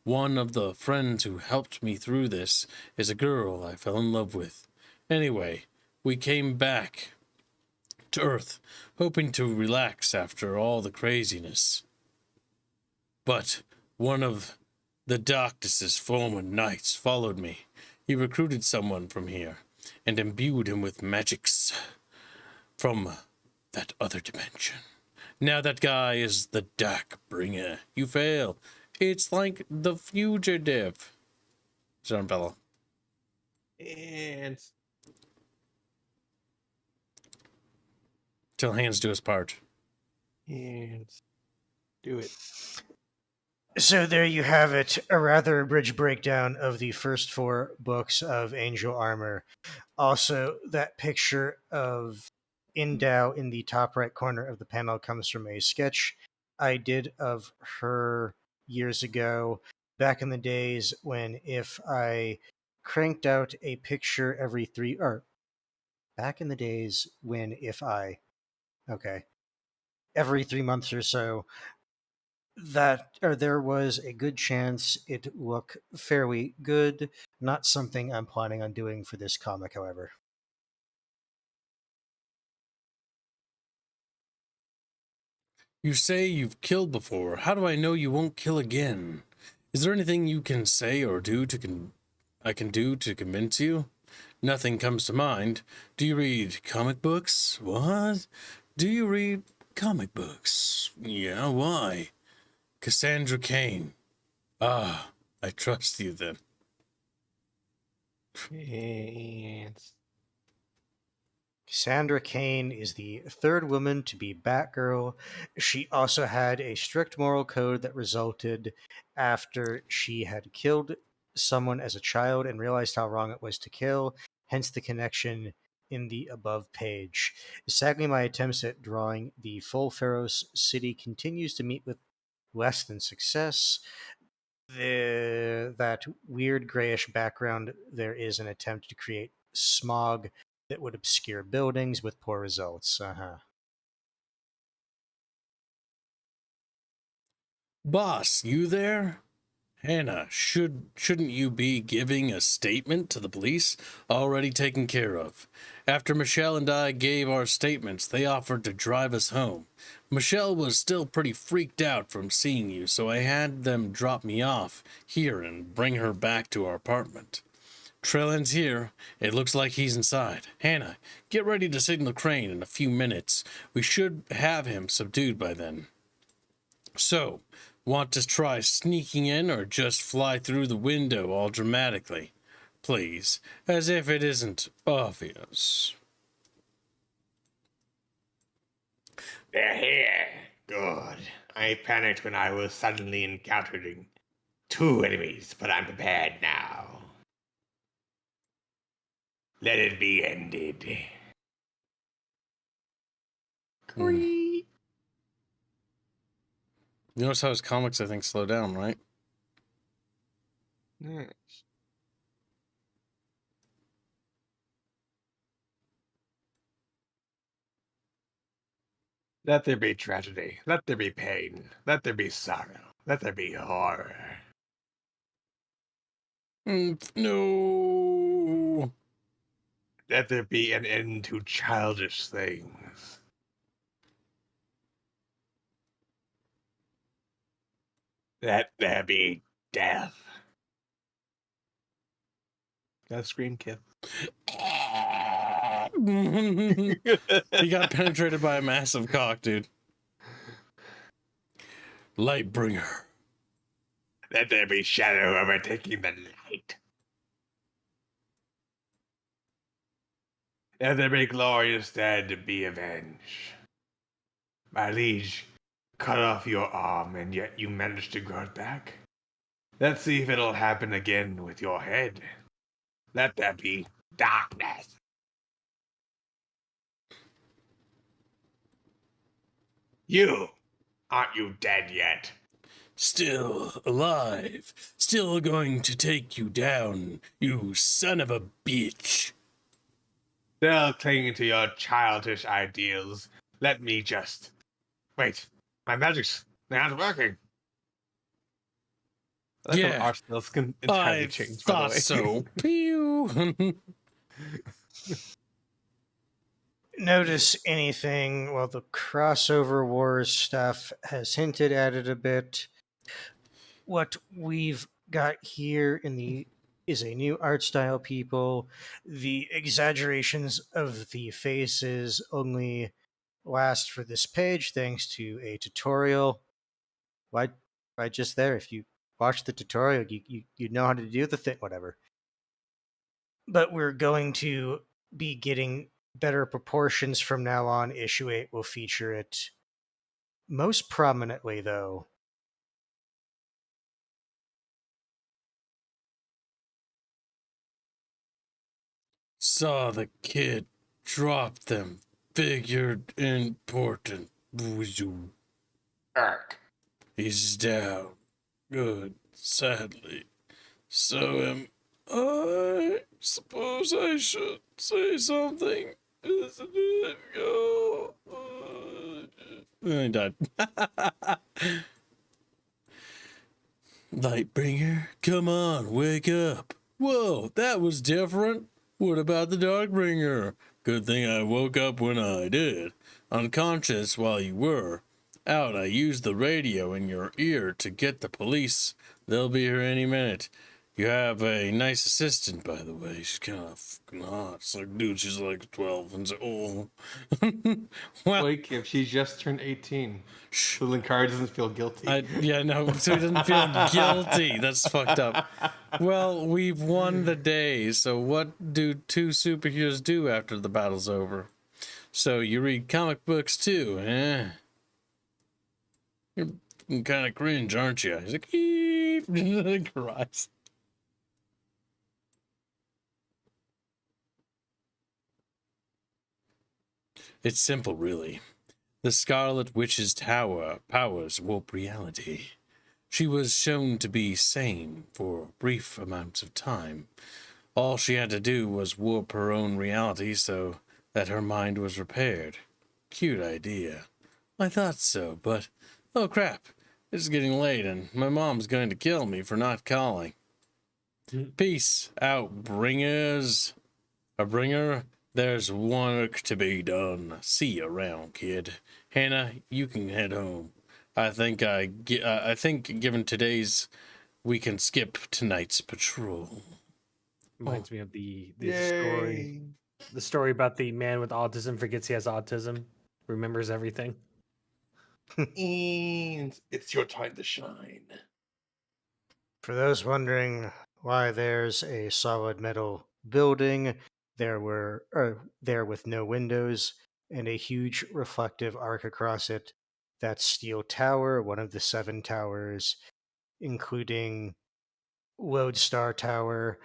One of the friends who helped me through this is a girl I fell in love with. Anyway, we came back to Earth, hoping to relax after all the craziness. But one of the Darkness's former knights followed me. He recruited someone from here and imbued him with magics from that other dimension. Now that guy is the Darkbringer. You fail. It's like the fugitive. Sorry, fella. And Till hands do his part. do it. So there you have it, a rather abridged breakdown of the first 4 books of Angel Armor. Also, that picture of Indao in the top right corner of the panel comes from a sketch I did of her years ago, back in the days when if I cranked out a picture every every 3 months or so, there was a good chance it'd look fairly good. Not something I'm planning on doing for this comic, however. You say you've killed before. How do I know you won't kill again? Is there anything you can say or do I can do to convince you? Nothing comes to mind. Do you read comic books? What? Do you read comic books? Yeah, why? Cassandra Cain. Ah, I trust you then. Yes. Cassandra Cain is the third woman to be Batgirl. She also had a strict moral code that resulted after she had killed someone as a child and realized how wrong it was to kill, hence the connection in the above page. Sadly, my attempts at drawing the full Pharos city continues to meet with less than success. That weird grayish background, there is an attempt to create smog that would obscure buildings with poor results. Boss, you there? Hannah, shouldn't you be giving a statement to the police? Already taken care of. After Michelle and I gave our statements, they offered to drive us home. Michelle was still pretty freaked out from seeing you, so I had them drop me off here and bring her back to our apartment. Trellan's here. It looks like he's inside. Hannah, get ready to signal Crane in a few minutes. We should have him subdued by then. So, want to try sneaking in or just fly through the window all dramatically? Please, as if it isn't obvious. They're here. Good. I panicked when I was suddenly encountering 2 enemies, but I'm prepared now. Let it be ended. You notice how his comics, I think, slow down, right? Nice. Let there be tragedy. Let there be pain. Let there be sorrow. Let there be horror. No. Let there be an end to childish things. Let there be death. Got a scream, kid. He got penetrated by a massive cock, dude. Lightbringer. Let there be shadow overtaking the light. Let there be glorious dead to be avenged. My liege, cut off your arm and yet you managed to grow it back. Let's see if it'll happen again with your head. Let there be darkness. You! Aren't you dead yet? Still alive. Still going to take you down, you son of a bitch. Still clinging to your childish ideals. Let me just... Wait, my magic's not working. I like how Yeah. our styles can entirely I change, by the thought way. so. Pew. Notice anything? Well, the crossover wars stuff has hinted at it a bit. What we've got here is a new art style, people. The exaggerations of the faces only last for this page thanks to a tutorial. Why just there? If you watch the tutorial, you know how to do the thing, whatever. But we're going to be getting better proportions from now on. Issue 8 will feature it most prominently, though. Saw the kid drop them. Figured important. Irk. He's down. Good. Sadly. So am I. Suppose I should say something. Isn't it? Go. He died. Lightbringer, come on, wake up. Whoa, that was different. What about the Darkbringer? Good thing I woke up when I did. Unconscious while you were. Out, I used the radio in your ear to get the police. They'll be here any minute. You have a nice assistant, by the way. She's kind of fucking hot. It's like, dude, she's like 12. And so, oh. Well, Wait, Kim, she just turned 18. shh. So Linkara doesn't feel guilty. Yeah, no, so he doesn't feel guilty. That's fucked up. Well, we've won the day, so what do two superheroes do after the battle's over? So you read comic books too, eh? You're kind of cringe, aren't you? He's like, eep, cries. It's simple, really. The Scarlet Witch's powers warp reality. She was shown to be sane for brief amounts of time. All she had to do was warp her own reality so that her mind was repaired. Cute idea. I thought so, but oh crap, it's getting late and my mom's going to kill me for not calling. Peace out, bringers. A bringer, there's work to be done. See you around, kid. Hannah, you can head home. I think given today's, we can skip tonight's patrol. Reminds me of the Yay. story about the man with autism forgets he has autism, remembers everything. And it's your time to shine. For those wondering why there's a solid metal building there with no windows and a huge reflective arc across it, that's Steel Tower, one of the 7 towers, including Lodestar Tower,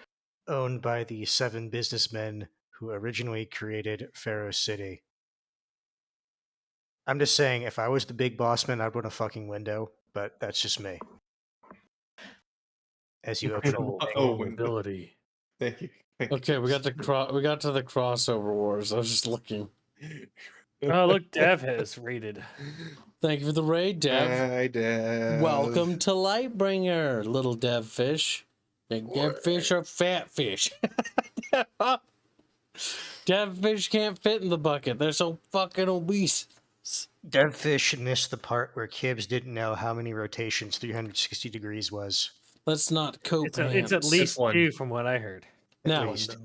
owned by the 7 businessmen who originally created Pharaoh City. I'm just saying, if I was the big boss man, I'd want a fucking window, but that's just me. As you open Oh, the window. Ability. Thank you. Thank Okay, you. we got to the crossover wars. I was just looking. Oh, look, Dev has rated. Thank you for the raid, Dev. Hi, Dev. Welcome to Lightbringer, little Dev fish. Dev fish are fat fish. Dev fish can't fit in the bucket. They're so fucking obese. Devfish missed the part where Kibbs didn't know how many rotations 360 degrees was. Let's not cope It's at least one. 2 from what I heard. At Now, least.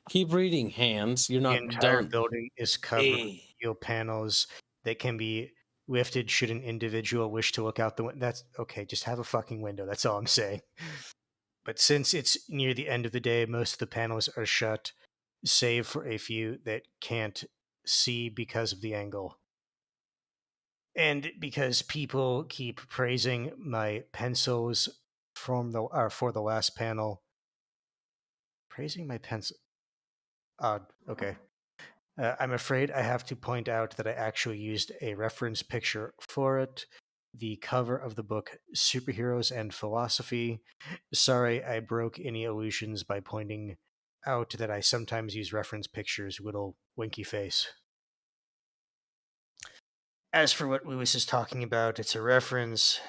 keep reading, hands. You're The not entire done. building is covered with steel panels that can be lifted should an individual wish to look out the window. That's okay, just have a fucking window. That's all I'm saying. But since it's near the end of the day, most of the panels are shut, save for a few that can't see because of the angle. And because people keep praising my pencils for the last panel. Praising my pencil. Odd. Okay. I'm afraid I have to point out that I actually used a reference picture for it. The cover of the book, Superheroes and Philosophy. Sorry, I broke any illusions by pointing out that I sometimes use reference pictures, little winky face. As for what Lewis is talking about, it's a reference.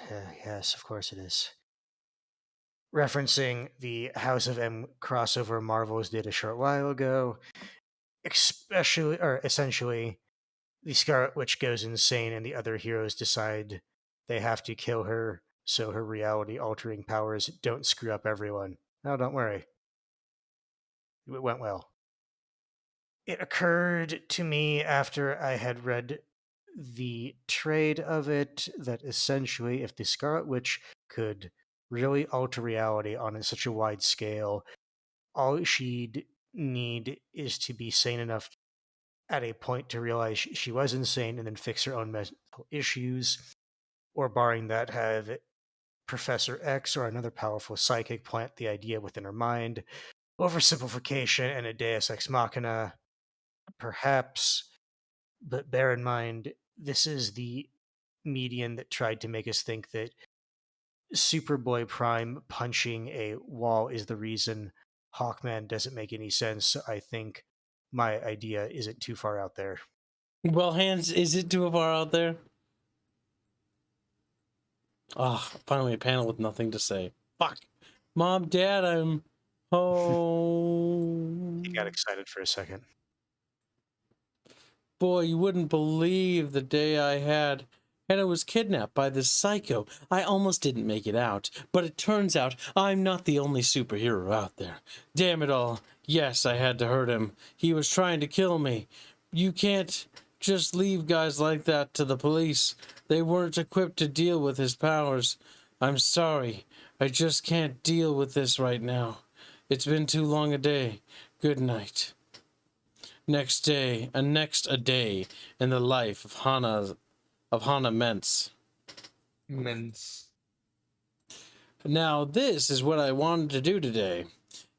Yes, of course it is. Referencing the House of M crossover Marvels did a short while ago. Essentially, the Scarlet Witch goes insane and the other heroes decide they have to kill her so her reality-altering powers don't screw up everyone. No, don't worry. It went well. It occurred to me after I had read the trade of it that essentially if the Scarlet Witch could really alter reality on such a wide scale, all she'd need is to be sane enough at a point to realize she was insane and then fix her own mental issues, or barring that, have Professor X or another powerful psychic plant the idea within her mind. Oversimplification and a deus ex machina, perhaps, but bear in mind, this is the median that tried to make us think that Superboy Prime punching a wall is the reason Hawkman doesn't make any sense. So I think my idea isn't too far out there. Well, hands, is it too far out there? Ah, finally a panel with nothing to say. Fuck. Mom, Dad, I'm home. He got excited for a second. Boy, you wouldn't believe the day I had and I was kidnapped by this psycho. I almost didn't make it out, but it turns out I'm not the only superhero out there. Damn it all. Yes, I had to hurt him. He was trying to kill me. You can't just leave guys like that to the police. They weren't equipped to deal with his powers. I'm sorry. I just can't deal with this right now. It's been too long a day. Good night. Next day in the life of Hana Mentz. Immense. Now this is what I wanted to do today.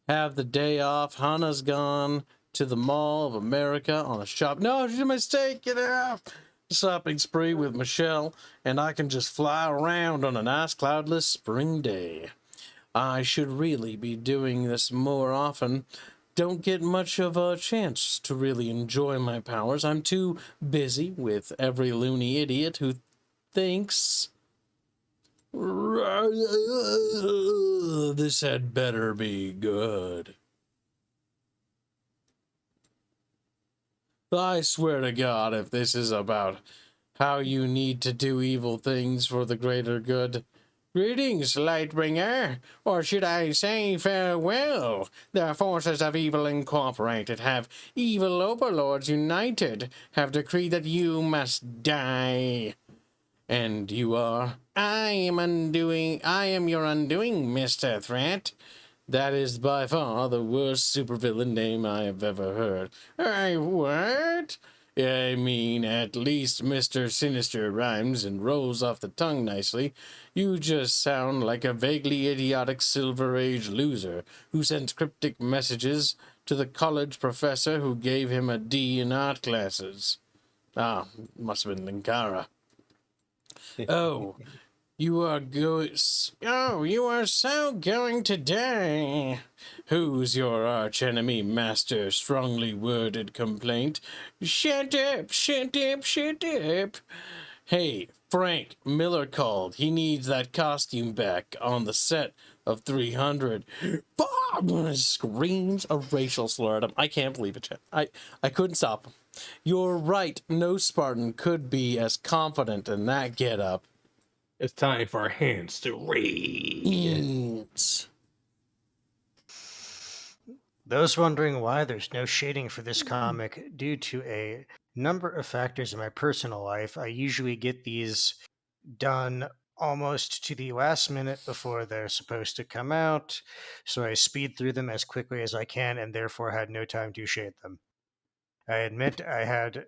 Have the day off. Hana's gone to the Mall of America on a shop. No, it's a mistake. Get out. Shopping spree with Michelle, and I can just fly around on a nice cloudless spring day. I should really be doing this more often. Don't get much of a chance to really enjoy my powers. I'm too busy with every loony idiot who thinks this had better be good. I swear to God, if this is about how you need to do evil things for the greater good. Greetings, Lightbringer, or should I say farewell? The forces of evil incorporated have evil overlords united, have decreed that you must die. And you are? I am your undoing, Mr. Threat. That is by far the worst supervillain name I have ever heard. What? I mean, at least Mr. Sinister rhymes and rolls off the tongue nicely. You just sound like a vaguely idiotic Silver Age loser who sends cryptic messages to the college professor who gave him a D in art classes. Ah, must have been Linkara. Oh, you are so going to die. Who's your archenemy, Master Strongly Worded Complaint? Shut up, shut up, shut up. Hey, Frank, Miller called. He needs that costume back on the set of 300. Bob screams a racial slur at him. I can't believe it, Chet. I couldn't stop him. You're right. No Spartan could be as confident in that get-up. It's time for hands to read. Eats. Those wondering why there's no shading for this comic, due to a number of factors in my personal life, I usually get these done almost to the last minute before they're supposed to come out, so I speed through them as quickly as I can and therefore had no time to shade them. I admit I had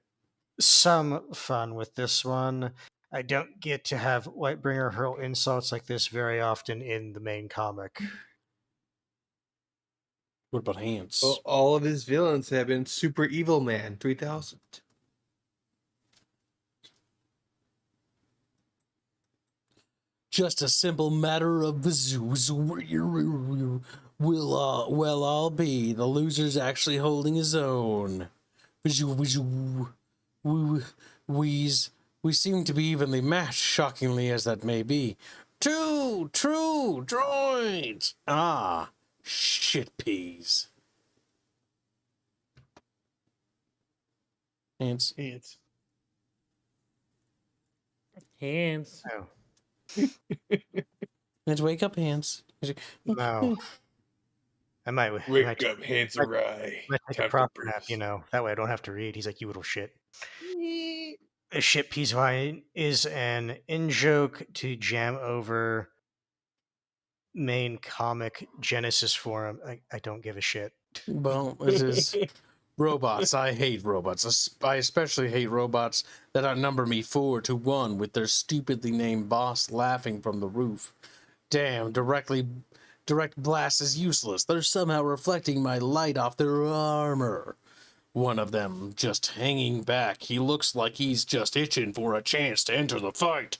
some fun with this one. I don't get to have Lightbringer hurl insults like this very often in the main comic. What about hands? Well, all of his villains have been Super Evil Man 3000. Just a simple matter of will all be. The loser's actually holding his own. We seem to be evenly matched, shockingly as that may be. Two true droids. Ah, shit peas. Hands. Hands. Oh, Hands, wake up, hands. no. I might Wake up, hands awry. might take a proper nap, that way I don't have to read. He's like, you little shit. A shit piece line is an in-joke to jam over main comic Genesis forum. I don't give a shit. Well, it is robots. I hate robots. I especially hate robots that outnumber me 4-1 with their stupidly named boss laughing from the roof. Damn, direct blast is useless. They're somehow reflecting my light off their armor. One of them just hanging back. He looks like he's just itching for a chance to enter the fight.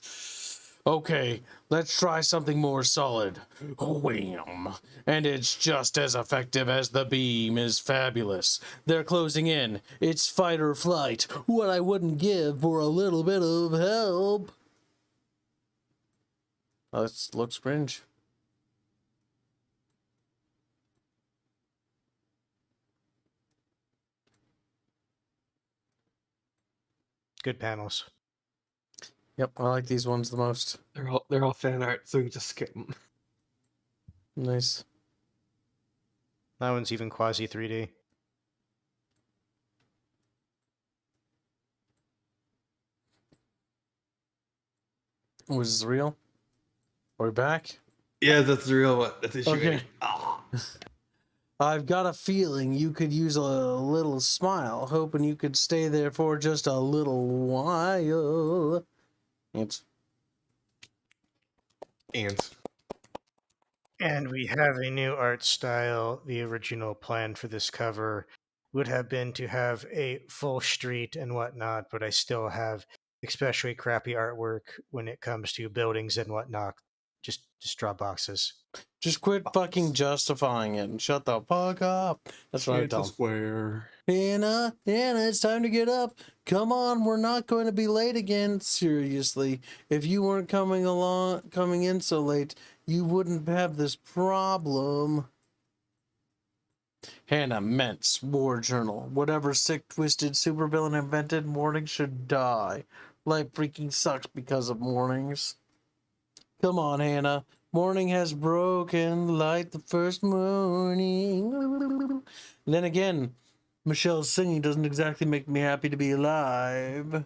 Okay, let's try something more solid. Wham! And it's just as effective as the beam is fabulous. They're closing in. It's fight or flight. What I wouldn't give for a little bit of help. Oh, this looks cringe. Good panels. Yep, I like these ones the most. They're all fan art, so you can just skip them. Nice. That one's even quasi 3D. Was this real? Are we back? Yeah, that's the real one. That's issue Okay. 8. Oh. I've got a feeling you could use a little smile, hoping you could stay there for just a little while. It's Ants. And we have a new art style. The original plan for this cover would have been to have a full street and whatnot, but I still have especially crappy artwork when it comes to buildings and whatnot. Just draw boxes. just quit fucking justifying it and shut the fuck up. That's what I It's a tell 'em. square. Hannah, it's time to get up. Come on, we're not going to be late again. Seriously, if you weren't coming in so late, you wouldn't have this problem. Hannah Mentz, War Journal. Whatever sick, twisted supervillain invented, morning should die. Life freaking sucks because of mornings. Come on, Hannah. Morning has broken, light the first morning. Then again, Michelle's singing doesn't exactly make me happy to be alive.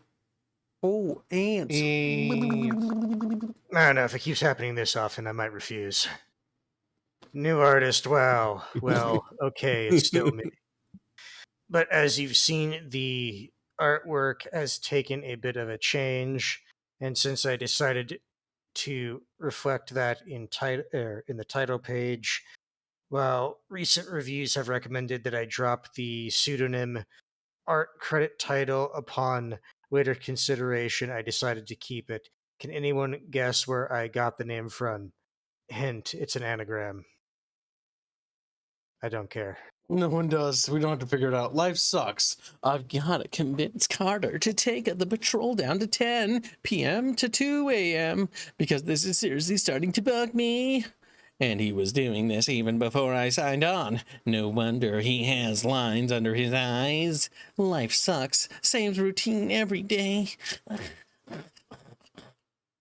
Oh, ants. I don't know, if it keeps happening this often, I might refuse. New artist, wow. Well, okay, it's still me. But as you've seen, the artwork has taken a bit of a change, and since I decided to reflect that in the title page, well, recent reviews have recommended that I drop the pseudonym art credit title. Upon later consideration, I decided to keep it. Can anyone guess where I got the name from? Hint, it's an anagram. I don't care. No one does. We don't have to figure it out. Life sucks. I've got to convince Carter to take the patrol down to 10 p.m. to 2 a.m. because this is seriously starting to bug me. And he was doing this even before I signed on. No wonder he has lines under his eyes. Life sucks. Same routine every day.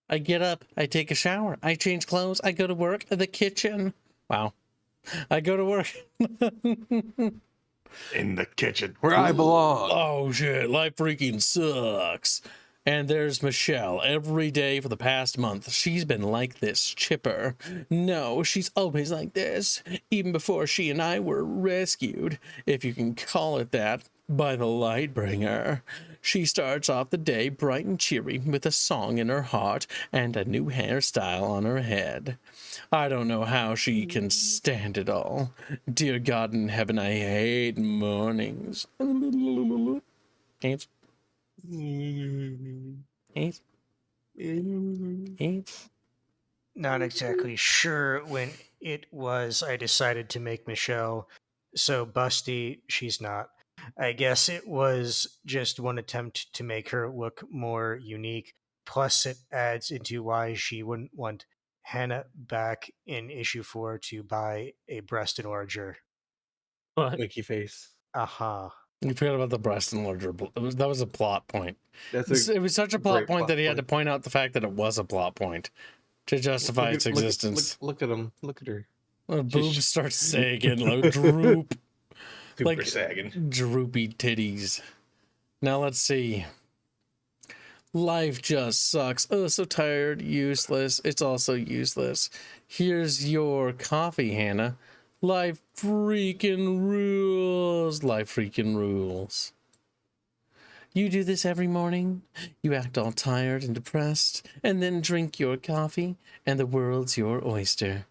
I get up, I take a shower, I change clothes, I go to work, the kitchen. Wow. I go to work. In the kitchen. Where I belong. Oh shit, life freaking sucks. And there's Michelle every day for the past month. She's been like this, chipper. No, she's always like this, even before she and I were rescued, if you can call it that, by the Lightbringer. She starts off the day bright and cheery with a song in her heart and a new hairstyle on her head. I don't know how she can stand it all. Dear God in heaven, I hate mornings. Ants. Ants. Ants. Not exactly sure when it was I decided to make Michelle so busty. She's not. I guess it was just one attempt to make her look more unique. Plus, it adds into why she wouldn't want Hannah back in issue 4 to buy a breast enlarger. But Winky face. Aha. You forgot about the breast enlarger. That was a plot point. That's It was such a plot great point plot that he had to point. point out the fact that it was a plot point to justify its existence. Look at him. Look at her. Boobs start sagging, like droop, Super like sagging. droopy titties. Now let's see. Life just sucks. Oh, so tired, useless. It's also useless. Here's your coffee, Hannah. Life freaking rules. Life freaking rules. You do this every morning. You act all tired and depressed, and then drink your coffee, and the world's your oyster.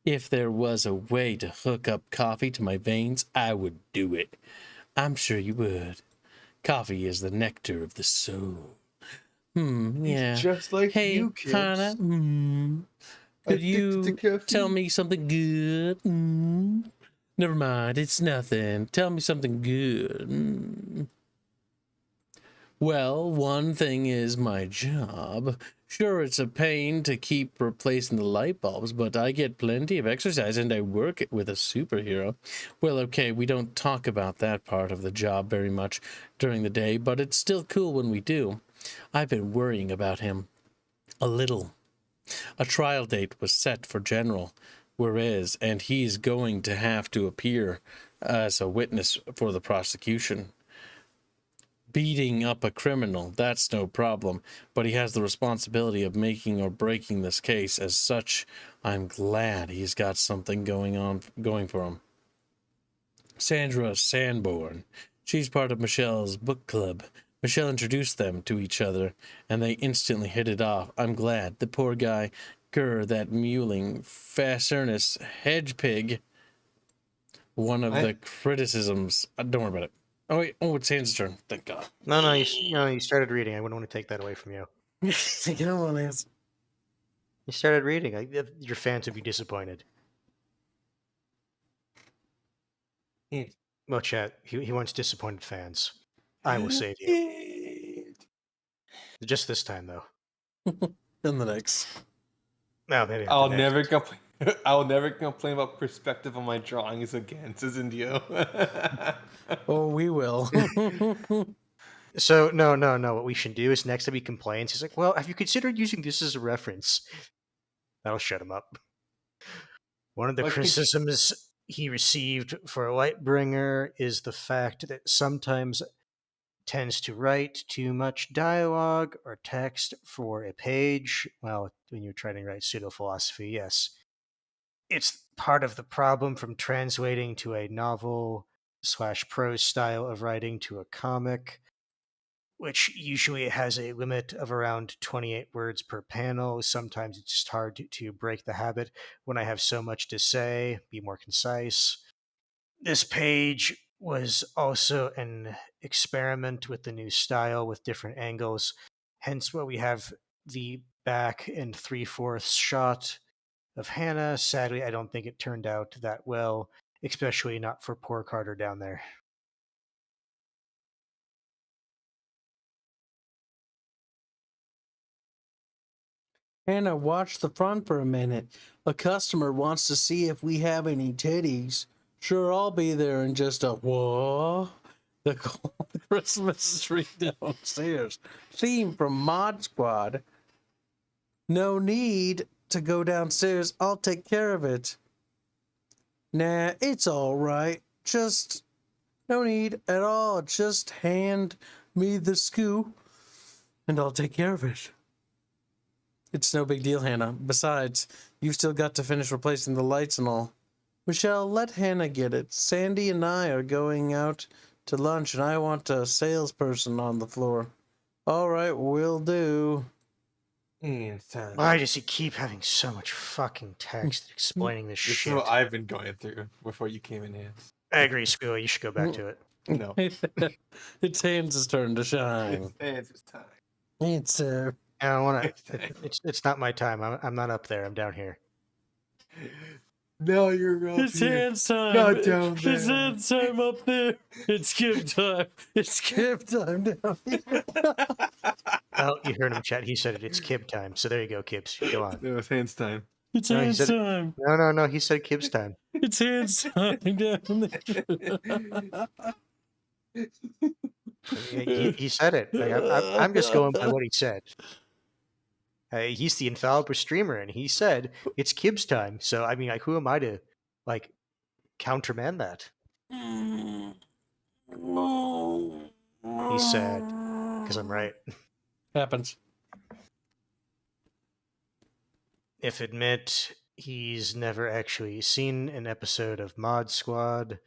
If there was a way to hook up coffee to my veins, I would do it. I'm sure you would. Coffee is the nectar of the soul. Yeah. Just like Hey, you, kids. Hannah. Could you Addicted to caffeine. tell me something good? Never mind, it's nothing. Tell me something good. Well, one thing is my job. Sure, it's a pain to keep replacing the light bulbs, but I get plenty of exercise and I work with a superhero. Well, okay, we don't talk about that part of the job very much during the day, but it's still cool when we do. I've been worrying about him. A little. A trial date was set for General Juarez, and he's going to have to appear as a witness for the prosecution. Beating up a criminal, that's no problem, but he has the responsibility of making or breaking this case. As such, I'm glad he's got something going for him. Sandra Sanborn. She's part of Michelle's book club. Michelle introduced them to each other, and they instantly hit it off. I'm glad. The poor guy, that mewling, fast-earnest hedge pig. One of the criticisms. Don't worry about it. Oh, wait. Oh, it's Hans' turn. Thank God. No, you started reading. I wouldn't want to take that away from you. Come on, Hans. You started reading. Your fans would be disappointed. Well, chat, he wants disappointed fans. I will save you. Just this time, though. And the next. No, maybe not I'll the never next. complain. I'll never complain about perspective on my drawings again, says Indio. Oh, we will. So, no. What we should do is next time he complains, he's like, well, have you considered using this as a reference? That'll shut him up. One of the criticisms he received for Lightbringer is the fact that sometimes tends to write too much dialogue or text for a page. Well, when you're trying to write pseudo-philosophy, yes. It's part of the problem from translating to a novel/prose style of writing to a comic, which usually has a limit of around 28 words per panel. Sometimes it's just hard to break the habit when I have so much to say, be more concise. This page was also an experiment with the new style with different angles, hence why we have the back and 3/4 shot of Hannah. Sadly, I don't think it turned out that well, especially not for poor Carter down there. Hannah, watch the front for a minute. A customer wants to see if we have any titties. Sure, I'll be there in just a whoa. The Christmas tree downstairs. Theme from Mod Squad. No need to go downstairs. I'll take care of it. Nah, it's all right. Just no need at all. Just hand me the SKU and I'll take care of it. It's no big deal, Hannah. Besides, you've still got to finish replacing the lights and all. Michelle, let Hannah get it. Sandy and I are going out to lunch, and I want a salesperson on the floor. All right, will do. Why does he keep having so much fucking text explaining this This shit? is what I've been going through before you came in here. I agree, School. You should go back to it. No. It's Hans' turn to shine. It's time. It's I don't want to. It's not my time. I'm not up there. I'm down here. No, you're up It's here. Hans time. Not down there. It's Hans time up there. It's skip time. It's skip time down here. Oh, you heard him chat. He said it. It's Kib time. So there you go, Kibs. Go on. No, it's hands time. It's No, he Hans said it. time. No. He said Kib's time. It's Hans time down there. He said it. Like, I'm just going by what he said. He's the infallible streamer, and he said it's Kib's time. So I mean, like, who am I to like countermand that? He's sad because I'm right. Happens. If admit he's never actually seen an episode of Mod Squad,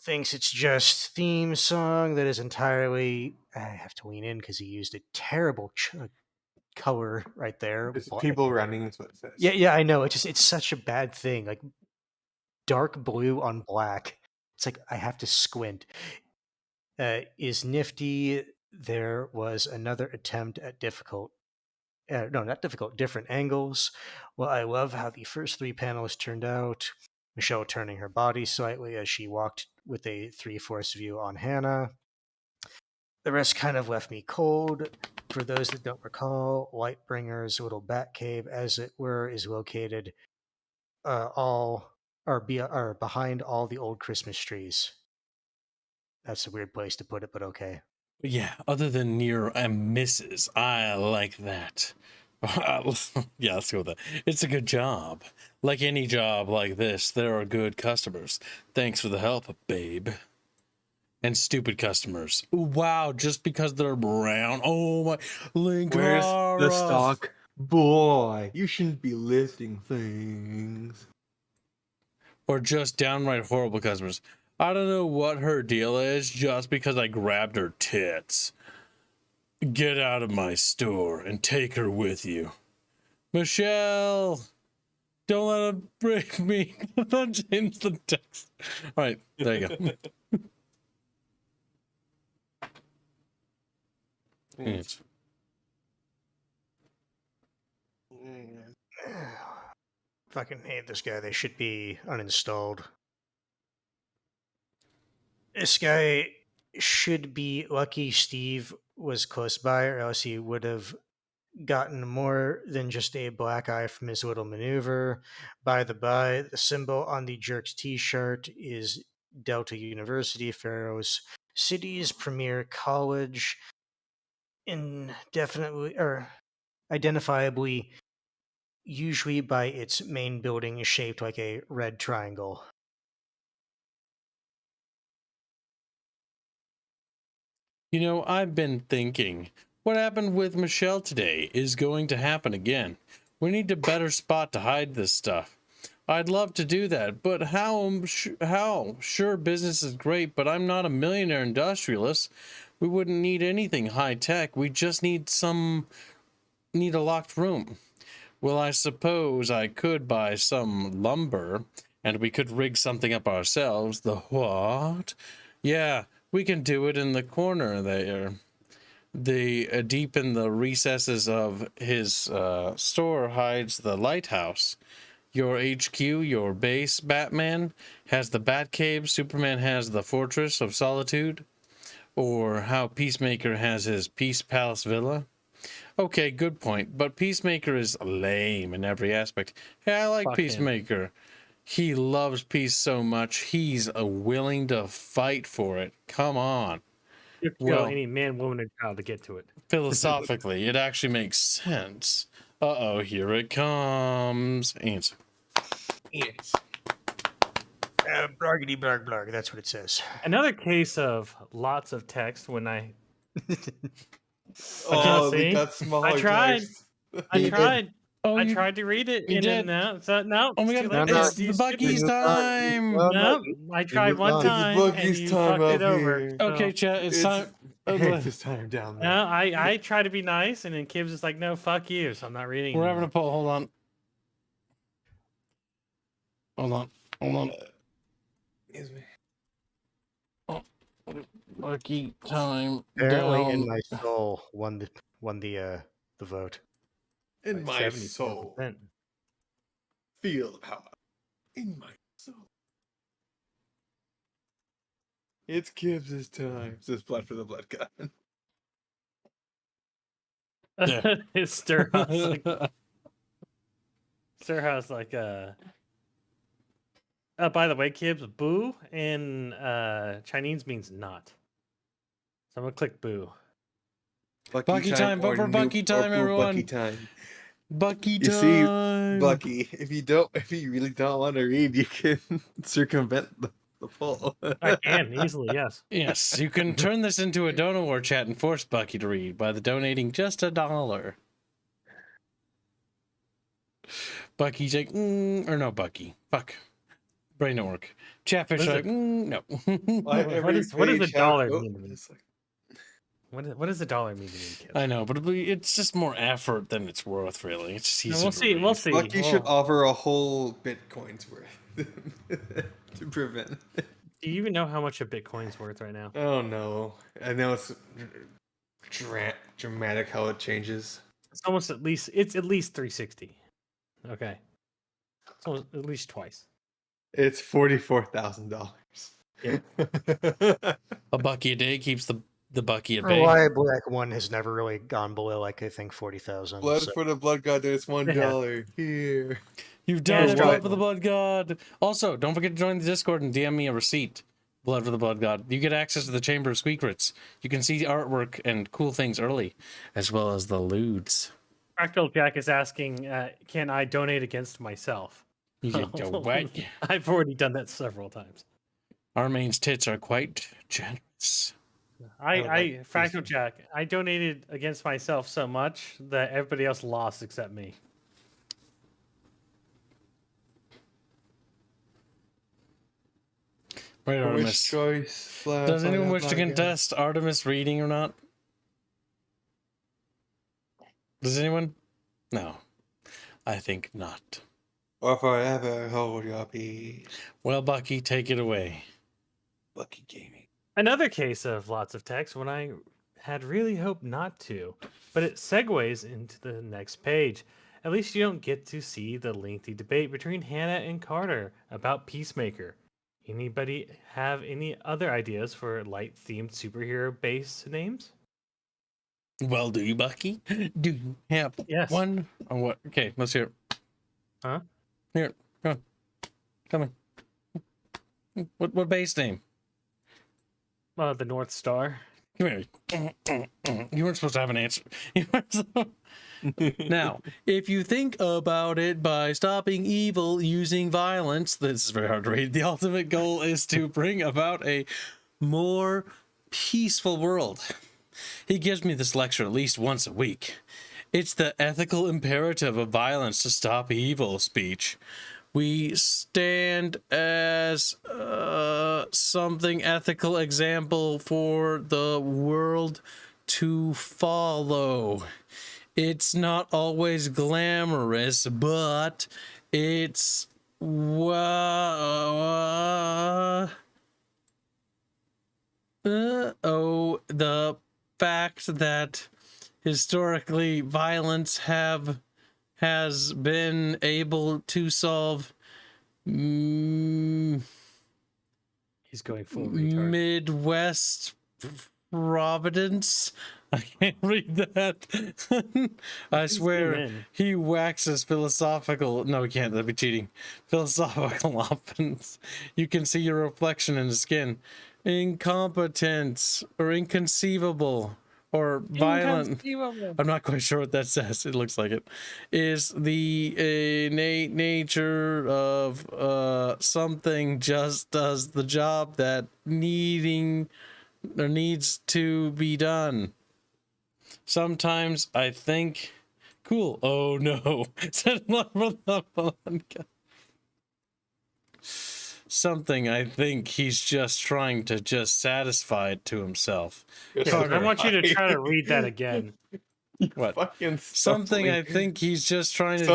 thinks it's just theme song that is entirely. I have to lean in because he used a terrible color right there. It's people running is what it says. Yeah, I know. It's such a bad thing. Like dark blue on black. It's like I have to squint. Is nifty. There was another attempt at difficult. No, not difficult. Different angles. Well, I love how the first 3 panels turned out. Michelle turning her body slightly as she walked with a 3/4 view on Hannah. The rest kind of left me cold. For those that don't recall, Lightbringer's little bat cave, as it were, is located behind all the old Christmas trees. That's a weird place to put it, but okay. Yeah, other than near and misses, I like that. Yeah, let's go with that. It's a good job. Like any job like this, there are good customers. Thanks for the help, babe. And stupid customers. Ooh, wow, just because they're brown. Oh my, Where's the Linkara. stock? Boy, you shouldn't be listing things. Or just downright horrible customers. I don't know what her deal is just because I grabbed her tits. Get out of my store and take her with you. Michelle, don't let him break me. Don't change the text. All right, there you go. Yes. Fucking hate this guy. They should be uninstalled. This guy should be lucky Steve was close by, or else he would have gotten more than just a black eye from his little maneuver. By the by, the symbol on the Jerks t-shirt is Delta University, Pharaoh's city's premier college, indefinitely or identifiably, usually by its main building shaped like a red triangle. You know, I've been thinking, what happened with Michelle today is going to happen again. We need a better spot to hide this stuff. I'd love to do that, but how? Sure, business is great, but I'm not a millionaire industrialist. We wouldn't need anything high tech. We just need a locked room. Well, I suppose I could buy some lumber, and we could rig something up ourselves. The what? Yeah, we can do it in the corner there. The deep in the recesses of his store hides the lighthouse. Your HQ, your base, Batman, has the Batcave, Superman has the Fortress of Solitude, or how Peacemaker has his Peace Palace Villa. Okay, good point, but Peacemaker is lame in every aspect. Hey, I like Fuck him. Peacemaker. He loves peace so much, he's willing to fight for it. Come on. You have to kill Well- any man, woman, or child to get to it. Philosophically, it actually makes sense. Uh-oh, here it comes. Answer. Yes. Blargity blarg blarg, that's what it says. Another case of lots of text when I Oh, see? they got smaller. I tried. text. I tried. Oh, I you- tried to read it, you and did? then no. Oh my it's too god, late. it's the Bucky's time! No, I tried one It's time, and Bucky's you time fucked it up over. here. so- Okay, chat, it's time. It's this time down there. No, I try to be nice, and then Kibbs is like, "No, fuck you." So I'm not reading. We're having a anymore. poll. Hold on. Hold on. Excuse me. Bucky time. Apparently, down. in my soul, won the vote. In my 74%. soul, feel the power. In my soul. It's Gibbs' time. Says blood for the blood god. Yeah. It's Stirhouse. Stirhouse, like by the way, Kibbs, boo in Chinese means not. So I'm gonna click boo. Bucky time, vote or for noob Bucky or time, boo everyone. Bucky time. Bucky You see, time. Bucky, if you really don't want to read, you can circumvent the poll. I can easily, yes. Yes, you can turn this into a Dono War chat and force Bucky to read by donating just $1. Bucky's like, or no, Bucky. Fuck. Brain don't work. Chatfish What is like, no. What does Every the page dollar have- mean to me? it's like- What does the dollar mean to me, Kibbs? I know, but it's just more effort than it's worth, really. It's just No, easier we'll to see. read. We'll see. Bucky should We'll- offer a whole Bitcoin's worth to prevent. Do you even know how much a Bitcoin's worth right now? Oh no! I know it's dramatic how it changes. It's almost at least 360. Okay. It's almost at least twice. It's $44,000. Yeah. A Bucky a day keeps the Bucky at For bay. why Black One has never really gone below, like, I think 40,000. Blood so- for the blood god. There's $1 here. You've done Yeah, it, it's blood right. for the blood god. Also, don't forget to join the Discord and DM me a receipt. Blood for the Blood God. You get access to the Chamber of Secrets. You can see the artwork and cool things early, as well as the lewds. Fractal Jack is asking, can I donate against myself? You get the what? I've already done that several times. Armane's tits are quite generous. Fractal Jack, I donated against myself so much that everybody else lost except me. Right, Artemis. First choice. Does anyone wish to contest Artemis reading or not? Does anyone? No. I think not. Or forever hold your peace. Well, Bucky, take it away. Bucky Gaming. Another case of lots of text when I had really hoped not to, but it segues into the next page. At least you don't get to see the lengthy debate between Hannah and Carter about Peacemaker. Anybody have any other ideas for light-themed superhero-based names? Well, do you, Bucky? Do you have one? Or what? Okay, let's hear it. Huh? Here, come on. Come on. What base name? The North Star. Come here. You weren't supposed to have an answer. Now, if you think about it, by stopping evil using violence, this is very hard to read. The ultimate goal is to bring about a more peaceful world. He gives me this lecture at least once a week. It's the ethical imperative of violence to stop evil speech. We stand as something ethical example for the world to follow. It's not always glamorous, but it's the fact that historically violence has been able to solve He's going full retard. Midwest Providence. I can't read that. I swear he waxes philosophical. No, he can't. That'd be cheating. Philosophical offense. You can see your reflection in the skin. Incompetence or inconceivable or violent. I'm not quite sure what that says. It looks like it is the innate nature of something just does the job that needs to be done. Sometimes I think, cool. Oh no. Something I think he's just trying to just satisfy it to himself. I want you to try to read that again. What? Something I think he's just trying to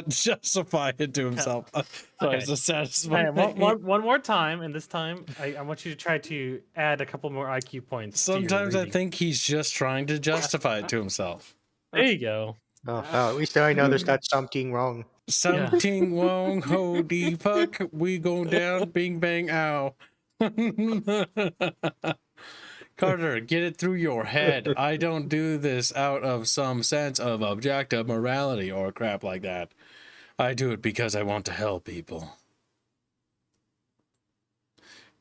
justify it to himself. Sorry, Okay. to satisfy. One more time, and this time I want you to try to add a couple more IQ points. Sometimes I think he's just trying to justify it to himself. There you go. Oh, at least I know there's not something wrong. Something wrong, holy fuck, we go down, bing bang ow. Carter, get it through your head. I don't do this out of some sense of objective morality or crap like that. I do it because I want to help people.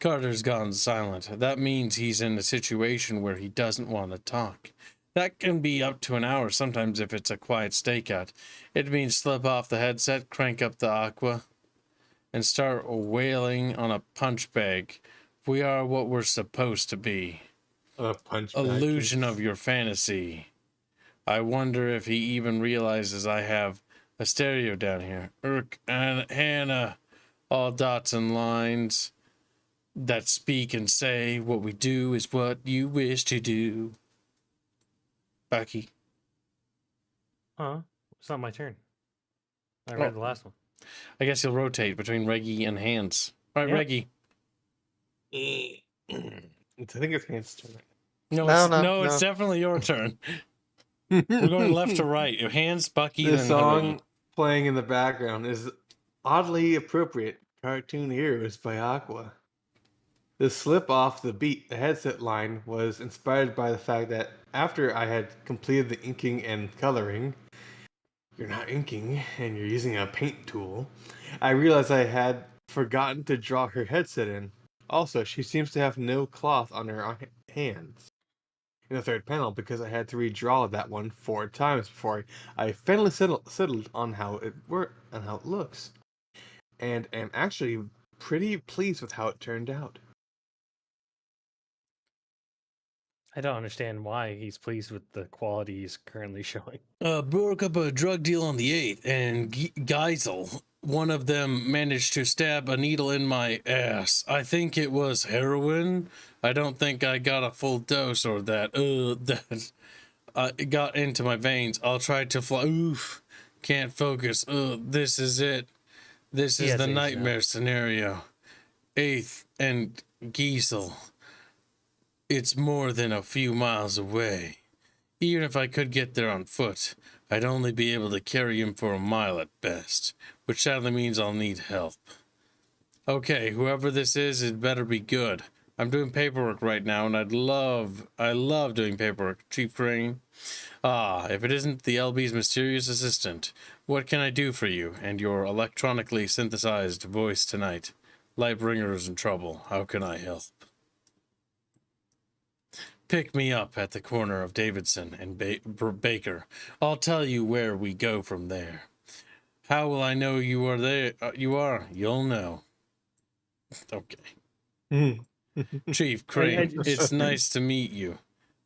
Carter's gone silent. That means he's in a situation where he doesn't want to talk. That can be up to an hour sometimes if it's a quiet stakeout. It means slip off the headset, crank up the aqua, and start wailing on a punch bag. We are what we're supposed to be. A punch bag. Illusion of your fantasy. I wonder if he even realizes I have a stereo down here. Urk and Hannah, all dots and lines that speak and say what we do is what you wish to do. Bucky. It's not my turn. I read the last one. I guess you'll rotate between Reggie and Hands. All right, Yep. Reggie. I think it's Hans' turn. No, it's definitely your turn. We're going left to right. Hands, Bucky, The then song Reggie. playing in the background is oddly appropriate. Cartoon Heroes by Aqua. The slip off the beat, the headset line, was inspired by the fact that after I had completed the inking and coloring, you're not inking and you're using a paint tool, I realized I had forgotten to draw her headset in. Also, she seems to have no cloth on her hands. In the third panel, because I had to redraw that one 4 times before I finally settled on how it worked and how it looks, and am actually pretty pleased with how it turned out. I don't understand why he's pleased with the quality he's currently showing. Broke up a drug deal on the 8th, and Geisel, one of them, managed to stab a needle in my ass. I think it was heroin. I don't think I got a full dose or that. It got into my veins. I'll try to fly. Oof. Can't focus. This is it. This is the nightmare scenario. 8th and Geisel. It's more than a few miles away. Even if I could get there on foot, I'd only be able to carry him for a mile at best, which sadly means I'll need help. Okay, whoever this is, it better be good. I'm doing paperwork right now, and I love doing paperwork. Chief Crane. If it isn't the LB's mysterious assistant, what can I do for you and your electronically synthesized voice tonight? Lightbringer is in trouble. How can I help? Pick me up at the corner of Davidson and Baker. I'll tell you where we go from there. How will I know you are there? You'll know. Okay. Chief Crane, it's nice to meet you.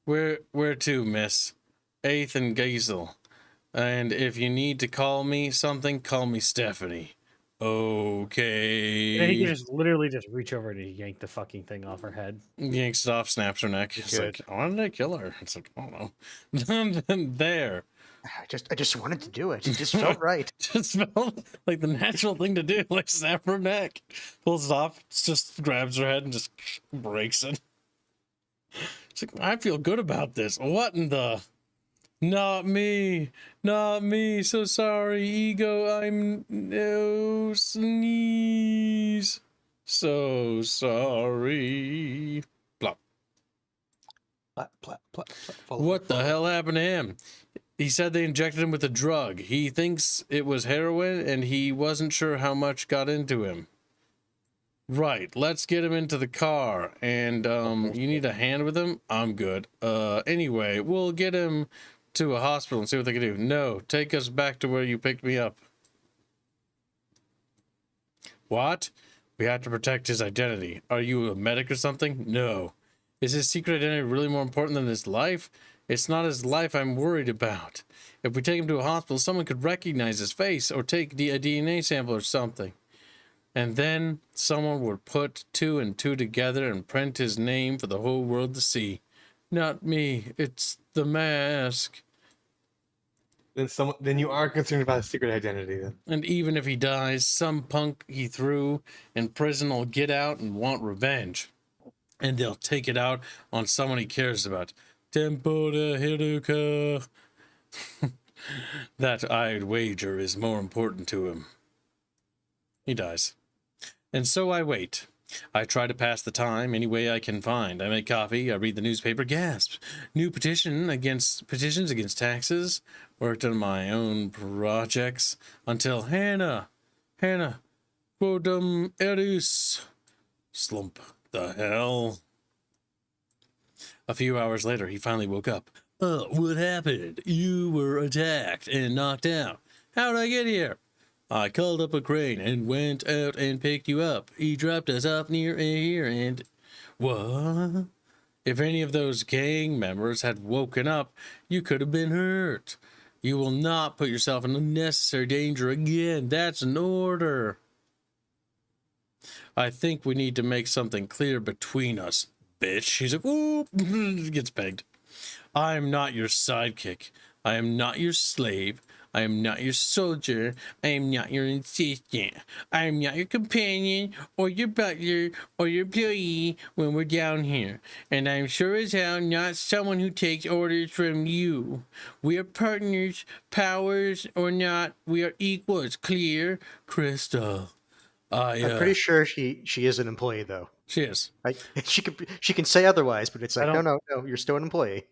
Where to, miss? 8th and Geisel. And if you need to call me something, call me Stephanie. Okay. And he can just literally just reach over to yank the fucking thing off her head. Yanks it off, snaps her neck. It's like, why did I kill her? It's like, I don't know. There. I just wanted to do it. It just felt right. Just felt like the natural thing to do, like snap her neck. Pulls it off, just grabs her head and just breaks it. It's like, I feel good about this. What in the... Not me, so sorry, ego, I'm no sneeze, so sorry. Plop. Plop, plop, plop, plop. What the hell happened to him? He said they injected him with a drug. He thinks it was heroin, and he wasn't sure how much got into him. Right, let's get him into the car, and, you need a hand with him? I'm good. Anyway, we'll get him to a hospital and see what they can do. No, take us back to where you picked me up. What? We have to protect his identity. Are you a medic or something? No. Is his secret identity really more important than his life? It's not his life I'm worried about. If we take him to a hospital, someone could recognize his face or take a DNA sample or something. And then someone would put 2 and 2 together and print his name for the whole world to see. Not me. It's the mask. Then you are concerned about his secret identity, then. And even if he dies, some punk he threw in prison will get out and want revenge. And they'll take it out on someone he cares about. Tempo de Hiruka. That I'd wager is more important to him. He dies. And so I wait. I try to pass the time any way I can find. I make coffee, I read the newspaper, gasps. New petitions against taxes, worked on my own projects, until Hannah, quotum erus, slump the hell. A few hours later, he finally woke up. What happened? You were attacked and knocked out. How'd I get here? I called up a crane and went out and picked you up. He dropped us off near here and... What? If any of those gang members had woken up, you could have been hurt. You will not put yourself in unnecessary danger again. That's an order. I think we need to make something clear between us, bitch. She's like, whoop, gets pegged. I am not your sidekick. I am not your slave. I am not your soldier. I am not your assistant. I am not your companion or your butler or your employee when we're down here. And I'm sure as hell not someone who takes orders from you. We are partners, powers or not. We are equals. Clear, Crystal. I'm pretty sure she is an employee, though. She is. She can say otherwise, but it's like, no, you're still an employee.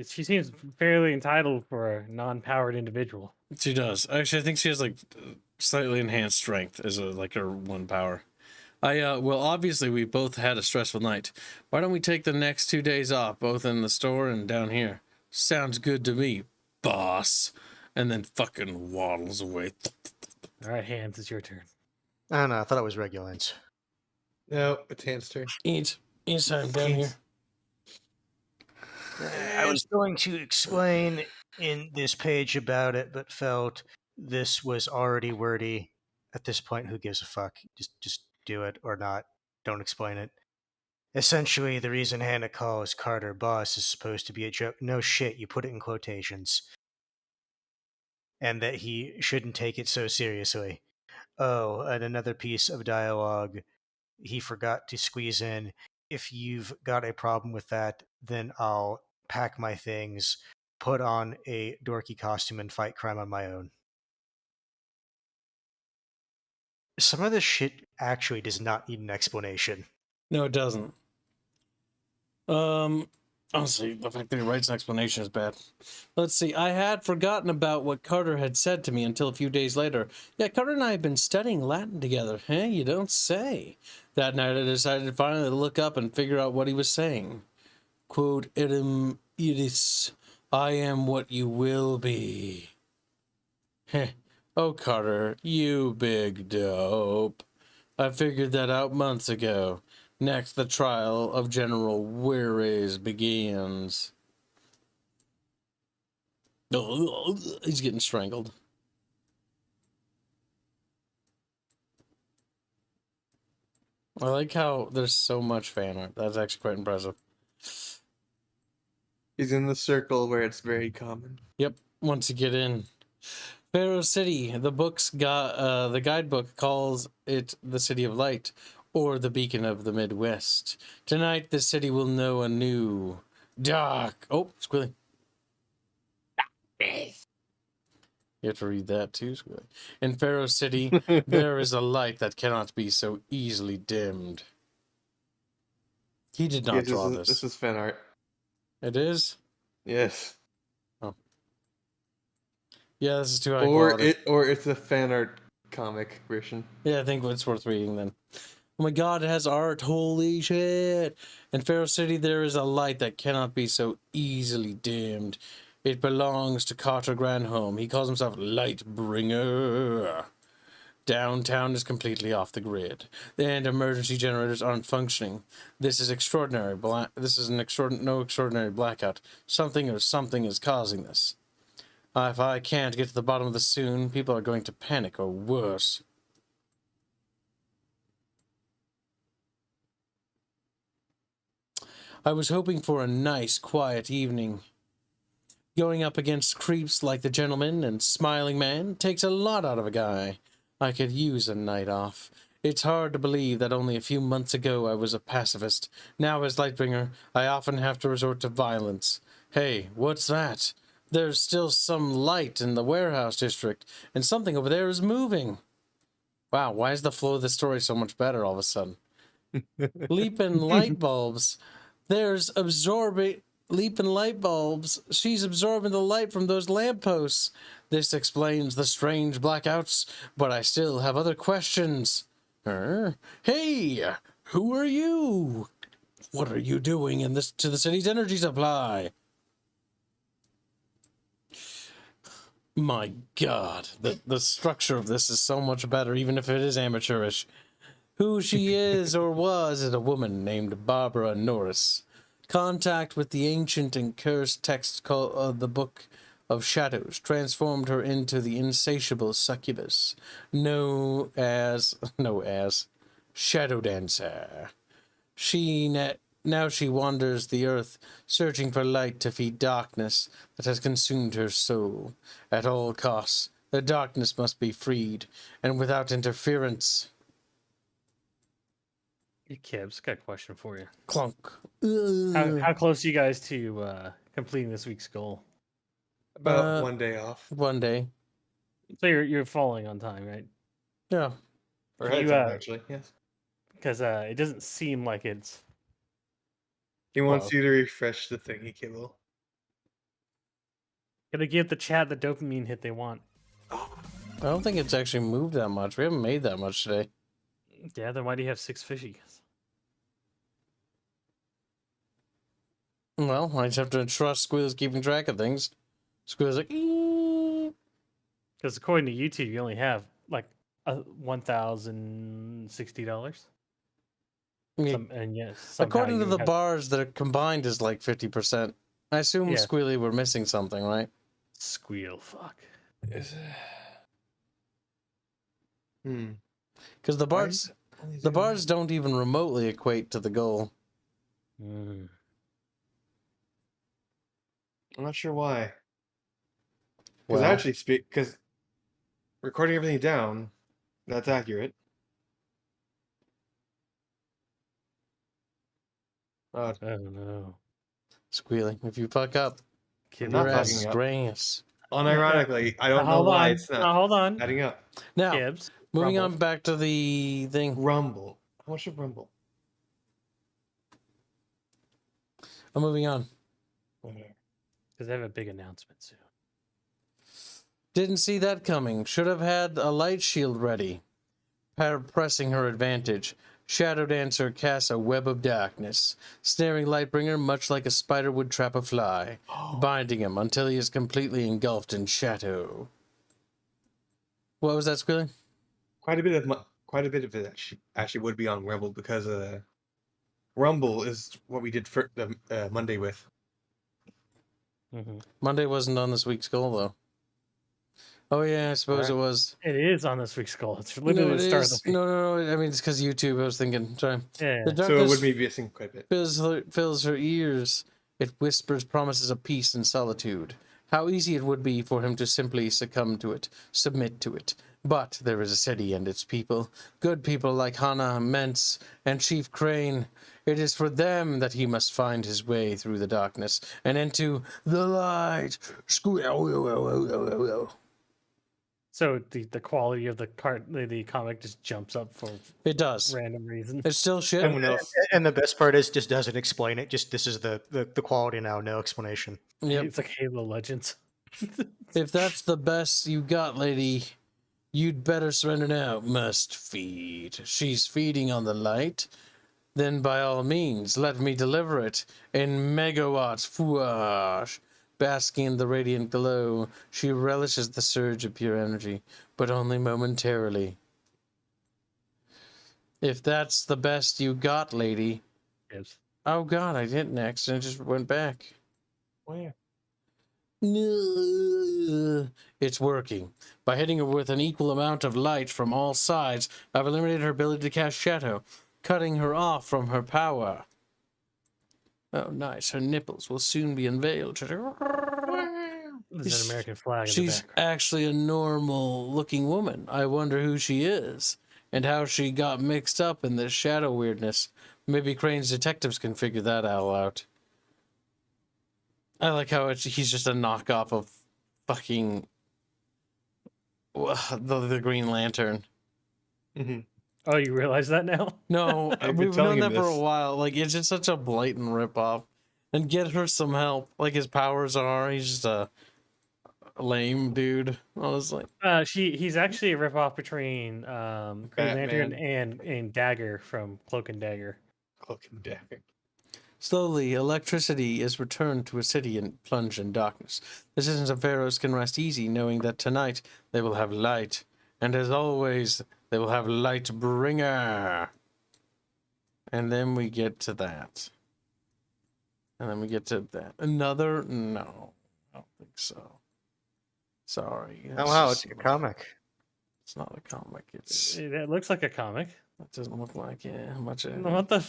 She seems fairly entitled for a non-powered individual. She does. Actually, I think she has like slightly enhanced strength as her one power. Well, obviously we both had a stressful night. Why don't we take the next 2 days off, both in the store and down here? Sounds good to me, boss. And then fucking waddles away. All right, Hans, it's your turn. I don't know. I thought it was Regulance. No, it's Hans' turn. Eat time down here. I was going to explain in this page about it, but felt this was already wordy. At this point, who gives a fuck? Just do it or not. Don't explain it. Essentially, the reason Hannah calls Carter boss is supposed to be a joke. No shit, you put it in quotations. And that he shouldn't take it so seriously. Oh, and another piece of dialogue he forgot to squeeze in. If you've got a problem with that, then I'll pack my things, put on a dorky costume, and fight crime on my own. Some of this shit actually does not need an explanation. No, it doesn't. Honestly, the fact that he writes an explanation is bad. Let's see. I had forgotten about what Carter had said to me until a few days later. Yeah, Carter and I have been studying Latin together. Hey, you don't say. That night I decided finally to look up and figure out what he was saying. Quote, idem itis, I am what you will be. Heh. Oh, Carter, you big dope. I figured that out months ago. Next, the trial of General Weares begins. He's getting strangled. I like how there's so much fan art. That's actually quite impressive. He's in the circle where it's very common. Yep, once you get in. Pharaoh City, the guidebook calls it the City of Light, or the Beacon of the Midwest. Tonight, the city will know a new dark... Oh, squilly. You have to read that too, squilly. In Pharaoh City, there is a light that cannot be so easily dimmed. He did not draw this. This is fan art. It is? Yes. Oh. Yeah, this is too high quality. Or it's a fan art comic version. Yeah, I think it's worth reading then. Oh my god, it has art. Holy shit. In Pharaoh City, there is a light that cannot be so easily dimmed. It belongs to Carter Granholm. He calls himself Lightbringer. Downtown is completely off the grid, and emergency generators aren't functioning. This is extraordinary. This is an extraordinary blackout. Something is causing this. If I can't get to the bottom of this soon, people are going to panic or worse. I was hoping for a nice, quiet evening. Going up against creeps like the gentleman and smiling man takes a lot out of a guy. I could use a night off. It's hard to believe that only a few months ago I was a pacifist. Now as Lightbringer, I often have to resort to violence. Hey, what's that? There's still some light in the warehouse district, and something over there is moving. Wow, why is the flow of the story so much better all of a sudden? Leaping light bulbs. There's leaping light bulbs. She's absorbing the light from those lampposts. This explains the strange blackouts, but I still have other questions. Hey, who are you? What are you doing in this to the city's energy supply? My God, the structure of this is so much better, even if it is amateurish. Who she is or was is a woman named Barbara Norris. Contact with the ancient and cursed text called the Book of Shadows transformed her into the insatiable succubus, known as Shadow Dancer. Now she wanders the earth, searching for light to feed darkness that has consumed her soul. At all costs, the darkness must be freed, and without interference. Hey, Kibbs, got a question for you. Clunk. How close are you guys to completing this week's goal? About 1 day off. 1 day. So you're falling on time, right? Yeah. Or Can ahead you, of time, actually, yes. Because it doesn't seem like it's... He wants Well. you to refresh the thingy, Kibble. Gotta give the chat the dopamine hit they want. I don't think it's actually moved that much. We haven't made that much today. Yeah, then why do you have 6 fishies? Well, I just have to trust Squeal's keeping track of things. Squeal's like, "Eep." Because according to YouTube, you only have like $1,060. Yeah. And yes, somehow According to you the have, bars, that are combined is like 50%. I assume Yeah. Squealy were missing something, right? squeal. Fuck. Because the bars don't even remotely equate to the goal. Mm. I'm not sure why. Because Well, actually, because recording everything down, that's accurate. Odd. I don't know. Squealy, if you fuck up, I'm Kib, not your ass is fucking up. grass. Unironically, I don't know hold why on. it's Now, not hold on. adding up. Now, Kibbs. moving Rumble. on back to the thing. Rumble. How much should Rumble? I'm moving on. Because they have a big announcement soon. Didn't see that coming. Should have had a light shield ready. Pressing her advantage. Shadow Dancer casts a web of darkness, snaring Lightbringer much like a spider would trap a fly, binding him until he is completely engulfed in shadow. What was that, Squealing? Quite a bit of it actually would be on Rumble because Rumble is what we did for Monday with. Mm-hmm. Monday wasn't on this week's goal, though. Oh, yeah, I suppose it was. It is on this week's goal. It's literally No, it the start of is. the week. No. I mean, it's because YouTube. I was thinking. Sorry. Yeah. The So it darkness would be missing quite a bit. fills her ears. It whispers promises of peace and solitude. How easy it would be for him to simply succumb to it, submit to it. But there is a city and its people. Good people like Hana, Mentz, and Chief Crane. It is for them that he must find his way through the darkness and into the light. So the quality of the comic just jumps up for It does. random reasons. It's still shit. Someone else. And the best part is just doesn't explain it. Just this is the quality now, no explanation. Yep. It's like Halo Legends. If that's the best you got, lady, you'd better surrender now. Must feed. She's feeding on the light. Then by all means, let me deliver it in megawatts. Fouash. Basking in the radiant glow, she relishes the surge of pure energy, but only momentarily. If that's the best you got, lady. Yes. Oh god, I did next and it just went back. Where? It's working. By hitting her with an equal amount of light from all sides, I've eliminated her ability to cast shadow, cutting her off from her power. Oh, nice. Her nipples will soon be unveiled. There's an American flag in the She's background. actually a normal-looking woman. I wonder who she is, and how she got mixed up in this shadow weirdness. Maybe Crane's detectives can figure that all out. I like how he's just a knockoff of fucking the Green Lantern. Mm-hmm. Oh, you realize that now? No, I've been we've known telling that him for a this. while. Like, it's just such a blatant ripoff. And get her some help. Like, his powers are, he's just a lame dude, honestly. He's actually a ripoff between Green Lantern Batman. and Dagger from Cloak and Dagger. Cloak and Dagger. Slowly, electricity is returned to a city and plunged in darkness. The citizens of Pharaohs can rest easy, knowing that tonight they will have light. And as always, they will have Lightbringer. And then we get to that. And then we get to that. Another? No, I don't think so. Sorry. Oh wow, it's a comic. It's not a comic. It's It looks like a comic. it doesn't look like it. Much of What the?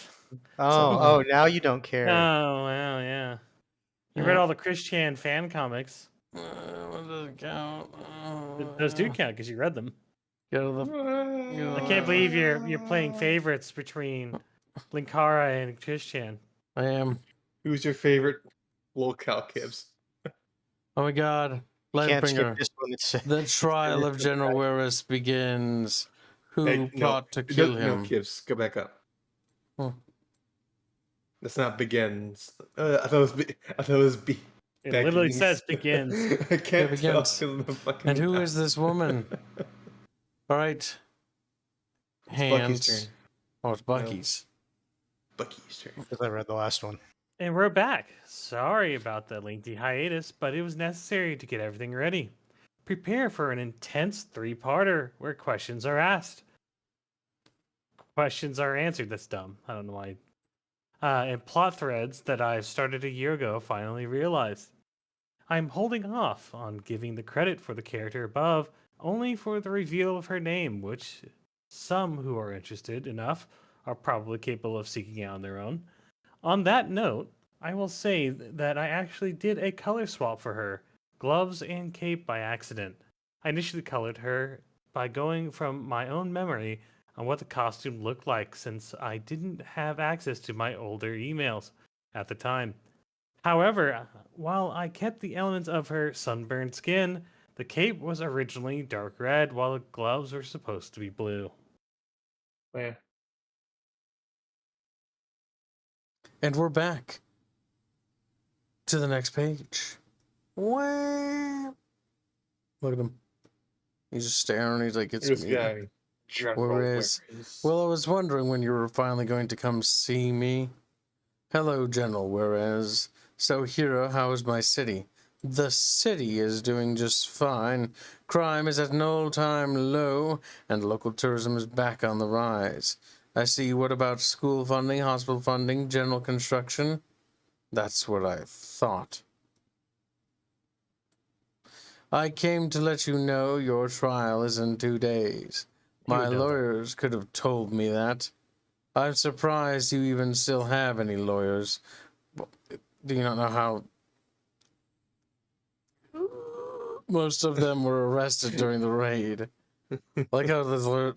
Oh, now you don't care. Oh, wow, yeah. You read all the Chris Chan fan comics. what does it count? Those do count because you read them. Go to the. I can't believe you're playing favorites between Linkara and Chris Chan. I am. Who's your favorite locale, Kibbs? Oh my god. Can't skip Lightbringer. this one. It's The trial of General Weris begins. Who plot to kill him? No, Kibbs, go back up. Oh. That's not begins. I thought it was It literally beckons. says begins. I can't It tell begins. 'cause of the fucking And who is this woman? All right. It's Bucky's hands. turn. Oh, it's Bucky's. Bucky's turn. Because I read the last one. And we're back. Sorry about the lengthy hiatus, but it was necessary to get everything ready. Prepare for an intense three-parter where questions are asked. Questions are answered. That's dumb. I don't know why. And plot threads that I've started a year ago finally realized. I'm holding off on giving the credit for the character above, only for the reveal of her name, which some who are interested enough are probably capable of seeking out on their own. On that note, I will say that I actually did a color swap for her, gloves and cape by accident. I initially colored her by going from my own memory on what the costume looked like since I didn't have access to my older emails at the time. However, while I kept the elements of her sunburned skin, the cape was originally dark red while the gloves were supposed to be blue. Where? And we're back to the next page. Wow. Look at him. He's just staring. He's like, it's This me. guy. General Whereas, well, I was wondering when you were finally going to come see me. Hello, General Whereas. So, Hero, how is my city? The city is doing just fine. Crime is at an all-time low, and local tourism is back on the rise. I see. What about school funding, hospital funding, general construction? That's what I thought. I came to let you know your trial is in 2 days. My lawyers could have told me that. I'm surprised you even still have any lawyers. Do you not know how most of them were arrested during the raid? Like how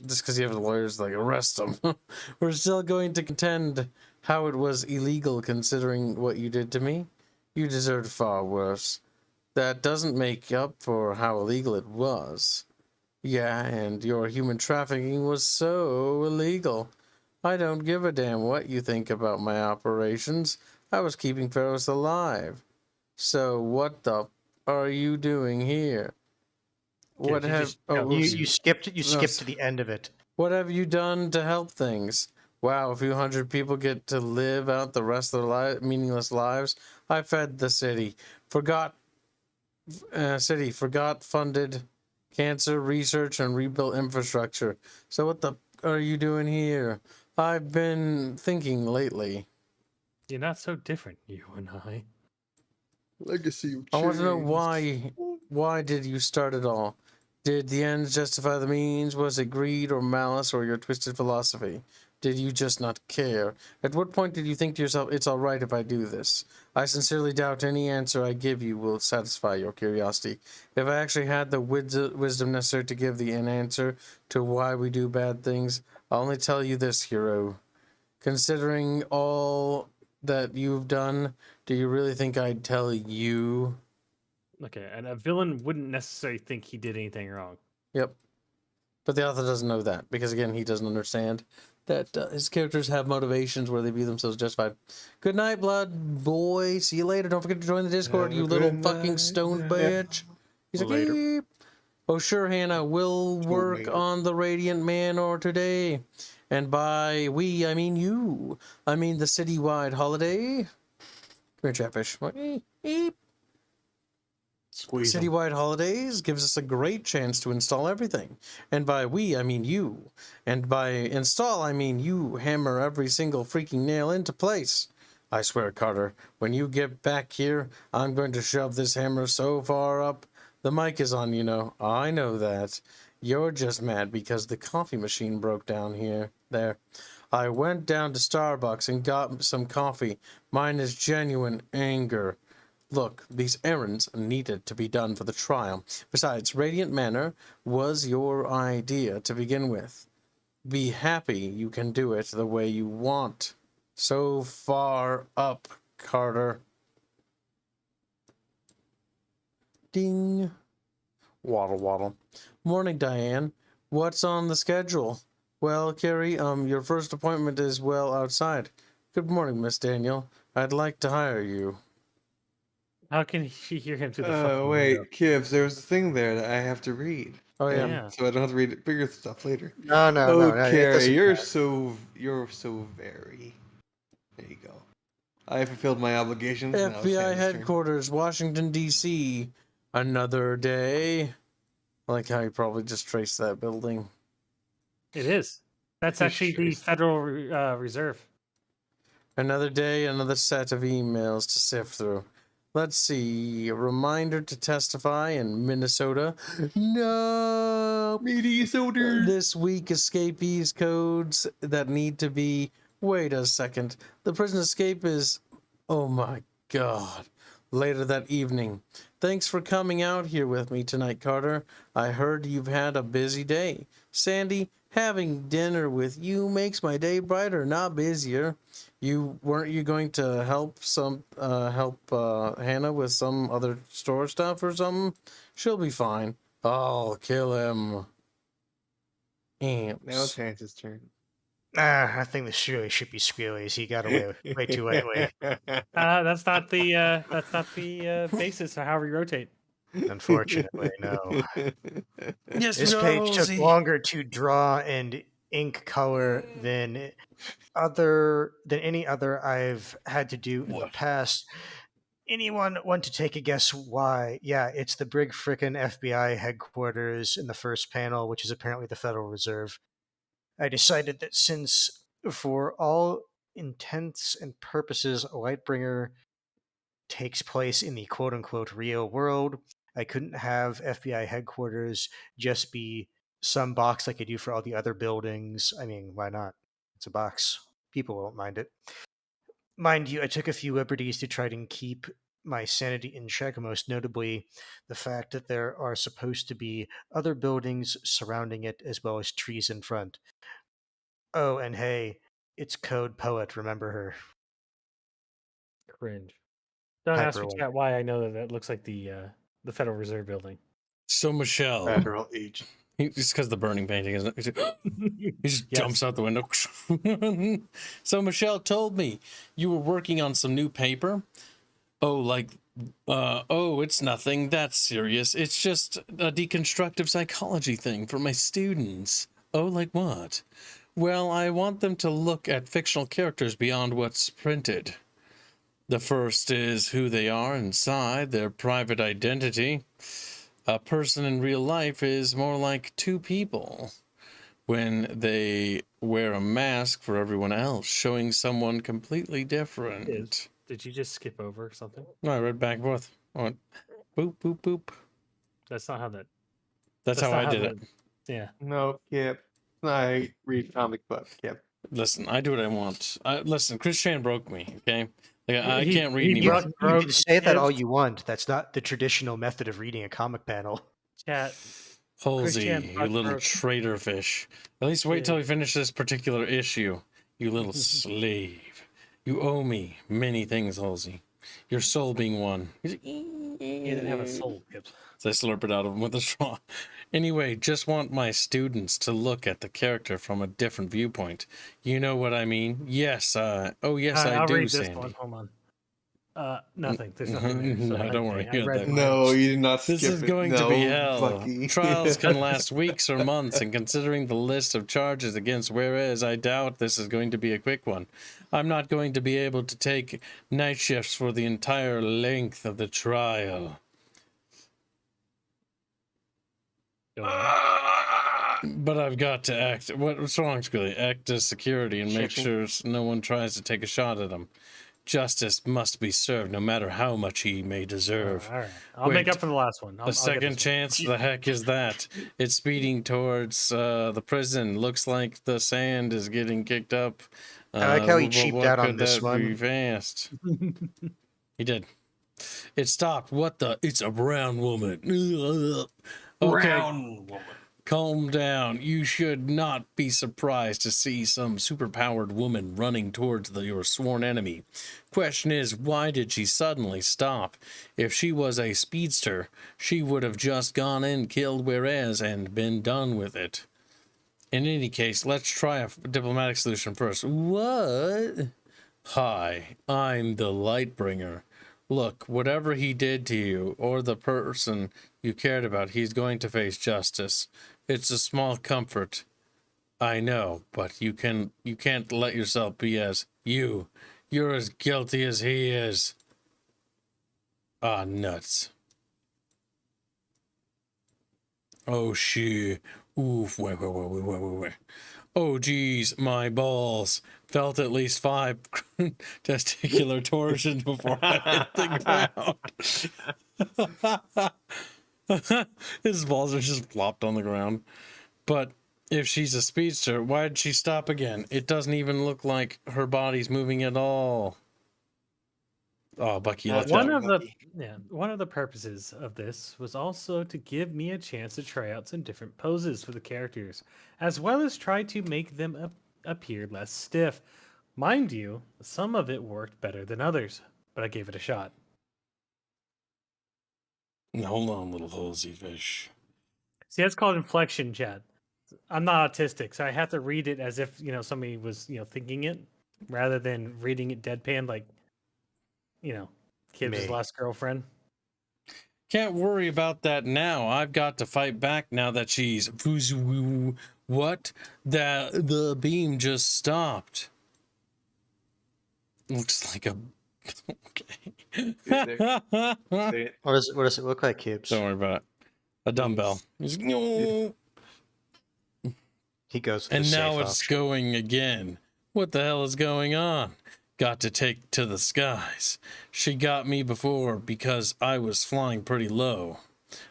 just because you have the lawyers, like, arrest them. We're still going to contend how it was illegal considering what you did to me. You deserved far worse. That doesn't make up for how illegal it was. Yeah, and your human trafficking was so illegal. I don't give a damn what you think about my operations. I was keeping Pharaohs alive. So what the are you doing here? What You have just- you skipped to the end of it. What have you done to help things? Wow, a few hundred people get to live out the rest of their meaningless lives. I fed the city. Forgot funded cancer research and rebuilt infrastructure. So what the are you doing here? I've been thinking lately. You're not so different, you and I. Legacy. I want to know why did you start it all? Did the ends justify the means? Was it greed or malice or your twisted philosophy? Did you just not care? At what point did you think to yourself, it's all right if I do this? I sincerely doubt any answer I give you will satisfy your curiosity. If I actually had the wisdom necessary to give an answer to why we do bad things, I'll only tell you this, Hero. Considering all that you've done, do you really think I'd tell you? Okay, and a villain wouldn't necessarily think he did anything wrong. Yep. But the author doesn't know that, because again, he doesn't understand that his characters have motivations where they view themselves justified. Good night, blood boy. See you later. Don't forget to join the Discord, Have a you little good fucking night. stoned bitch. He's like, Later. "Eep." Oh, sure, Hannah. We'll work later. on the Radiant Manor today. And by we, I mean you. I mean the citywide holiday. Come here, Chatfish. Eep. Squeeze him. Citywide holidays gives us a great chance to install everything. And by we, I mean you. And by install, I mean you hammer every single freaking nail into place. I swear, Carter, when you get back here, I'm going to shove this hammer so far up. The mic is on, you know. I know that. You're just mad because the coffee machine broke down here. There. I went down to Starbucks and got some coffee. Mine is genuine anger. Look, these errands needed to be done for the trial. Besides, Radiant Manor was your idea to begin with. Be happy you can do it the way you want. So far up, Carter. Ding. Waddle, waddle. Morning, Diane. What's on the schedule? Well, Carrie, your first appointment is well outside. Good morning, Miss Daniel. I'd like to hire you. How can she hear him through the fucking Wait, window? Kivs, there's a thing there that I have to read. Oh yeah. Yeah. So I don't have to read bigger stuff later. No, no, Oh, no, no. It Carrie, doesn't you're matter. so very. There you go. I fulfilled my obligations. Now it's FBI Hannah's turn. headquarters, Washington D.C. Another day. I like how you probably just traced that building. It is. That's Pretty actually sure the it's- Federal Reserve. Another day, another set of emails to sift through. Let's see. A reminder to testify in Minnesota. No. Minnesota. This week, escapees codes that need to be. Wait a second. The prison escape is. Oh my god. Later that evening. Thanks for coming out here with me tonight, Carter. I heard you've had a busy day. Sandy, having dinner with you makes my day brighter, not busier. Weren't you going to help Hannah with some other store stuff or something? She'll be fine. I'll kill him. Now it's Amps. Hannah's turn. I think this really should be Squealies. He got away way too lightly. That's not the basis of how we rotate. Unfortunately, no. Yes, This page took Rosie. longer to draw and ink color than any other I've had to do in the past. Anyone want to take a guess why? Yeah, it's the big frickin' FBI headquarters in the first panel, which is apparently the Federal Reserve. I decided that since, for all intents and purposes, Lightbringer takes place in the quote-unquote real world, I couldn't have FBI headquarters just be some box like I do for all the other buildings. I mean, why not? It's a box. People won't mind it. Mind you, I took a few liberties to try to keep my sanity in check, most notably the fact that there are supposed to be other buildings surrounding it as well as trees in front. Oh, and hey, it's Code Poet, remember her. Cringe. Don't ask me, Hyperlink. chat, why I know that looks like the Federal Reserve building. So Michelle, Federal agent. it's because the burning painting, isn't it? He just Yes. jumps out the window. So Michelle told me you were working on some new paper. Oh, it's nothing. That's serious. It's just a deconstructive psychology thing for my students. Oh, like what? Well, I want them to look at fictional characters beyond what's printed. The first is who they are inside, their private identity. A person in real life is more like two people when they wear a mask for everyone else, showing someone completely different. Did you just skip over something? No, I read back and forth. I went, boop, boop, boop. That's not how that. That's how not I did that- it. Yeah. No, Kip. I read comic book, Kip. Listen, I do what I want. Listen, Chris Chan broke me, okay? Like, I He- can't read he anymore. broke- You can say that Yes. all you want. That's not the traditional method of reading a comic panel. Chat. Halsey, Christian you Buck little broke. traitor fish. At least wait Yeah. till we finish this particular issue, you little slave. You owe me many things, Halsey. Your soul being one. He didn't have a soul. Gibbs. So I slurp it out of him with a straw. Anyway, just want my students to look at the character from a different viewpoint. You know what I mean? Yes, yes, I I'll do, read this Sandy. one. Hold on. Nothing. There's nothing there. No, don't worry, I you got read that. mine. No, you did not skip This is it. going no, to be hell. Bucky. Trials can last weeks or months, and considering the list of charges against Juarez, I doubt this is going to be a quick one. I'm not going to be able to take night shifts for the entire length of the trial. Go on. But I've got to act. What's wrong, Scully? Act as security and make Checking. sure no one tries to take a shot at him. Justice must be served, no matter how much he may deserve. All right. I'll make Wait, up for the last one. I'll A get second this chance? The heck is that? It's speeding towards the prison. Looks like the sand is getting kicked up. I like how he wh- cheaped what out on could this that be one. fast? He did. It stopped. What the? It's a brown woman. Okay, calm down. You should not be surprised to see some superpowered woman running towards your sworn enemy. Question is, why did she suddenly stop? If she was a speedster, she would have just gone in, killed Juarez, and been done with it. In any case, let's try a diplomatic solution first. What? Hi, I'm the Lightbringer. Look, whatever he did to you or the person you cared about, he's going to face justice. It's a small comfort, I know, but you can't let yourself be as you. You're as guilty as he is. Ah, nuts. Oh, shit. Oof, wait. Oh, geez, my balls. Felt at least 5 testicular torsions before I hit the ground. His balls are just flopped on the ground. But if she's a speedster, why did she stop again? It doesn't even look like her body's moving at all. Oh, Bucky, let's One go. of the purposes of this was also to give me a chance to try out some different poses for the characters, as well as try to make them appear less stiff. Mind you, some of it worked better than others, but I gave it a shot. Hold on, little hosey fish. See, that's called inflection, chat. I'm not autistic, so I have to read it as if somebody was thinking it, rather than reading it deadpan like Kibbs' Me. last girlfriend. Can't worry about that now. I've got to fight back now that she's... What? The beam just stopped. Looks like a... Okay. What does it look like, Kibbs? Don't worry about it. A dumbbell. He's- He goes with And the now safe it's option. going again. What the hell is going on? Got to take to the skies. She got me before because I was flying pretty low.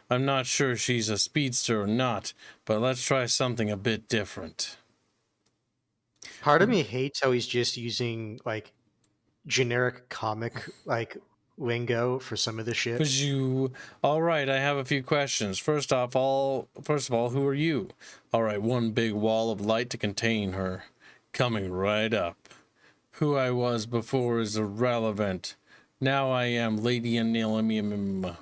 I'm not sure she's a speedster or not, but let's try something a bit different. Part of me hates how he's just using like generic comic like lingo for some of the shit. Cause you, all right, I have a few questions. First of all, who are you? All right, one big wall of light to contain her. Coming right up. Who I was before is irrelevant. Now I am Lady Anal Emma.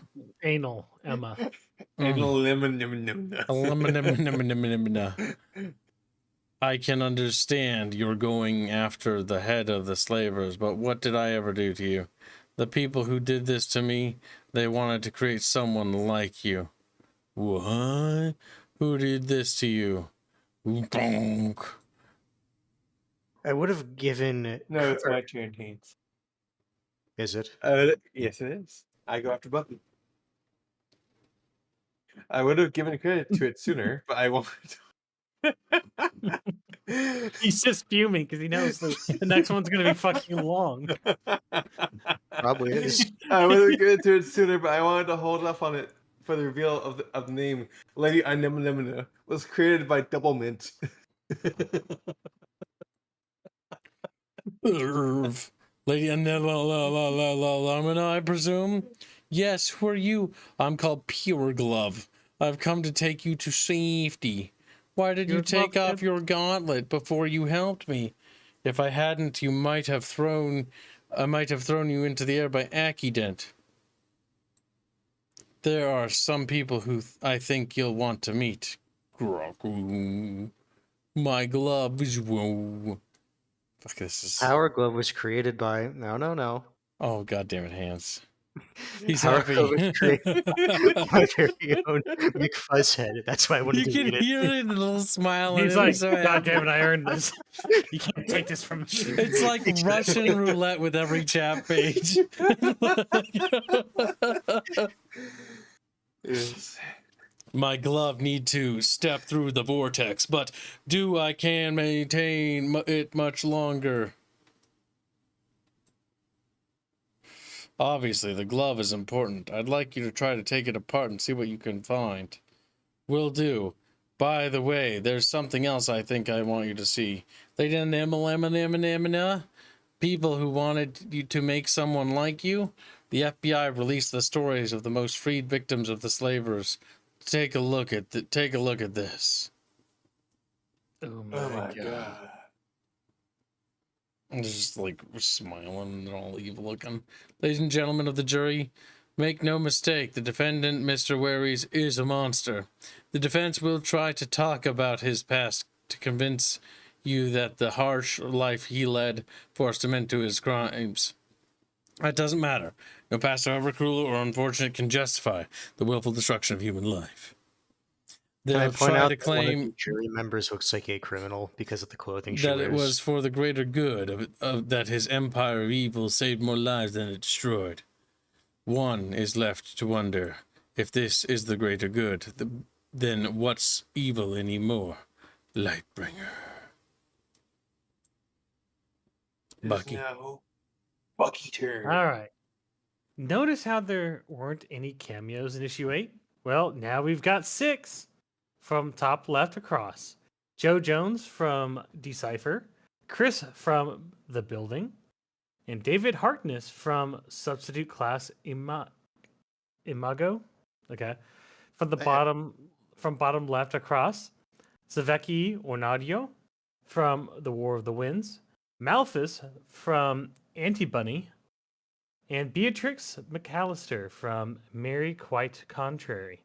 I can understand you're going after the head of the slavers, but what did I ever do to you? The people who did this to me, they wanted to create someone like you. What? Who did this to you? Bonk. I would have given. No, it's my turn, Haynes. Is it? Yes, it is. I go after Bucky. I would have given credit to it sooner, but I won't. He's just fuming because he knows the next one's gonna be fucking long. Probably is. I would have given to it sooner, but I wanted to hold off on it for the reveal of the name. Lady Anemone was created by Double Mint. Lady Anela, I presume? Yes, who are you? I'm called Pure Glove. I've come to take you to safety. Why did you take off your gauntlet before you helped me? If I hadn't, I might have thrown you into the air by accident. There are some people who I think you'll want to meet. My gloves. Whoa. Fuck, this is... Power Glove was created by no. Oh, God damn it, Hans. He's Power happy. Glove was created by very own Mick Fuzzhead. That's why I wanted You to can read it. hear the little smile. He's on like, him, so God happy. damn it, I earned this. You can't take this from me. It's like Russian roulette with every chat page. Yes. My glove need to step through the vortex, but I can maintain it much longer. Obviously, the glove is important. I'd like you to try to take it apart and see what you can find. Will do. By the way, there's something else I think I want you to see. Lady Anemone, people who wanted you to make someone like you. The FBI released the stories of the most freed victims of the slavers. Take a look at this. Oh Oh my god. And they're just like smiling and they're all evil looking. Ladies and gentlemen of the jury, make no mistake, the defendant, Mr. Waries, is a monster. The defense will try to talk about his past to convince you that the harsh life he led forced him into his crimes. That doesn't matter. No past, however cruel or unfortunate, can justify the willful destruction of human life. Can I They'll point try out to that one of the claim jury members looks like a criminal because of the clothing she that wears? it was for the greater good that his empire of evil saved more lives than it destroyed. One is left to wonder if this is the greater good, then what's evil anymore? Lightbringer. Bucky. No. Bucky turn. All right. Notice how there weren't any cameos in issue 8? Well, now we've got 6 from top left across. Joe Jones from Decipher, Chris from The Building, and David Harkness from Substitute Class Imago. Okay. From the bottom left across, Zaveki Ornadio from The War of the Winds, Malphus from Anti-Bunny, and Beatrix McAllister from Mary Quite Contrary.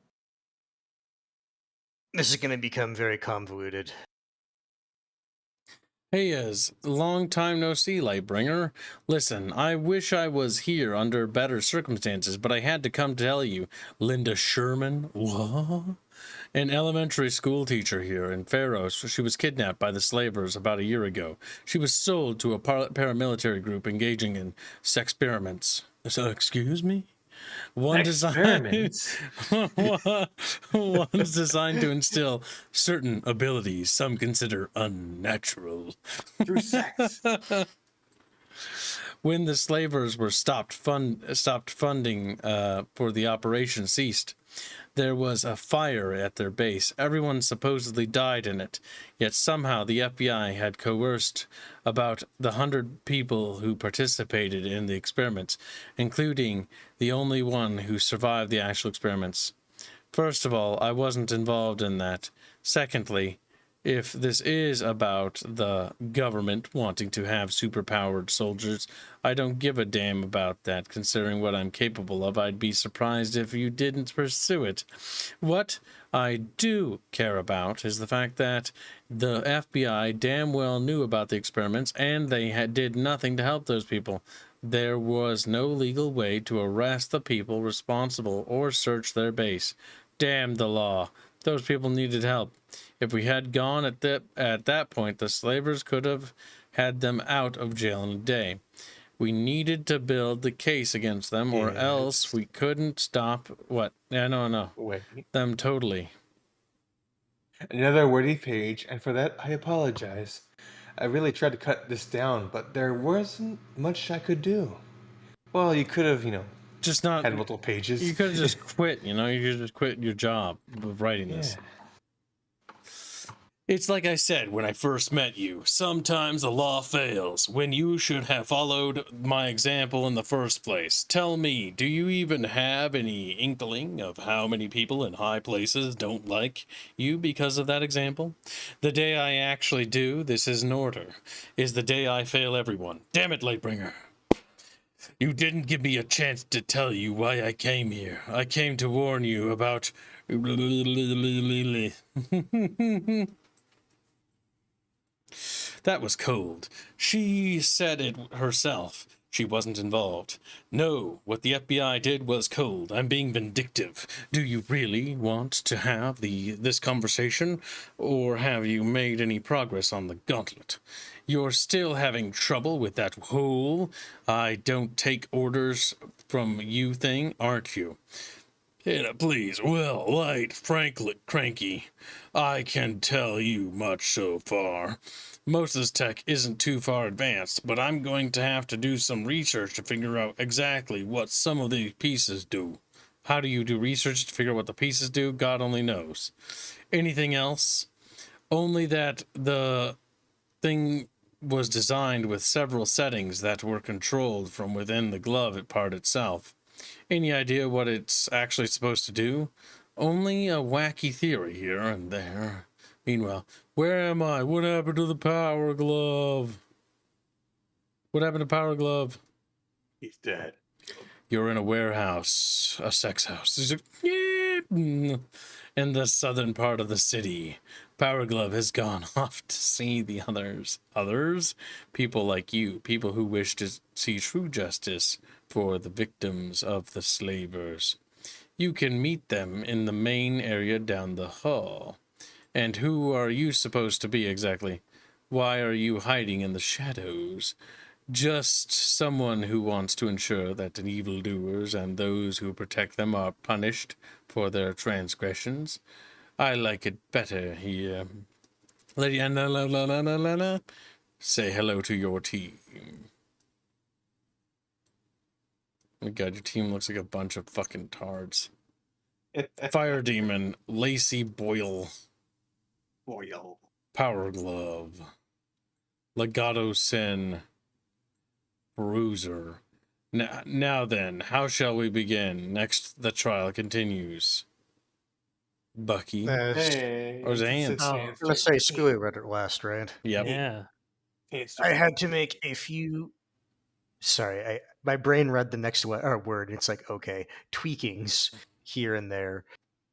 This is going to become very convoluted. Hey, long time no see, Lightbringer. Listen, I wish I was here under better circumstances, but I had to come tell you, Linda Sherman, what? An elementary school teacher here in Pharos. She was kidnapped by the slavers about a year ago. She was sold to a paramilitary group engaging in sexperiments. So, excuse me? One's designed to instill certain abilities some consider unnatural. Through sex. When the slavers were stopped funding for the operation ceased, there was a fire at their base. Everyone supposedly died in it, yet somehow the FBI had coerced about the 100 people who participated in the experiments, including the only one who survived the actual experiments. First of all, I wasn't involved in that. Secondly, if this is about the government wanting to have superpowered soldiers, I don't give a damn about that. Considering what I'm capable of, I'd be surprised if you didn't pursue it. What I do care about is the fact that the FBI damn well knew about the experiments, and they did nothing to help those people. There was no legal way to arrest the people responsible or search their base. Damn the law. Those people needed help. If we had gone at that point, the slavers could have had them out of jail in a day. We needed to build the case against them, or else we couldn't stop what? No. Wait. Them totally. Another wordy page, and for that I apologize. I really tried to cut this down, but there wasn't much I could do. Well, you could have, Just not had multiple pages. You could have just quit, you could just quit your job of writing this. It's like I said when I first met you. Sometimes the law fails when you should have followed my example in the first place. Tell me, do you even have any inkling of how many people in high places don't like you because of that example? The day I actually do, this is an order, is the day I fail everyone. Damn it, Lightbringer. You didn't give me a chance to tell you why I came here. I came to warn you about... That was cold. She said it herself. She wasn't involved. No, what the FBI did was cold. I'm being vindictive. Do you really want to have this conversation? Or have you made any progress on the gauntlet? You're still having trouble with that whole I don't take orders from you thing, aren't you? Please, well, Light, frankly, Cranky, I can tell you much so far. Most of this tech isn't too far advanced, but I'm going to have to do some research to figure out exactly what some of these pieces do. How do you do research to figure out what the pieces do? God only knows. Anything else? Only that the thing was designed with several settings that were controlled from within the glove part itself. Any idea what it's actually supposed to do? Only a wacky theory here and there. Meanwhile, where am I? What happened to the power glove? What happened to power glove? He's dead. You're in a warehouse, a sex house. In the southern part of the city. Power Glove has gone off to see the others. Others? People like you. People who wish to see true justice for the victims of the slavers. You can meet them in the main area down the hall. And who are you supposed to be exactly? Why are you hiding in the shadows? Just someone who wants to ensure that the evildoers and those who protect them are punished for their transgressions. I like it better here. Lady Anna, say hello to your team. Oh my god, your team looks like a bunch of fucking tards. Fire Demon, Lacey Boyle, Boyle. Power Glove, Legato Sin, Bruiser. Now then, how shall we begin? Next, the trial continues. Bucky. Hey. Or Zan. it's Oh. Zan's I'm gonna say turn. Squealy read it last, right? Yep. Yeah. Zan's I turn. had to make a few. Sorry, my brain read the next word. And it's like, okay, tweakings here and there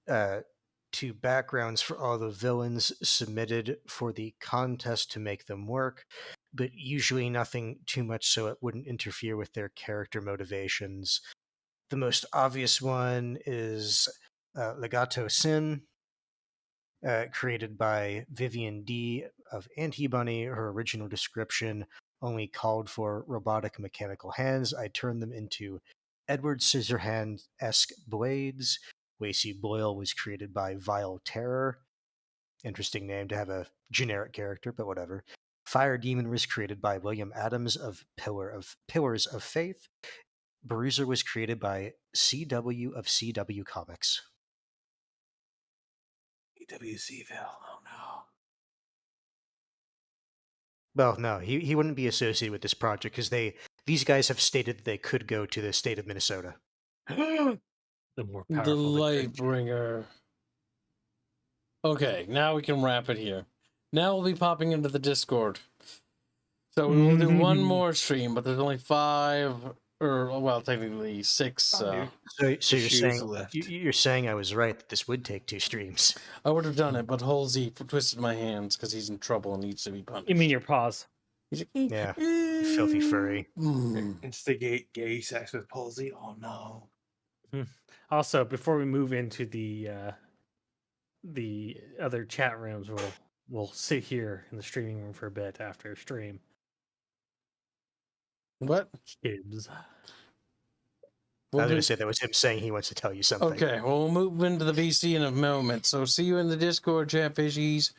to backgrounds for all the villains submitted for the contest to make them work, but usually nothing too much so it wouldn't interfere with their character motivations. The most obvious one is Legato Sin, created by Vivian D. of Antibunny. Her original description only called for robotic mechanical hands. I turned them into Edward Scissorhand-esque blades. Lacey Boyle was created by Vile Terror. Interesting name to have a generic character, but whatever. Fire Demon was created by William Adams of Pillars of Faith. Bruiser was created by CW of CW Comics. EWCville. Oh no. Well, no, he wouldn't be associated with this project because these guys have stated that they could go to the state of Minnesota. The more The powerful the creature. Lightbringer. Okay, now we can wrap it here. Now we'll be popping into the Discord. So we will do one more stream, but there's only 5, or well, technically 6. So you're Shoes saying left. you're saying I was right that this would take 2 streams. I would have done it, but Halsey twisted my hands because he's in trouble and needs to be punished. You mean your paws? He's like, Yeah, filthy furry. Instigate gay sex with palsy. Oh no. Also, before we move into the other chat rooms, we'll sit here in the streaming room for a bit after stream. What? Kids. I We'll was do- going to say that was him saying he wants to tell you something. Okay, well, we'll move into the VC in a moment. So see you in the Discord, Chatfishies.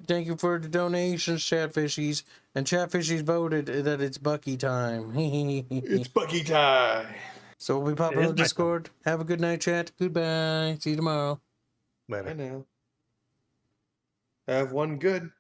Thank you for the donations, Chatfishies. And Chatfishies voted that it's Bucky time. It's Bucky time. So we'll be popping It on is the my Discord. Have a good night, chat. Goodbye. See you tomorrow. Later. I know. Have one good.